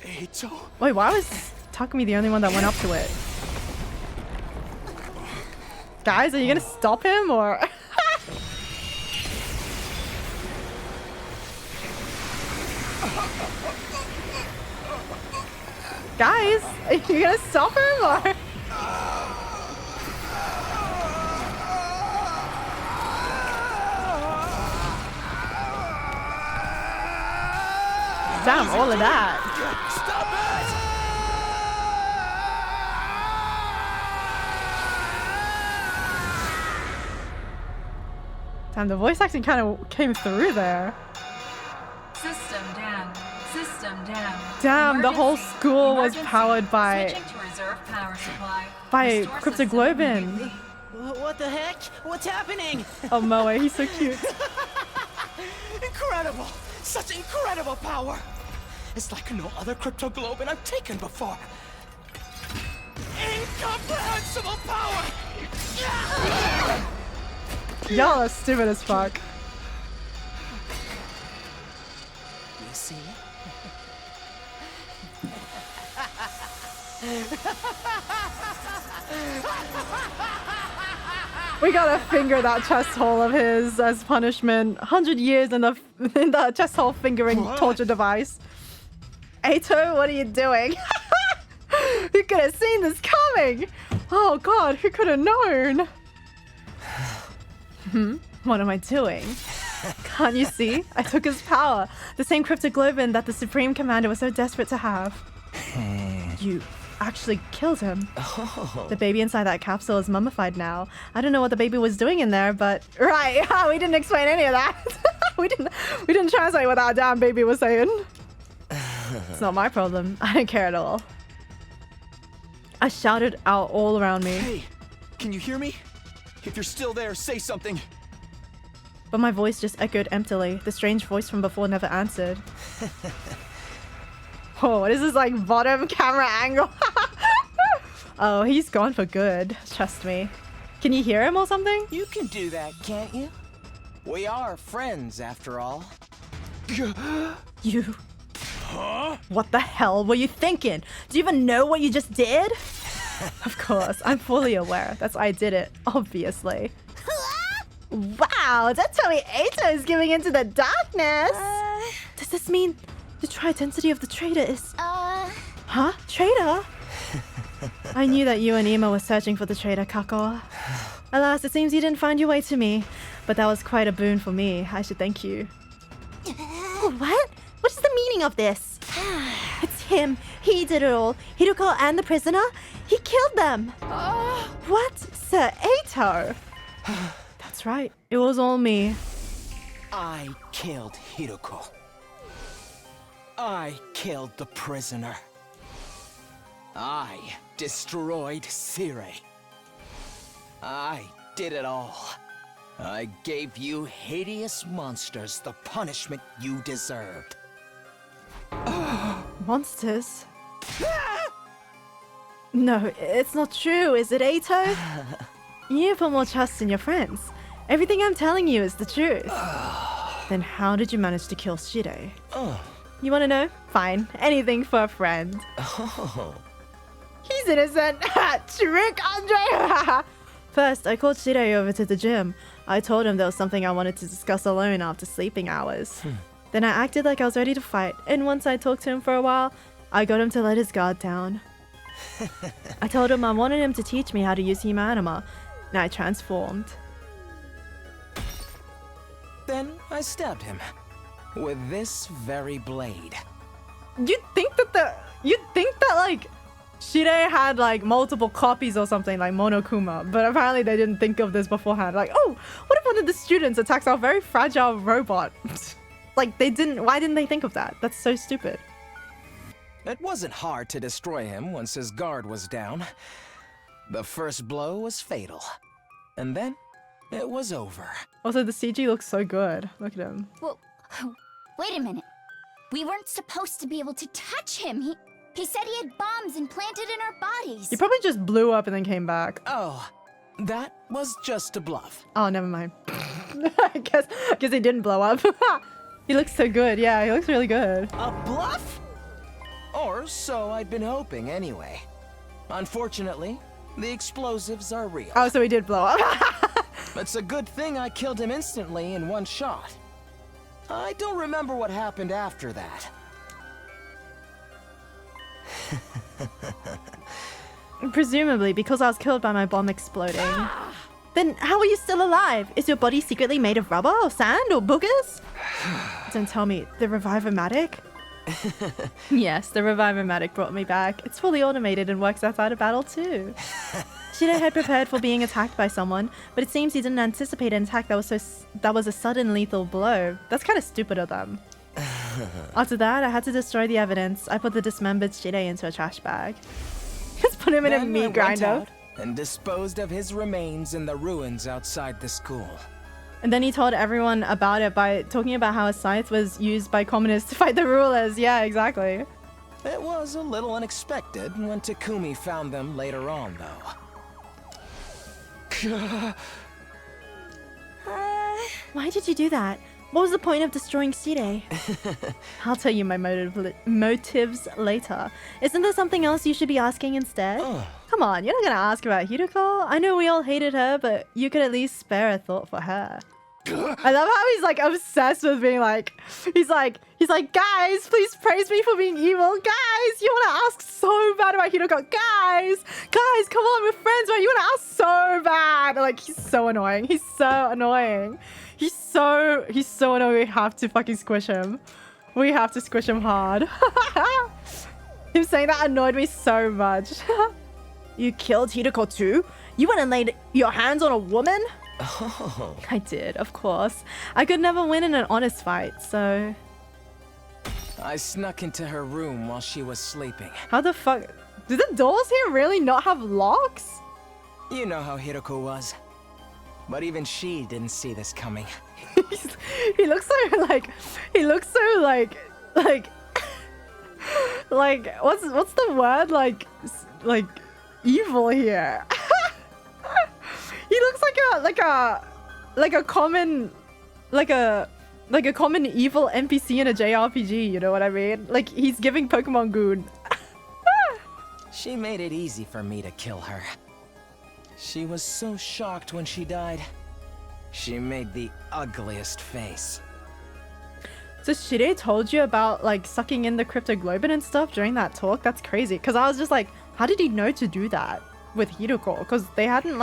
Eito? Wait, why was Takumi the only one that went up to it? Guys, are you gonna stop him or... Guys, are you gonna stop him or... Damn, all of that. Stop Damn, the voice acting kind of came through there. System down. System down. Damn, the whole Emergency. school was Emergency. powered by Switching to reserve power supply. by Restore system Cryptoglobin. immediately. What the heck? What's happening? Oh, Moe, he's so cute. Incredible! Such incredible power! It's like no other Cryptoglobin I've taken before. Incomprehensible power! Y'all are stupid as fuck. You see? We gotta finger that chest hole of his as punishment. 100 years in the chest hole fingering torture device. Ato, what are you doing? Who could have seen this coming? Oh god, who could have known? What am I doing? Can't you see? I took his power. The same Cryptoglobin that the Supreme Commander was so desperate to have. You actually killed him. The baby inside that capsule is mummified now. I don't know what the baby was doing in there, but right, we didn't explain any of that. we didn't translate what that damn baby was saying. It's not my problem. I don't care at all. I shouted out all around me. Hey, can you hear me? If you're still there, say something. But my voice just echoed emptily. The strange voice from before never answered. Oh, what is this, like, bottom camera angle? Oh, he's gone for good. Trust me. Can you hear him or something? You can do that, can't you? We are friends, after all. You... What the hell were you thinking? Do you even know what you just did? Of course, I'm fully aware. That's why I did it, obviously. Wow, don't tell me Ato is giving into the darkness. Does this mean the tri-identity of the traitor is... Huh? Traitor? I knew that you and Ema were searching for the traitor, Kako. Alas, it seems you didn't find your way to me. But that was quite a boon for me. I should thank you. What? What is the meaning of this? It's him. He did it all. Hideko and the prisoner. He killed them. What? Sir Ato? That's right. It was all me. I killed Hideko. I killed the prisoner. I destroyed Sire. I did it all. I gave you hideous monsters the punishment you deserved. Monsters? No, it's not true, is it, Ato? You need to put more trust in your friends. Everything I'm telling you is the truth. Then how did you manage to kill Shire? You want to know? Fine. Anything for a friend. He's innocent. Trick, Andre. First, I called Shire over to the gym. I told him there was something I wanted to discuss alone after sleeping hours. Then I acted like I was ready to fight, and once I talked to him for a while, I got him to let his guard down. I told him I wanted him to teach me how to use Humanima, and I transformed. Then I stabbed him with this very blade. You'd think that like Shire had like multiple copies or something like Monokuma, but apparently they didn't think of this beforehand. Like, oh, what if one of the students attacks our very fragile robot? Like why didn't they think of that? That's so stupid. It wasn't hard to destroy him once his guard was down. The first blow was fatal. And then it was over. Also, the CG looks so good. Look at him. Well, wait a minute. We weren't supposed to be able to touch him. He said he had bombs implanted in our bodies. He probably just blew up and then came back. Oh, that was just a bluff. Oh, never mind. I guess he didn't blow up. He looks so good. Yeah, he looks really good. A bluff? Or so I'd been hoping anyway. Unfortunately, the explosives are real. Oh, so he did blow up. It's a good thing I killed him instantly in one shot. I don't remember what happened after that. Presumably because I was killed by my bomb exploding. Then how are you still alive? Is your body secretly made of rubber or sand or boogers? Don't tell me, the Revive-O-Matic? Yes, the Revive-O-Matic brought me back. It's fully automated and works outside of battle too. Shide had prepared for being attacked by someone, but it seems he didn't anticipate an attack that was a sudden lethal blow. That's kind of stupid of them. After that, I had to destroy the evidence. I put the dismembered Shide into a trash bag. Just put him in a Then I meat went grinder. out and disposed of his remains in the ruins outside the school. And then he told everyone about it by talking about how a scythe was used by communists to fight the rulers. Yeah, exactly. It was a little unexpected when Takumi found them later on, though. Why did you do that? What was the point of destroying Shide? I'll tell you my motives later. Isn't there something else you should be asking instead? Come on, you're not gonna ask about Hideko. I know we all hated her, but you could at least spare a thought for her. I love how he's like obsessed with being like, he's like, guys, please praise me for being evil. Guys, you want to ask so bad about Hideko. Guys, come on, we're friends, right? You want to ask so bad. Like, he's so annoying. He's so annoying. He's so annoying. We have to fucking squish him. We have to squish him hard. Him saying that annoyed me so much. You killed Hideko too? You went and laid your hands on a woman? Oh. I did, of course. I could never win in an honest fight, so... I snuck into her room while she was sleeping. How the fuck... Do the doors here really not have locks? You know how Hideko was. But even she didn't see this coming. He looks so like... He looks so like... Like... What's the word? Like evil here. He looks like a common evil NPC in a JRPG, you know what I mean? Like, he's giving Pokemon Goon. She made it easy for me to kill her. She was so shocked when she died. She made the ugliest face. So Shide told you about, like, sucking in the Cryptoglobin and stuff during that talk? That's crazy. Because I was just like, how did he know to do that with Hideko? Because they hadn't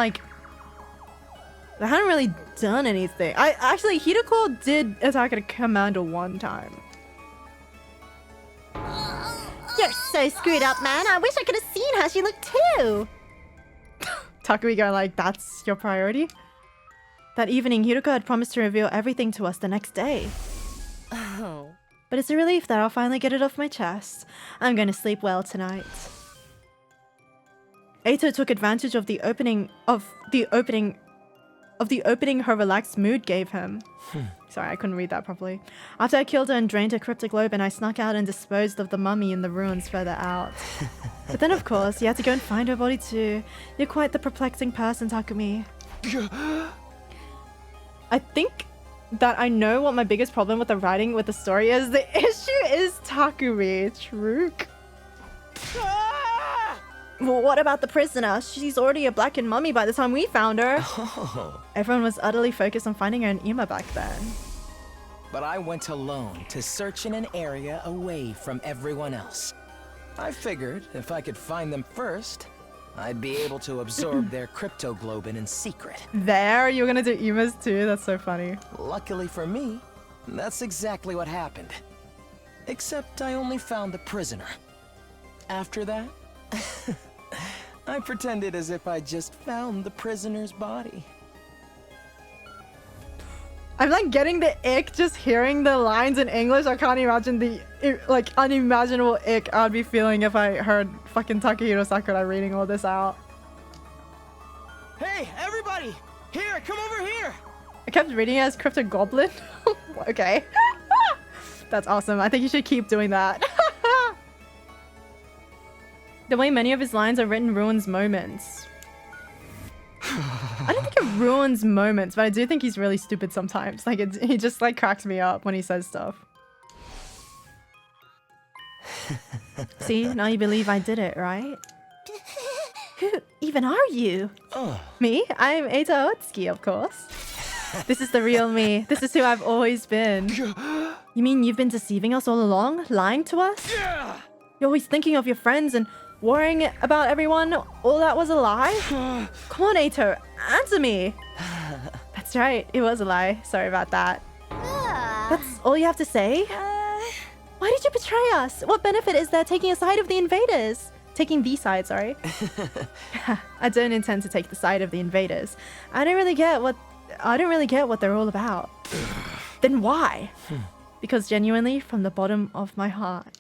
really done anything. Actually, Hideko did attack a commander one time. You're so screwed up, man. I wish I could have seen how she looked too. Takumi going like, that's your priority? That evening, Hideko had promised to reveal everything to us the next day. Oh. But it's a relief that I'll finally get it off my chest. I'm going to sleep well tonight. Eito took advantage of the opening her relaxed mood gave him. Sorry, I couldn't read that properly. After I killed her and drained her Cryptoglobin, I snuck out and disposed of the mummy in the ruins further out. But then, of course, you had to go and find her body too. You're quite the perplexing person, Takumi. I think that I know what my biggest problem with the writing with the story is. The issue is Takumi. Truk. Well, what about the prisoner? She's already a blackened mummy by the time we found her. Oh. Everyone was utterly focused on finding her in Ima back then. But I went alone to search in an area away from everyone else. I figured if I could find them first, I'd be able to absorb their Cryptoglobin in secret. There, you were gonna do Ima's too? That's so funny. Luckily for me, that's exactly what happened. Except I only found the prisoner. After that, I pretended as if I just found the prisoner's body. I'm like getting the ick just hearing the lines in English. I can't imagine the like unimaginable ick I'd be feeling if I heard fucking Takahiro Sakura reading all this out. Hey, everybody! Here, come over here! I kept reading it as Crypto Goblin. Okay. That's awesome. I think you should keep doing that. The way many of his lines are written ruins moments. I don't think it ruins moments, but I do think he's really stupid sometimes. Like, he just like cracks me up when he says stuff. See, now you believe I did it, right? Who even are you? Me? I'm Eito Otsuki, of course. This is the real me. This is who I've always been. You mean you've been deceiving us all along? Lying to us? You're always thinking of your friends and worrying about everyone? All that was a lie? Come on, Eito, answer me. That's right, it was a lie. Sorry about that. That's all you have to say? Why did you betray us? What benefit is there taking a side of the invaders? Taking the side, sorry. I don't intend to take the side of the invaders. I don't really get what they're all about. Then why? Because genuinely, from the bottom of my heart,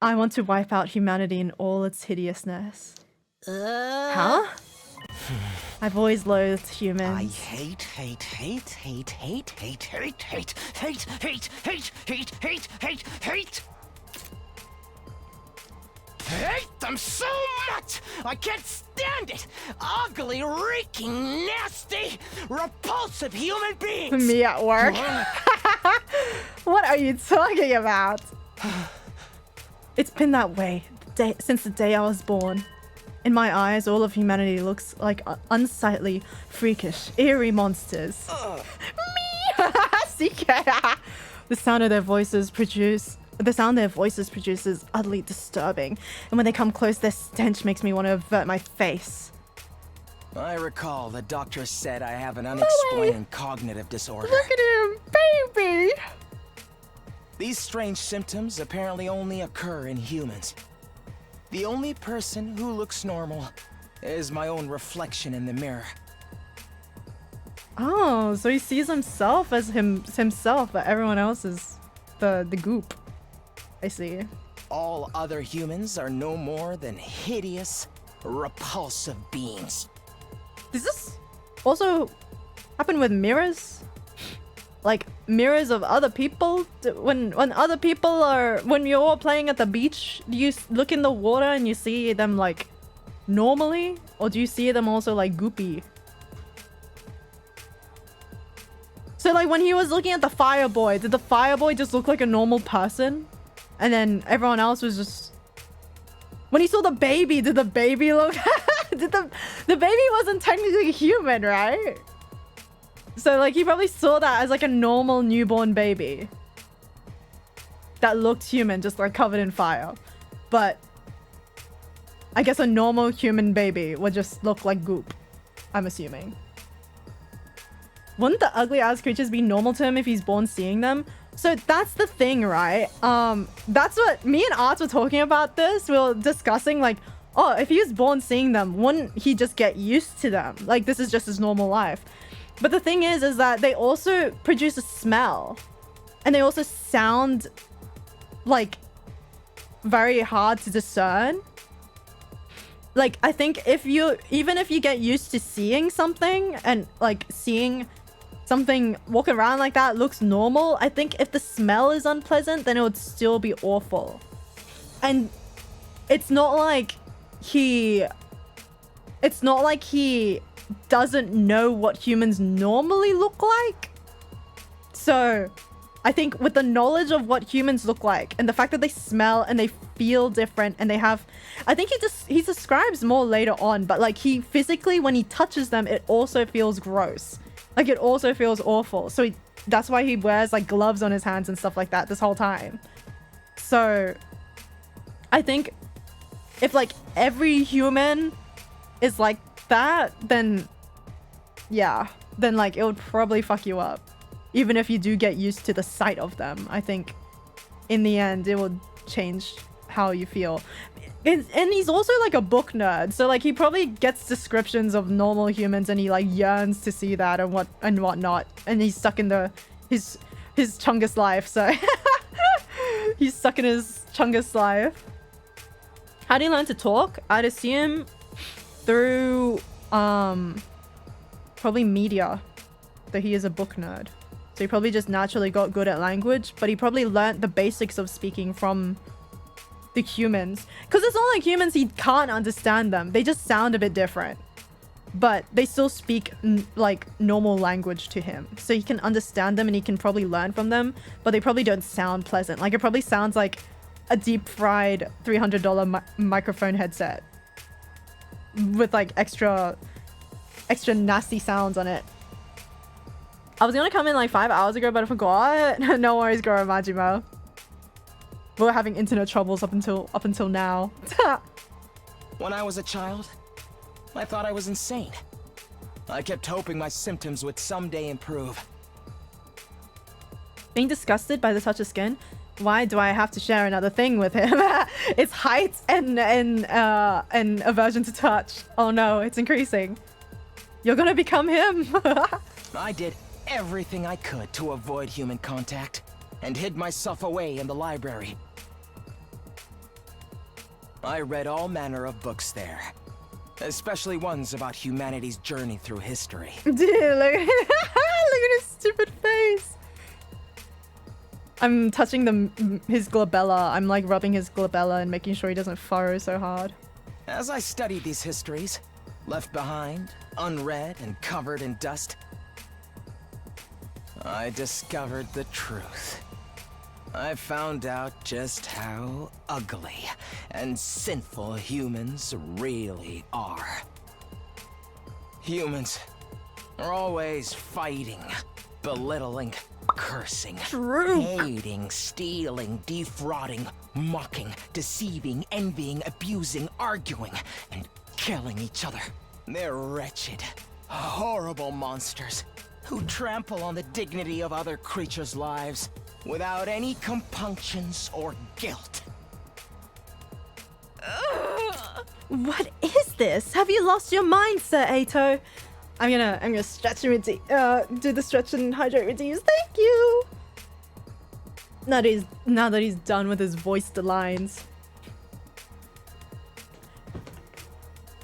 I want to wipe out humanity in all its hideousness. Huh? I've always loathed humans. I hate them so much! I can't stand it! Ugly, reeking, nasty, repulsive human beings! Me at work? What are you talking about? It's been that way since the day I was born. In my eyes, all of humanity looks like unsightly, freakish, eerie monsters. Me! The sound their voices produce is utterly disturbing. And when they come close, their stench makes me want to avert my face. I recall the doctor said I have an unexplained cognitive disorder. Look at him, baby! These strange symptoms apparently only occur in humans. The only person who looks normal is my own reflection in the mirror. Oh, so he sees himself as himself, but everyone else is the goop. I see. All other humans are no more than hideous, repulsive beings. Does this also happen with mirrors? Like mirrors of other people? When other people when you're all playing at the beach, do you look in the water and you see them like normally? Or do you see them also like goopy? So like when he was looking at the Fireboy, did the Fireboy just look like a normal person? And then everyone else was just... When he saw the baby, did the baby look... the baby wasn't technically human, right? So like he probably saw that as like a normal newborn baby that looked human, just like covered in fire. But I guess a normal human baby would just look like goop, I'm assuming. Wouldn't the ugly ass creatures be normal to him if he's born seeing them? So that's the thing, right? That's what me and Arts were talking about this. We were discussing like, oh, if he was born seeing them, wouldn't he just get used to them? Like this is just his normal life. But the thing is that they also produce a smell. And they also sound like very hard to discern. Like I think even if you get used to seeing something and like seeing something walking around like that looks normal, I think if the smell is unpleasant, then it would still be awful. And it's not like he doesn't know what humans normally look like. So I think with the knowledge of what humans look like and the fact that they smell and they feel different and they have, I think he describes more later on, but like he physically, when he touches them, it also feels gross. Like it also feels awful. So that's why he wears like gloves on his hands and stuff like that this whole time. So I think if like every human is like that, then yeah, then like it would probably fuck you up. Even if you do get used to the sight of them, I think in the end it would change how you feel. And he's also like a book nerd, so like he probably gets descriptions of normal humans and he like yearns to see that and whatnot. And he's stuck in his Chungus life, so he's stuck in his Chungus life. How do you learn to talk? I'd assume through probably media, that he is a book nerd. So he probably just naturally got good at language, but he probably learnt the basics of speaking from the humans. Because it's not like humans, he can't understand them. They just sound a bit different. But they still speak like normal language to him. So he can understand them and he can probably learn from them, but they probably don't sound pleasant. Like it probably sounds like a deep fried $300 microphone headset with like extra nasty sounds on it. I was gonna come in like 5 hours ago, but I forgot. No worries, Goro Majima. We're having internet troubles up until now. When I was a child, I thought I was insane. I kept hoping my symptoms would someday improve. Being disgusted by the touch of skin? Why do I have to share another thing with him? It's height and aversion to touch. Oh no, it's increasing. You're gonna become him. I did everything I could to avoid human contact, and hid myself away in the library. I read all manner of books there, especially ones about humanity's journey through history. Dude, look at his stupid face. I'm touching his glabella. I'm like rubbing his glabella and making sure he doesn't furrow so hard. As I studied these histories, left behind, unread, and covered in dust, I discovered the truth. I found out just how ugly and sinful humans really are. Humans are always fighting, belittling, cursing, hating, stealing, defrauding, mocking, deceiving, envying, abusing, arguing, and killing each other. They're wretched, horrible monsters who trample on the dignity of other creatures' lives without any compunctions or guilt. What is this? Have you lost your mind, Sir Ato? I'm gonna stretch and do the stretch and hydrate routines. Thank you. Now that he's done with his voiced lines.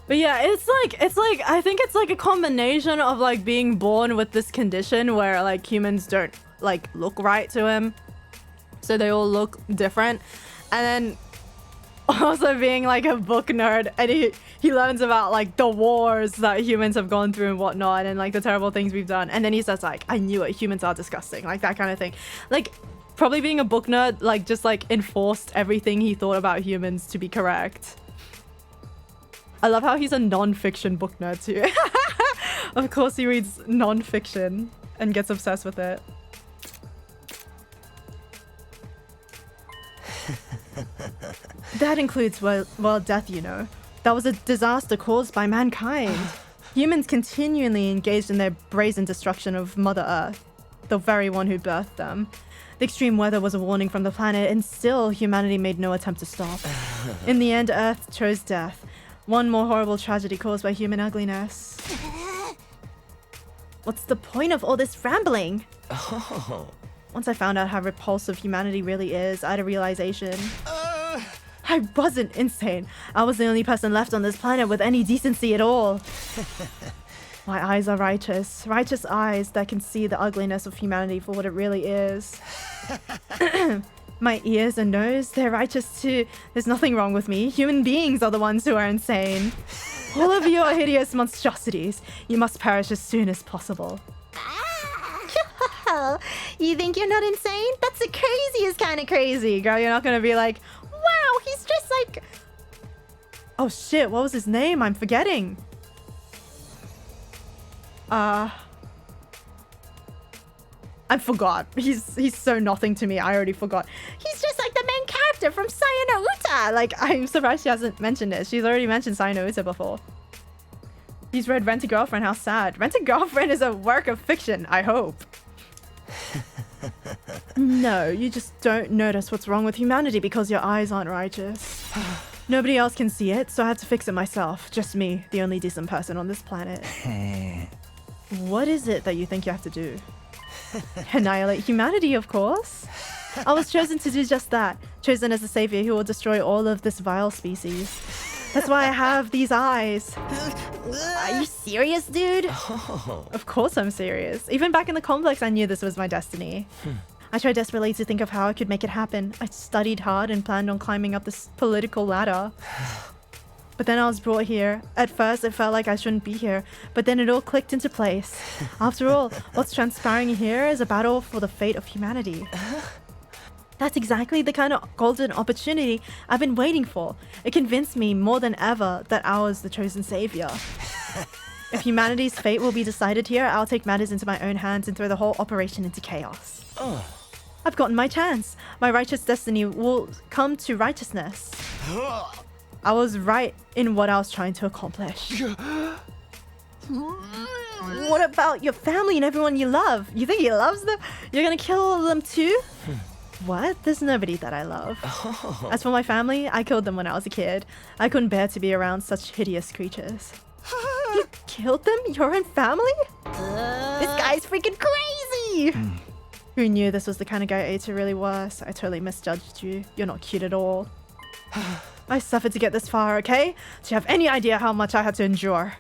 But yeah, it's like I think it's like a combination of like being born with this condition where like humans don't like look right to him, so they all look different, and then also being like a book nerd, and he learns about like the wars that humans have gone through and whatnot, and like the terrible things we've done, and then he says like, I knew it, humans are disgusting, like that kind of thing. Like probably being a book nerd like just like enforced everything he thought about humans to be correct. I love how he's a non-fiction book nerd too. Of course he reads non-fiction and gets obsessed with it. That includes world death, you know. That was a disaster caused by mankind. Humans continually engaged in their brazen destruction of Mother Earth, the very one who birthed them. The extreme weather was a warning from the planet, and still humanity made no attempt to stop. In the end, Earth chose death. One more horrible tragedy caused by human ugliness. What's the point of all this rambling? Oh. Once I found out how repulsive humanity really is, I had a realization. I wasn't insane. I was the only person left on this planet with any decency at all. My eyes are righteous. Righteous eyes that can see the ugliness of humanity for what it really is. My ears and nose, they're righteous too. There's nothing wrong with me. Human beings are the ones who are insane. All of you are hideous monstrosities. You must perish as soon as possible. You think you're not insane? That's the craziest kind of crazy. Girl, you're not gonna be like, wow, he's just like... Oh shit, what was his name? I'm forgetting. I forgot. He's so nothing to me. I already forgot. He's just like the main character from Sayano Uta. Like, I'm surprised she hasn't mentioned it. She's already mentioned Sayano Uta before. He's read Rent a Girlfriend. How sad. Rent a Girlfriend is a work of fiction, I hope. No, you just don't notice what's wrong with humanity because your eyes aren't righteous. Nobody else can see it, so I had to fix it myself. Just me, the only decent person on this planet. What is it that you think you have to do? Annihilate humanity, of course. I was chosen to do just that. Chosen as a savior who will destroy all of this vile species. That's why I have these eyes. Are you serious, dude? Of course I'm serious. Even back in the complex, I knew this was my destiny. I tried desperately to think of how I could make it happen. I studied hard and planned on climbing up this political ladder. But then I was brought here. At first, it felt like I shouldn't be here, but then it all clicked into place. After all, what's transpiring here is a battle for the fate of humanity. That's exactly the kind of golden opportunity I've been waiting for. It convinced me more than ever that I was the chosen savior. If humanity's fate will be decided here, I'll take matters into my own hands and throw the whole operation into chaos. I've gotten my chance. My righteous destiny will come to righteousness. I was right in what I was trying to accomplish. What about your family and everyone you love? You think he loves them? You're gonna kill all of them too? What? There's nobody that I love. Oh. As for my family, I killed them when I was a kid. I couldn't bear to be around such hideous creatures. You killed them? Your own family? This guy's freaking crazy! Who knew this was the kind of guy Eita really was? I totally misjudged you. You're not cute at all. I suffered to get this far, okay? Do you have any idea how much I had to endure?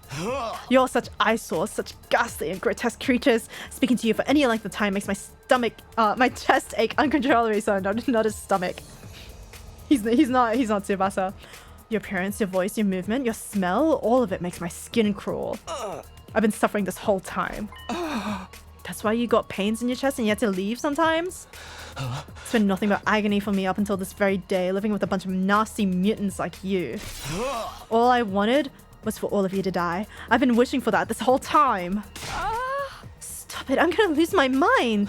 You're such eyesores, such ghastly and grotesque creatures. Speaking to you for any length of time makes my stomach, my chest ache uncontrollably. So not his stomach. He's not Tsubasa. Your appearance, your voice, your movement, your smell, all of it makes my skin crawl. I've been suffering this whole time. That's why you got pains in your chest and you had to leave sometimes? It's been nothing but agony for me up until this very day, living with a bunch of nasty mutants like you. All I wanted was for all of you to die. I've been wishing for that this whole time. Stop it, I'm gonna lose my mind.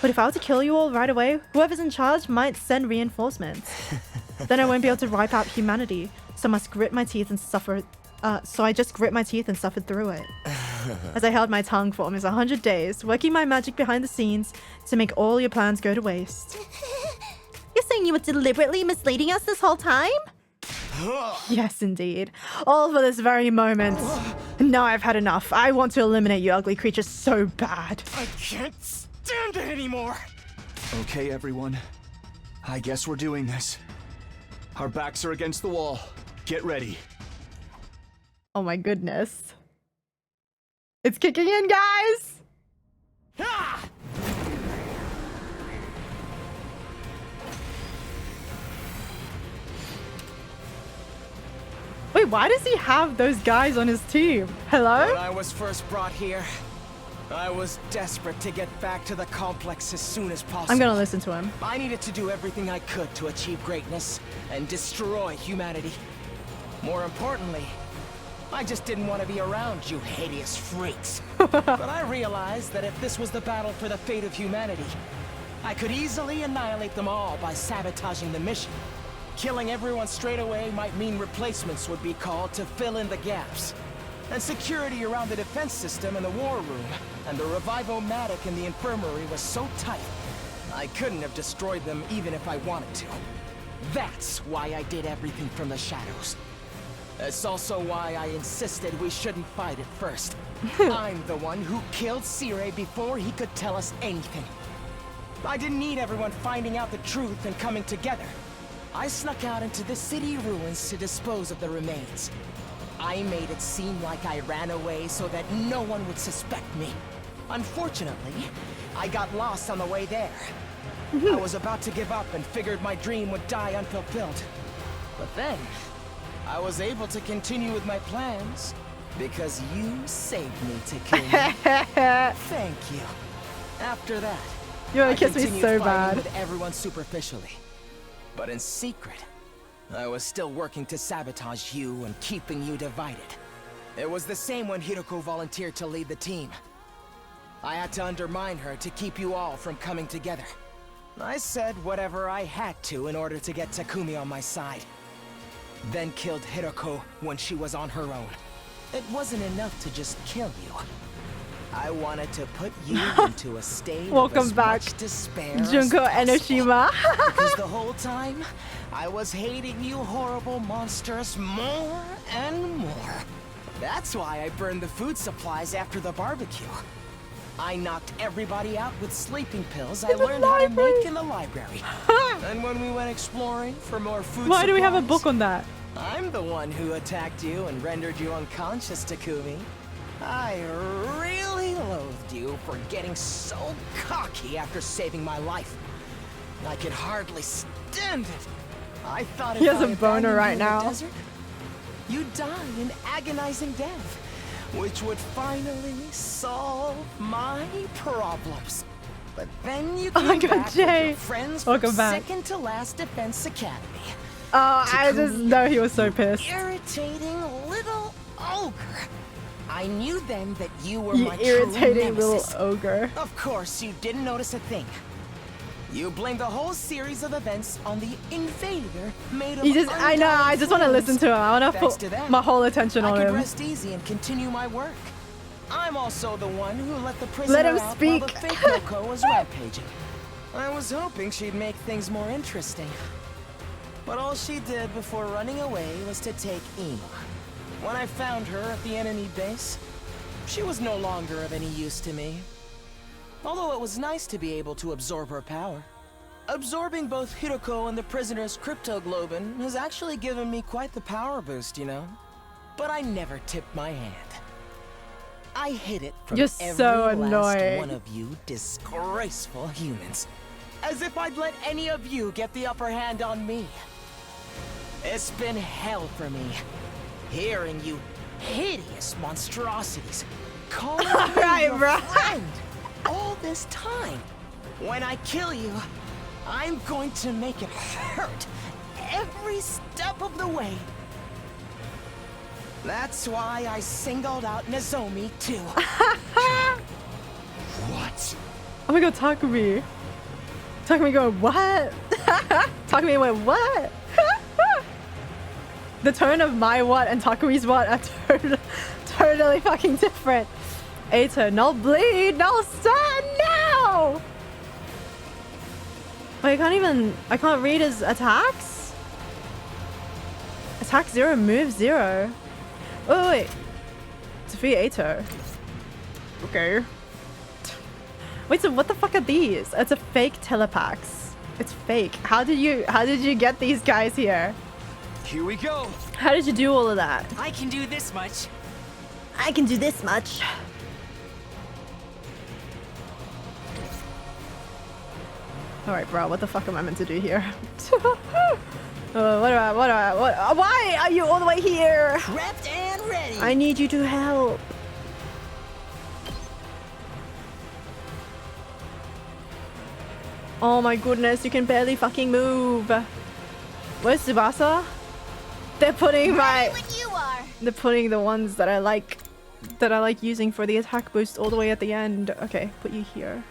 But if I were to kill you all right away, whoever's in charge might send reinforcements. Then I won't be able to wipe out humanity, so I must grit my teeth and suffer. So I just grit my teeth and suffered through it. As I held my tongue for almost 100 days, working my magic behind the scenes to make all your plans go to waste. You're saying you were deliberately misleading us this whole time? Yes, indeed. All for this very moment. Now I've had enough. I want to eliminate you ugly creatures so bad. I can't stand it anymore! Okay, everyone. I guess we're doing this. Our backs are against the wall. Get ready. Oh my goodness. It's kicking in, guys! Wait, why does he have those guys on his team? Hello? When I was first brought here, I was desperate to get back to the complex as soon as possible. I'm gonna listen to him. I needed to do everything I could to achieve greatness and destroy humanity. More importantly, I just didn't want to be around you hideous freaks. But I realized that if this was the battle for the fate of humanity, I could easily annihilate them all by sabotaging the mission. Killing everyone straight away might mean replacements would be called to fill in the gaps. And security around the defense system and the war room and the revivomatic in the infirmary was so tight, I couldn't have destroyed them even if I wanted to. That's why I did everything from the shadows. It's also why I insisted we shouldn't fight at first. I'm the one who killed Sirei before he could tell us anything. I didn't need everyone finding out the truth and coming together. I snuck out into the city ruins to dispose of the remains. I made it seem like I ran away so that no one would suspect me. Unfortunately, I got lost on the way there. I was about to give up and figured my dream would die unfulfilled. But then, I was able to continue with my plans because you saved me, Takumi. Thank you. After that, You're gonna I kiss me continued so fighting bad. with everyone superficially. But in secret, I was still working to sabotage you and keeping you divided. It was the same when Hiroko volunteered to lead the team. I had to undermine her to keep you all from coming together. I said whatever I had to in order to get Takumi on my side. Then killed Hiroko when she was on her own. It wasn't enough to just kill you. I wanted to put you into a state Welcome of as back, much despair as Junko possible. Enoshima. Because the whole time, I was hating you horrible monsters more and more. That's why I burned the food supplies after the barbecue. I knocked everybody out with sleeping pills I learned how to make in the library. And when we went exploring for more food Why do we have a supplies, book on that? I'm the one who attacked you and rendered you unconscious, Takumi. I really loathed you for getting so cocky after saving my life. I could hardly stand it. I thought He if has I a boner abandoned right you in the now. desert, you'd die an agonizing death, which would finally solve my problems. But then you Oh came my God, back with Jay. your friends Welcome from back. second to last Defense Academy. Oh, I just Takumi, know he was so pissed. Irritating little ogre. I knew then that you were You my irritating true little nemesis. ogre. Of course, you didn't notice a thing. You blamed the whole series of events on the invader made of He just, I know, I just want to listen to him. I want to Thanks put to them, my whole attention I on could him. rest easy and continue my work. I'm also the one who let the prisoner Let him out speak. while the fake Yoko was rampaging. I was hoping she'd make things more interesting. But all she did before running away was to take Ima. When I found her at the enemy base, she was no longer of any use to me. Although it was nice to be able to absorb her power. Absorbing both Hiroko and the prisoner's cryptoglobin has actually given me quite the power boost, you know? But I never tipped my hand. I hid it from You're every so last annoying. one of you disgraceful humans. As if I'd let any of you get the upper hand on me. It's been hell for me, hearing you hideous monstrosities calling me your friend all this time. When I kill you, I'm going to make it hurt every step of the way. That's why I singled out Nozomi too. What? Oh my god, Takumi. Takumi going, what? Takumi went, what? The tone of my what and Takumi's what are totally fucking different. Eito, no bleed, no stun, no! Wait, I can't read his attacks? Attack 0, move 0. Wait. Defeat Eito. Okay. Wait, so what the fuck are these? It's a fake telepax. It's fake. How did you get these guys here? Here we go. How did you do all of that? I can do this much. I can do this much. Alright, bro, what the fuck am I meant to do here? Why are you all the way here? Prepped and ready. I need you to help. Oh my goodness, you can barely fucking move. Where's Tsubasa? They're putting They're putting the ones that I like using for the attack boost all the way at the end. Okay, put you here.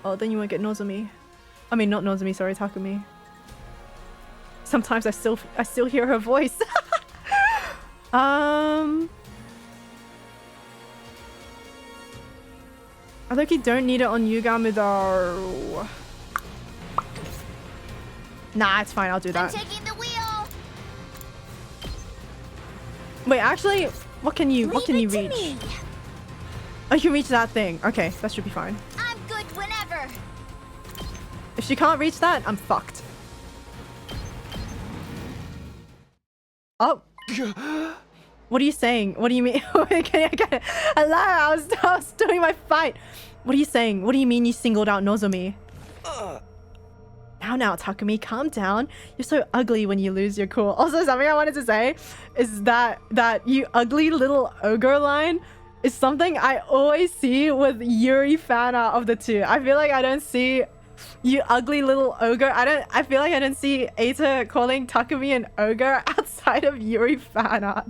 Oh, then you won't get Nozomi. I mean, not Nozomi, sorry, Takumi. Sometimes I still hear her voice. I think you don't need it on Yugami though. Nah, it's fine, I'll do that. I'm taking the wheel. Wait, actually, what can you reach? Me. Oh, you can reach that thing. Okay, that should be fine. I'm good whenever. If she can't reach that, I'm fucked. Oh. What are you saying? What do you mean? Hello, I was doing my fight. What are you saying? What do you mean you singled out Nozomi? Now, Takumi, calm down. You're so ugly when you lose your cool. Also, something I wanted to say is that you ugly little ogre line is something I always see with Yuri fan art of the two. I feel like I don't see you ugly little ogre. I feel like I don't see Eita calling Takumi an ogre outside of Yuri fan art.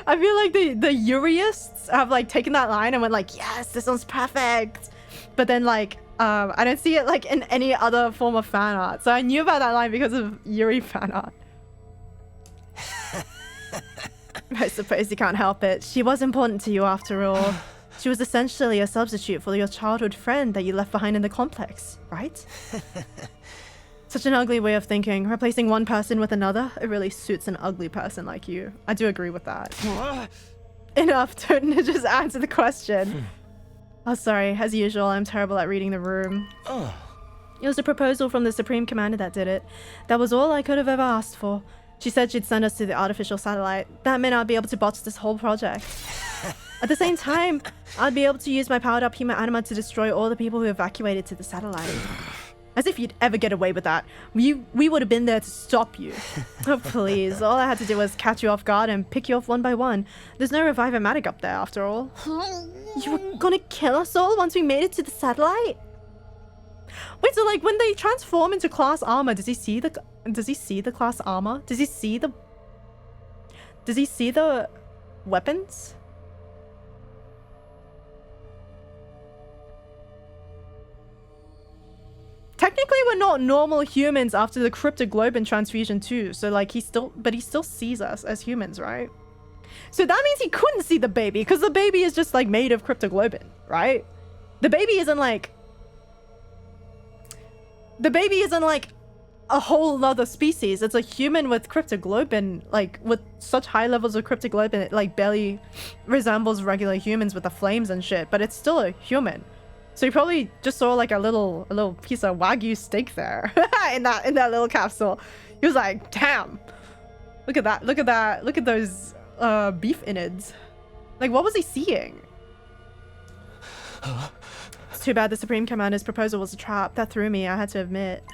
I feel like the Yuriists have like taken that line and went like, yes, this one's perfect. But then like, I don't see it like in any other form of fan art. So I knew about that line because of Yuri fan art. I suppose you can't help it. She was important to you after all. She was essentially a substitute for your childhood friend that you left behind in the complex, right? Such an ugly way of thinking. Replacing one person with another, it really suits an ugly person like you. I do agree with that. Enough, don't just answer the question. Oh, sorry. As usual, I'm terrible at reading the room. It was a proposal from the Supreme Commander that did it. That was all I could have ever asked for. She said she'd send us to the artificial satellite. That meant I'd be able to botch this whole project. At the same time, I'd be able to use my powered up human anima to destroy all the people who evacuated to the satellite. As if you'd ever get away with that. We would have been there to stop you. Oh, please. All I had to do was catch you off guard and pick you off one by one. There's no Revive-O-Matic up there, after all. You were gonna kill us all once we made it to the satellite? Wait, so like when they transform into class armor, does he see the class armor? Does he see the weapons? Technically, we're not normal humans after the cryptoglobin transfusion too. So like he still sees us as humans, right? So that means he couldn't see the baby because the baby is just like made of cryptoglobin, right? The baby isn't like the baby isn't like a whole other species. It's a human with cryptoglobin, like with such high levels of cryptoglobin, it like barely resembles regular humans with the flames and shit, but it's still a human. So you probably just saw like a little piece of Wagyu steak there in that little capsule. He was like, damn, look at that, look at those beef innards. Like, what was he seeing? It's too bad the Supreme Commander's proposal was a trap. That threw me, I had to admit.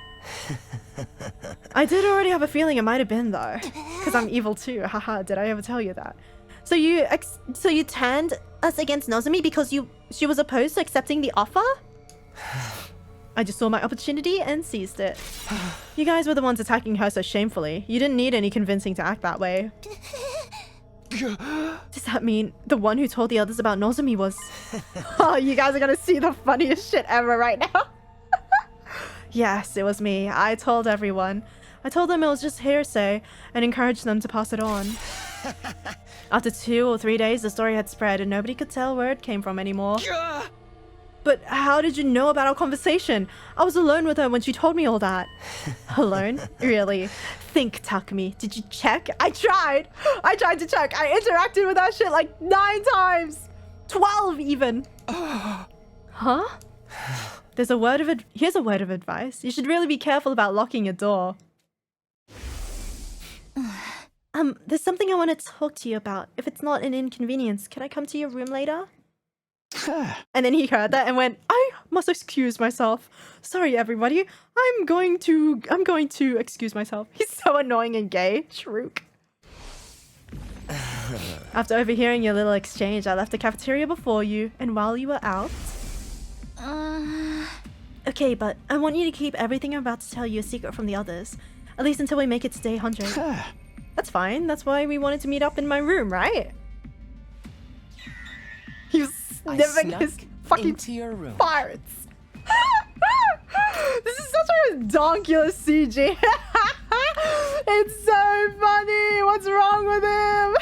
I did already have a feeling it might have been though, because I'm evil too. Haha, did I ever tell you that? So you turned us against Nozomi because she was opposed to accepting the offer? I just saw my opportunity and seized it. You guys were the ones attacking her so shamefully. You didn't need any convincing to act that way. Does that mean the one who told the others about Nozomi was... Oh, you guys are gonna see the funniest shit ever right now. Yes, it was me. I told everyone. I told them it was just hearsay and encouraged them to pass it on. After 2 or 3 days, the story had spread and nobody could tell where it came from anymore. But how did you know about our conversation? I was alone with her when she told me all that. Alone? Really? Think, Takumi. Did you check? I tried to check. I interacted with that shit like 9 times. 12 even. Huh? Here's a word of advice. You should really be careful about locking your door. There's something I want to talk to you about. If it's not an inconvenience, can I come to your room later? And then he heard that and went, I must excuse myself. Sorry, everybody. I'm going to excuse myself. He's so annoying and gay. Shrook. After overhearing your little exchange, I left the cafeteria before you, and while you were out... Okay, but I want you to keep everything I'm about to tell you a secret from the others. At least until we make it to day 100. That's fine. That's why we wanted to meet up in my room, right? He was sniffing his fucking into your room. farts. This is such a redonkulous CG. It's so funny. What's wrong with him?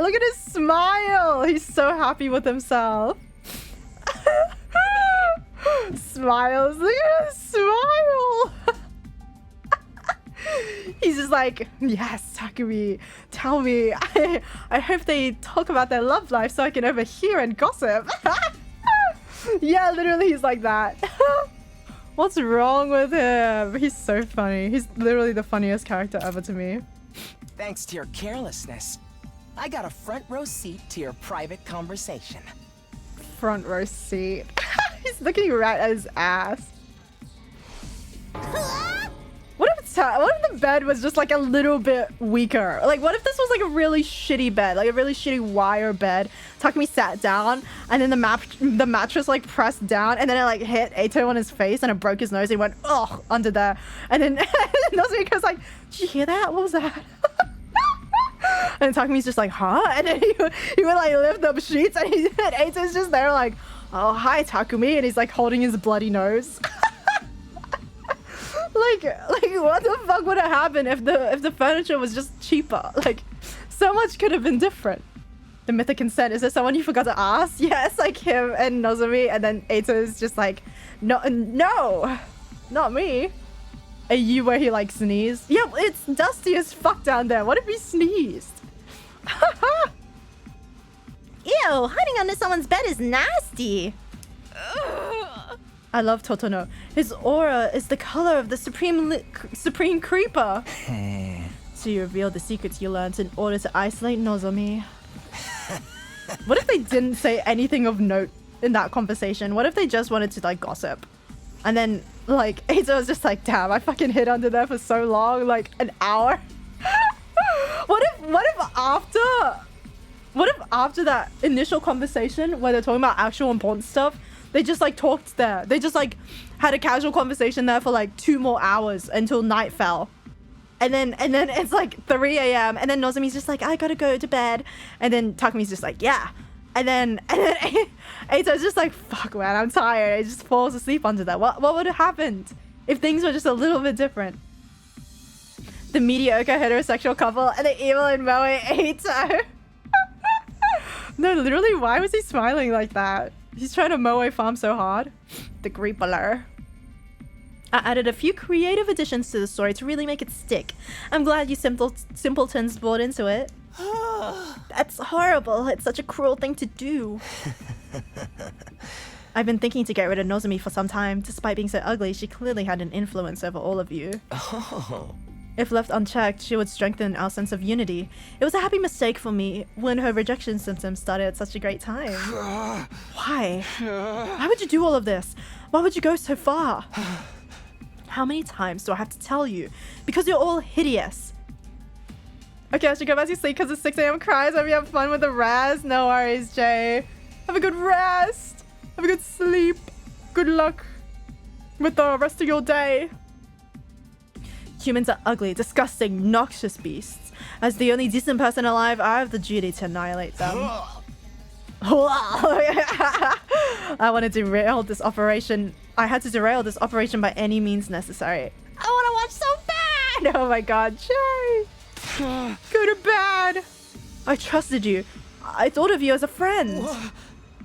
Look at his smile. He's so happy with himself. Smiles. Look at his smile. He's just like, yes, Takumi, tell me. I hope they talk about their love life so I can overhear and gossip. Yeah, literally, he's like that. What's wrong with him? He's so funny. He's literally the funniest character ever to me. Thanks to your carelessness, I got a front row seat to your private conversation. Front row seat. He's looking right at his ass. What if the bed was just like a little bit weaker? Like, what if this was like a really shitty bed, like a really shitty wire bed? Takumi sat down, and then the mattress like pressed down, and then it like hit Eito on his face, and it broke his nose. He went, ugh, under there, and then Nozomi goes like, "Did you hear that? What was that?" And Takumi's just like, "Huh?" And then he would like lift up sheets, and Eito's just there like, "Oh, hi, Takumi," and he's like holding his bloody nose. Like what the fuck would have happened if the furniture was just cheaper? Like, so much could have been different. The mythic consent, is there someone you forgot to ask? Yes, like him and Nozomi, and then Eito is just like, no, not me. Are you where he like sneezed? Yeah, it's dusty as fuck down there. What if he sneezed? Ew, hiding under someone's bed is nasty. I love Totono. His aura is the color of the supreme creeper. So you revealed the secrets you learned in order to isolate Nozomi. What if they didn't say anything of note in that conversation? What if they just wanted to like gossip? And then like Eito was just like, damn, I fucking hid under there for so long, like an hour. What if after that initial conversation where they're talking about actual important stuff, they just like talked there. They just like had a casual conversation there for like 2 more hours until night fell. And then it's like 3 a.m. and then Nozomi's just like, I gotta go to bed. And then Takumi's just like, yeah. And then Eito's just like, fuck man, I'm tired. He just falls asleep under there. What would have happened if things were just a little bit different? The mediocre heterosexual couple and the evil and moe Eito. No, literally, why was he smiling like that? He's trying to moe farm so hard. The creeper. I added a few creative additions to the story to really make it stick. I'm glad you simpletons bought into it. That's horrible. It's such a cruel thing to do. I've been thinking to get rid of Nozomi for some time. Despite being so ugly, she clearly had an influence over all of you. Oh. If left unchecked, she would strengthen our sense of unity. It was a happy mistake for me when her rejection symptoms started at such a great time. Why? Why would you do all of this? Why would you go so far? How many times do I have to tell you? Because you're all hideous. Okay, I should go back to sleep because it's 6 AM cries. Hope you have fun with the rest. No worries, Jay. Have a good rest. Have a good sleep. Good luck with the rest of your day. Humans are ugly, disgusting, noxious beasts. As the only decent person alive, I have the duty to annihilate them. I want to derail this operation. I had to derail this operation by any means necessary. I want to watch so bad! Oh my god, Jay! Go to bed! I trusted you. I thought of you as a friend.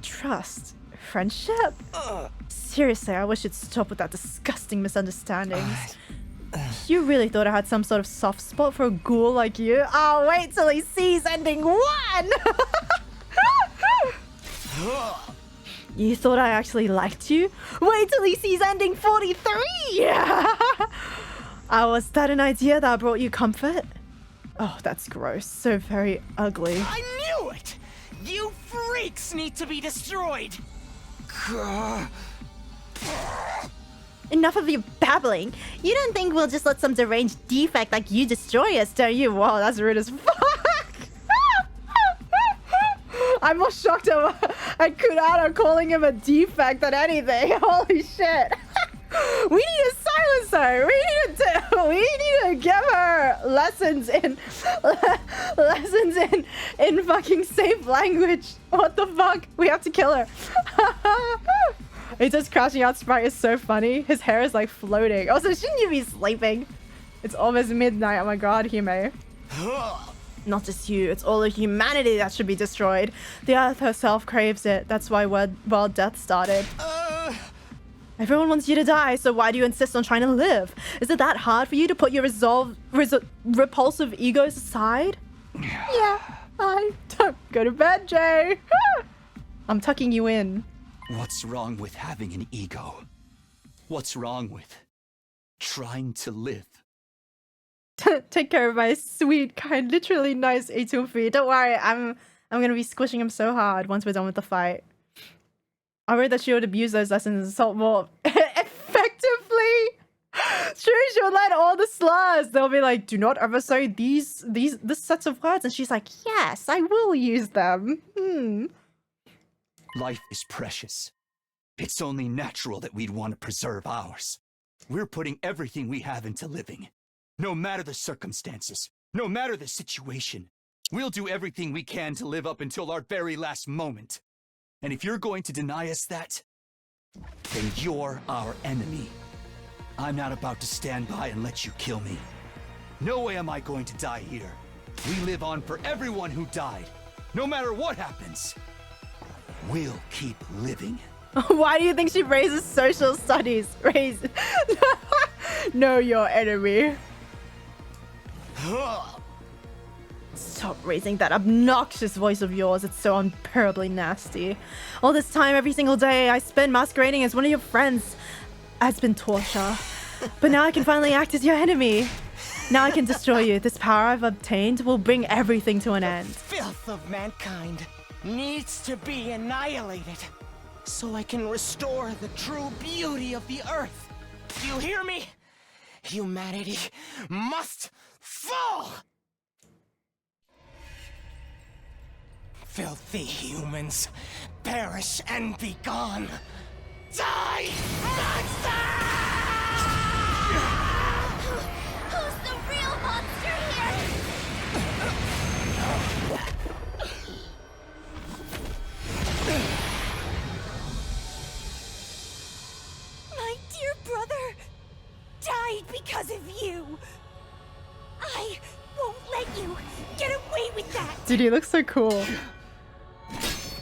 Trust. Friendship? Seriously, I wish you'd stop with that disgusting misunderstandings. You really thought I had some sort of soft spot for a ghoul like you? Oh, wait till he sees ending 1! You thought I actually liked you? Wait till he sees ending 43! Was that an idea that brought you comfort? Oh, that's gross. So very ugly. I knew it! You freaks need to be destroyed! Enough of your babbling. You don't think we'll just let some deranged defect like you destroy us, don't you? Wow, that's rude as fuck! I'm more shocked at Kurata calling him a defect than anything. Holy shit. We need to silence her. We need to give her lessons in fucking safe language. What the fuck? We have to kill her. It's just crashing out sprite is so funny. His hair is like floating. Also, shouldn't you be sleeping? It's almost midnight. Oh my god, Hime. Not just you, it's all of humanity that should be destroyed. The earth herself craves it. That's why world death started. Everyone wants you to die, so why do you insist on trying to live? Is it that hard for you to put your repulsive egos aside? Yeah, I don't. Go to bed, Jay. I'm tucking you in. What's wrong with having an ego? What's wrong with trying to live? Take care of my sweet, kind, literally nice Itufi. Don't worry, I'm gonna be squishing him so hard once we're done with the fight. I worried that she would abuse those lessons and assault more effectively. Sure, she would let all the slurs. They'll be like, "Do not ever say this sets of words," and she's like, "Yes, I will use them." Life is precious. It's only natural that we'd want to preserve ours. We're putting everything we have into living. No matter the circumstances, no matter the situation, we'll do everything we can to live up until our very last moment. And if you're going to deny us that, then you're our enemy. I'm not about to stand by and let you kill me. No way am I going to die here. We live on for everyone who died. No matter what happens, we'll keep living. Why do you think she raises social studies? Know your enemy. Stop raising that obnoxious voice of yours. It's so unbearably nasty. All this time, every single day, I spend masquerading as one of your friends. Has been torture. But now I can finally act as your enemy. Now I can destroy you. This power I've obtained will bring everything to an end. The filth of mankind needs to be annihilated so I can restore the true beauty of the earth. Do you hear me? Humanity must fall! Filthy humans, perish and be gone. Die, monster! Who's the real monster here? My dear brother died because of you. I won't let you get away with that. Dude, he looks so cool.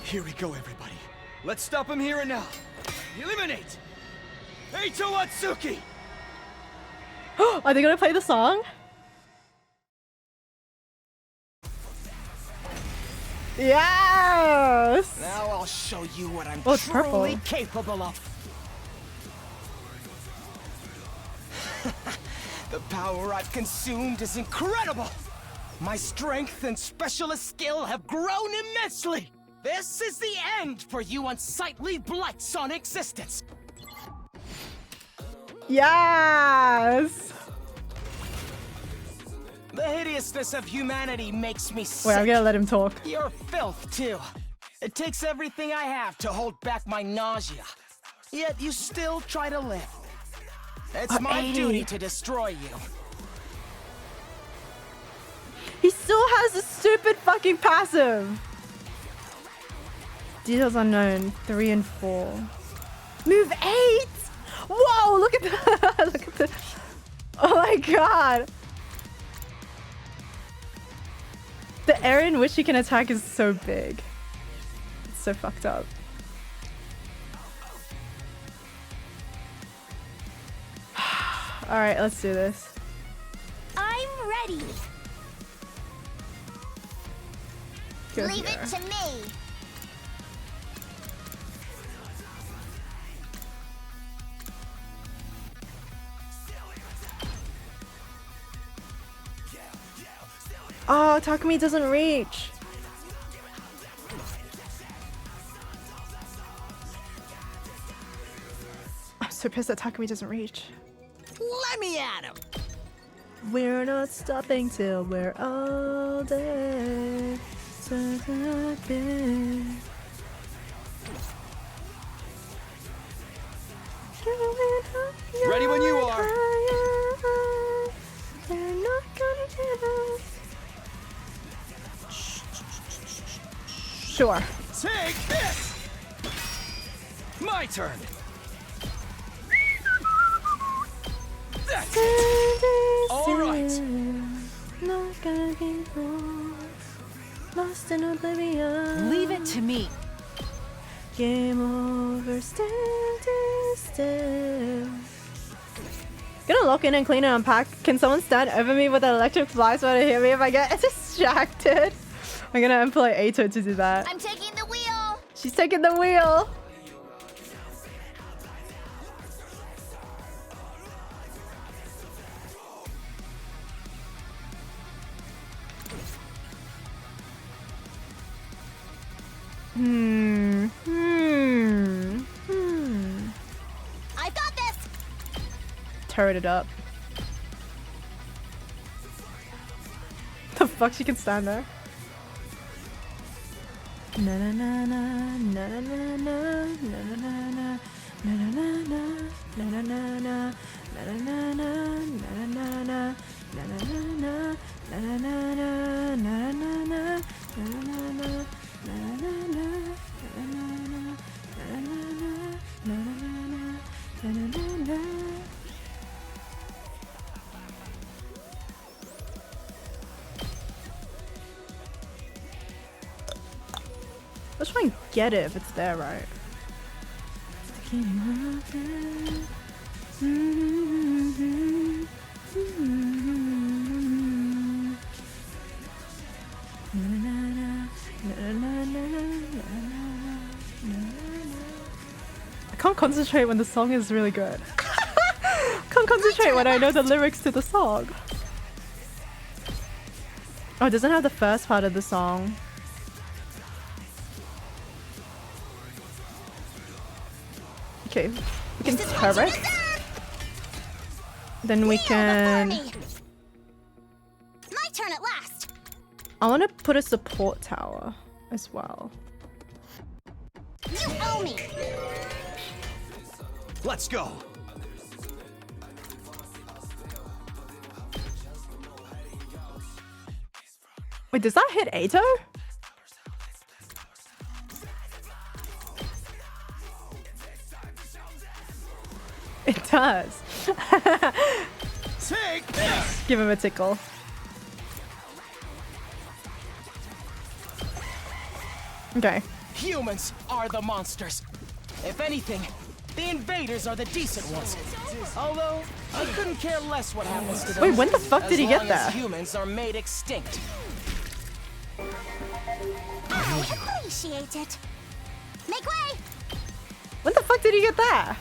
Here we go, everybody. Let's stop him here and now. Eliminate! Eito Atsuki! Are they gonna play the song? Yes! Now I'll show you what I'm Oh, it's purple. truly capable of. The power I've consumed is incredible. My strength and specialist skill have grown immensely. This is the end for you unsightly blights on existence. Yes! The hideousness of humanity makes me sick. Wait, I'm gonna let him talk. You're filth, too. It takes everything I have to hold back my nausea. Yet you still try to live. It's my 80. duty to destroy you. He still has a stupid fucking passive. Details unknown. 3 and 4. Move 8. Whoa! Look at that. Look at the. Oh my god. The area in which he can attack is so big. It's so fucked up. All right, let's do this. I'm ready. Go Leave here. it to me. Oh, Takumi doesn't reach. I'm so pissed that Takumi doesn't reach. Let me at him. We're not stopping till we're all dead. Ready when you are. They're not gonna get us. Sure. Take this! My turn! That's it! Alright! Not gonna be lost in oblivion. Leave it to me. Game over, standing still. Gonna lock in and clean and unpack. Can someone stand over me with an electric fly so to hear me if I get distracted? I'm gonna employ Ato to do that. I'm taking the wheel. She's taking the wheel. I got this. Turret it up. The fuck, she can stand there. Na na na na na na na na na na na na na na Let's try and get it if it's there, right? I can't concentrate when the song is really good. I can't concentrate when I know the lyrics to the song. Oh, it doesn't have the first part of the song. Okay, we can turret. Then we can... My turn at last. I want to put a support tower as well. You owe me. Let's go! Wait, does that hit Ato? It does. Take this! Give him a tickle. Okay. Humans are the monsters. If anything, The invaders are the decent ones. Although, I couldn't care less what happens to them. Wait, when the fuck did he get As long there? as humans are made extinct. I appreciate it. Make way! When the fuck did he get there?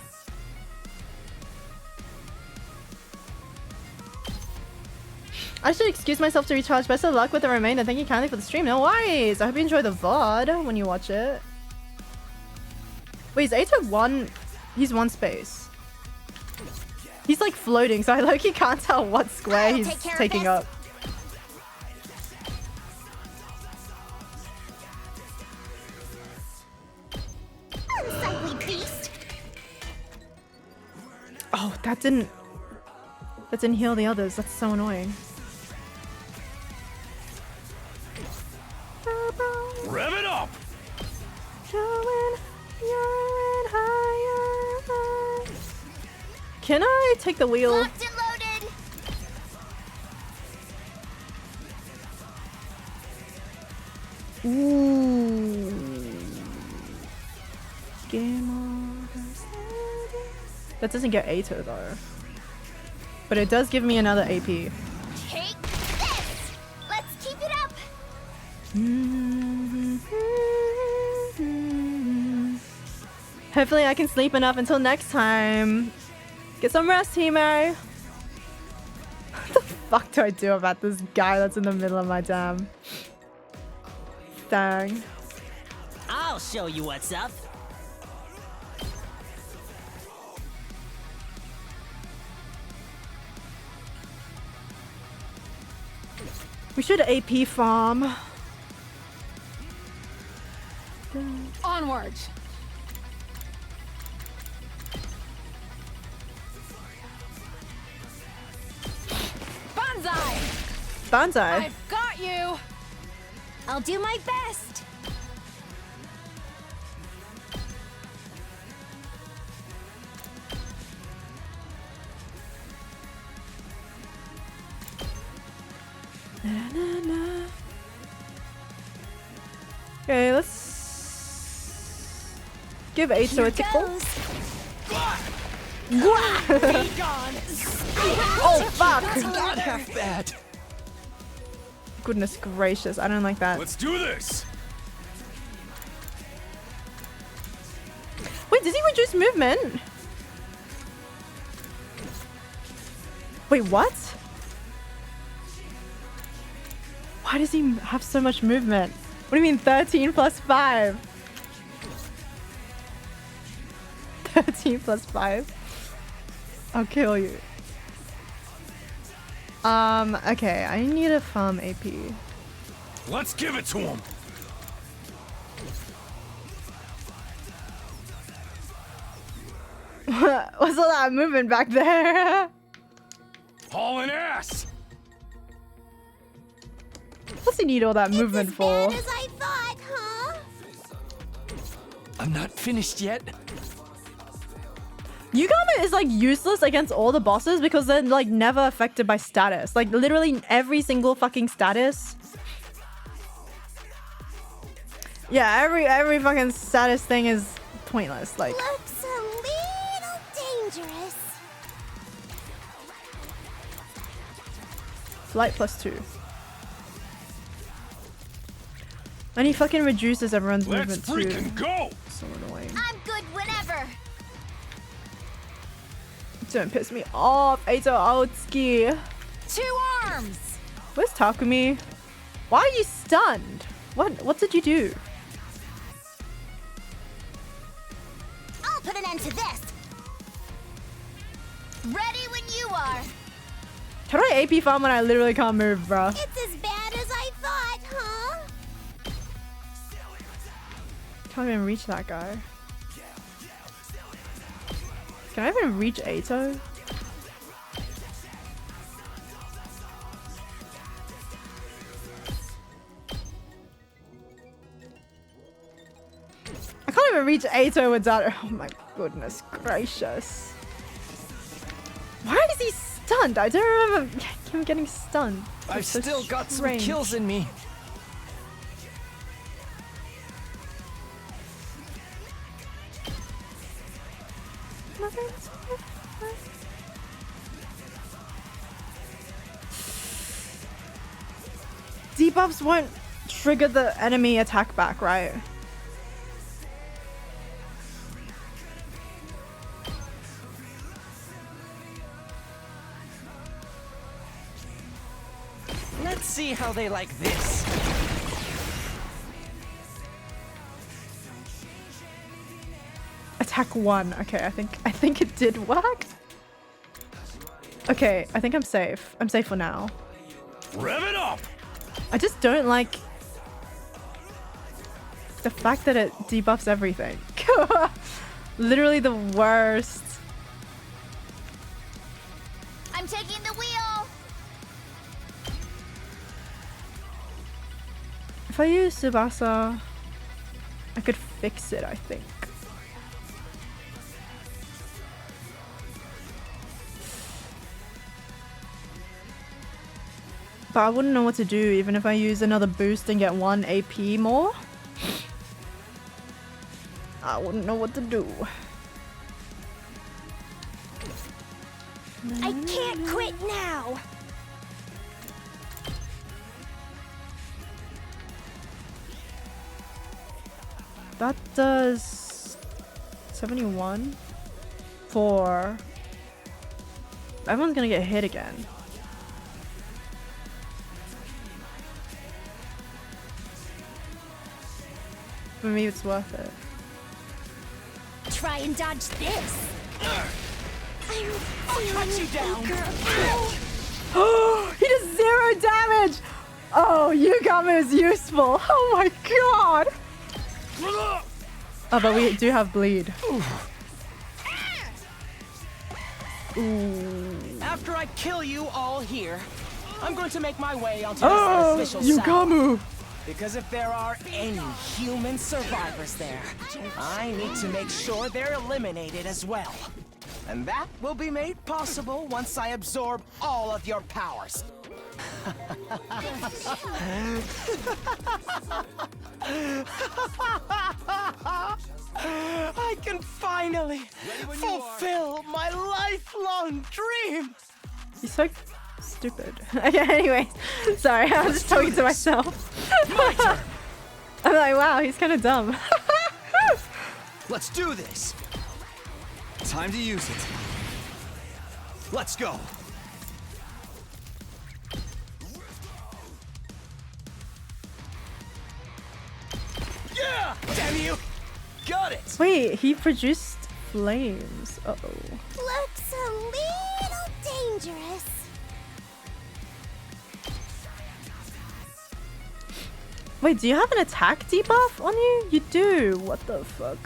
I should excuse myself to recharge. Best of luck with the remainder. Thank you kindly for the stream. No worries. I hope you enjoy the VOD when you watch it. Wait, is Ato one? He's one space. He's like floating, so I low-key can't tell what square he's taking up. Unsightly beast! Oh, that didn't heal the others. That's so annoying. Rev it up! Can I take the wheel? Locked and loaded! Ooh. Game over. That doesn't get Ato though. But it does give me another AP. Take this! Let's keep it up! Hopefully I can sleep enough until next time. Get some rest, Himo. What the fuck do I do about this guy that's in the middle of my damn thing? I'll show you what's up. We should AP farm. Onwards. Banzai! Banzai. I've got you! I'll do my best! Okay, let's give Ato a tickle. Oh fuck! Not half bad. Goodness gracious, I don't like that. Let's do this! Wait, does he reduce movement? Wait, what? Why does he have so much movement? What do you mean 13 plus 5? 13 plus 5? I'll kill you. Okay, I need a farm AP. Let's give it to him! What's all that movement back there? Hauling ass! What's he need all that movement for? As I thought, huh? I'm not finished yet. Yugama is like useless against all the bosses because they're like never affected by status. Like literally every single fucking status. Yeah, every fucking status thing is pointless. Like Looks a little dangerous. flight +2. And he fucking reduces everyone's movement too. Let's freaking go! So annoying. I'm good whenever. Don't piss me off, Ato Aotsuki. 2 arms! Where's Takumi? Why are you stunned? What did you do? I'll put an end to this. Ready when you are. How do I AP farm when I literally can't move, bro? It's as bad as I thought, huh? Can't even reach that guy. Can I even reach Ato? I can't even reach Ato without. Oh my goodness gracious. Why is he stunned? I don't remember him getting stunned. I've It's so still got some strange. kills in me. Debuffs won't trigger the enemy attack back, right? Let's see how they like this. Attack 1. Okay, I think it did work. Okay, I think I'm safe. I'm safe for now. Rev it up! I just don't like the fact that it debuffs everything. Literally the worst. I'm taking the wheel. If I use Tsubasa, I could fix it, I think. But I wouldn't know what to do even if I use another boost and get 1 AP more. I wouldn't know what to do. I can't quit now. That does 71 for everyone's gonna get hit again. For me, it's worth it. Try and dodge this. I'll cut you down. Oh, he does 0 damage. Oh, Yugama is useful. Oh my god. Oh, but we do have bleed. Ooh. After I kill you all here, I'm going to make my way onto this artificial Yugamu. Because if there are any human survivors there, I need to make sure they're eliminated as well. And that will be made possible once I absorb all of your powers. I can finally fulfill my lifelong dream. He's so stupid. Okay, anyways. Sorry, I'm just talking to myself. I'm like, wow, he's kind of dumb. Let's do this. Time to use it. Let's go. Yeah! Damn you! Got it! Wait, he produced flames. Uh-oh. Looks a little dangerous. Wait, do you have an attack debuff on you? You do. What the fuck?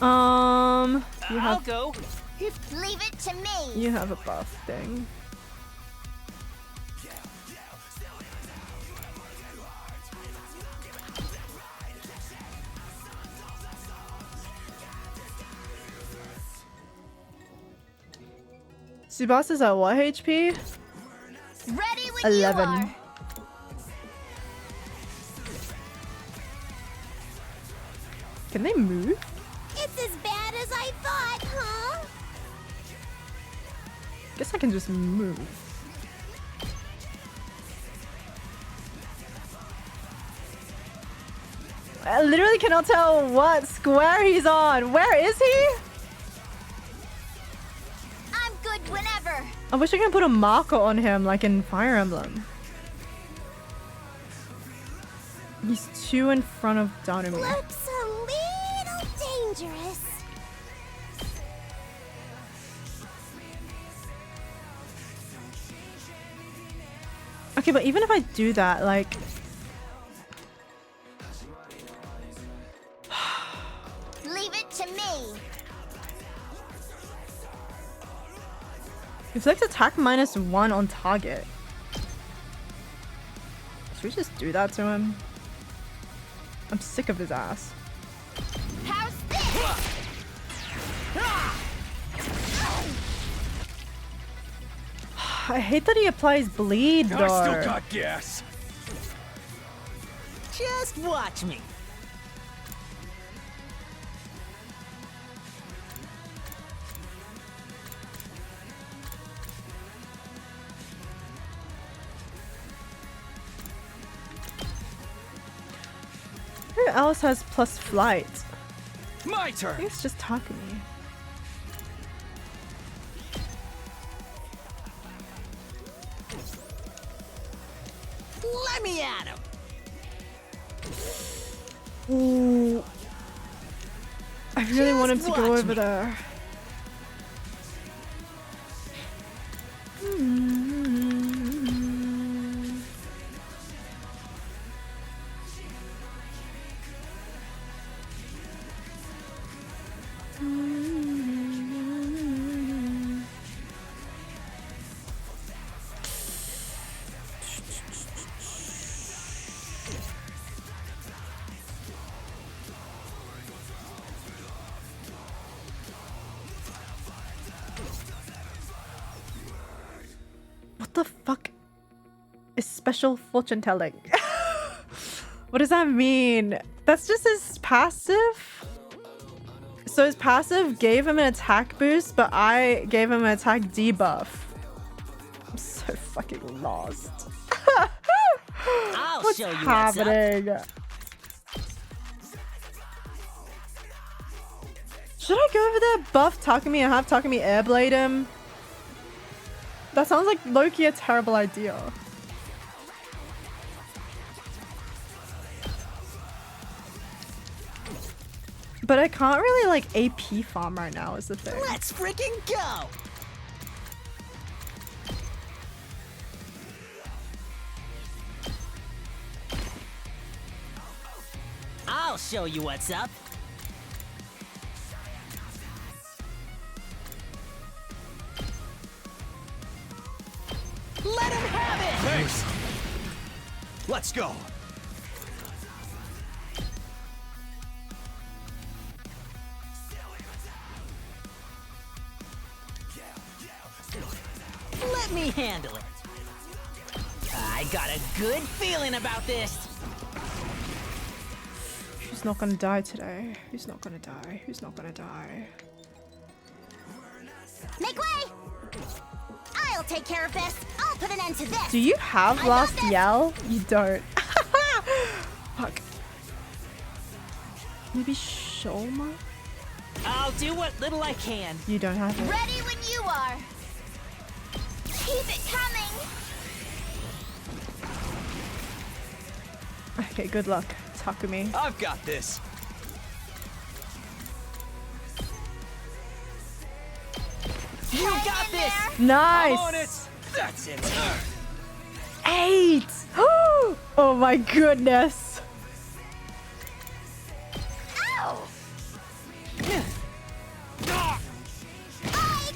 You I'll have go. Leave it to me. you have a buff thing. Subasa's at what HP? Ready when 11. you are. Can they move? It's as bad as I thought, huh? Guess I can just move. I literally cannot tell what square he's on. Where is he? I'm good whenever. I wish I could put a marker on him like in Fire Emblem. He's 2 in front of Danumi. Looks a little dangerous. Okay, but even if I do that, like... Leave it to me. Reflect attack -1 on target. Should we just do that to him? I'm sick of his ass. How's this? I hate that he applies bleed though. I still got gas. Just watch me. Who else has plus flight? My I turn. think it's just Takumi. Let me at him. Ooh. I really want him to go watch over me. there. What the fuck is special fortune telling? What does that mean? That's just his passive? So his passive gave him an attack boost, but I gave him an attack debuff. I'm so fucking lost. I'll What's show you happening? Should I go over there, buff Takumi, and have Takumi airblade him? That sounds like low-key a terrible idea. But I can't really like AP farm right now is the thing. Let's freaking go. I'll show you what's up. Let him have it! Thanks. Let's go. Let me handle it. I got a good feeling about this. Who's not gonna die today? Who's not gonna die? Who's not gonna die? Make way! I'll take care of this. I'll put an end to this. Do you have I got last this. yell? You don't. Fuck. Maybe Shoma? I'll do what little I can. You don't have it. Ready when you are. Keep it coming. Okay, good luck, Takumi. I've got this. You got this. Nice. I'm on it. That's it. 8! Oh my goodness. Ow! I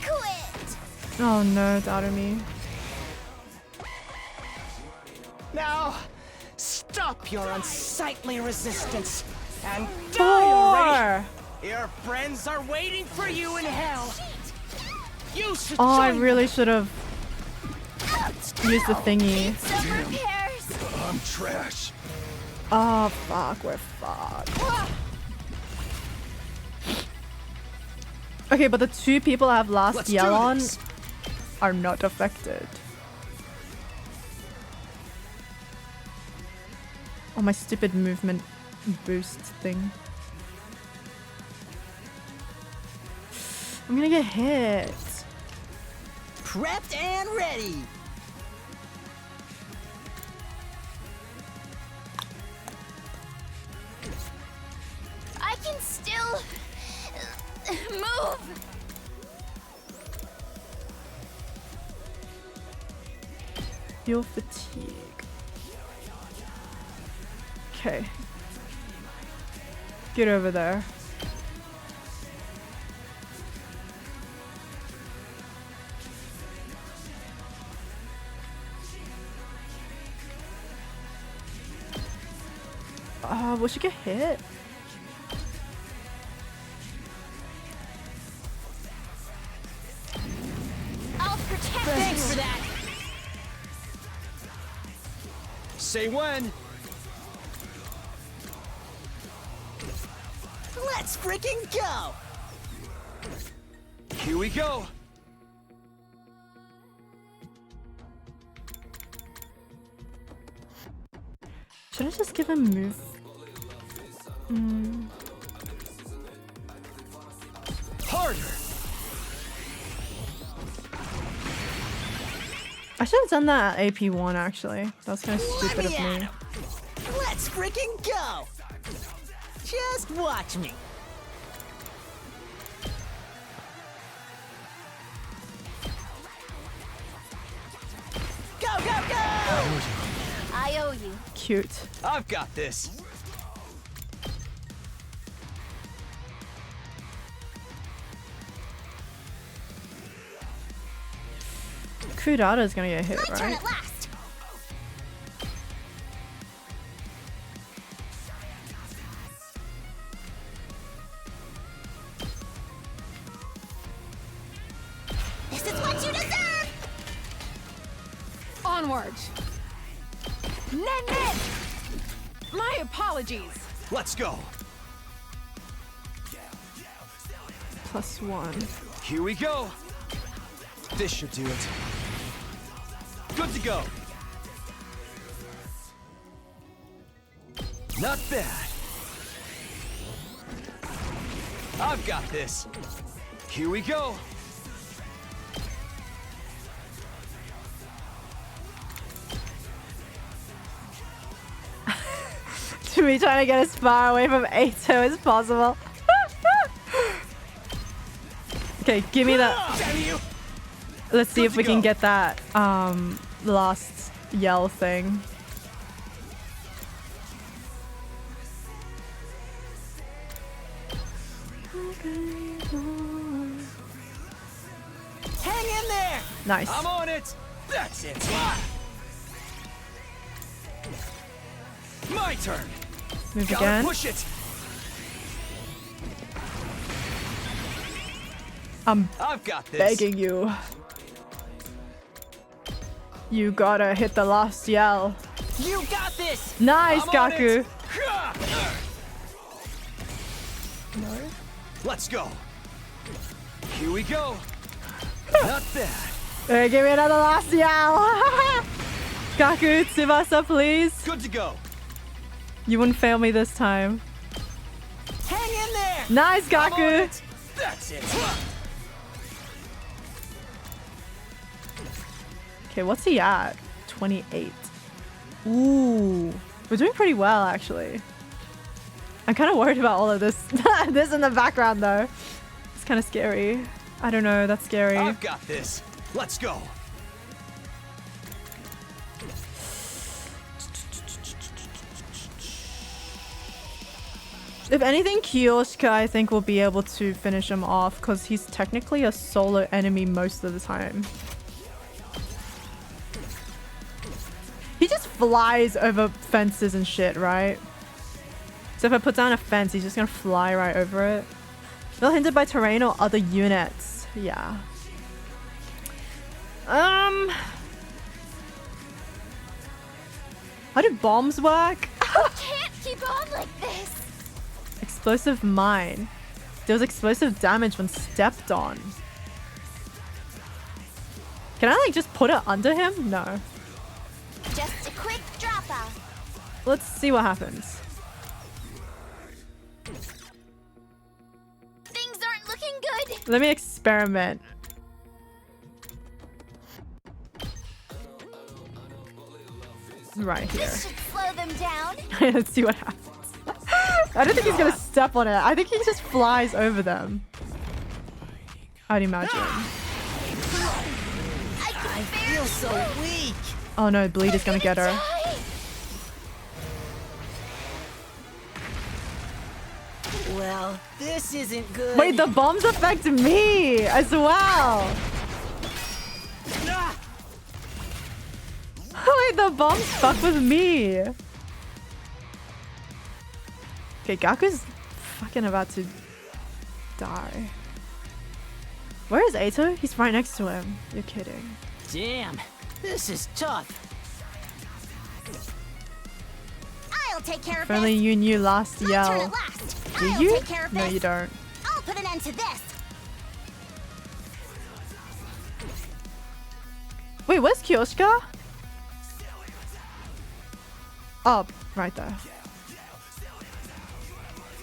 quit. Oh no, Darumi. Now, stop your unsightly resistance and die already. 4! Your friends are waiting for you in hell. You should Oh, I join really should have used the thingy. Some repairs. I'm trash. Oh fuck, we're fucked. Okay, but the 2 people I have last Let's yell do on this. are not affected. Oh, my stupid movement boost thing. I'm gonna get hit. Prepped and ready. I can still move. Feel fatigue. Okay. Get over there. Will she get hit? I'll protect Thanks you. for that. Say when. Let's freaking go. Here we go. Should I just give him move? Harder! I should have done that at AP1 actually. That was kind of stupid of me. Let's freaking go! Just watch me. Go, go, go! I owe you. Cute. I've got this. Kudata's gonna get hit, My turn right? at last. This is what you deserve. Onward. Nen! My apologies. Let's go. +1. Here we go. This should do it. Good to go. Not bad. I've got this. Here we go. To me trying to get as far away from Ato as possible. Okay, give me that. Damn you! Let's see Good if to we can go. get that last yell thing. Hang in there! Nice. I'm on it. That's it. My turn. Move Gotta again. push it. I'm I've got this. begging you. You gotta hit the last yell. You got this! Nice, I'm on Gaku. it. Let's go. Here we go. Not bad. Alright, give me another last yell. Gaku, Tsubasa, please. Good to go. You wouldn't fail me this time. Hang in there! Nice, I'm on Gaku. it. That's it. Okay, what's he at? 28. Ooh. We're doing pretty well, actually. I'm kind of worried about all of this. This in the background, though. It's kind of scary. I don't know. That's scary. I've got this. Let's go. If anything, Kyoshika, I think, will be able to finish him off because he's technically a solo enemy most of the time. He just flies over fences and shit, right? So if I put down a fence, he's just gonna fly right over it. Not hindered by terrain or other units. Yeah. How do bombs work? Can't keep on like this. Explosive mine. Deals explosive damage when stepped on. Can I like just put it under him? No. Just a quick drop out. Let's see what happens. Things aren't looking good. Let me experiment. Right here. This should slow them down. Let's see what happens. I don't think he's gonna step on it. I think he just flies over them. I'd imagine. I feel so weak. Oh no, Bleed is gonna get her. Well, this isn't good. Wait, the bombs affect me as well. Wait, the bombs fuck with me. Okay, Gaku's fucking about to die. Where is Ato? He's right next to him. You're kidding. Damn, this is tough. I'll take care of If only this. you knew last My turn yell. at last. Do I'll you? take care of No, this. you don't. I'll put an end to this. Wait, where's Kyoshika? Oh, right there.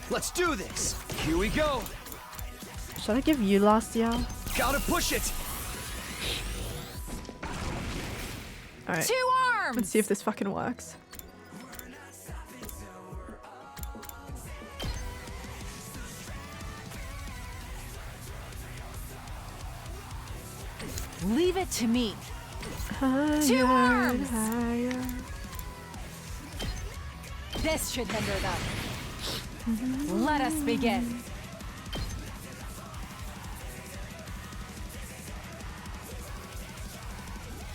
Let's do this. Here we go. Should I give you last year? Gotta push it. Alright. 2 arms! Let's see if this fucking works. Leave it to me. Higher, 2 arms! higher. This should hinder them. Let us begin.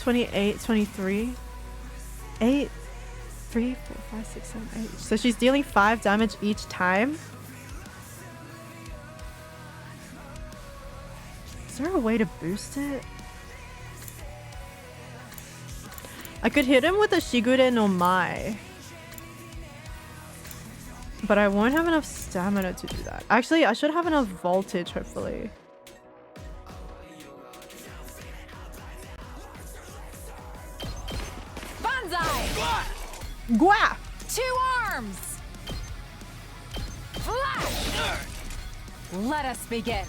$28, 23, 8, 3, 4, 5, 6, 7, 8. So she's dealing 5 damage each time. Is there a way to boost it? I could hit him with a Shigure no Mai. But I won't have enough stamina to do that. Actually, I should have enough voltage, hopefully. Banzai! Gwa! 2 arms! Flash! Let us begin.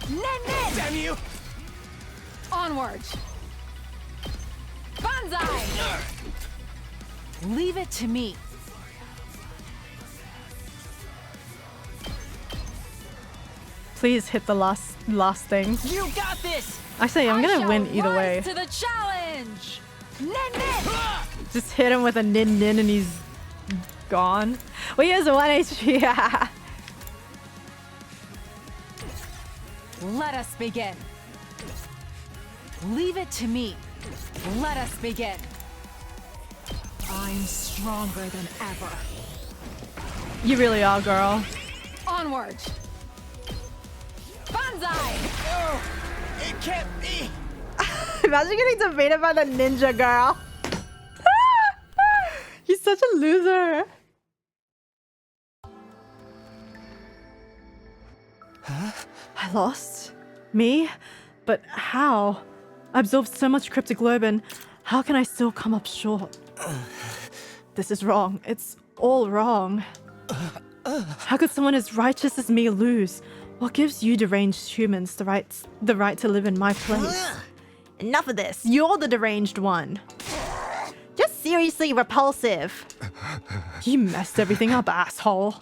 Nin nin! Damn you! Onward! Banzai! Leave it to me. Please hit the last thing. You got this! Actually, I'm gonna win either Rise way. to the challenge! Nin nin! Just hit him with a nin nin and he's gone. Well, he has 1 HP. Yeah. Let us begin. Leave it to me. Let us begin. I'm stronger than ever. You really are, girl. Onward! Banzai! Oh, it can't be! Imagine getting defeated by the ninja girl. He's such a loser. Huh? I lost? Me? But how? I absorbed so much cryptic globin. How can I still come up short? This is wrong. It's all wrong. How could someone as righteous as me lose? What gives you deranged humans the right to live in my place? Enough of this. You're the deranged one. You're seriously repulsive. You messed everything up, asshole.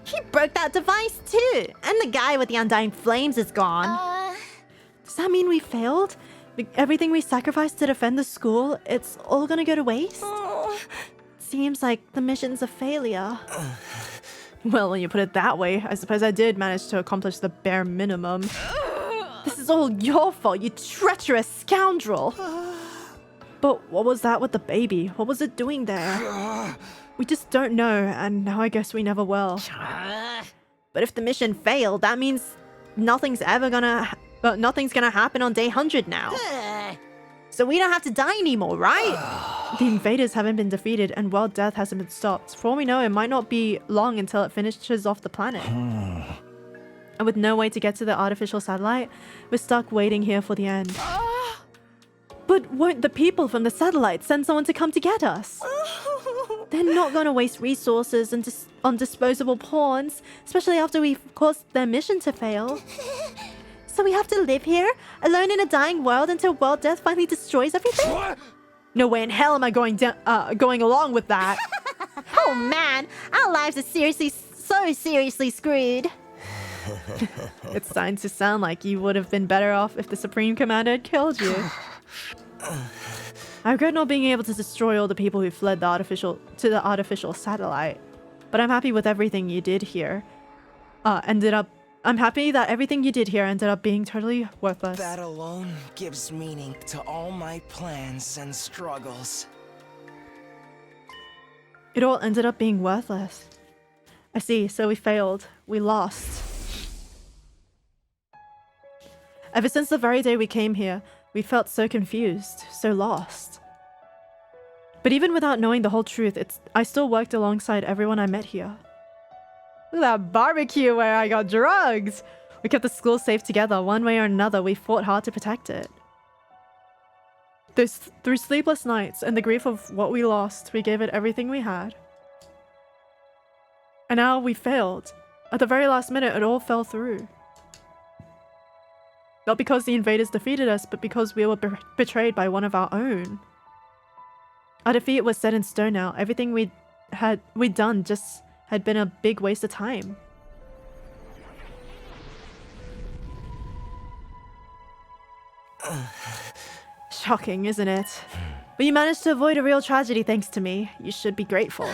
He broke that device too. And the guy with the undying flames is gone. Does that mean we failed? Everything we sacrificed to defend the school, it's all gonna go to waste? Seems like the mission's a failure. Well, when you put it that way, I suppose I did manage to accomplish the bare minimum. This is all your fault, you treacherous scoundrel! But what was that with the baby? What was it doing there? We just don't know, and now I guess we never will. But if the mission failed, that means nothing's gonna happen on day 100 now. So we don't have to die anymore, right? The invaders haven't been defeated and world death hasn't been stopped. For all we know, it might not be long until it finishes off the planet. And with no way to get to the artificial satellite, we're stuck waiting here for the end. But won't the people from the satellite send someone to come to get us? They're not going to waste resources on disposable pawns, especially after we've caused their mission to fail. So we have to live here, alone in a dying world until world death finally destroys everything? What? No way in hell am I going along with that. Oh man, our lives are so seriously screwed. It's starting to sound like you would have been better off if the Supreme Commander had killed you. I regret not being able to destroy all the people who fled to the artificial satellite, but I'm happy with everything you did here. I'm happy that everything you did here ended up being totally worthless. That alone gives meaning to all my plans and struggles. It all ended up being worthless. I see, so we failed. We lost. Ever since the very day we came here, we felt so confused, so lost. But even without knowing the whole truth, I still worked alongside everyone I met here. Look at that barbecue where I got drugs! We kept the school safe together. One way or another, we fought hard to protect it. Through sleepless nights and the grief of what we lost, we gave it everything we had. And now we failed. At the very last minute, it all fell through. Not because the invaders defeated us, but because we were betrayed by one of our own. Our defeat was set in stone now. Everything we'd done just had been a big waste of time. Shocking, isn't it? But you managed to avoid a real tragedy thanks to me. You should be grateful.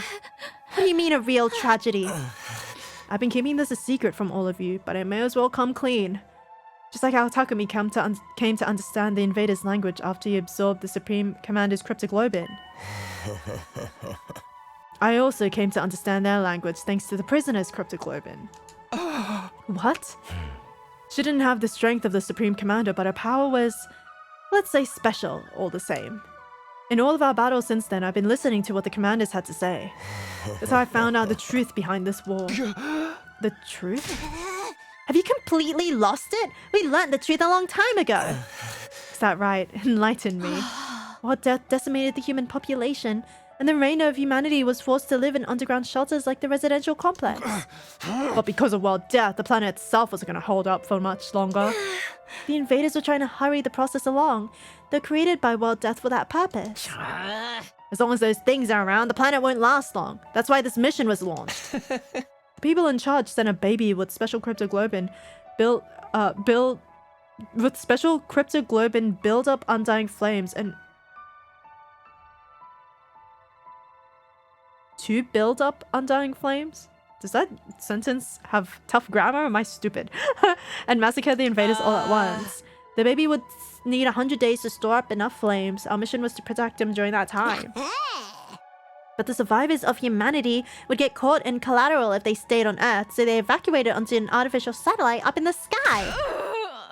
What do you mean a real tragedy? I've been keeping this a secret from all of you, but I may as well come clean. Just like how Takumi came to understand the invaders' language after he absorbed the Supreme Commander's cryptoglobin. I also came to understand their language thanks to the prisoner's cryptoglobin. What? She didn't have the strength of the Supreme Commander, but her power was, let's say, special, all the same. In all of our battles since then, I've been listening to what the commanders had to say. That's how I found out the truth behind this war. The truth? Have you completely lost it? We learned the truth a long time ago. Is that right? Enlighten me. While death decimated the human population, and the remainder of humanity was forced to live in underground shelters like the residential complex. But because of World Death, the planet itself wasn't going to hold up for much longer. The invaders were trying to hurry the process along. They're created by World Death for that purpose. As long as those things are around, the planet won't last long. That's why this mission was launched. The people in charge sent a baby with special cryptoglobin build up undying flames and to build up undying flames? Does that sentence have tough grammar? Am I stupid? And massacre the invaders all at once. The baby would need 100 days to store up enough flames. Our mission was to protect him during that time. But the survivors of humanity would get caught in collateral if they stayed on Earth, so they evacuated onto an artificial satellite up in the sky.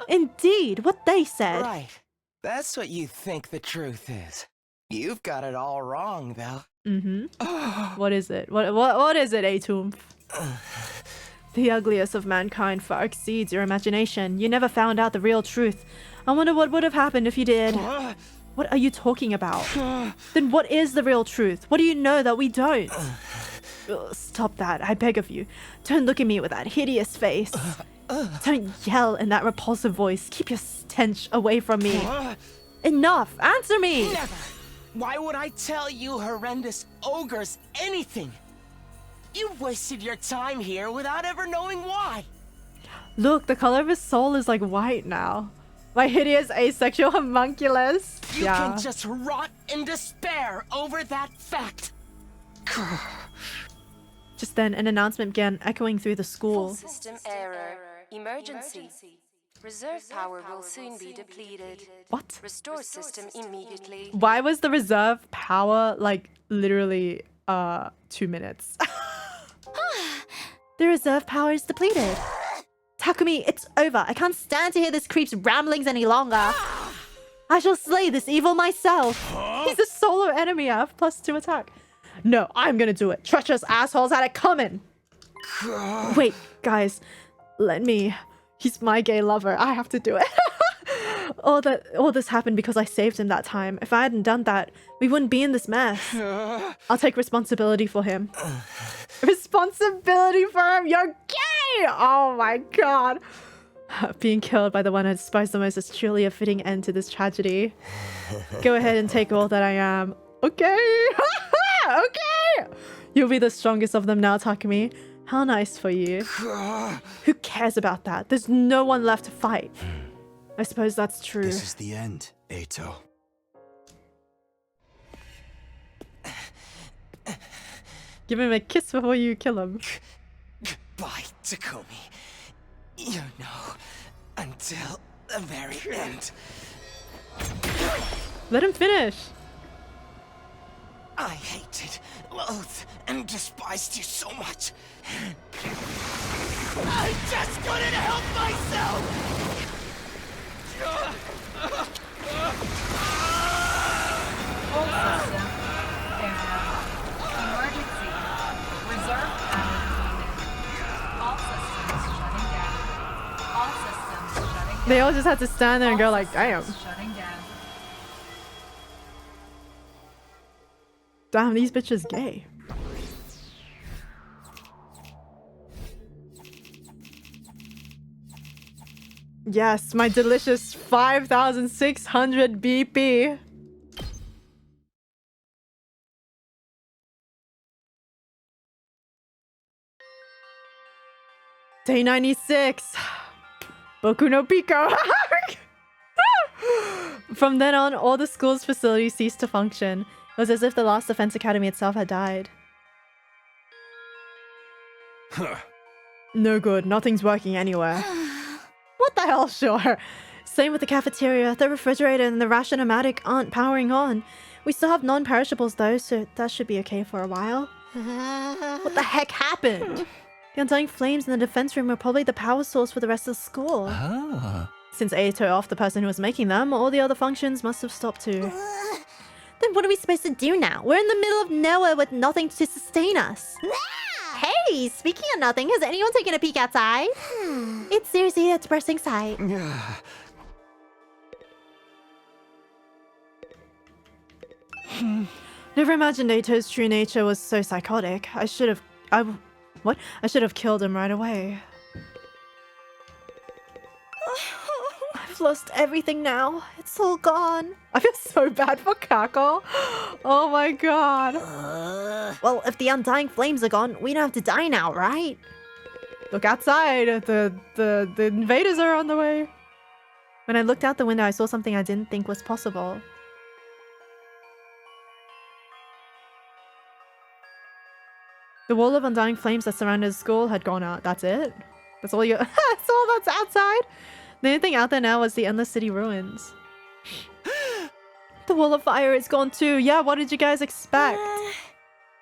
Indeed, what they said. Right. That's what you think the truth is. You've got it all wrong, though. What is it? What is it, Atum? The ugliest of mankind far exceeds your imagination. You never found out the real truth. I wonder what would have happened if you did. What are you talking about? Then what is the real truth? What do you know that we don't? Stop that, I beg of you. Don't look at me with that hideous face. Don't yell in that repulsive voice. Keep your stench away from me. Enough! Answer me! Never! Why would I tell you horrendous ogres anything? You've wasted your time here without ever knowing why. Look, the color of his soul is like white now. My hideous asexual homunculus. You can just rot in despair over that fact. Just then, an announcement began echoing through the school. Full system error. Emergency. Reserve power will soon be depleted. What? Restore system immediately. Why was the reserve power like literally 2 minutes? The reserve power is depleted. Takumi, it's over. I can't stand to hear this creep's ramblings any longer. I shall slay this evil myself. He's a solo enemy. I have +2 attack. No, I'm gonna do it. Treacherous assholes had it coming. Wait, guys, let me. He's my gay lover. I have to do it. All this happened because I saved him that time. If I hadn't done that, we wouldn't be in this mess. I'll take responsibility for him. Responsibility for him? You're gay! Oh my god. Being killed by the one I despise the most is truly a fitting end to this tragedy. Go ahead and take all that I am. Okay. Okay. You'll be the strongest of them now, Takumi. How nice for you. Who cares about that? There's no one left to fight. I suppose that's true. This is the end, Eito. Give him a kiss before you kill him. Goodbye, Takumi. You know, until the very end. Let him finish. I hated, loathed, and despised you so much. I just couldn't help myself! Full system error. Emergency. Reserve power depleted. All systems shutting down. All systems shutting down. They all just had to stand there and go like, damn. Shutting down. Damn, these bitches gay. Yes, my delicious 5,600 BP. Day 96. Boku no Pico. From then on, all the school's facilities ceased to function. It was as if the Last Defense Academy itself had died. Huh. No good. Nothing's working anywhere. What the hell? Sure. Same with the cafeteria. The refrigerator and the ration-o-matic aren't powering on. We still have non-perishables though, so that should be okay for a while. What the heck happened? The undying flames in the defense room were probably the power source for the rest of the school. Ah. Since Aito off the person who was making them, all the other functions must have stopped too. Then what are we supposed to do now? We're in the middle of nowhere with nothing to sustain us. Hey, speaking of nothing, has anyone taken a peek outside? It's seriously a depressing sight. Never imagined Aito's true nature was so psychotic. I should have killed him right away. I've lost everything now. It's all gone. I feel so bad for Kako. Oh my god. Well, if the undying flames are gone, we don't have to die now, right? Look outside. The invaders are on the way. When I looked out the window, I saw something I didn't think was possible. The wall of undying flames that surrounded the school had gone out. That's it? That's all that's all that's outside? The only thing out there now was the Endless City ruins. The wall of fire is gone too. Yeah, what did you guys expect?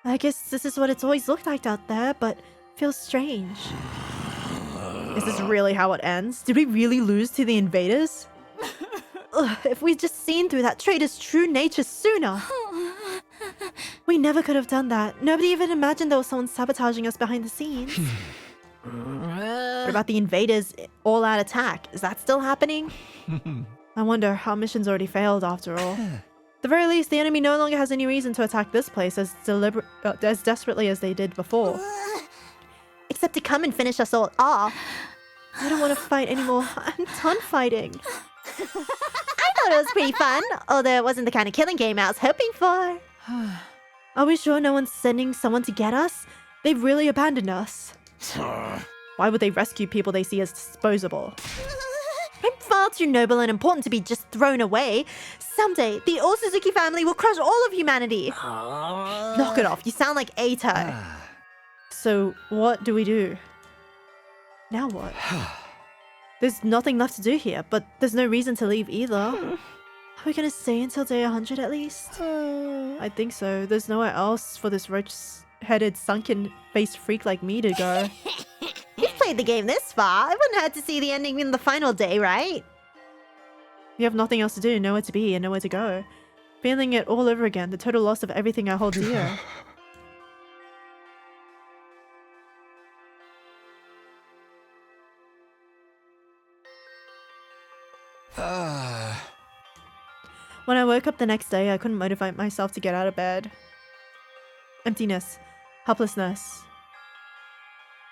I guess this is what it's always looked like out there, but feels strange. Is this really how it ends? Did we really lose to the invaders? Ugh, if we'd just seen through that traitor's true nature sooner. We never could have done that. Nobody even imagined there was someone sabotaging us behind the scenes. What about the invaders' all-out attack? Is that still happening? I wonder, our mission's already failed after all. At the very least, the enemy no longer has any reason to attack this place as desperately as they did before. Except to come and finish us all off. I don't want to fight anymore. I'm done fighting. I thought it was pretty fun, although it wasn't the kind of killing game I was hoping for. Are we sure no one's sending someone to get us? They've really abandoned us. Why would they rescue people they see as disposable? I'm far too noble and important to be just thrown away. Someday, the All Suzuki family will crush all of humanity. Knock it off. You sound like Aito. So, what do we do? Now what? There's nothing left to do here, but there's no reason to leave either. Are we gonna stay until day 100 at least? I think so. There's nowhere else for this roach-headed, sunken-faced freak like me to go. You've played the game this far. It wouldn't hurt to see the ending in the final day, right? You have nothing else to do, nowhere to be, and nowhere to go. Feeling it all over again, the total loss of everything I hold dear. When I woke up the next day, I couldn't motivate myself to get out of bed. Emptiness. Helplessness.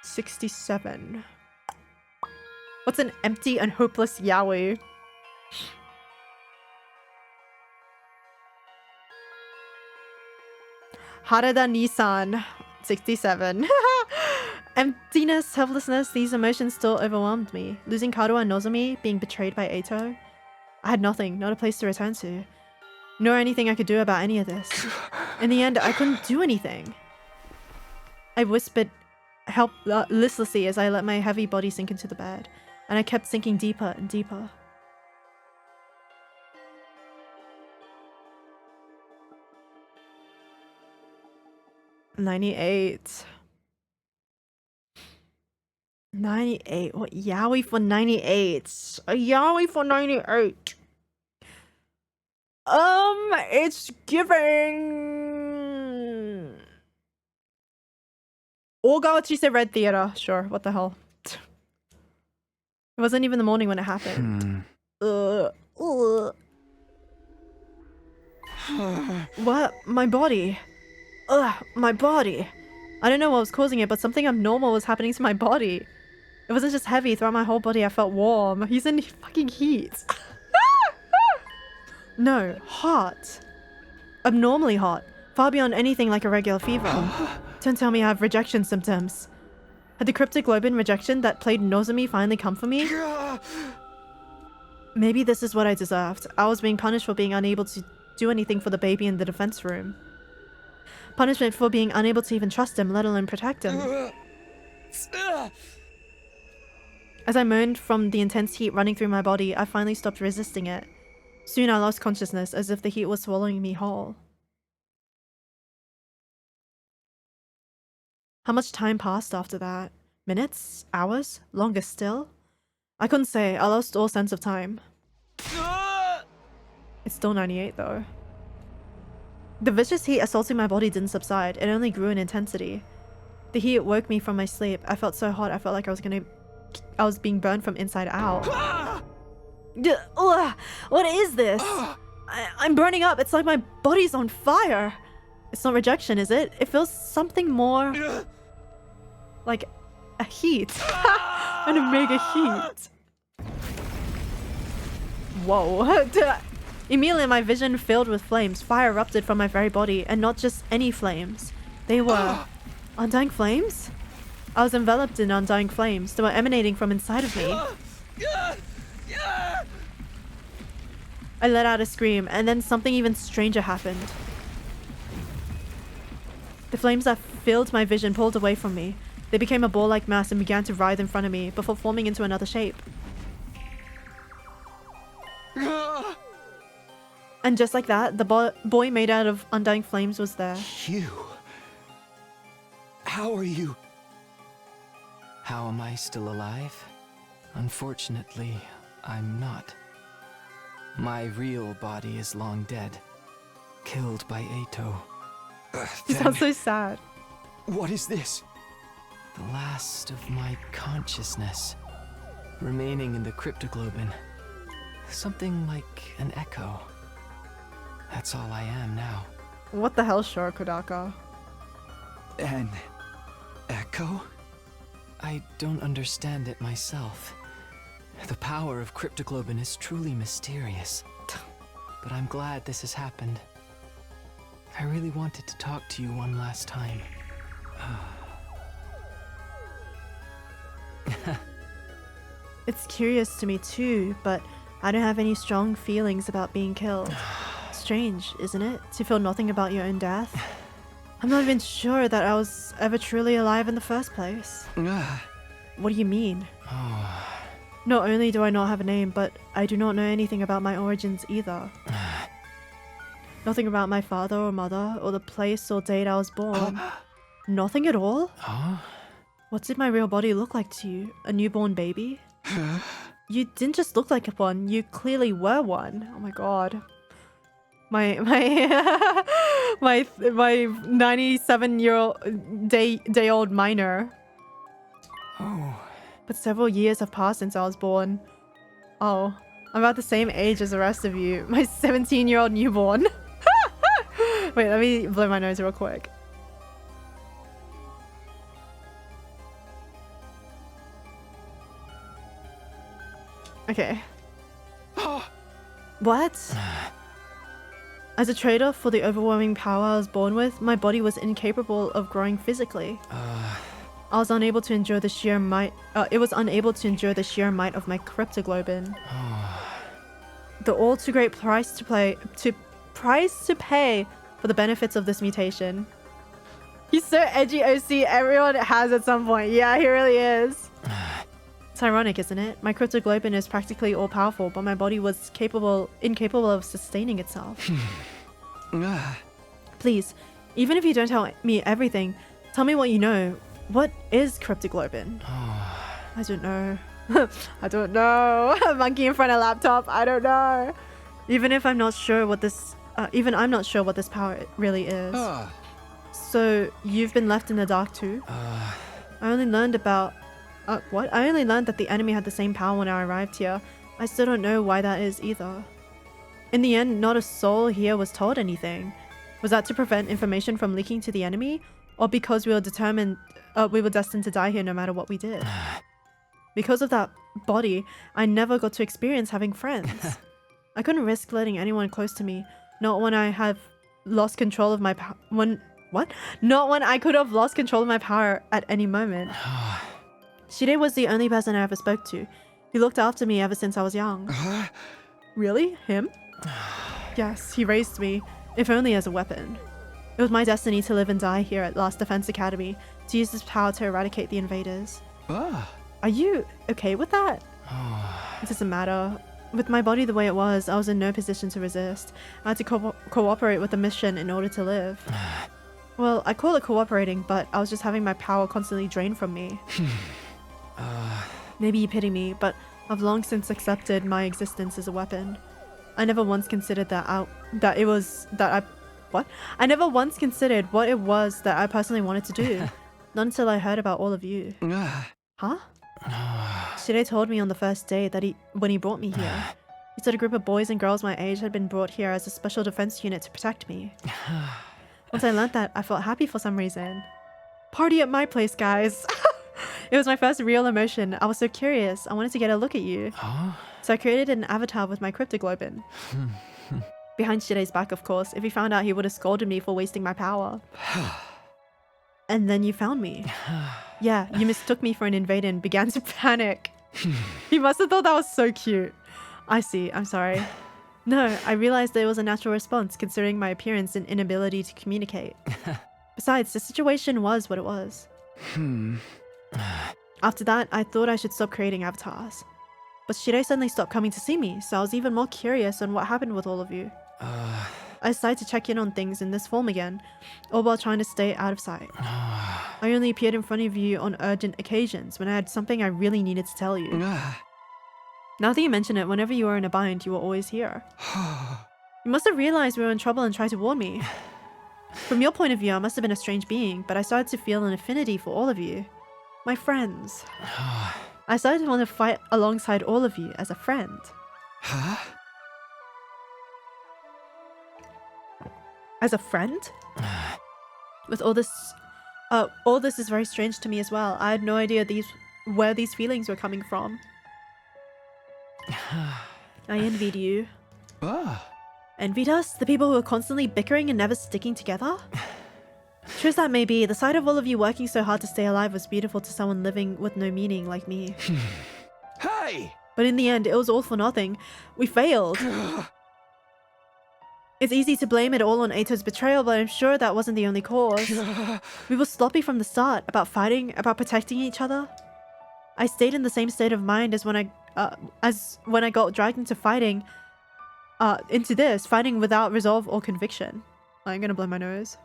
67. What's an empty and hopeless yaoi? Harada Nissan. 67. Emptiness, helplessness, these emotions still overwhelmed me. Losing Karuha and Nozomi, being betrayed by Aito. I had nothing, not a place to return to. Nor anything I could do about any of this. In the end, I couldn't do anything. I whispered help listlessly as I let my heavy body sink into the bed. And I kept sinking deeper and deeper. $98. 98. What yaoi for 98? A yaoi for 98. It's giving. Ogawa Red Theater. Sure, what the hell. It wasn't even the morning when it happened. What? My body. My body. I don't know what was causing it, but something abnormal was happening to my body. It wasn't just heavy. Throughout my whole body, I felt warm. He's in fucking heat. No, hot. Abnormally hot. Far beyond anything like a regular fever. Don't tell me I have rejection symptoms. Had the cryptoglobin rejection that played Nozomi finally come for me? Maybe this is what I deserved. I was being punished for being unable to do anything for the baby in the defense room. Punishment for being unable to even trust him, let alone protect him. As I moaned from the intense heat running through my body, I finally stopped resisting it. Soon I lost consciousness, as if the heat was swallowing me whole. How much time passed after that? Minutes? Hours? Longer still? I couldn't say. I lost all sense of time. It's still 98 though. The vicious heat assaulting my body didn't subside. It only grew in intensity. The heat woke me from my sleep. I felt so hot. I felt like I was being burned from inside out. What is this? I'm burning up. It's like my body's on fire. It's not rejection, is it? It feels something more like a heat. An omega heat. Whoa. Immediately my vision filled with flames. Fire erupted from my very body, and not just any flames. They were undying flames? I was enveloped in undying flames. They were emanating from inside of me. I let out a scream, and then something even stranger happened. The flames that filled my vision pulled away from me. They became a ball-like mass and began to writhe in front of me before forming into another shape. And just like that, the boy made out of undying flames was there. You... How are you? How am I still alive? Unfortunately, I'm not. My real body is long dead. Killed by Eito. You sound so sad. What is this? The last of my consciousness. Remaining in the cryptoglobin. Something like an echo. That's all I am now. What the hell, Shorakudaka? An echo? I don't understand it myself. The power of cryptoglobin is truly mysterious. But I'm glad this has happened. I really wanted to talk to you one last time. It's curious to me too, but I don't have any strong feelings about being killed. Strange, isn't it? To feel nothing about your own death? I'm not even sure that I was ever truly alive in the first place. What do you mean? Not only do I not have a name, but I do not know anything about my origins either. Nothing about my father or mother, or the place or date I was born. Nothing at all? What did my real body look like to you? A newborn baby? You didn't just look like one, you clearly were one. Oh my god. My 97-year-old day old minor. But several years have passed since I was born. Oh, I'm about the same age as the rest of you. My 17-year-old newborn. Wait, let me blow my nose real quick. Okay. What? As a trade-off for the overwhelming power I was born with, my body was incapable of growing physically. I was unable to endure the sheer might. It was unable to endure the sheer might of my cryptoglobin. The all too great price to pay for the benefits of this mutation. He's so edgy, OC. Everyone has at some point. Yeah, he really is. It's ironic, isn't it? My cryptoglobin is practically all-powerful, but my body was incapable of sustaining itself. Please, even if you don't tell me everything, tell me what you know. What is cryptoglobin? I don't know. I don't know. Monkey in front of laptop. I don't know. Even I'm not sure what this power really is. So you've been left in the dark too? I only learned about what? I only learned that the enemy had the same power when I arrived here. I still don't know why that is either. In the end, not a soul here was told anything. Was that to prevent information from leaking to the enemy? Or because we were destined to die here no matter what we did? Because of that body, I never got to experience having friends. I couldn't risk letting anyone close to me, not when I have lost control of my power. Not when I could have lost control of my power at any moment. Shide was the only person I ever spoke to. He looked after me ever since I was young. Really? Him? Yes, he raised me, if only as a weapon. It was my destiny to live and die here at Last Defense Academy, to use this power to eradicate the invaders. Are you okay with that? It doesn't matter. With my body the way it was, I was in no position to resist. I had to cooperate with the mission in order to live. Well, I call it cooperating, but I was just having my power constantly drained from me. Maybe you pity me, but I've long since accepted my existence as a weapon. I never once considered I never once considered what it was that I personally wanted to do. Not until I heard about all of you. Huh? Shide told me on the first day that when he brought me here. He said a group of boys and girls my age had been brought here as a special defense unit to protect me. Once I learned that, I felt happy for some reason. Party at my place, guys! It was my first real emotion. I was so curious. I wanted to get a look at you. So I created an avatar with my cryptoglobin. Behind Shide's back, of course. If he found out, he would have scolded me for wasting my power. And then you found me. Yeah, you mistook me for an invader and began to panic. You must have thought that was so cute. I see, I'm sorry. No, I realized that it was a natural response considering my appearance and inability to communicate. Besides, the situation was what it was. After that, I thought I should stop creating avatars. But Shide suddenly stopped coming to see me, so I was even more curious on what happened with all of you. I decided to check in on things in this form again, all while trying to stay out of sight. I only appeared in front of you on urgent occasions when I had something I really needed to tell you. Now that you mention it, whenever you were in a bind, you were always here. You must have realized we were in trouble and tried to warn me. From your point of view, I must have been a strange being, but I started to feel an affinity for all of you. My friends. I started to want to fight alongside all of you as a friend. As a friend? With all this is very strange to me as well. I had no idea where these feelings were coming from. I envied you. Envied us? The people who were constantly bickering and never sticking together? True as that may be, the sight of all of you working so hard to stay alive was beautiful to someone living with no meaning like me. Hey! But in the end, it was all for nothing. We failed. It's easy to blame it all on Eito's betrayal, but I'm sure that wasn't the only cause. We were sloppy from the start, about fighting, about protecting each other. I stayed in the same state of mind as when I got dragged into fighting, fighting without resolve or conviction. I'm gonna blow my nose.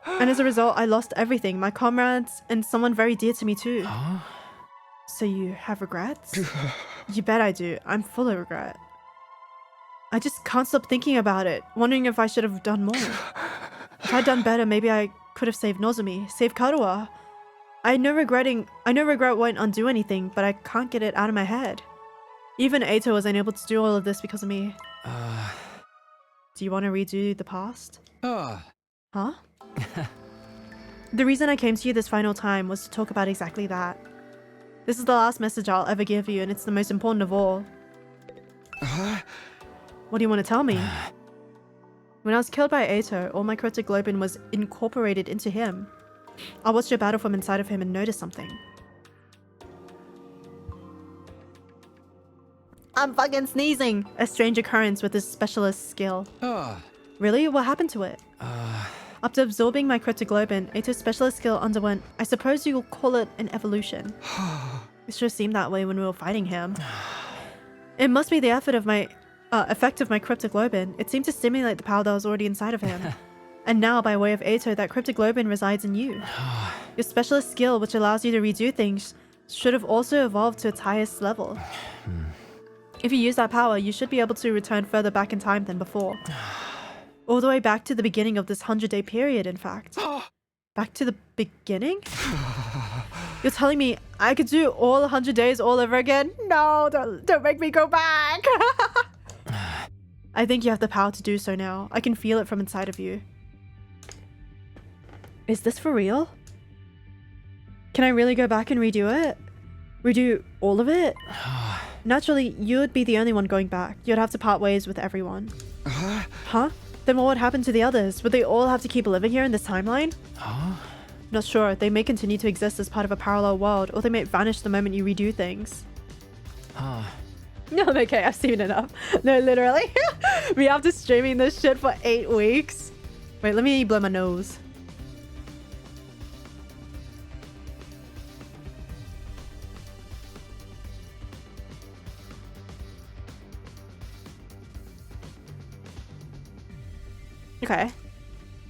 And as a result, I lost everything, my comrades, and someone very dear to me too. So you have regrets? You bet I do. I'm full of regret. I just can't stop thinking about it, wondering if I should have done more. If I'd done better, maybe I could have saved Nozomi, saved Karuha. I know regret won't undo anything, but I can't get it out of my head. Even Eito was unable to do all of this because of me. Do you want to redo the past? Huh? The reason I came to you this final time was to talk about exactly that. This is the last message I'll ever give you, and it's the most important of all. What do you want to tell me? When I was killed by Eito, all my cryptoglobin was incorporated into him. I watched your battle from inside of him and noticed something. I'm fucking sneezing! A strange occurrence with this specialist skill. Really? What happened to it? After absorbing my cryptoglobin, Eito's specialist skill underwent, I suppose you'll call it an evolution. It sure seemed that way when we were fighting him. It must be the effect of my cryptoglobin. It seemed to stimulate the power that was already inside of him. And now, by way of Eito, that cryptoglobin resides in you. Your specialist skill, which allows you to redo things, should have also evolved to its highest level. If you use that power, you should be able to return further back in time than before. All the way back to the beginning of this 100-day period, in fact. Back to the beginning? You're telling me I could do all 100 days all over again? No, don't make me go back. I think you have the power to do so now. I can feel it from inside of you. Is this for real? Can I really go back and redo it? Redo all of it? Naturally, you would be the only one going back. You'd have to part ways with everyone. Huh? Then what would happen to the others? Would they all have to keep living here in this timeline? Not sure. They may continue to exist as part of a parallel world, or they may vanish the moment you redo things. No, okay, I've seen enough. No, literally. We after streaming this shit for 8 weeks. Wait, let me blow my nose. Okay.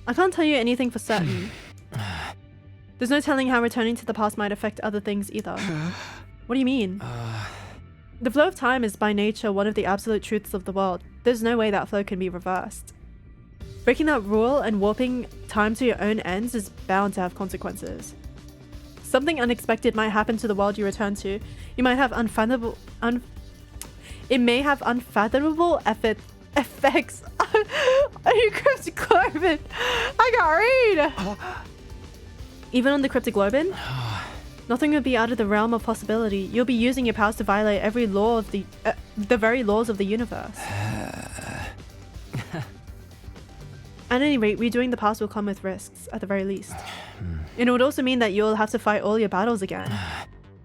I can't tell you anything for certain. There's no telling how returning to the past might affect other things either. What do you mean? The flow of time is by nature one of the absolute truths of the world. There's no way that flow can be reversed. Breaking that rule and warping time to your own ends is bound to have consequences. Something unexpected might happen to the world you return to. You might have unfathomable... It may have unfathomable effects on your cryptic globin. I can't read. Even on the cryptic globin? Nothing would be out of the realm of possibility. You'll be using your powers to violate every law of the very laws of the universe. At any rate, redoing the past will come with risks, at the very least. And it would also mean that you'll have to fight all your battles again.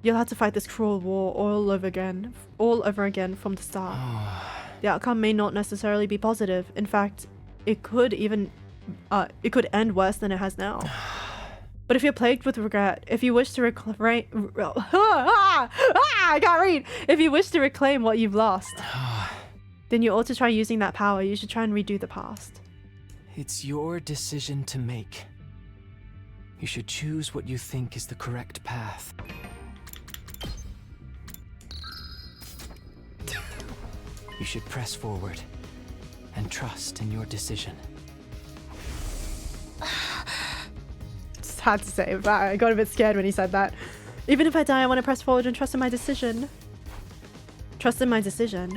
You'll have to fight this cruel war all over again from the start. The outcome may not necessarily be positive. In fact, it could end worse than it has now. But if you're plagued with regret, if you wish to If you wish to reclaim what you've lost, then you ought to try using that power. You should try and redo the past. It's your decision to make. You should choose what you think is the correct path. You should press forward and trust in your decision. It's hard to say, but I got a bit scared when he said that. Even if I die, I want to press forward and trust in my decision. Trust in my decision.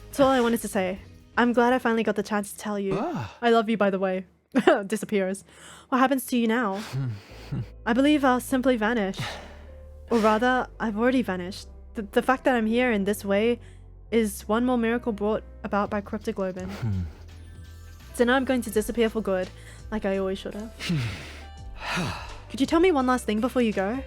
That's all I wanted to say. I'm glad I finally got the chance to tell you. I love you, by the way. Disappears. What happens to you now? I believe I'll simply vanish. Or rather, I've already vanished. The fact that I'm here in this way is one more miracle brought about by Cryptic Globin. So now I'm going to disappear for good, like I always should have. Could you tell me one last thing before you go?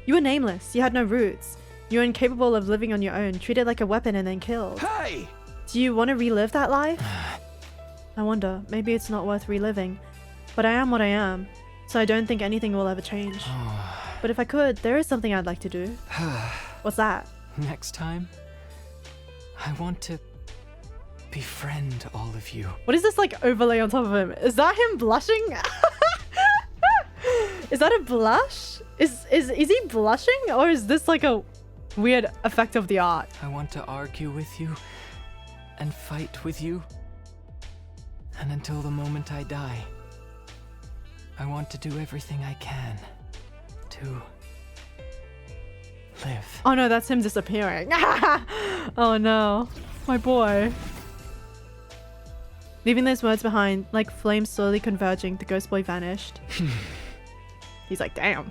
You were nameless. You had no roots. You were incapable of living on your own, treated like a weapon and then killed. Hey! Do you want to relive that life? I wonder, maybe it's not worth reliving. But I am what I am, so I don't think anything will ever change. But if I could, there is something I'd like to do. What's that? Next time, I want to befriend all of you. What is this like overlay on top of him? Is that him blushing? Is that a blush? Is he blushing, or is this like a weird effect of the art? I want to argue with you and fight with you. And until the moment I die, I want to do everything I can to live. Oh no, that's him disappearing. Oh no, my boy. Leaving those words behind, like flames slowly converging, the ghost boy vanished. He's like, damn.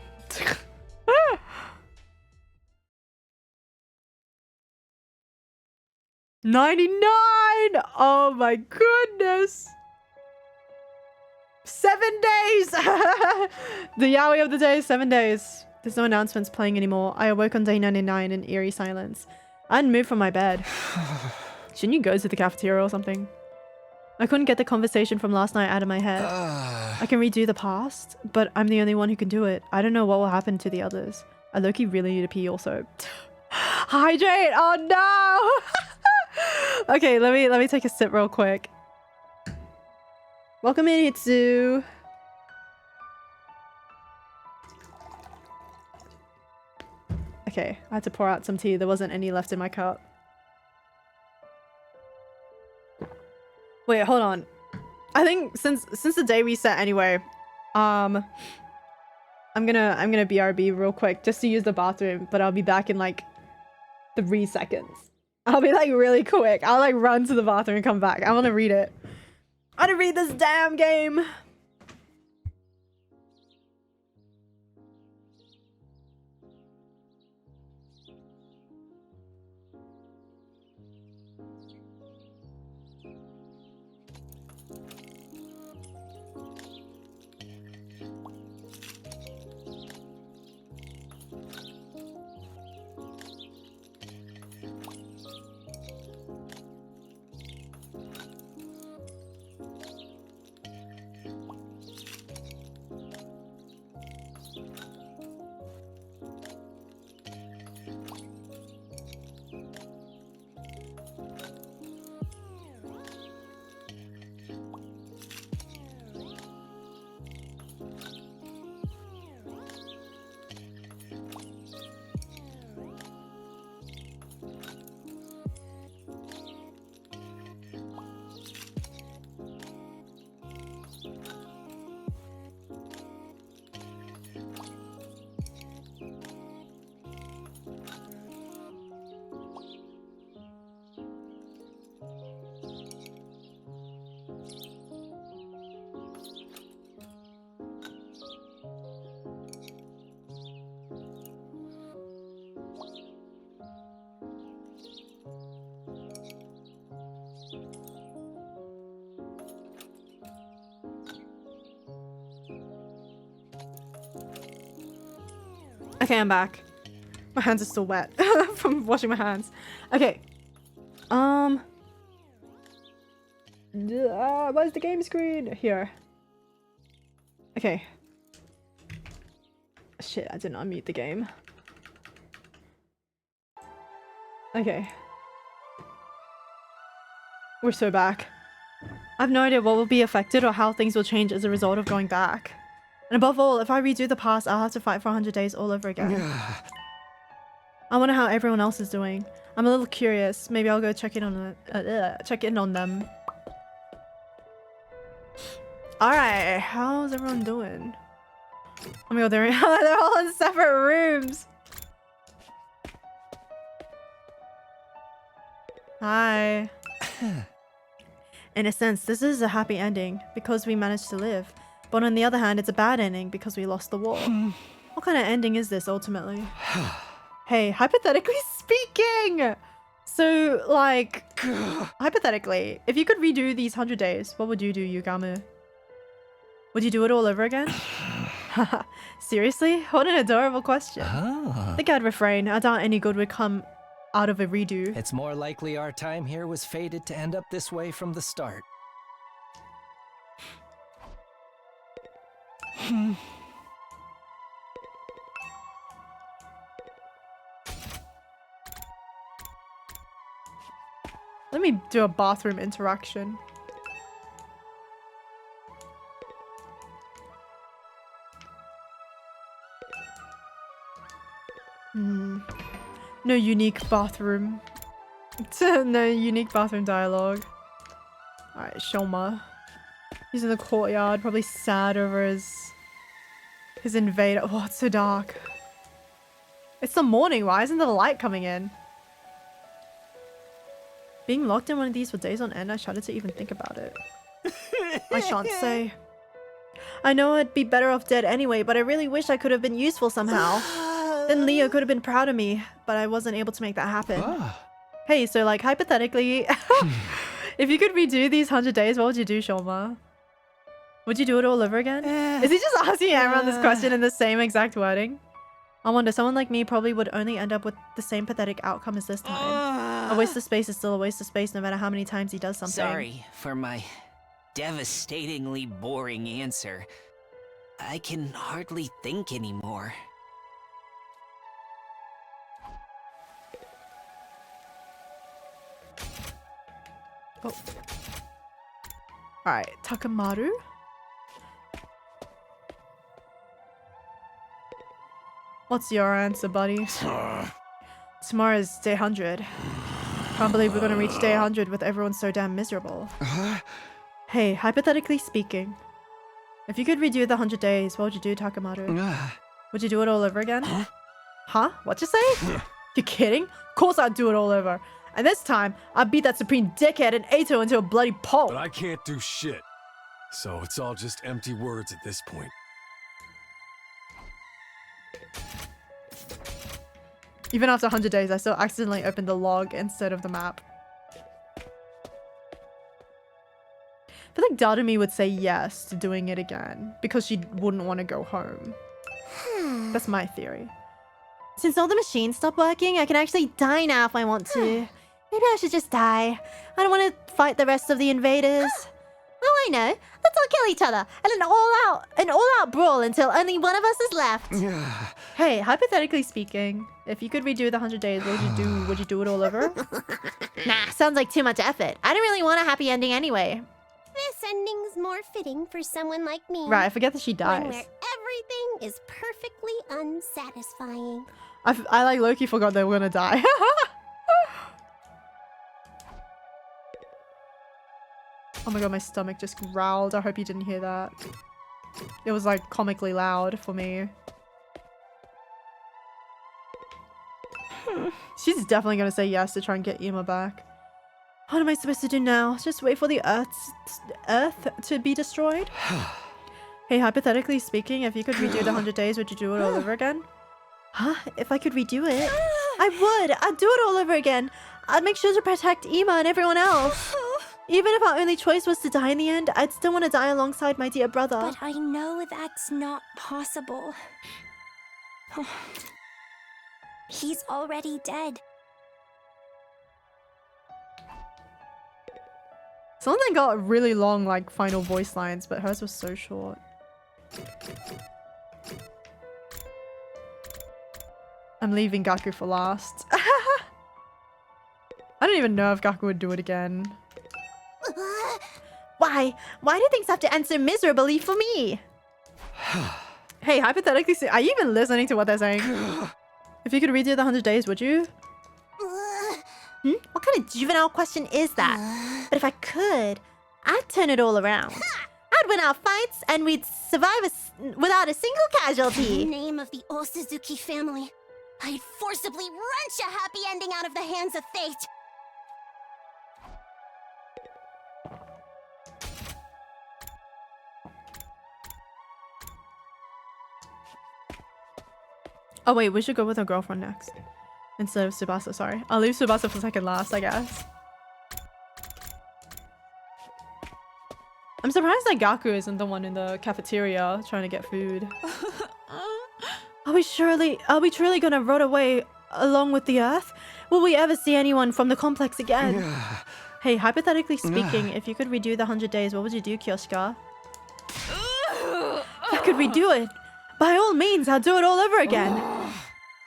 99! Oh my goodness! 7 days! The yaoi of the day is 7 days. There's no announcements playing anymore. I awoke on day 99 in eerie silence. I hadn't moved from my bed. Shouldn't you go to the cafeteria or something? I couldn't get the conversation from last night out of my head. I can redo the past, but I'm the only one who can do it. I don't know what will happen to the others. I low-key really need to pee also. Hydrate! Oh no! Okay, let me take a sip real quick. Welcome in, Hitsu. Okay, I had to pour out some tea. There wasn't any left in my cup. Wait, hold on. I think since the day reset anyway, I'm I'm gonna BRB real quick just to use the bathroom, but I'll be back in like 3 seconds. I'll be like really quick. I'll like run to the bathroom and come back. I want to read it. I want to read this damn game. Okay, I'm back. My hands are still wet from washing my hands. Okay. Where's the game screen? Here. Okay. Shit, I didn't unmute the game. Okay. We're so back. I have no idea what will be affected or how things will change as a result of going back. And above all, if I redo the past, I'll have to fight for 100 days all over again. I wonder how everyone else is doing. I'm a little curious. Maybe I'll go check in on them. Alright, how's everyone doing? Oh my god, they're all in separate rooms. Hi. In a sense, this is a happy ending because we managed to live. But on the other hand, it's a bad ending because we lost the war. What kind of ending is this ultimately? Hey, hypothetically speaking! So, like, hypothetically, if you could redo these 100 days, what would you do, Yugamu? Would you do it all over again? Seriously? What an adorable question. I think I'd refrain. I doubt any good would come out of a redo. It's more likely our time here was fated to end up this way from the start. Let me do a bathroom interaction. No unique bathroom. No unique bathroom dialogue. Alright, Shoma. He's in the courtyard, probably sad over his invader. Oh, it's so dark. It's the morning, why isn't the light coming in? Being locked in one of these for days on end, I shudder to even think about it. I shan't say. I know I'd be better off dead anyway, but I really wish I could have been useful somehow. Then Leo could have been proud of me, but I wasn't able to make that happen. Hey, so like hypothetically, if you could redo these 100 days, what would you do, Shoma? Would you do it all over again? Is he just asking everyone this question in the same exact wording? I wonder, someone like me probably would only end up with the same pathetic outcome as this time. A waste of space is still a waste of space no matter how many times he does something. Sorry for my devastatingly boring answer. I can hardly think anymore. Oh. Alright, Takamaru? What's your answer, buddy? Tomorrow's day 100. Can't believe we're gonna reach day 100 with everyone so damn miserable. Hey, hypothetically speaking, if you could redo the 100 days, what would you do, Takamaru? Would you do it all over again? Huh? What'd you say? You kidding? Of course I'd do it all over. And this time, I'd beat that supreme dickhead and Ato into a bloody pulp. But I can't do shit. So it's all just empty words at this point. Even after 100 days, I still accidentally opened the log instead of the map. I feel like Dadumi would say yes to doing it again because she wouldn't want to go home. That's my theory. Since all the machines stopped working, I can actually die now if I want to. Maybe I should just die. I don't want to fight the rest of the invaders. Oh, I know. Let's all kill each other and an all-out brawl until only one of us is left. Hey, hypothetically speaking, if you could redo the 100 days, what would you do? Would you do it all over? Nah, sounds like too much effort. I don't really want a happy ending anyway. This ending's more fitting for someone like me. Right, I forget that she dies. One where everything is perfectly unsatisfying. I like Loki forgot they were gonna die. Oh my god, my stomach just growled. I hope you didn't hear that. It was like comically loud for me. She's definitely gonna say yes to try and get Ima back. What am I supposed to do now? Just wait for the Earth to be destroyed? Hey, hypothetically speaking, if you could redo the 100 days, would you do it all over again? Huh? If I could redo it? I would! I'd do it all over again! I'd make sure to protect Ima and everyone else! Even if our only choice was to die in the end, I'd still want to die alongside my dear brother. But I know that's not possible. He's already dead. Some of them got really long, like, final voice lines, but hers was so short. I'm leaving Gaku for last. I don't even know if Gaku would do it again. Why? Why do things have to end so miserably for me? Hey, hypothetically, are you even listening to what they're saying? If you could redo the 100 days, would you? What kind of juvenile question is that? But if I could, I'd turn it all around. I'd win our fights and we'd survive without a single casualty. In the name of the Osuzuki family, I'd forcibly wrench a happy ending out of the hands of fate. Oh wait, we should go with her girlfriend next. Instead of Tsubasa, sorry. I'll leave Tsubasa for second last, I guess. I'm surprised that Gaku isn't the one in the cafeteria trying to get food. Are we truly gonna rot away along with the Earth? Will we ever see anyone from the complex again? Hey, hypothetically speaking, if you could redo the 100 days, what would you do, Kyoshika? If I could redo it, by all means, I'll do it all over again.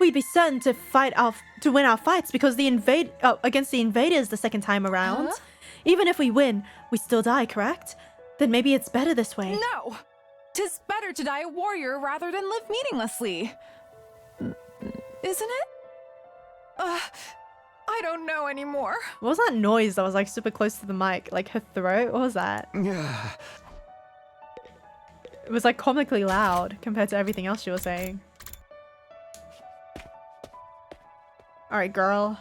We'd be certain to win our fights because against the invaders the second time around. Even if we win, we still die, correct? Then maybe it's better this way. No! 'Tis better to die a warrior rather than live meaninglessly. Isn't it? I don't know anymore. What was that noise that was like super close to the mic? Like her throat? What was that? It was like comically loud compared to everything else she was saying. Alright, girl.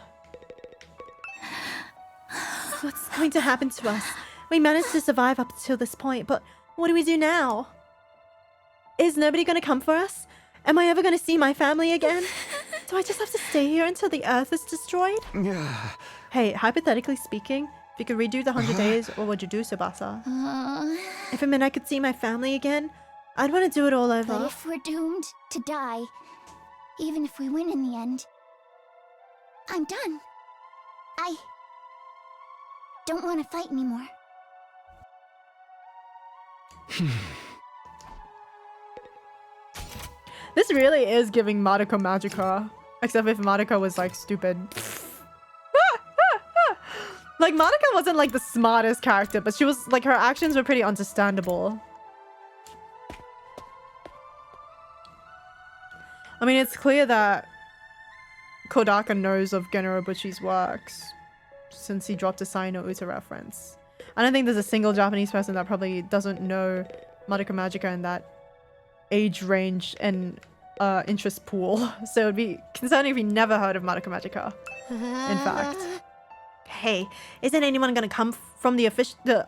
What's going to happen to us? We managed to survive up until this point, but what do we do now? Is nobody gonna come for us? Am I ever gonna see my family again? Do I just have to stay here until the Earth is destroyed? Hey, hypothetically speaking, if you could redo the 100 days, what would you do, Tsubasa? If it meant I could see my family again, I'd want to do it all over. But if we're doomed to die, even if we win in the end, I'm done. I don't want to fight anymore. This really is giving Madoka Magica. Except if Madoka was like stupid. Like Madoka wasn't like the smartest character, but she was like her actions were pretty understandable. I mean, it's clear that Kodaka knows of Gen Urobuchi's works since he dropped a Sai no Uta reference. I don't think there's a single Japanese person that probably doesn't know Madoka Magica in that age range and interest pool. So it'd be concerning if you never heard of Madoka Magica. In fact. Hey, isn't anyone gonna come from the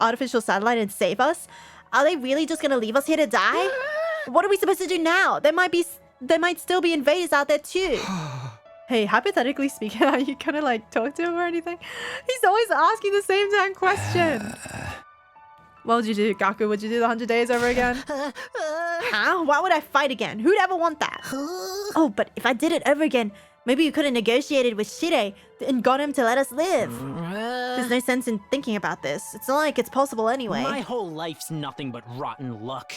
artificial satellite and save us? Are they really just gonna leave us here to die? What are we supposed to do now? There might still be invaders out there too. Hey, hypothetically speaking, are you gonna like talk to him or anything? He's always asking the same damn question. What would you do, Gaku? Would you do the 100 days over again? Huh? Why would I fight again? Who'd ever want that? Oh, but if I did it over again, maybe you could have negotiated with Shire and got him to let us live. There's no sense in thinking about this. It's not like it's possible anyway. My whole life's nothing but rotten luck.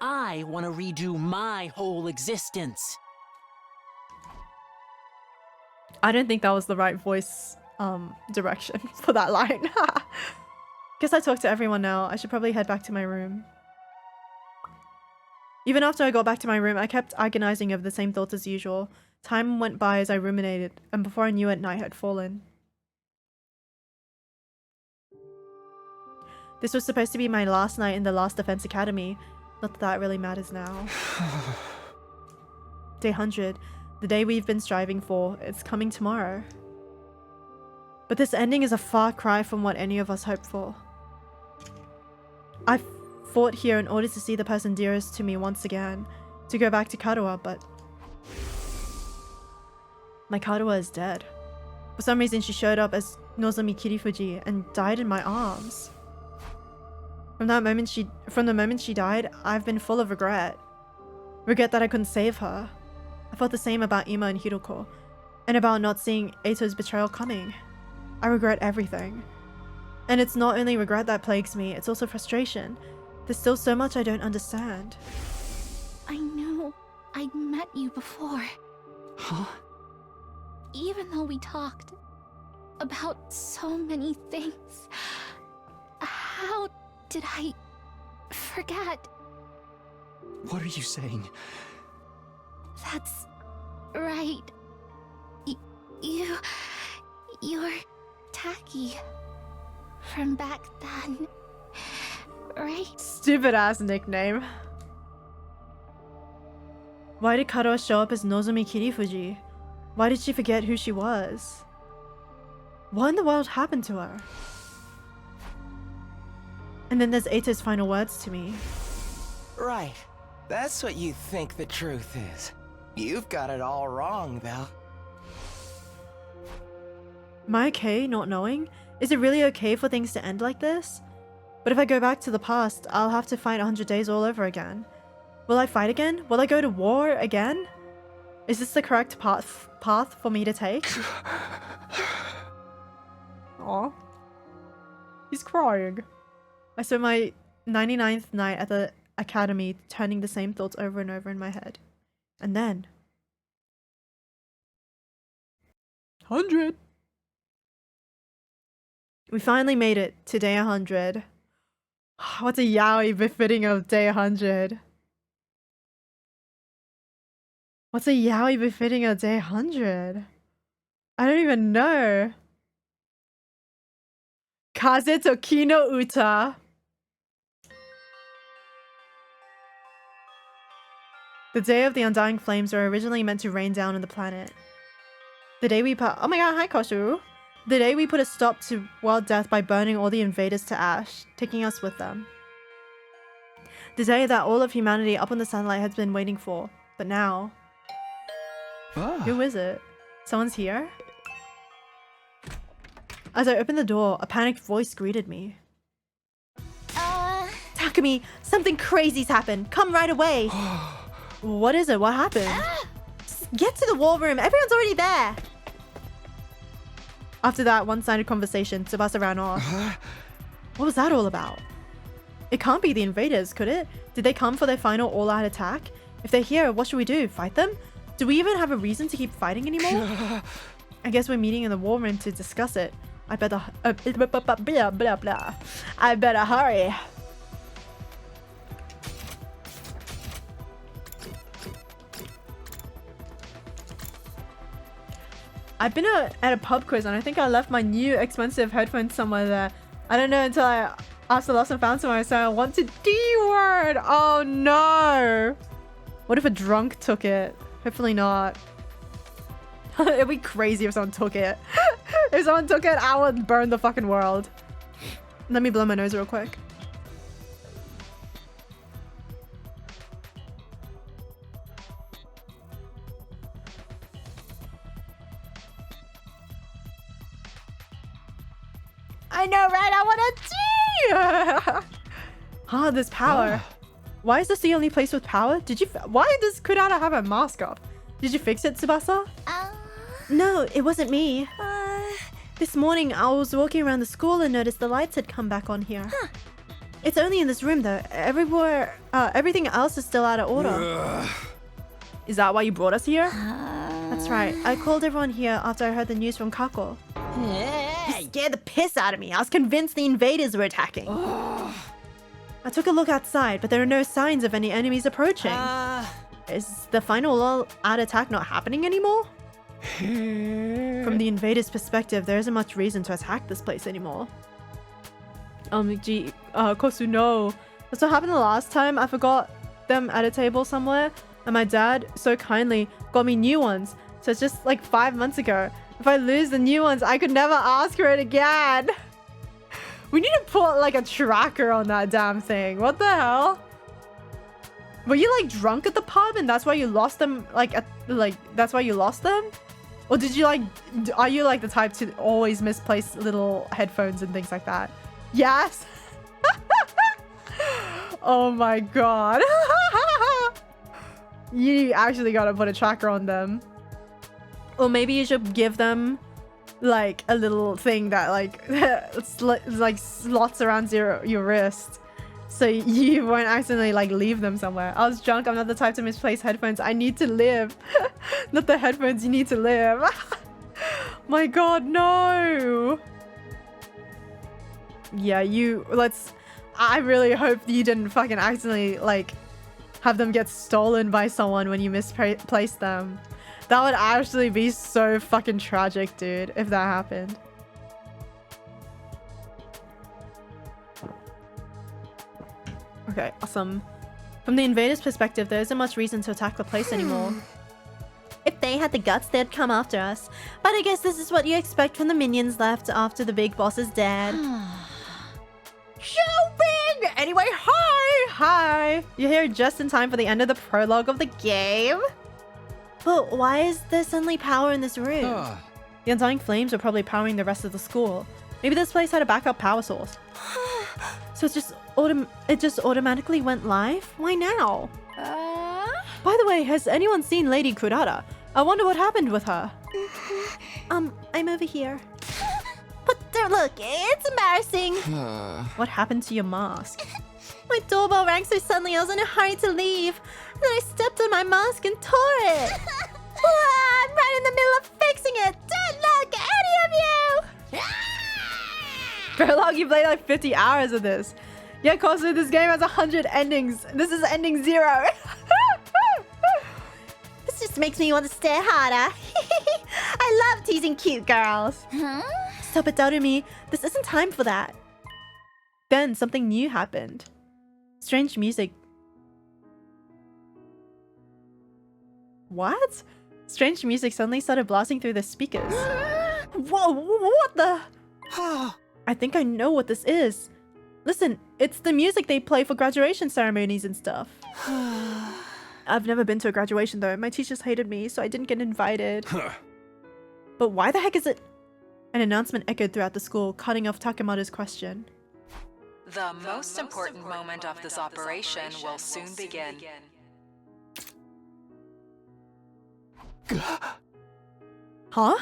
I want to redo my whole existence. I don't think that was the right voice direction for that line. Guess I talked to everyone now. I should probably head back to my room. Even after I got back to my room, I kept agonizing over the same thoughts as usual. Time went by as I ruminated, and before I knew it, night had fallen. This was supposed to be my last night in the Last Defense Academy. Not that that really matters now. Day 100. The day we've been striving for. It's coming tomorrow. But this ending is a far cry from what any of us hoped for. I fought here in order to see the person dearest to me once again. To go back to Kadoa, but... my Kadoa is dead. For some reason she showed up as Nozomi Kirifuji and died in my arms. From the moment she died, I've been full of regret. Regret that I couldn't save her. I felt the same about Ima and Hiroko, and about not seeing Eito's betrayal coming. I regret everything. And it's not only regret that plagues me, it's also frustration. There's still so much I don't understand. I know I'd met you before. Huh? Even though we talked about so many things, how did I forget? What are you saying? That's right. You're Taki from back then, right? Stupid ass nickname. Why did Kadoa show up as Nozomi Kirifuji? Why did she forget who she was? What in the world happened to her? And then there's Eito's final words to me. Right. That's what you think the truth is. You've got it all wrong, though. Am I okay not knowing? Is it really okay for things to end like this? But if I go back to the past, I'll have to fight 100 days all over again. Will I fight again? Will I go to war again? Is this the correct path for me to take? Aw. He's crying. I spent my 99th night at the academy turning the same thoughts over and over in my head. And then... 100! We finally made it to day 100. What's a yaoi befitting of day 100? What's a yaoi befitting of day 100? I don't even know. Kaze to Kino Uta. The day of the undying flames were originally meant to rain down on the planet. The day we put— oh my god, hi Koshu! The day we put a stop to world death by burning all the invaders to ash, taking us with them. The day that all of humanity up on the satellite has been waiting for. But now... Who is it? Someone's here? As I opened the door, a panicked voice greeted me. Takumi, something crazy's happened. Come right away. What is it? What happened? Get to the war room. Everyone's already there. After that one-sided conversation, Tsubasa ran off. What was that all about? It can't be the invaders, could it? Did they come for their final all-out attack? If they're here, what should we do? Fight them? Do we even have a reason to keep fighting anymore? I guess we're meeting in the war room to discuss it. I better... blah, blah, blah. I better hurry. I've been at a pub quiz and I think I left my new expensive headphones somewhere there. I don't know until I asked the lost and found somewhere, so I want to D-word. Oh no. What if a drunk took it? Hopefully not. It'd be crazy if someone took it. If someone took it, I would burn the fucking world. Let me blow my nose real quick. I know, right? I want a tea! Ah, this power. Why is this the only place with power? Why does Kurara have a mask up? Did you fix it, Tsubasa? No, it wasn't me. This morning, I was walking around the school and noticed the lights had come back on here. It's only in this room, though. Everywhere, everything else is still out of order. Is that why you brought us here? That's right. I called everyone here after I heard the news from Kako. You scared the piss out of me. I was convinced the invaders were attacking. I took a look outside, but there are no signs of any enemies approaching. Is the final all-out attack not happening anymore? From the invaders' perspective, there isn't much reason to attack this place anymore. Kosu, no. That's what happened the last time. I forgot them at a table somewhere, and my dad so kindly got me new ones. So it's just like 5 months ago. If I lose the new ones, I could never ask for it again. We need to put like a tracker on that damn thing. What the hell? Were you like drunk at the pub and that's why you lost them? That's why you lost them? Or did you like, are you like the type to always misplace little headphones and things like that? Yes. Oh my god. You actually gotta put a tracker on them. Or maybe you should give them like a little thing that like slots around your wrist, so you won't accidentally like leave them somewhere. I was drunk. I'm not the type to misplace headphones. I need to live. Not the headphones. You need to live. My god, no. Yeah, I really hope you didn't fucking accidentally like have them get stolen by someone when you misplaced them. That would actually be so fucking tragic, dude, if that happened. Okay, awesome. From the invaders' perspective, there isn't much reason to attack the place anymore. If they had the guts, they'd come after us. But I guess this is what you expect from the minions left after the big boss is dead. Shopping! Anyway, hi! You're here just in time for the end of the prologue of the game. But why is there suddenly power in this room? The Undying Flames are probably powering the rest of the school. Maybe this place had a backup power source. So it just automatically went live? Why now? By the way, has anyone seen Lady Kurara? I wonder what happened with her. I'm over here. But don't look, it's embarrassing. What happened to your mask? My doorbell rang so suddenly I was in a hurry to leave. And then I stepped on my mask and tore it. I'm right in the middle of fixing it. Don't look, any of you! Prologue, you played like 50 hours of this. Yeah, Kosu, this game has 100 endings. This is ending 0. This just makes me want to stare harder. I love teasing cute girls. Stop it, Darumi. This isn't time for that. Then something new happened. Strange music. What? Strange music suddenly started blasting through the speakers. Whoa, what the? I think I know what this is. Listen, it's the music they play for graduation ceremonies and stuff. I've never been to a graduation though. My teachers hated me, so I didn't get invited. But why the heck is it? An announcement echoed throughout the school, cutting off Takemoto's question. The most important moment of this operation will soon begin. Huh?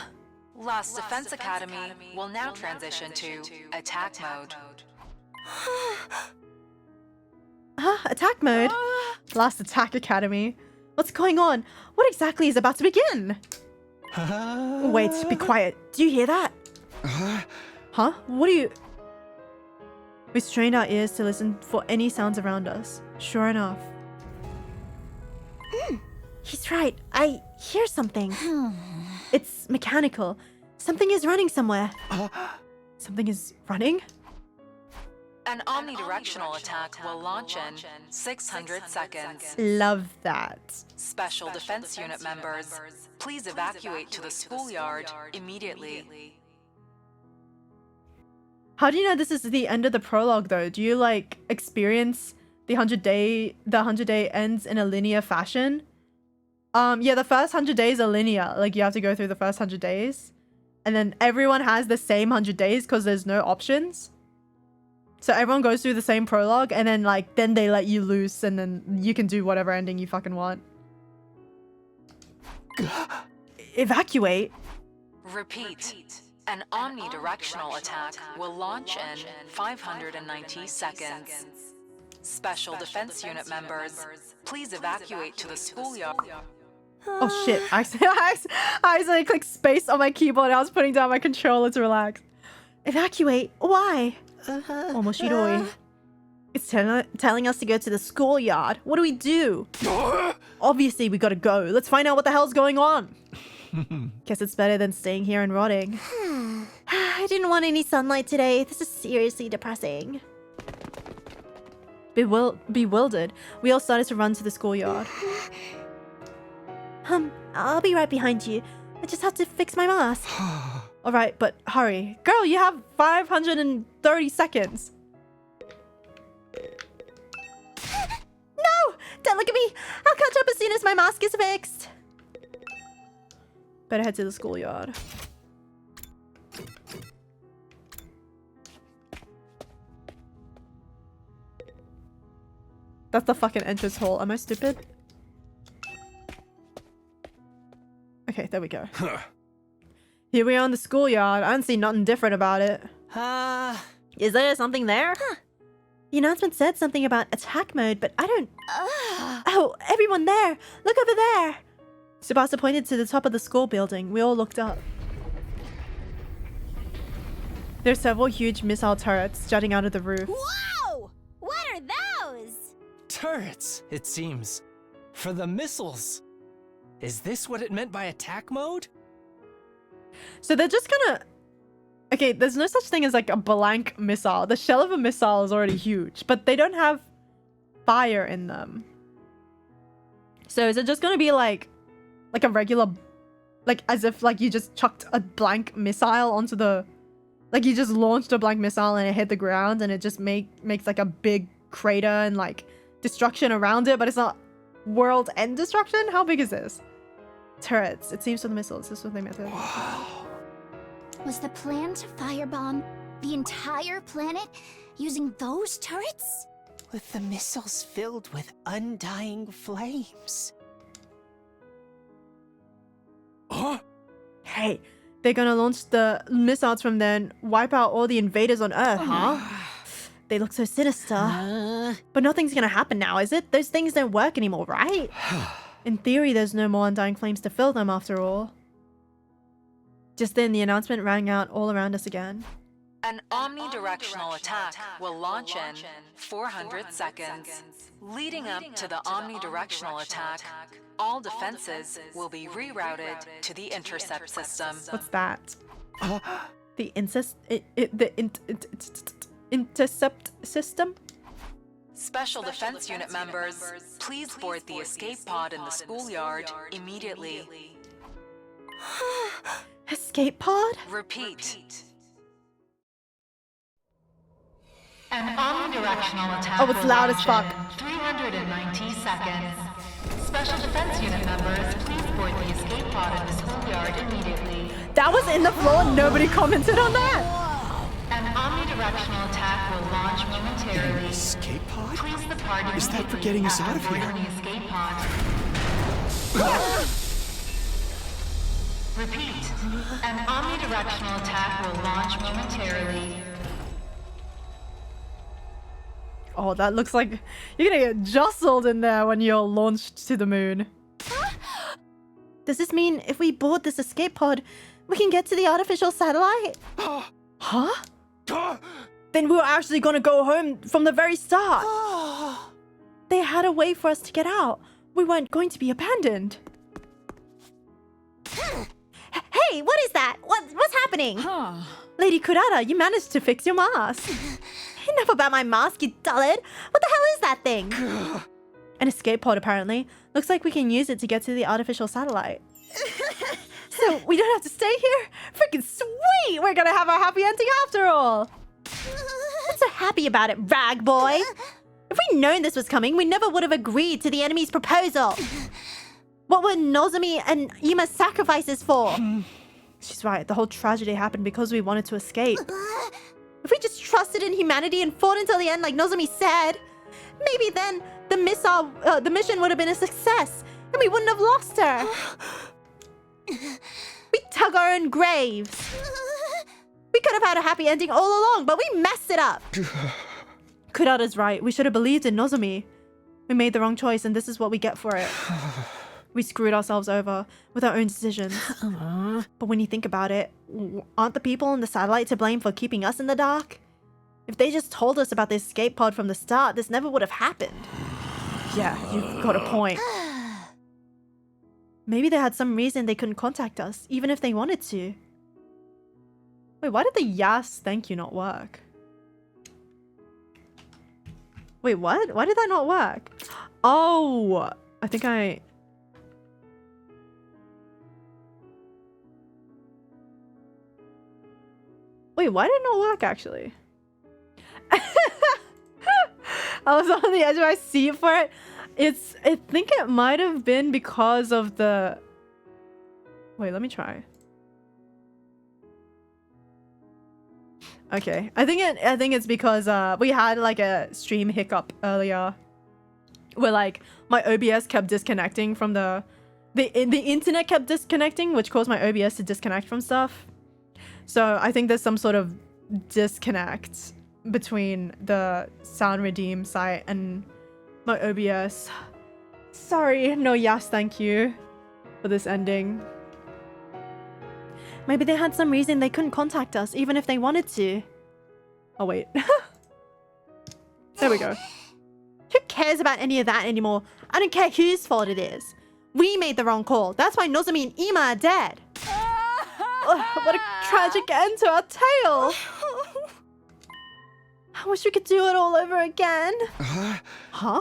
Lost Defense Academy will now transition to attack mode. Attack mode? Last Attack Academy. What's going on? What exactly is about to begin? Wait, be quiet. Do you hear that? Huh? What are you... We strained our ears to listen for any sounds around us. Sure enough. He's right. I hear something. It's mechanical. Something is running somewhere. Something is running? An omnidirectional attack will launch in 600 seconds. Love that. Special Defense Unit members, please evacuate to the schoolyard immediately. How do you know this is the end of the prologue though? Do you like experience the 100 day ends in a linear fashion? Yeah, the first 100 days are linear. Like you have to go through the first 100 days. And then everyone has the same 100 days because there's no options. So everyone goes through the same prologue and then then they let you loose and then you can do whatever ending you fucking want. Evacuate? Repeat. An omnidirectional attack will launch in 590 seconds. Special Defense Unit members, please evacuate to the schoolyard. Oh shit, I accidentally clicked space on my keyboard and I was putting down my controller to relax. Evacuate? Why? Omoshiroi. It's telling us to go to the schoolyard. What do we do? Obviously we gotta go. Let's find out what the hell's going on. Guess it's better than staying here and rotting. I didn't want any sunlight today. This is seriously depressing. Bewildered, we all started to run to the schoolyard. I'll be right behind you. I just have to fix my mask. Alright, but hurry. Girl, you have 530 seconds. No! Don't look at me! I'll catch up as soon as my mask is fixed. Better head to the schoolyard. That's the fucking entrance hall. Am I stupid? Okay, there we go. Here we are in the schoolyard. I don't see nothing different about it. Is there something there? The announcement said something about attack mode, but I don't... Oh, everyone there! Look over there! Tsubasa pointed to the top of the school building. We all looked up. There's several huge missile turrets jutting out of the roof. Whoa! What are those? Turrets, it seems. For the missiles. Is this what it meant by attack mode? So they're just gonna... Okay, there's no such thing as like a blank missile. The shell of a missile is already huge, but they don't have fire in them. So is it just gonna be like a regular... Like as if like you just chucked a blank missile onto the... Like you just launched a blank missile and it hit the ground and it just makes like a big crater and like destruction around it, but it's not world end destruction? How big is this? Turrets. It seems for the missiles. This is what they meant. Was the plan to firebomb the entire planet using those turrets? With the missiles filled with undying flames. Huh? Hey, they're gonna launch the missiles from there and wipe out all the invaders on Earth, huh? They look so sinister. But nothing's gonna happen now, is it? Those things don't work anymore, right? In theory, there's no more undying flames to fill them after all. Just then, the announcement rang out all around us again. An omnidirectional attack will launch in 400 seconds. Leading up to the omnidirectional attack, all defenses will be rerouted to the intercept system. What's that? The intercept system? Special Defense Unit members, please board the escape pod in the schoolyard immediately. Escape pod? Repeat. An omnidirectional attack. Oh, it's loud as fuck. 390 seconds. Special Defense Unit members, please board the escape pod in the schoolyard immediately. That was in the floor. Nobody commented on that. An omnidirectional attack will launch momentarily. Escape pod? Please the party. Is that for getting us out of here? The escape pod. Repeat. An omnidirectional attack will launch momentarily. Oh, that looks like you're gonna get jostled in there when you're launched to the moon. Does this mean if we board this escape pod, we can get to the artificial satellite? Huh? Then we were actually gonna go home from the very start. They had a way for us to get out. We weren't going to be abandoned. Hey, what is that? What's happening? Lady Kurata, you managed to fix your mask. Enough about my mask, you dullard. What the hell is that thing? An escape pod, apparently. Looks like we can use it to get to the artificial satellite. So we don't have to stay here? Freaking sweet! We're gonna have a happy ending after all! What's so happy about it, rag boy? If we'd known this was coming, we never would have agreed to the enemy's proposal. What were Nozomi and Ima's sacrifices for? She's right, the whole tragedy happened because we wanted to escape. If we just trusted in humanity and fought until the end like Nozomi said, maybe then the mission would have been a success and we wouldn't have lost her. We dug our own graves. We could have had a happy ending all along, but we messed it up. Kurata's right. We should have believed in Nozomi. We made the wrong choice, and this is what we get for it. We screwed ourselves over with our own decisions. But when you think about it, aren't the people in the satellite to blame for keeping us in the dark? If they just told us about the escape pod from the start, this never would have happened. Yeah, you've got a point. Maybe they had some reason they couldn't contact us, even if they wanted to. Wait, why did the Yas thank you not work? Wait, what? Why did that not work? Oh, I think I... Wait, why did it not work, actually? I was on the edge of my seat for it. I think it might have been because of the... Wait, let me try. Okay, I think it's because we had like a stream hiccup earlier, where like my OBS kept disconnecting from the internet kept disconnecting, which caused my OBS to disconnect from stuff. So I think there's some sort of disconnect between the Sound Redeem site and my OBS. Sorry, no Yas thank you for this ending. Maybe they had some reason they couldn't contact us, even if they wanted to. Oh, wait. There we go. Who cares about any of that anymore? I don't care whose fault it is. We made the wrong call. That's why Nozomi and Ima are dead. What a tragic end to our tale. I wish we could do it all over again. Huh?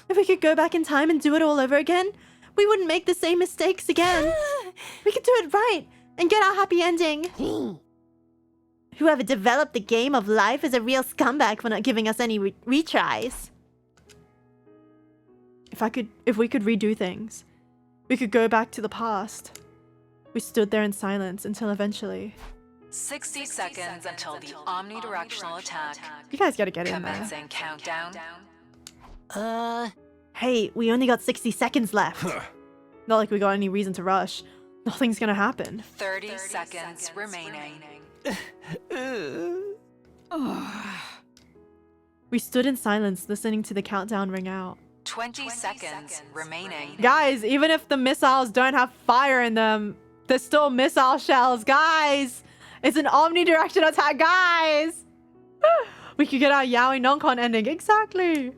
If we could go back in time and do it all over again, we wouldn't make the same mistakes again. We could do it right and get our happy ending. Whoever developed the game of life is a real scumbag for not giving us any retries. If we could redo things, we could go back to the past. We stood there in silence until eventually... 60 seconds until the omnidirectional attack. You guys gotta get in there. Commencing countdown. Hey, we only got 60 seconds left. Not like we got any reason to rush. Nothing's gonna happen. 30 seconds remaining. We stood in silence, listening to the countdown ring out. 20 seconds remaining. Guys, even if the missiles don't have fire in them, they're still missile shells, guys! It's an omnidirectional attack, guys! We could get our Yaoi non-con ending, exactly!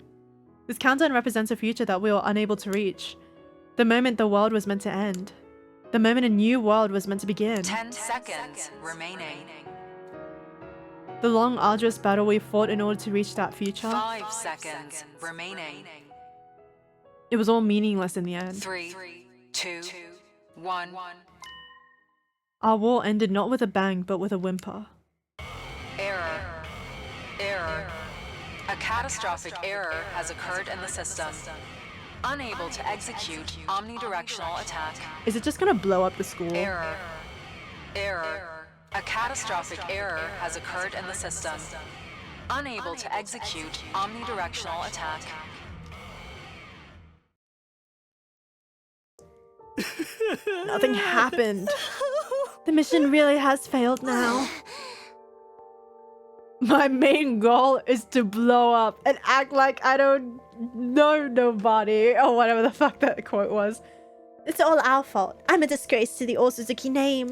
This countdown represents a future that we were unable to reach. The moment the world was meant to end. The moment a new world was meant to begin. 10 seconds remaining. The long, arduous battle we fought in order to reach that future. 5 seconds remaining. It was all meaningless in the end. 3, 2, 1. Our war ended not with a bang, but with a whimper. Error. Error. A catastrophic error has occurred in the system. Unable to execute omnidirectional attack. Is it just gonna blow up the school? Error. Error. A catastrophic error has occurred in the system. Unable to execute omnidirectional attack. Nothing happened. The mission really has failed now. My main goal is to blow up and act like I don't know nobody, or whatever the fuck that quote was. It's all our fault. I'm a disgrace to the Osuzuki name.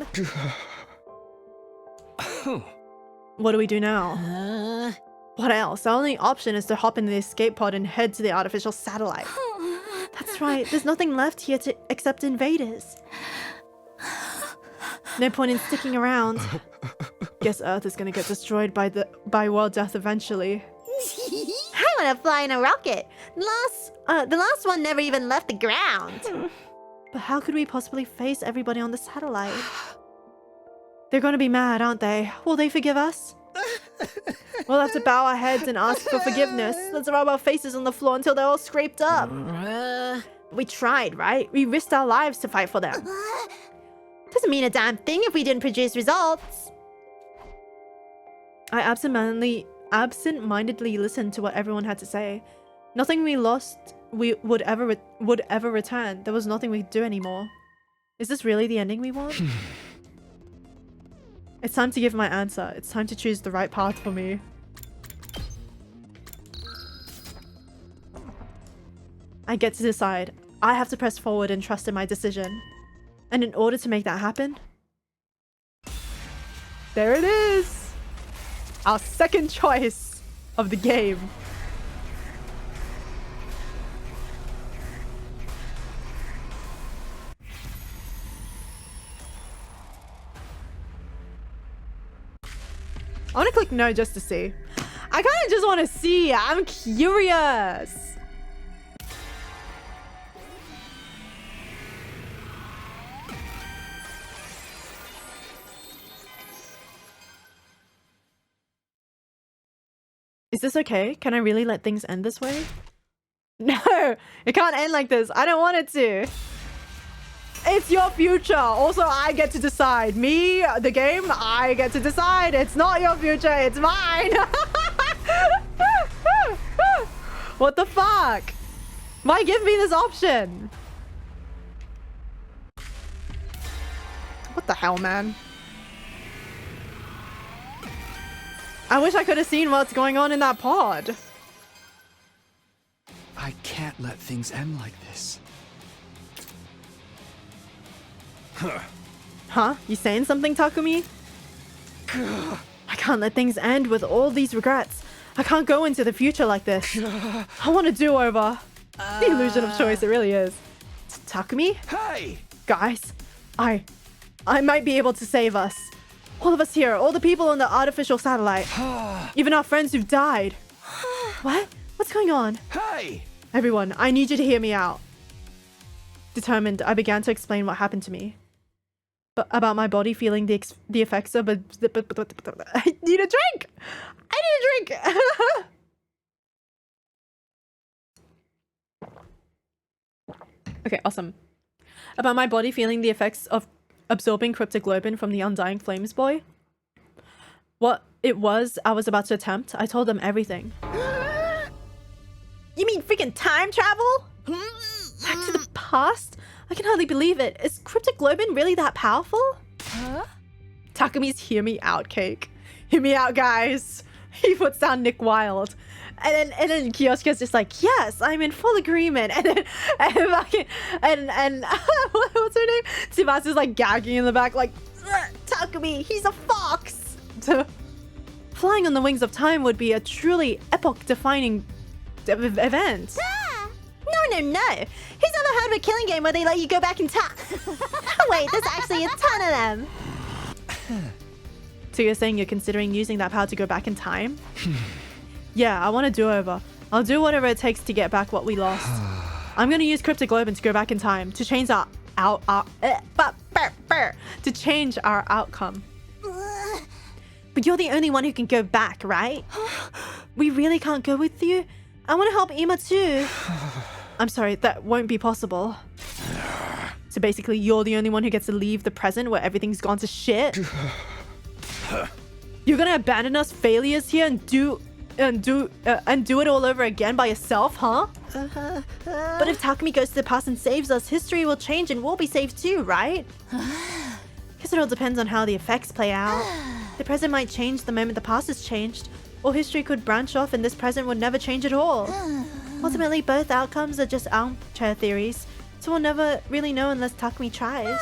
What do we do now? What else? The only option is to hop in the escape pod and head to the artificial satellite. That's right, there's nothing left here except invaders. No point in sticking around. Guess Earth is gonna get destroyed by world death eventually. I want to fly in a rocket. The last one never even left the ground. But how could we possibly face everybody on the satellite? They're gonna be mad, aren't they? Will they forgive us? We'll have to bow our heads and ask for forgiveness. Let's rub our faces on the floor until they're all scraped up. We tried, right? We risked our lives to fight for them. Doesn't mean a damn thing if we didn't produce results. I absent-mindedly listened to what everyone had to say. Nothing we lost would ever return. There was nothing we could do anymore. Is this really the ending we want? It's time to give my answer. It's time to choose the right path for me. I get to decide. I have to press forward and trust in my decision. And in order to make that happen, there it is! Our second choice of the game. I want to click no just to see. I kind of just want to see. I'm curious. Is this okay? Can I really let things end this way? No, it can't end like this. I don't want it to. It's your future. Also, I get to decide. Me, the game, I get to decide. It's not your future. It's mine. What the fuck? Why give me this option? What the hell, man? I wish I could have seen what's going on in that pod. I can't let things end like this. Huh? You saying something, Takumi? I can't let things end with all these regrets. I can't go into the future like this. I want a do-over. The illusion of choice, it really is. Takumi? Hey! Guys, I might be able to save us. All of us here, all the people on the artificial satellite. Even our friends who've died. What? What's going on? Hey! Everyone, I need you to hear me out. Determined, I began to explain what happened to me. But about my body feeling the effects of I need a drink! I need a drink! Okay, awesome. About my body feeling the effects of absorbing cryptoglobin from the Undying Flames boy. What it was I was about to attempt, I told them everything. You mean freaking time travel? Back to the past? I can hardly believe it. Is cryptoglobin really that powerful? Huh? Takumi's hear me out cake. Hear me out, guys. He puts down Nick Wilde. And then Kyoshika's just like, yes, I'm in full agreement. And then what's her name? Tsubasa's like gagging in the back like, Takumi, he's a fox. Flying on the wings of time would be a truly epoch-defining event. No. Who's ever heard of a killing game where they let you go back in time? Wait, there's actually a ton of them. So you're saying you're considering using that power to go back in time? Yeah, I want to do over. I'll do whatever it takes to get back what we lost. I'm gonna use cryptoglobin to go back in time to change to change our outcome. But you're the only one who can go back, right? We really can't go with you. I want to help Ima too. I'm sorry, that won't be possible. So basically, you're the only one who gets to leave the present where everything's gone to shit. You're gonna abandon us failures here and do it all over again by yourself, huh? But if Takumi goes to the past and saves us, history will change and we'll be saved too, right? Guess it all depends on how the effects play out. The present might change the moment the past has changed, or history could branch off and this present would never change at all. Ultimately, both outcomes are just armchair theories, so we'll never really know unless Takumi tries.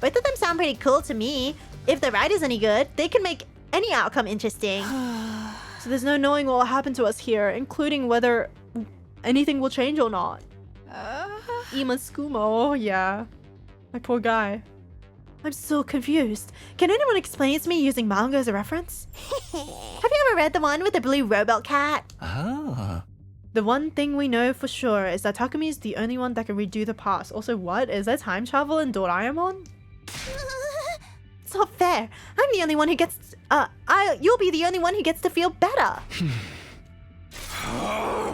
Both of them sound pretty cool to me. If the writer's any good, they can make any outcome interesting. So there's no knowing what will happen to us here, including whether anything will change or not. Ima Skumo, yeah. My poor guy. I'm so confused. Can anyone explain it to me using manga as a reference? Have you ever read the one with the blue robot cat? Ah. The one thing we know for sure is that Takumi is the only one that can redo the past. Also, what? Is there time travel in Doraemon? It's not fair. I'm the only one who gets... you'll be the only one who gets to feel better.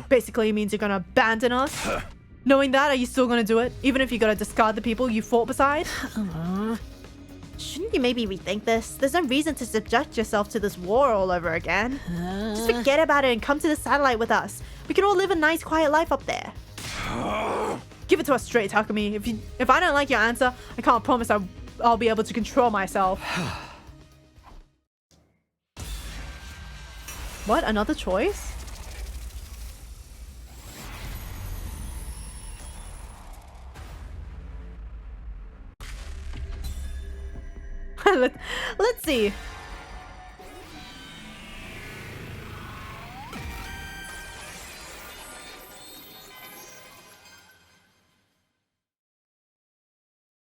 Basically, it means you're gonna abandon us. Knowing that, are you still gonna do it? Even if you gotta discard the people you fought beside? Shouldn't you maybe rethink this? There's no reason to subject yourself to this war all over again. Just forget about it and come to the satellite with us. We can all live a nice, quiet life up there. Give it to us straight, Takumi. If I don't like your answer, I can't promise I'll be able to control myself. What? Another choice? Let's see.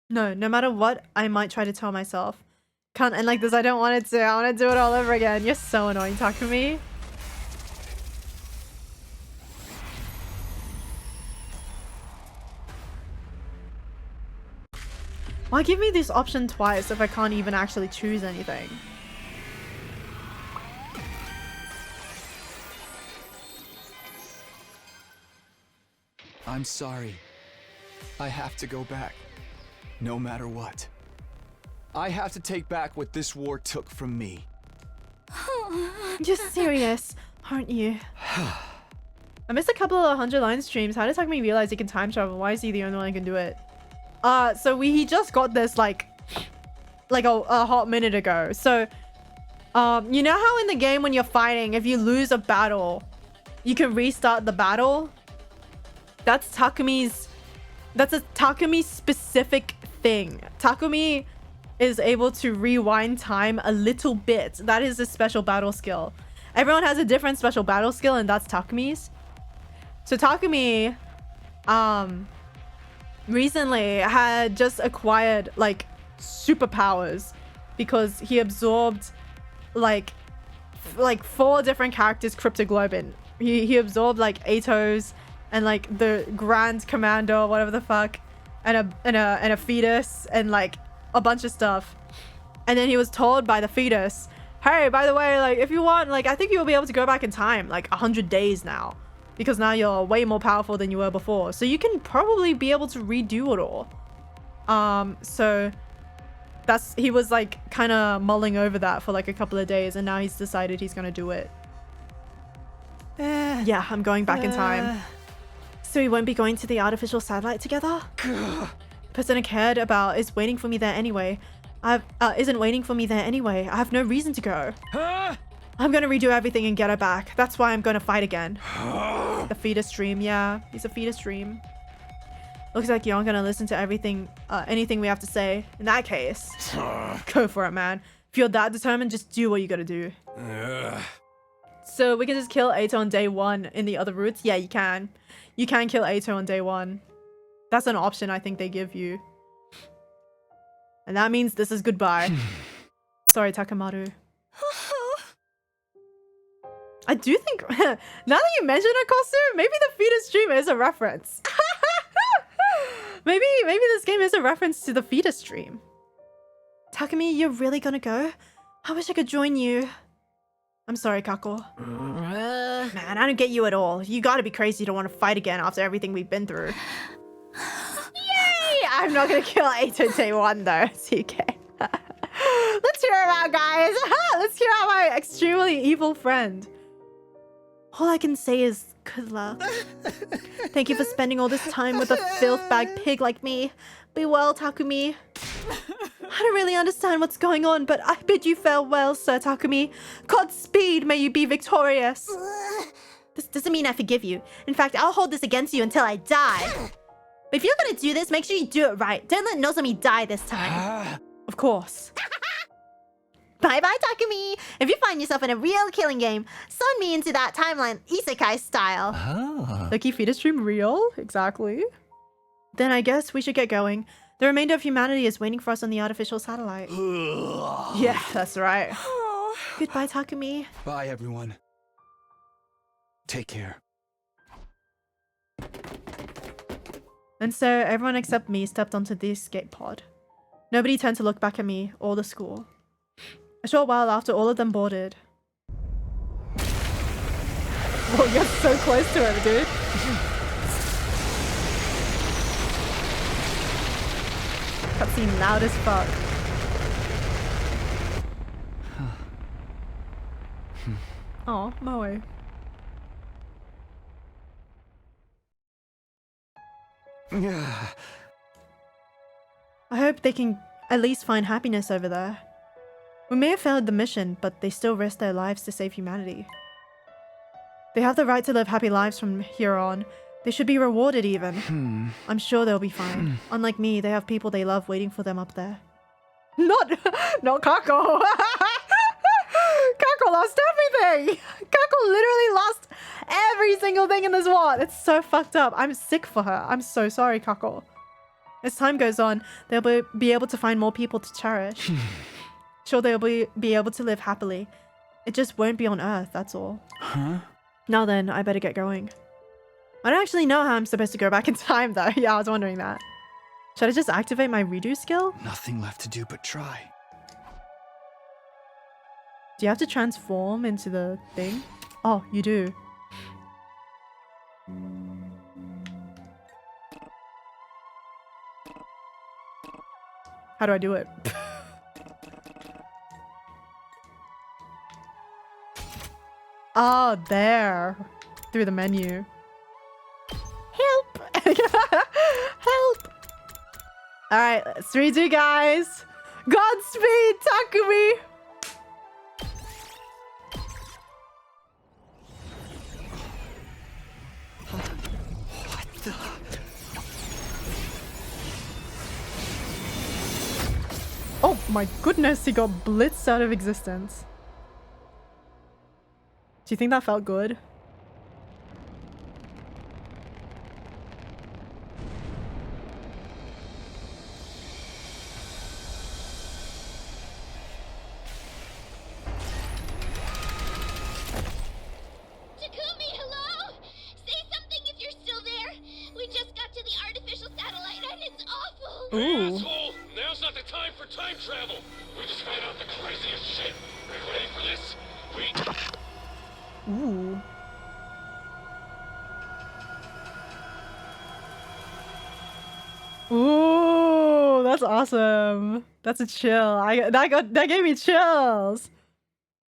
No matter what, I might try to tell myself. Can't end like this, I don't want it to. I want to do it all over again. You're so annoying, Takumi. Why give me this option twice if I can't even actually choose anything? I'm sorry. I have to go back. No matter what. I have to take back what this war took from me. You're serious, aren't you? I missed a couple of 100-line streams. How did Takumi realize he can time travel? Why is he the only one who can do it? So he just got this like a hot minute ago. So, you know how in the game when you're fighting, if you lose a battle, you can restart the battle? That's a Takumi specific thing. Takumi is able to rewind time a little bit. That is a special battle skill. Everyone has a different special battle skill, and that's Takumi's. So Takumi, recently had just acquired like superpowers because he absorbed like 4 different characters cryptoglobin. He absorbed like Ato's and like the Grand Commander or whatever the fuck, and a fetus and like a bunch of stuff. And then he was told by the fetus, hey, by the way, like if you want, like I think you'll be able to go back in time like 100 days now, because now you're way more powerful than you were before. So you can probably be able to redo it all. So he was like kind of mulling over that for like a couple of days, and now he's decided he's gonna do it. Yeah, I'm going back in time. So we won't be going to the artificial satellite together? Person I cared about is waiting for me there anyway. Isn't waiting for me there anyway. I have no reason to go. I'm gonna redo everything and get her back. That's why I'm gonna fight again. The fetus dream, yeah. He's a fetus dream. Looks like you aren't gonna listen to everything, anything we have to say. In that case, go for it, man. If you're that determined, just do what you gotta do. So we can just kill Ato on day 1 in the other routes? Yeah, you can. You can kill Ato on day 1. That's an option I think they give you. And that means this is goodbye. Sorry, Takamaru. I do think, now that you mention her costume, maybe the fetus dream is a reference. maybe this game is a reference to the fetus dream. Takumi, you're really gonna go? I wish I could join you. I'm sorry, Kako. Man, I don't get you at all. You gotta be crazy to want to fight again after everything we've been through. Yay! I'm not gonna kill Ato day 1 though. It's okay. Let's hear him out, guys. Let's hear out my extremely evil friend. All I can say is good luck. Thank you for spending all this time with a filth-bag pig like me. Be well, Takumi. I don't really understand what's going on, but I bid you farewell, Sir Takumi. Godspeed, may you be victorious. This doesn't mean I forgive you. In fact, I'll hold this against you until I die. But if you're gonna do this, make sure you do it right. Don't let Nozomi die this time. Of course. Bye-bye, Takumi. If you find yourself in a real killing game, summon me into that timeline isekai style. Lucky fetus dream real? Exactly. Then I guess we should get going. The remainder of humanity is waiting for us on the artificial satellite. Yeah, that's right. Goodbye, Takumi. Bye, everyone. Take care. And so everyone except me stepped onto the escape pod. Nobody turned to look back at me or the school. A short while after all of them boarded. Whoa, you're so close to it, dude. Cutscene loud as fuck. Oh, Moe. I hope they can at least find happiness over there. We may have failed the mission, but they still risk their lives to save humanity. They have the right to live happy lives from here on. They should be rewarded even. I'm sure they'll be fine. Unlike me, they have people they love waiting for them up there. Not Kako! Kako lost everything! Kako literally lost every single thing in this war. It's so fucked up. I'm sick for her. I'm so sorry, Kako. As time goes on, they'll be able to find more people to cherish. Sure, they'll be able to live happily. It just won't be on Earth, that's all. Huh? Now then, I better get going. I don't actually know how I'm supposed to go back in time, though. Yeah, I was wondering that. Should I just activate my redo skill? Nothing left to do but try. Do you have to transform into the thing? Oh, you do. How do I do it? Oh, there. Through the menu. Help! Help! Alright, let's redo, guys. Godspeed, Takumi! What the? Oh my goodness, he got blitzed out of existence. Do you think that felt good? Takumi, hello? Say something if you're still there. We just got to the artificial satellite and it's awful. Ooh. Asshole! Now's not the time for time travel. We just found out the craziest shit. Are you ready for this? Ooh. Ooh, that's awesome. That's a chill. That gave me chills.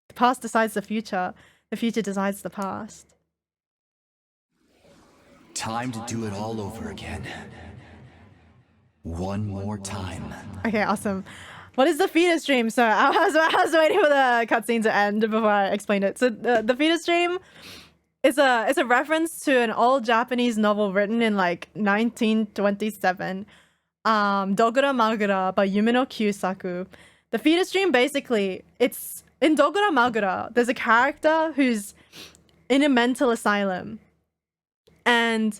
The past decides the future. The future decides the past. Time to do it all over again. One more time. Okay, awesome. What is the fetus dream? So I was waiting for the cutscene to end before I explained it. So the fetus dream is a reference to an old Japanese novel written in like 1927, Dogura Magura by Yumeno Kyusaku. The fetus dream basically, it's in Dogura Magura. There's a character who's in a mental asylum, and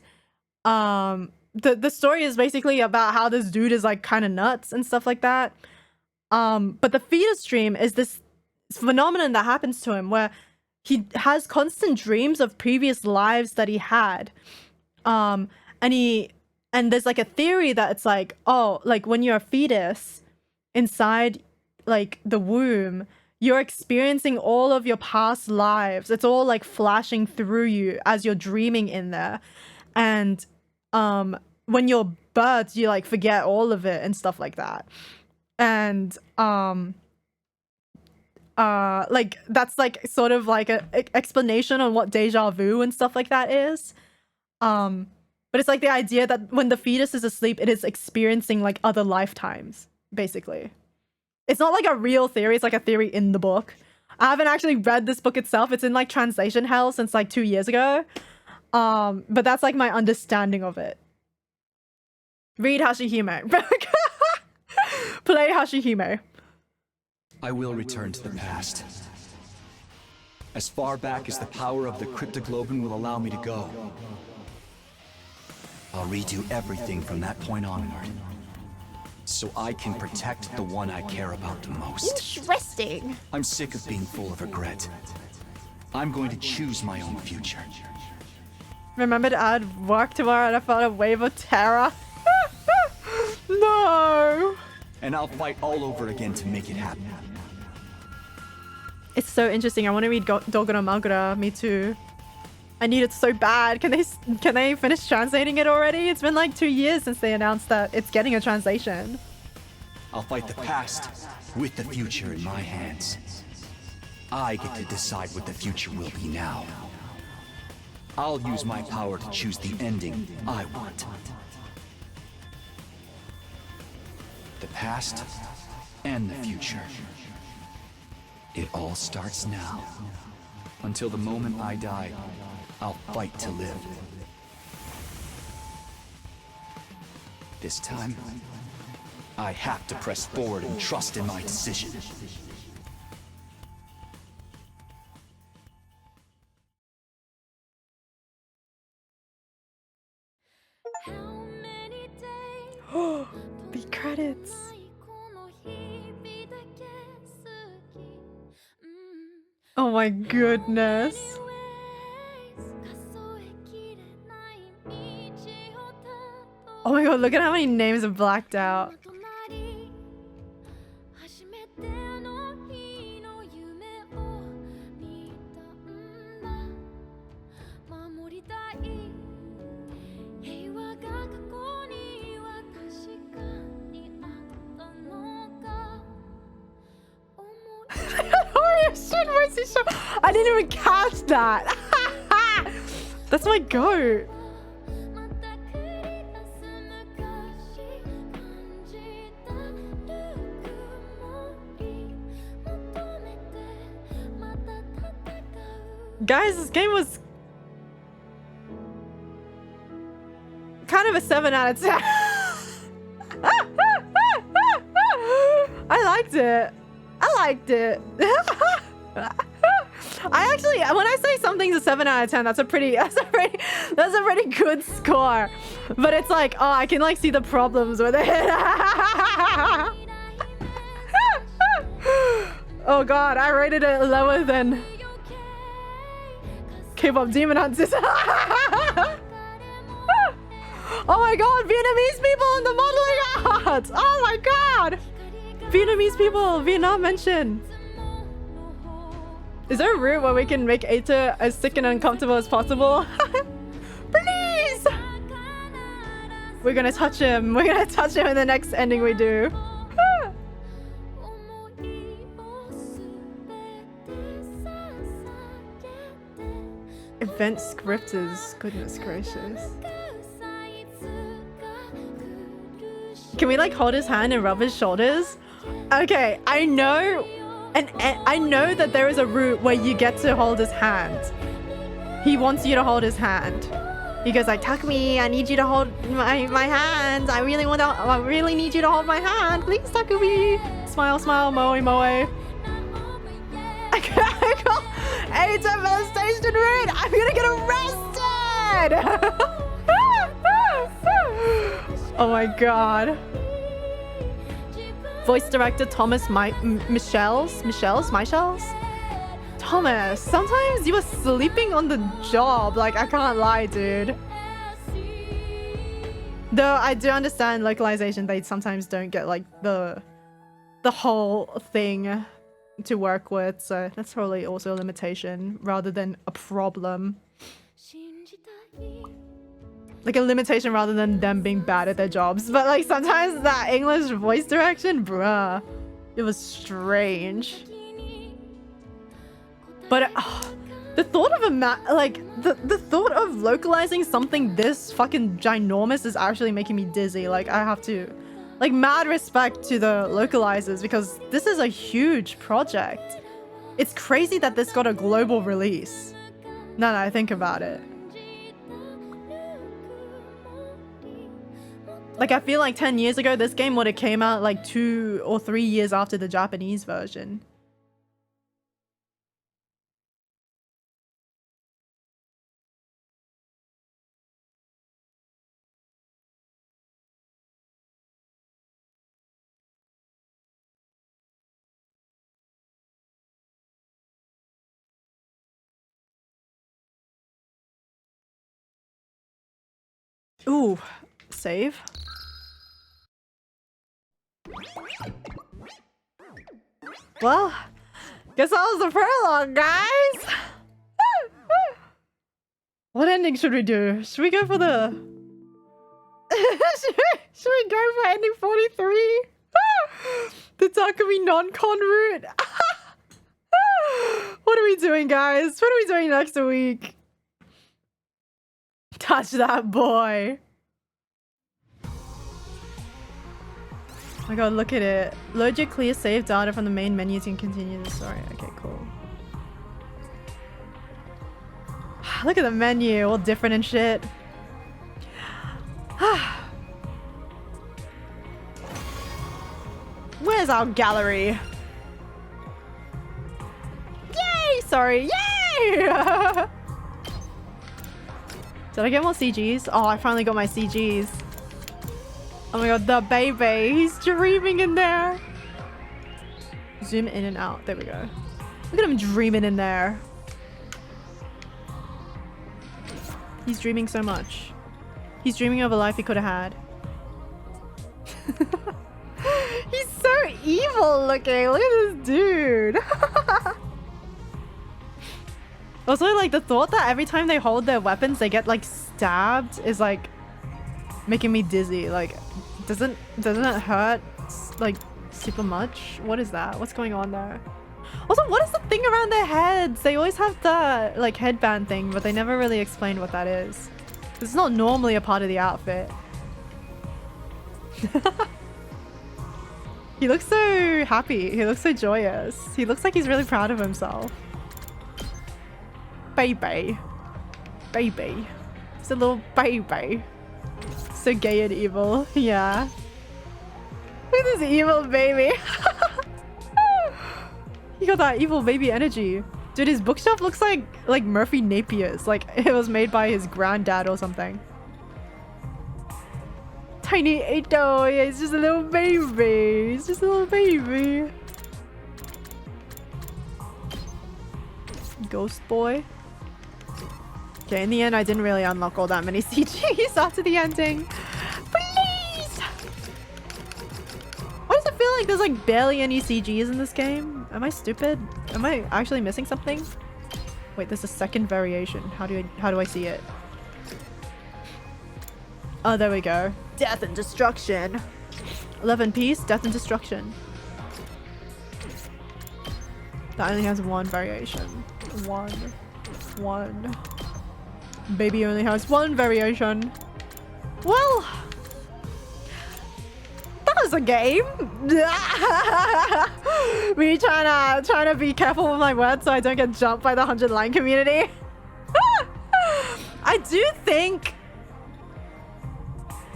the story is basically about how this dude is like kind of nuts and stuff like that. But the fetus dream is this phenomenon that happens to him where he has constant dreams of previous lives that he had. And there's like a theory that it's like, oh, like when you're a fetus inside like the womb, you're experiencing all of your past lives. It's all like flashing through you as you're dreaming in there. And when you're birthed, you like forget all of it and stuff like that. And like that's like sort of like a explanation on what deja vu and stuff like that is. But it's like the idea that when the fetus is asleep, it is experiencing like other lifetimes, basically. It's not like a real theory, it's like a theory in the book. I haven't actually read this book itself. It's in like translation hell since like 2 years ago. But that's like my understanding of it. Read Hashihime. Play Hashihime. I will return to the past. As far back as the power of the Cryptoglobin will allow me to go. I'll redo everything from that point onward. so I can protect the one I care about the most. Interesting. I'm sick of being full of regret. I'm going to choose my own future. Remember to add work tomorrow and I felt a wave of terror. No. And I'll fight all over again to make it happen. It's so interesting. I want to read Dogon no Magura. Me too. I need it so bad. Can they finish translating it already? It's been like 2 years since they announced that it's getting a translation. I'll fight the past with the future in my hands. I get to decide what the future will be now. I'll use my power to choose the ending I want. The past and the future. It all starts now. Until the moment I die, I'll fight to live. This time, I have to press forward and trust in my decision. The credits. Oh my goodness. Oh my god, look at how many names are blacked out. I didn't even catch that. That's my goat. Guys, this game was kind of a 7 out of 10. I liked it. I liked it. I actually, when I say something's a 7 out of 10, that's a pretty good score. But it's like, oh, I can like see the problems with it. Oh god, I rated it lower than K-pop Demon Hunters. Oh my god, Vietnamese people in the modeling art! Oh my god! Vietnamese people, Vietnam mentioned. Is there a route where we can make Eita as sick and uncomfortable as possible? Please! We're gonna touch him. We're gonna touch him in the next ending we do. Event scripters. Goodness gracious. Can we like hold his hand and rub his shoulders? Okay, I know. And I know that there is a route where you get to hold his hand. He wants you to hold his hand. He goes like, Takumi, I need you to hold my hand. I really need you to hold my hand. Please, Takumi. Smile, smile, moe, moe. I call Eita molestation rude. I'm gonna get arrested. Oh my god. Voice director Thomas Michels? Thomas, sometimes you are sleeping on the job. Like, I can't lie, dude. Though I do understand localization, they sometimes don't get like the whole thing to work with. So that's probably also a limitation rather than a problem. Like a limitation rather than them being bad at their jobs. But like sometimes that English voice direction, bruh, it was strange. But the thought of the thought of localizing something this fucking ginormous is actually making me dizzy. Like I have to, like, mad respect to the localizers because this is a huge project. It's crazy that this got a global release. Now that I think about it. Like, I feel like 10 years ago, this game would have came out like 2 or 3 years after the Japanese version. Ooh, save. Well, guess that was the prologue, guys. What ending should we do? Should we go for the... should we go for ending 43? The Takumi non-con route? What are we doing, guys? What are we doing next week? Touch that boy. Oh my god, look at it. Load your clear save data from the main menu to continue the story. Okay, cool. Look at the menu, all different and shit. Where's our gallery? Yay! Sorry, yay! Did I get more CGs? Oh, I finally got my CGs. Oh my god, the baby. He's dreaming in there. Zoom in and out. There we go. Look at him dreaming in there. He's dreaming so much. He's dreaming of a life he could have had. He's so evil looking. Look at this dude. Also, like, the thought that every time they hold their weapons, they get, like, stabbed is, like, making me dizzy. Like, doesn't it hurt, like, super much? What is that? What's going on there? Also, what is the thing around their heads? They always have the, like, headband thing, but they never really explain what that is. It's not normally a part of the outfit. He looks so happy. He looks so joyous. He looks like he's really proud of himself. Baby. Baby. It's a little baby. So gay and evil. Yeah. Look at this evil baby. He got that evil baby energy. Dude, his bookshelf looks like Murphy Napier's. Like it was made by his granddad or something. Tiny Eito. Yeah, he's just a little baby. He's just a little baby. Ghost boy. Okay, in the end, I didn't really unlock all that many CGs after the ending. Please! Why does it feel like there's like barely any CGs in this game? Am I stupid? Am I actually missing something? Wait, there's a second variation. How do I see it? Oh, there we go. Death and destruction. 11 piece, death and destruction. That only has one variation. One. Baby only has one variation. Well, that was a game. Me trying to be careful with my words so I don't get jumped by the 100 line community. I do think.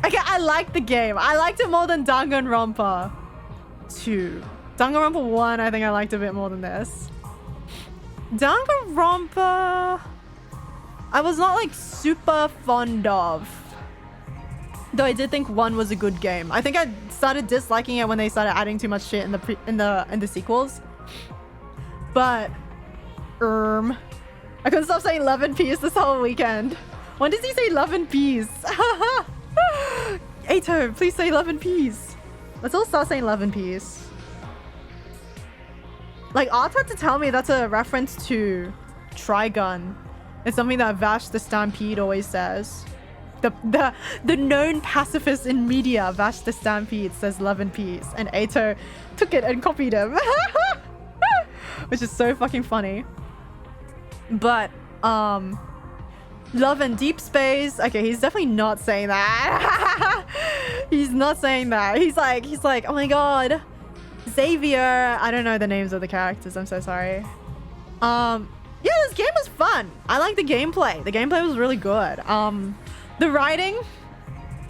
Okay, I liked the game. I liked it more than Danganronpa 2. Danganronpa 1, I think I liked a bit more than this. Danganronpa, I was not like super fond of. Though I did think 1 was a good game. I think I started disliking it when they started adding too much shit in the sequels. But I couldn't stop saying 11 piece this whole weekend. When does he say 11 piece? Eito, please say 11 piece. Let's all start saying 11 piece. Like, Art had to tell me that's a reference to Trigun. It's something that Vash the Stampede always says. The known pacifist in media, Vash the Stampede, says 11 piece. And Eito took it and copied him. Which is so fucking funny. But, Love and Deep Space. Okay, he's definitely not saying that. He's not saying that. He's like, oh my god. Xavier. I don't know the names of the characters. I'm so sorry. Yeah, this game was fun. I like the gameplay. The gameplay was really good. The writing,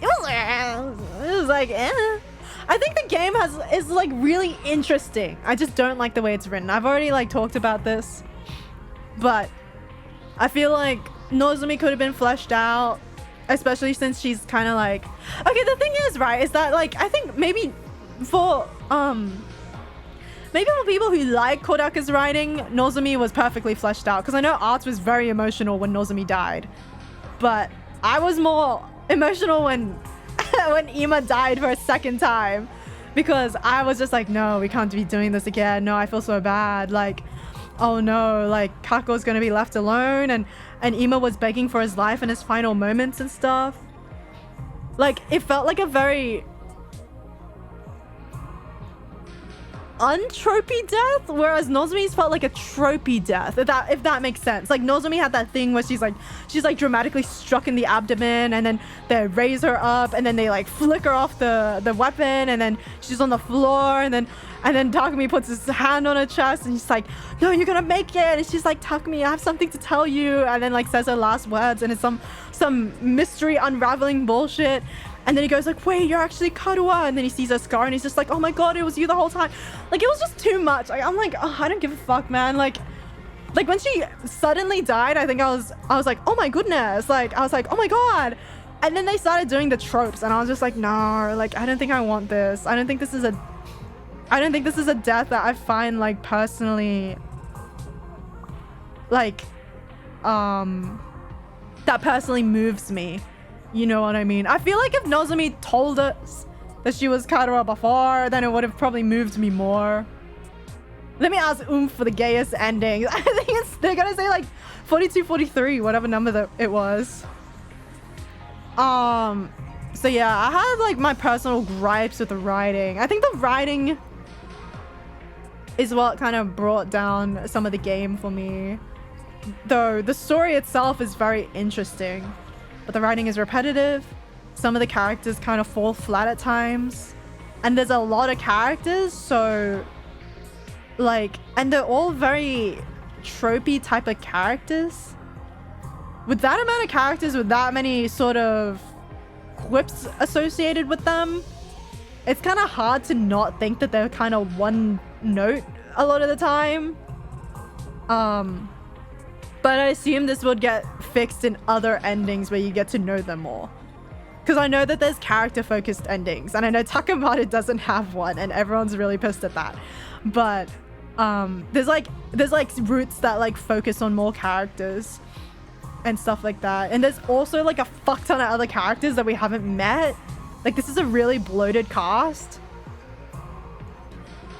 it was like, eh. I think the game is like really interesting. I just don't like the way it's written. I've already like talked about this, but I feel like Nozomi could have been fleshed out, especially since she's kind of like, okay, the thing is, right, is that like, I think maybe for people who like Kodaka's writing, Nozomi was perfectly fleshed out, because I know Art was very emotional when Nozomi died, but I was more emotional when when Ima died for a second time, because I was just like, no, we can't be doing this again. No, I feel so bad. Like, oh no, like Kako's gonna be left alone, and Ima was begging for his life in his final moments and stuff. Like, it felt like a very untropey death, whereas Nozomi's felt like a tropey death, if that makes sense. Like, Nozomi had that thing where she's like dramatically struck in the abdomen, and then they raise her up, and then they like flicker off the weapon, and then she's on the floor, and then Takumi puts his hand on her chest, and he's like, no, you're gonna make it. And she's like, Takumi, I have something to tell you, and then like says her last words, and it's some mystery unraveling bullshit. And then he goes like, wait, you're actually Karuha. And then he sees her scar, and he's just like, oh my god, it was you the whole time. Like, it was just too much. Like, I'm like, oh, I don't give a fuck, man. Like when she suddenly died, I think I was like, oh my goodness. Like, I was like, oh my god. And then they started doing the tropes, and I was just like, no, like, I don't think I want this. I don't think this is a death that I find, like, personally, like, that personally moves me. You know what I mean? I feel like if Nozomi told us that she was Karuha before, then it would have probably moved me more. Let me ask for the gayest endings. I think they're gonna say like 42, 43, whatever number that it was. So yeah, I had like my personal gripes with the writing. I think the writing is what kind of brought down some of the game for me. Though the story itself is very interesting, but the writing is repetitive. Some of the characters kind of fall flat at times, and there's a lot of characters, so like, and they're all very tropey type of characters. With that amount of characters, with that many sort of quips associated with them, it's kind of hard to not think that they're kind of one note a lot of the time. But I assume this would get fixed in other endings where you get to know them more. Because I know that there's character-focused endings, and I know Takamata doesn't have one, and everyone's really pissed at that. But there's like routes that like focus on more characters and stuff like that. And there's also like a fuck ton of other characters that we haven't met. Like, this is a really bloated cast.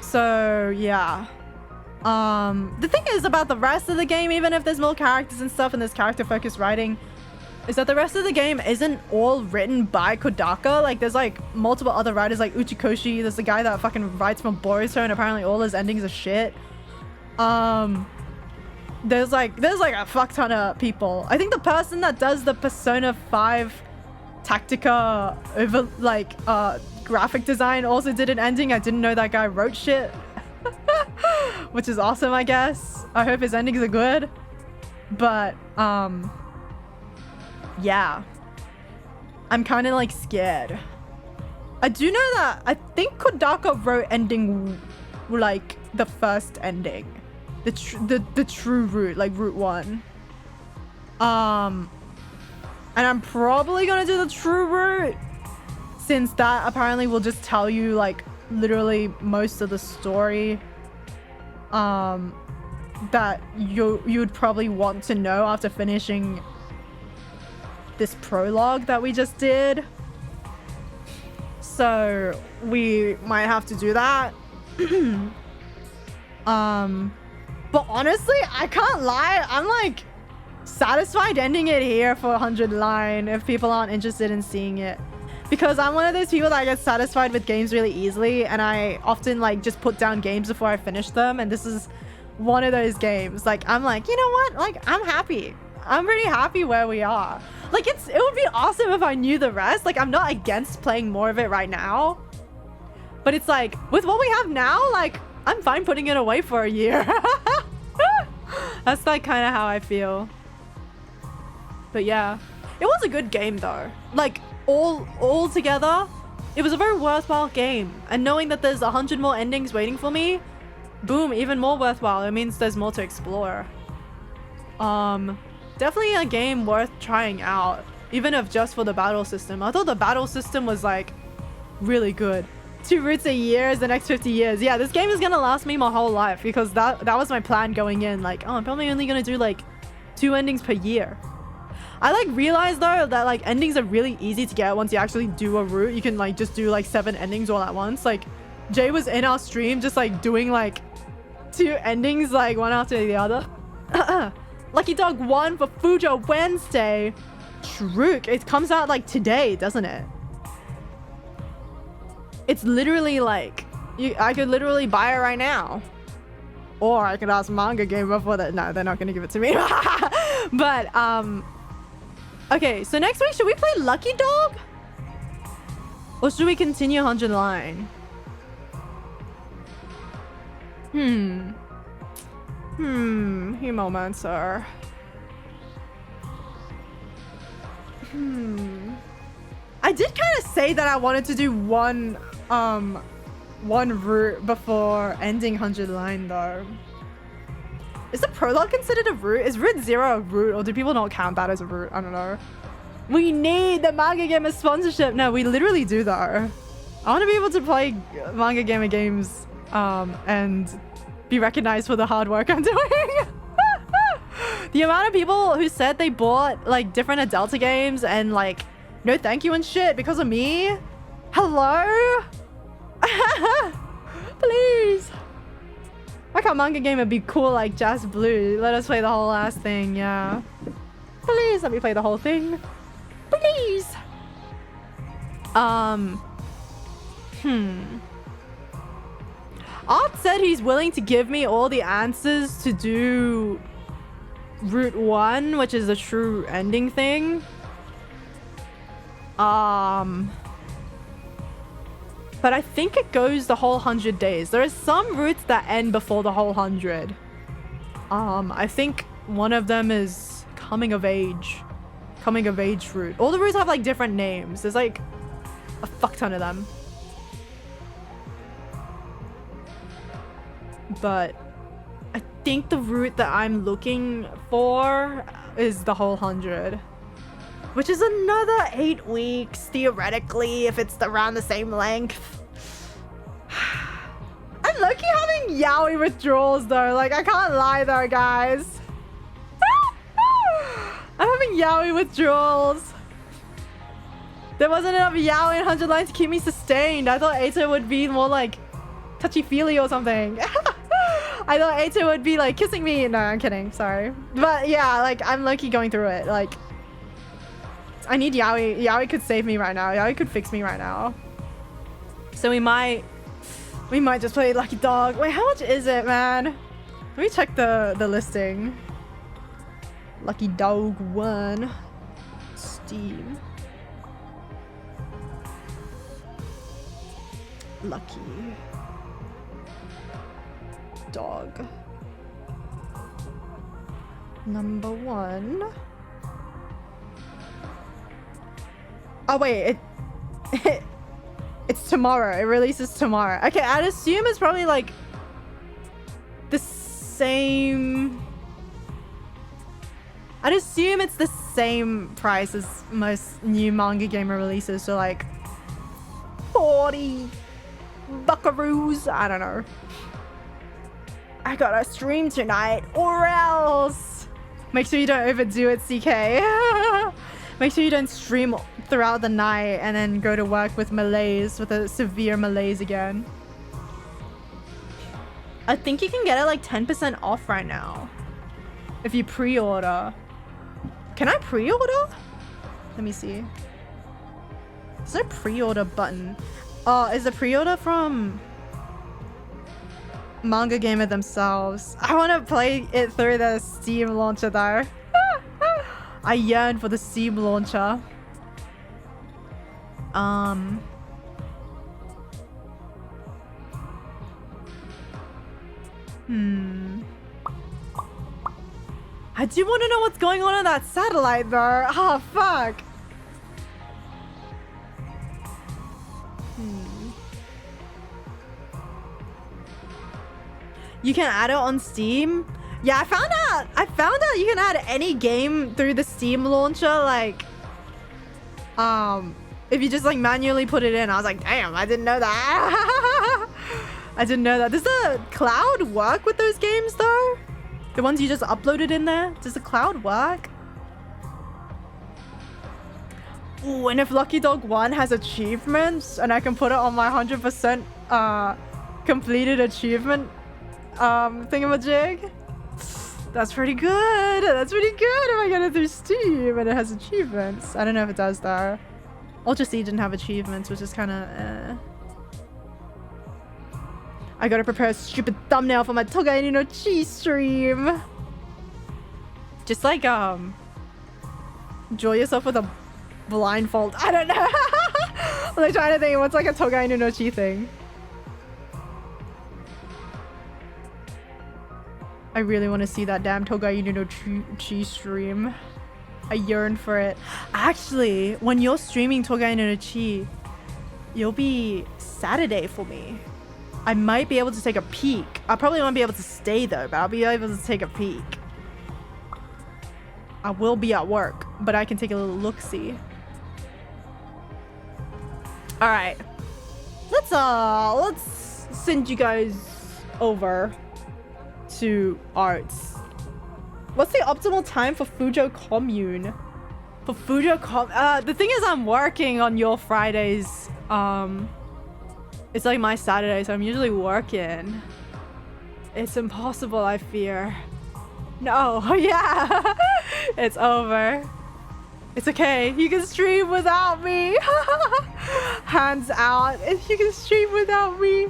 So yeah. The thing is about the rest of the game, even if there's more characters and stuff and there's character-focused writing, is that the rest of the game isn't all written by Kodaka. Like, there's like multiple other writers, like Uchikoshi. There's the guy that fucking writes from Boruto, and apparently all his endings are shit. There's like a fuck ton of people. I think the person that does the Persona 5 Tactica over like graphic design also did an ending. I didn't know that guy wrote shit. Which is awesome, I guess. I hope his endings are good. But yeah, I'm kind of like scared. I do know that I think Kodaka wrote ending like the first ending, the true route, like route 1. And I'm probably gonna do the true route, since that apparently will just tell you like literally most of the story that you'd probably want to know after finishing this prologue that we just did. So we might have to do that. But honestly, I can't lie, I'm like satisfied ending it here for 100 line if people aren't interested in seeing it. Because I'm one of those people that gets satisfied with games really easily, and I often like just put down games before I finish them, and this is one of those games. Like, I'm like, you know what? Like, I'm happy. I'm pretty happy where we are. Like, it would be awesome if I knew the rest. Like, I'm not against playing more of it right now. But it's like, with what we have now, like, I'm fine putting it away for a year. That's like kind of how I feel. But yeah, it was a good game though. Like, all together, it was a very worthwhile game. And knowing that there's 100 more endings waiting for me, boom, even more worthwhile. It means there's more to explore. Definitely a game worth trying out, even if just for the battle system. I thought the battle system was like really good. 2 routes a year is the next 50 years. Yeah, this game is gonna last me my whole life, because that was my plan going in. Like, oh, I'm probably only gonna do like 2 endings per year. I like realized though that like endings are really easy to get once you actually do a route. You can like just do like 7 endings all at once. Like Jay was in our stream just like doing like 2 endings like one after the other. Lucky Dog 1 for Fujo Wednesday. Shrook, it comes out like today, doesn't it? It's literally like I could literally buy it right now. Or I could ask Manga Gamer for that. No, they're not gonna give it to me. But okay, so next week should we play Lucky Dog? Or should we continue 100 Line? Hemomancer. I did kind of say that I wanted to do one route before ending 100 Line though. Is the prologue considered a route? Is Route 0 a route, or do people not count that as a route? I don't know. We need the Manga Gamer sponsorship. No, we literally do though. I want to be able to play Manga Gamer games and be recognized for the hard work I'm doing. The amount of people who said they bought like different Adelta games and like no thank you and shit because of me. Hello? Please. Why can't Manga Gamer be cool like Jazz Blue? Let us play the whole last thing, yeah. Please let me play the whole thing. Please. Art said he's willing to give me all the answers to do Route 1, which is the true ending thing. But I think it goes the whole 100 days. There are some routes that end before the whole 100. I think one of them is coming of age route. All the routes have like different names. There's like a fuck ton of them. But I think the route that I'm looking for is the whole 100. Which is another 8 weeks, theoretically, if it's around the same length. I'm low-key having yaoi withdrawals though. Like, I can't lie though, guys. I'm having yaoi withdrawals. There wasn't enough yaoi in 100 Line to keep me sustained. I thought Eito would be more like touchy-feely or something. I thought Eito would be like kissing me. No, I'm kidding. Sorry. But yeah, like, I'm low-key going through it. Like, I need yaoi. Yaoi could save me right now. Yaoi could fix me right now. So we might just play Lucky Dog. Wait, how much is it, man? Let me check the listing. Lucky Dog 1. Steam. Lucky Dog. Number 1. Oh wait, it's tomorrow. It releases tomorrow. Okay, I'd assume it's probably like the same. I'd assume it's the same price as most new Manga Gamer releases, so like 40 buckaroos. I don't know. I gotta stream tonight, or else. Make sure you don't overdo it, CK. Make sure you don't stream throughout the night and then go to work with malaise, with a severe malaise again. I think you can get it like 10% off right now if you pre-order. Can I pre-order? Let me see. There's no pre-order button. Oh, is the pre-order from Manga Gamer themselves? I want to play it through the Steam launcher though. I yearn for the Steam launcher. I do want to know what's going on that satellite though. Oh, fuck. You can add it on Steam? Yeah, I found out you can add any game through the Steam launcher, like, if you just like manually put it in. I was like, damn, I didn't know that. I didn't know that. Does the cloud work with those games though? The ones you just uploaded in there? Does the cloud work? Ooh, and if Lucky Dog 1 has achievements and I can put it on my 100% completed achievement thingamajig, that's pretty good. That's pretty good if I get it through Steam and it has achievements. I don't know if it does though. Ultra C didn't have achievements, which is kind of I gotta prepare a stupid thumbnail for my Toga no Chi stream. Just like enjoy yourself with a blindfold. I don't know. I'm like trying to think what's like a Toga no Chi thing. I really want to see that damn Toga no Chi stream. I yearn for it. Actually, when you're streaming Toga no Chi, you'll be Saturday for me. I might be able to take a peek. I probably won't be able to stay though, but I'll be able to take a peek. I will be at work, but I can take a little look-see. All right, let's send you guys over to arts. What's the optimal time for Fujo Commune? For Fujo the thing is I'm working on your Fridays. It's like my Saturday, so I'm usually working. It's impossible, I fear. No, yeah. It's over. It's okay. You can stream without me. Hands out. If you can stream without me.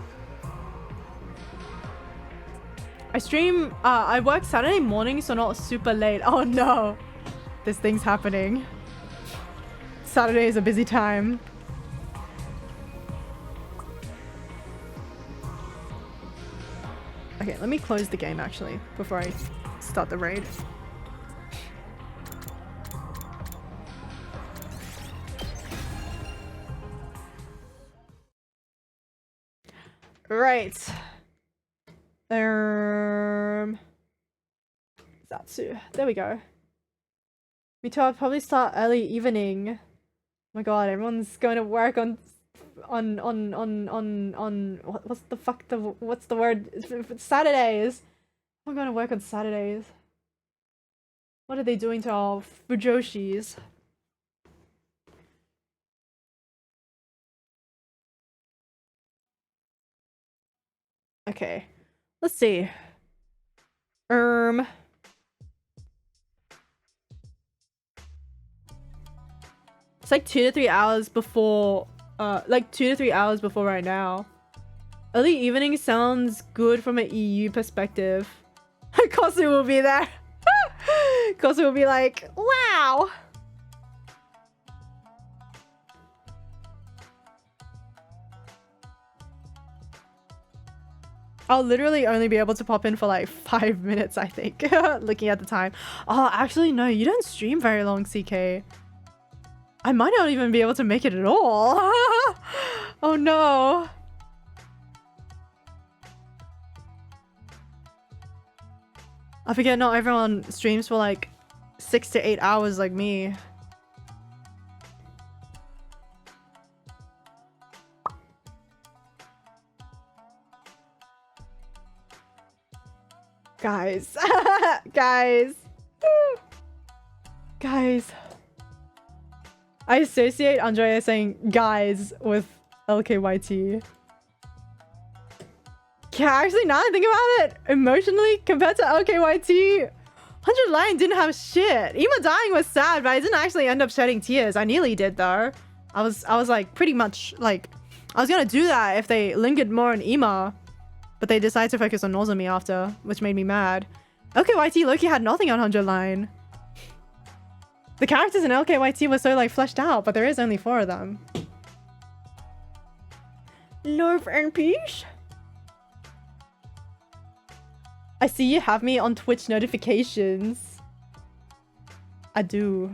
I stream, I work Saturday morning, so not super late. Oh no. This thing's happening. Saturday is a busy time. Okay, let me close the game actually before I start the raid. Right. Zatsu. There we go. Me too, I'll probably start early evening. Oh my god, everyone's going to work on what's the word? Saturdays. I'm going to work on Saturdays. What are they doing to our Fujoshis? Okay, let's see. It's like 2 to 3 hours before, like 2 to 3 hours before right now. Early evening sounds good from an EU perspective. Kosu will be there. Kosu will be like, wow. I'll literally only be able to pop in for like 5 minutes, I think. Looking at the time. Oh, actually, no, you don't stream very long, CK. I might not even be able to make it at all. Oh no. I forget not everyone streams for like 6 to 8 hours like me. Guys. Guys. Guys. I associate Andrea saying guys with LKYT. Yeah, actually, now I think about it, emotionally, compared to LKYT, 100 Line didn't have shit. Ima dying was sad, but I didn't actually end up shedding tears. I nearly did, though. I was like, pretty much, like, I was gonna do that if they lingered more on Ima, but they decided to focus on Nozomi after, which made me mad. LKYT Loki had nothing on 100 Line. The characters in LKYT were so, like, fleshed out, but there is only 4 of them. Love and peace. I see you have me on Twitch notifications. I do.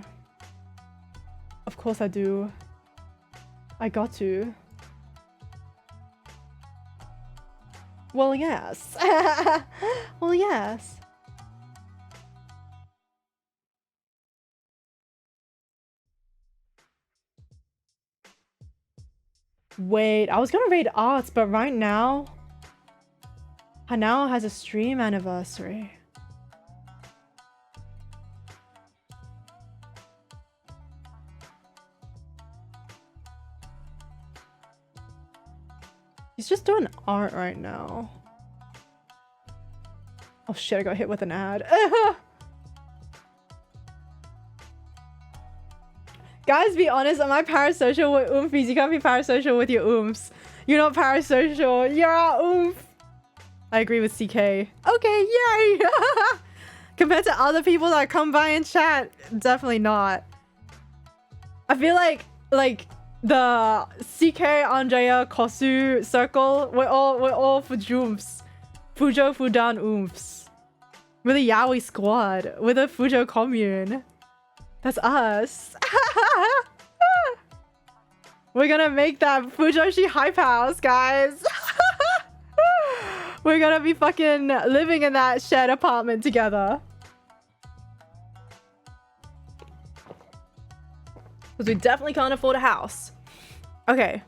Of course I do. I got to. Well, yes. Well, yes. Wait, I was gonna raid arts, but right now Hanao has a stream anniversary. He's just doing art right now. Oh shit, I got hit with an ad. Guys, be honest, am I parasocial with oomfies? You can't be parasocial with your oomphs. You're not parasocial, you're a oomph. I agree with CK. Okay, yay! Compared to other people that come by and chat, definitely not. I feel like the CK, Andrea, Kosu circle, we're all Fujoomphs. Fujo, Fudan, oomphs. We're the Yaoi squad. We're the Fujo commune. That's us. We're gonna make that Fujoshi hype house, guys. We're gonna be fucking living in that shared apartment together. Because we definitely can't afford a house. Okay.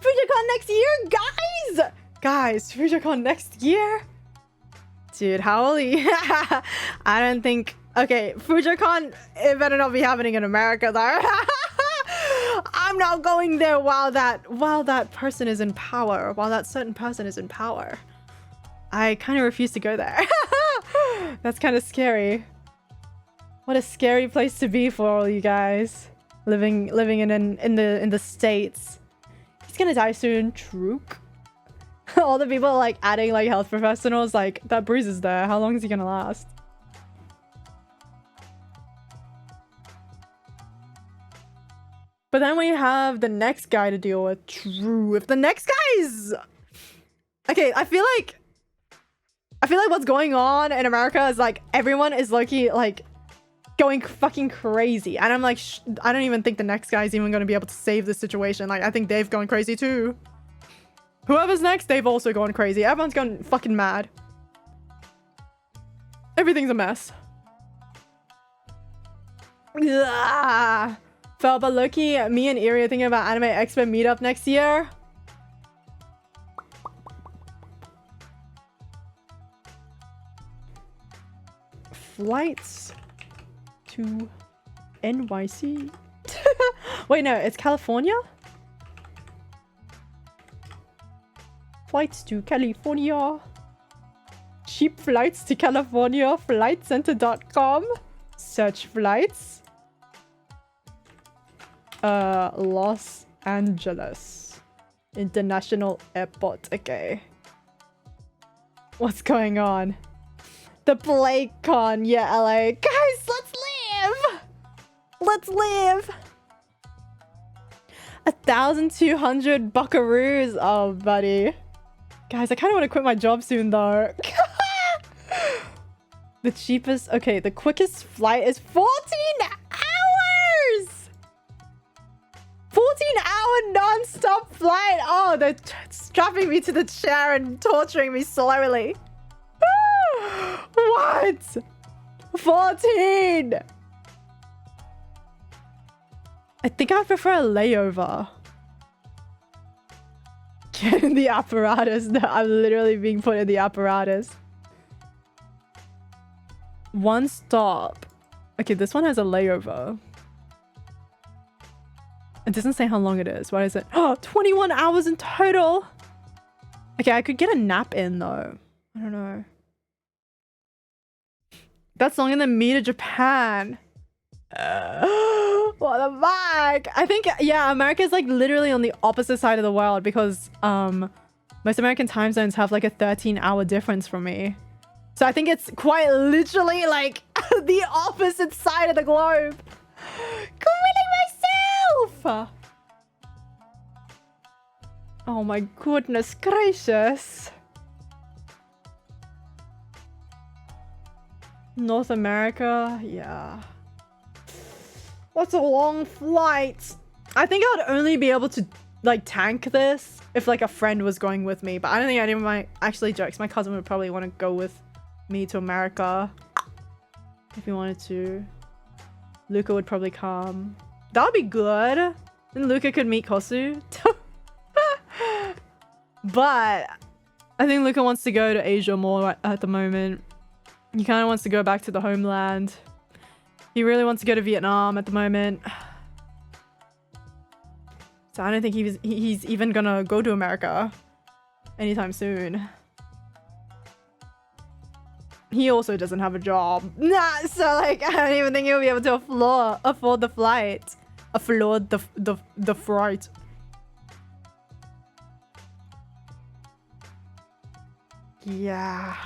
FujoCon next year, guys! Guys, FujoCon next year? Dude, how will he? I don't think... Okay, FujoCon, it better not be happening in America, though. I'm not going there while that person is in power. While that certain person is in power. I kind of refuse to go there. That's kind of scary. What a scary place to be for all you guys. Living in the States. He's gonna die soon. Trook. All the people like adding like health professionals, like that bruise is there. How long is he gonna last? But then we have the next guy to deal with. True. If the next guy is... Okay, I feel like what's going on in America is like everyone is low-key like going fucking crazy. And I'm like, I don't even think the next guy is even going to be able to save the situation. Like, I think they've gone crazy too. Whoever's next, they've also gone crazy. Everyone's gone fucking mad. Everything's a mess. Ugh. But Loki, me and Iri are thinking about Anime Expert meetup next year. Flights to NYC. Wait, no, it's California? Flights to California. Cheap flights to California. Flightcenter.com. Search flights. Los Angeles International Airport. Okay. What's going on? The PlayCon. Yeah, LA. Guys, let's live! Let's live! 1,200 buckaroos. Oh, buddy. Guys, I kind of want to quit my job soon, though. The cheapest... Okay, the quickest flight is 14 hours! 14-hour non-stop flight! Oh, they're strapping me to the chair and torturing me slowly. What? 14! I think I prefer a layover. Get in the apparatus. No, I'm literally being put in the apparatus. One stop. Okay, this one has a layover. It doesn't say how long it is. What is it? Oh, 21 hours in total. Okay, I could get a nap in though. I don't know. That's longer than me to Japan. What the fuck? I think, yeah, America's like literally on the opposite side of the world because most American time zones have like a 13-hour difference from me. So I think it's quite literally like the opposite side of the globe. Killing myself! Oh my goodness gracious. North America, yeah. What's a long flight? I think I would only be able to like tank this if like a friend was going with me, but I don't think anyone might actually jokes. My cousin would probably want to go with me to America if he wanted to. Luca would probably come. That would be good. Then Luca could meet Kosu. But I think Luca wants to go to Asia more at the moment. He kind of wants to go back to the homeland. He really wants to go to Vietnam at the moment. So I don't think he's even gonna go to America anytime soon. He also doesn't have a job. Nah, so like I don't even think he'll be able to afford the flight. Afford the flight. Yeah.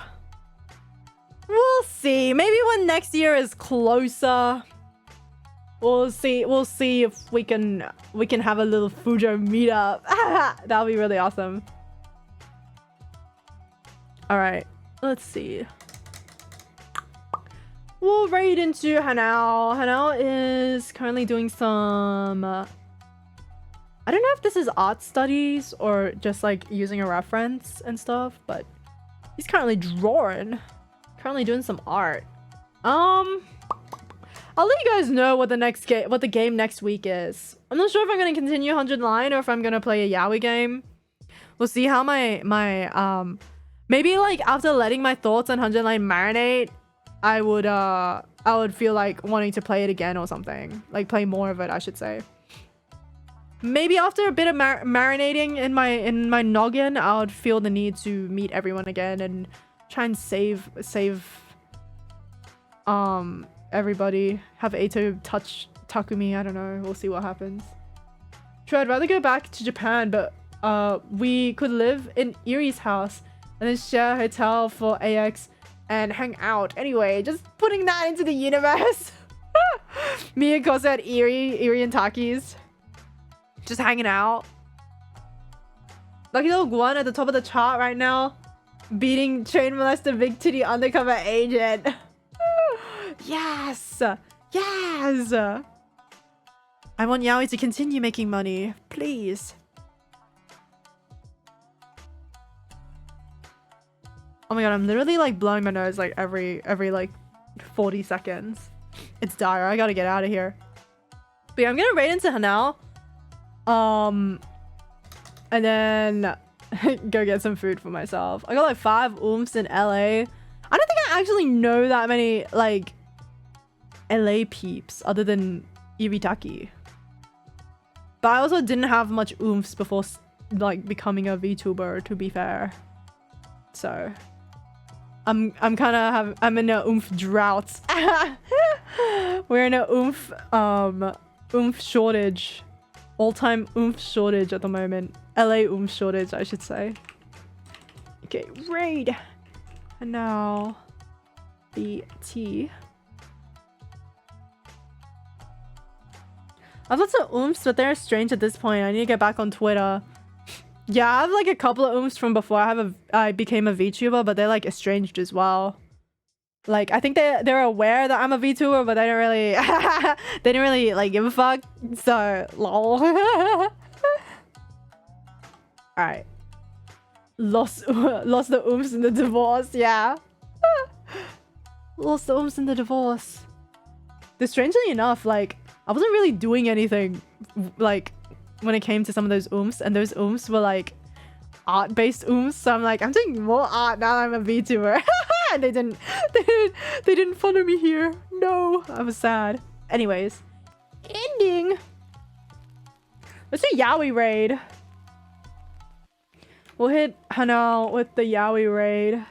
We'll see. Maybe when next year is closer, we'll see if we can have a little Fujo meetup. That'll be really awesome. All right, let's see. We'll raid into Hanao. Hanao is currently doing some I don't know if this is art studies or just like using a reference and stuff, but he's currently drawing. Currently doing some art. I'll let you guys know what the game next week is. I'm not sure if I'm gonna continue 100 Line or if I'm gonna play a Yaoi game. We'll see how my maybe like after letting my thoughts on 100 Line marinate, I would feel like wanting to play it again or something. Like play more of it, I should say. Maybe after a bit of marinating in my noggin, I would feel the need to meet everyone again and try and save everybody. Have Eito touch Takumi. I don't know. We'll see what happens. True, I'd rather go back to Japan, but we could live in Erie's house and then share a hotel for AX and hang out. Anyway, just putting that into the universe. Me and Kosa at Erie and Taki's. Just hanging out. Lucky Dog 1 at the top of the chart right now. Beating Train Molester Big Titty Undercover Agent. Yes! Yes! I want Yaoi to continue making money. Please. Oh my god, I'm literally like blowing my nose like every like 40 seconds. It's dire. I gotta get out of here. But yeah, I'm gonna raid into Hanao. And then go get some food for myself. I got like 5 oomphs in LA. I don't think I actually know that many like LA peeps other than Iritaki. But I also didn't have much oomphs before like becoming a VTuber, to be fair. So I'm in a oomph drought. We're in a oomph shortage. All-time oomph shortage at the moment. LA oomph shortage, I should say. Okay, raid. And now BT. I've lots of oomphs, but they're strange at this point. I need to get back on Twitter. Yeah, I have like a couple of oomphs from before I became a VTuber, but they're like estranged as well. Like I think they're aware that I'm a VTuber, but they don't really they didn't really like give a fuck. So lol. Alright. Lost the oomphs in the divorce, yeah. Lost the oomphs in the divorce. But strangely enough, like I wasn't really doing anything like when it came to some of those oomphs, and those oomphs were like art-based oomphs, so I'm like, I'm doing more art now that I'm a VTuber. And they didn't follow me here. No, I was sad. Anyways, ending. Let's do Yaoi raid. We'll hit Hanao with the Yaoi raid.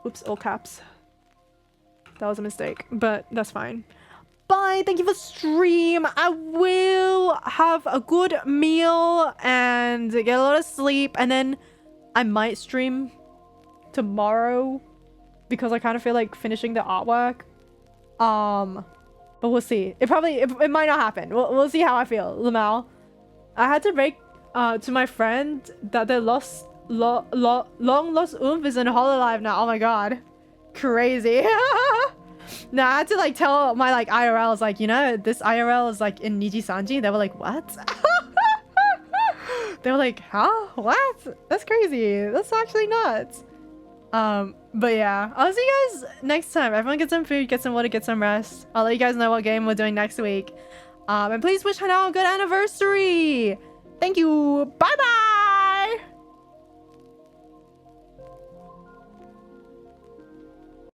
Oops, all caps. That was a mistake, but that's fine. Bye, thank you for stream. I will have a good meal and get a lot of sleep, and then I might stream tomorrow because I kind of feel like finishing the artwork. But we'll see. It might not happen. We'll see how I feel. Lamau, I had to break to my friend that their long lost oomph is in Hololive now. Oh my god, crazy. No, I had to like tell my like IRLs, like, you know, this IRL is like in Niji-sanji. They were like, what? They were like, huh? What? That's crazy. That's actually nuts. But yeah, I'll see you guys next time. Everyone get some food, get some water, get some rest. I'll let you guys know what game we're doing next week. And please wish Hanao a good anniversary. Thank you. Bye bye.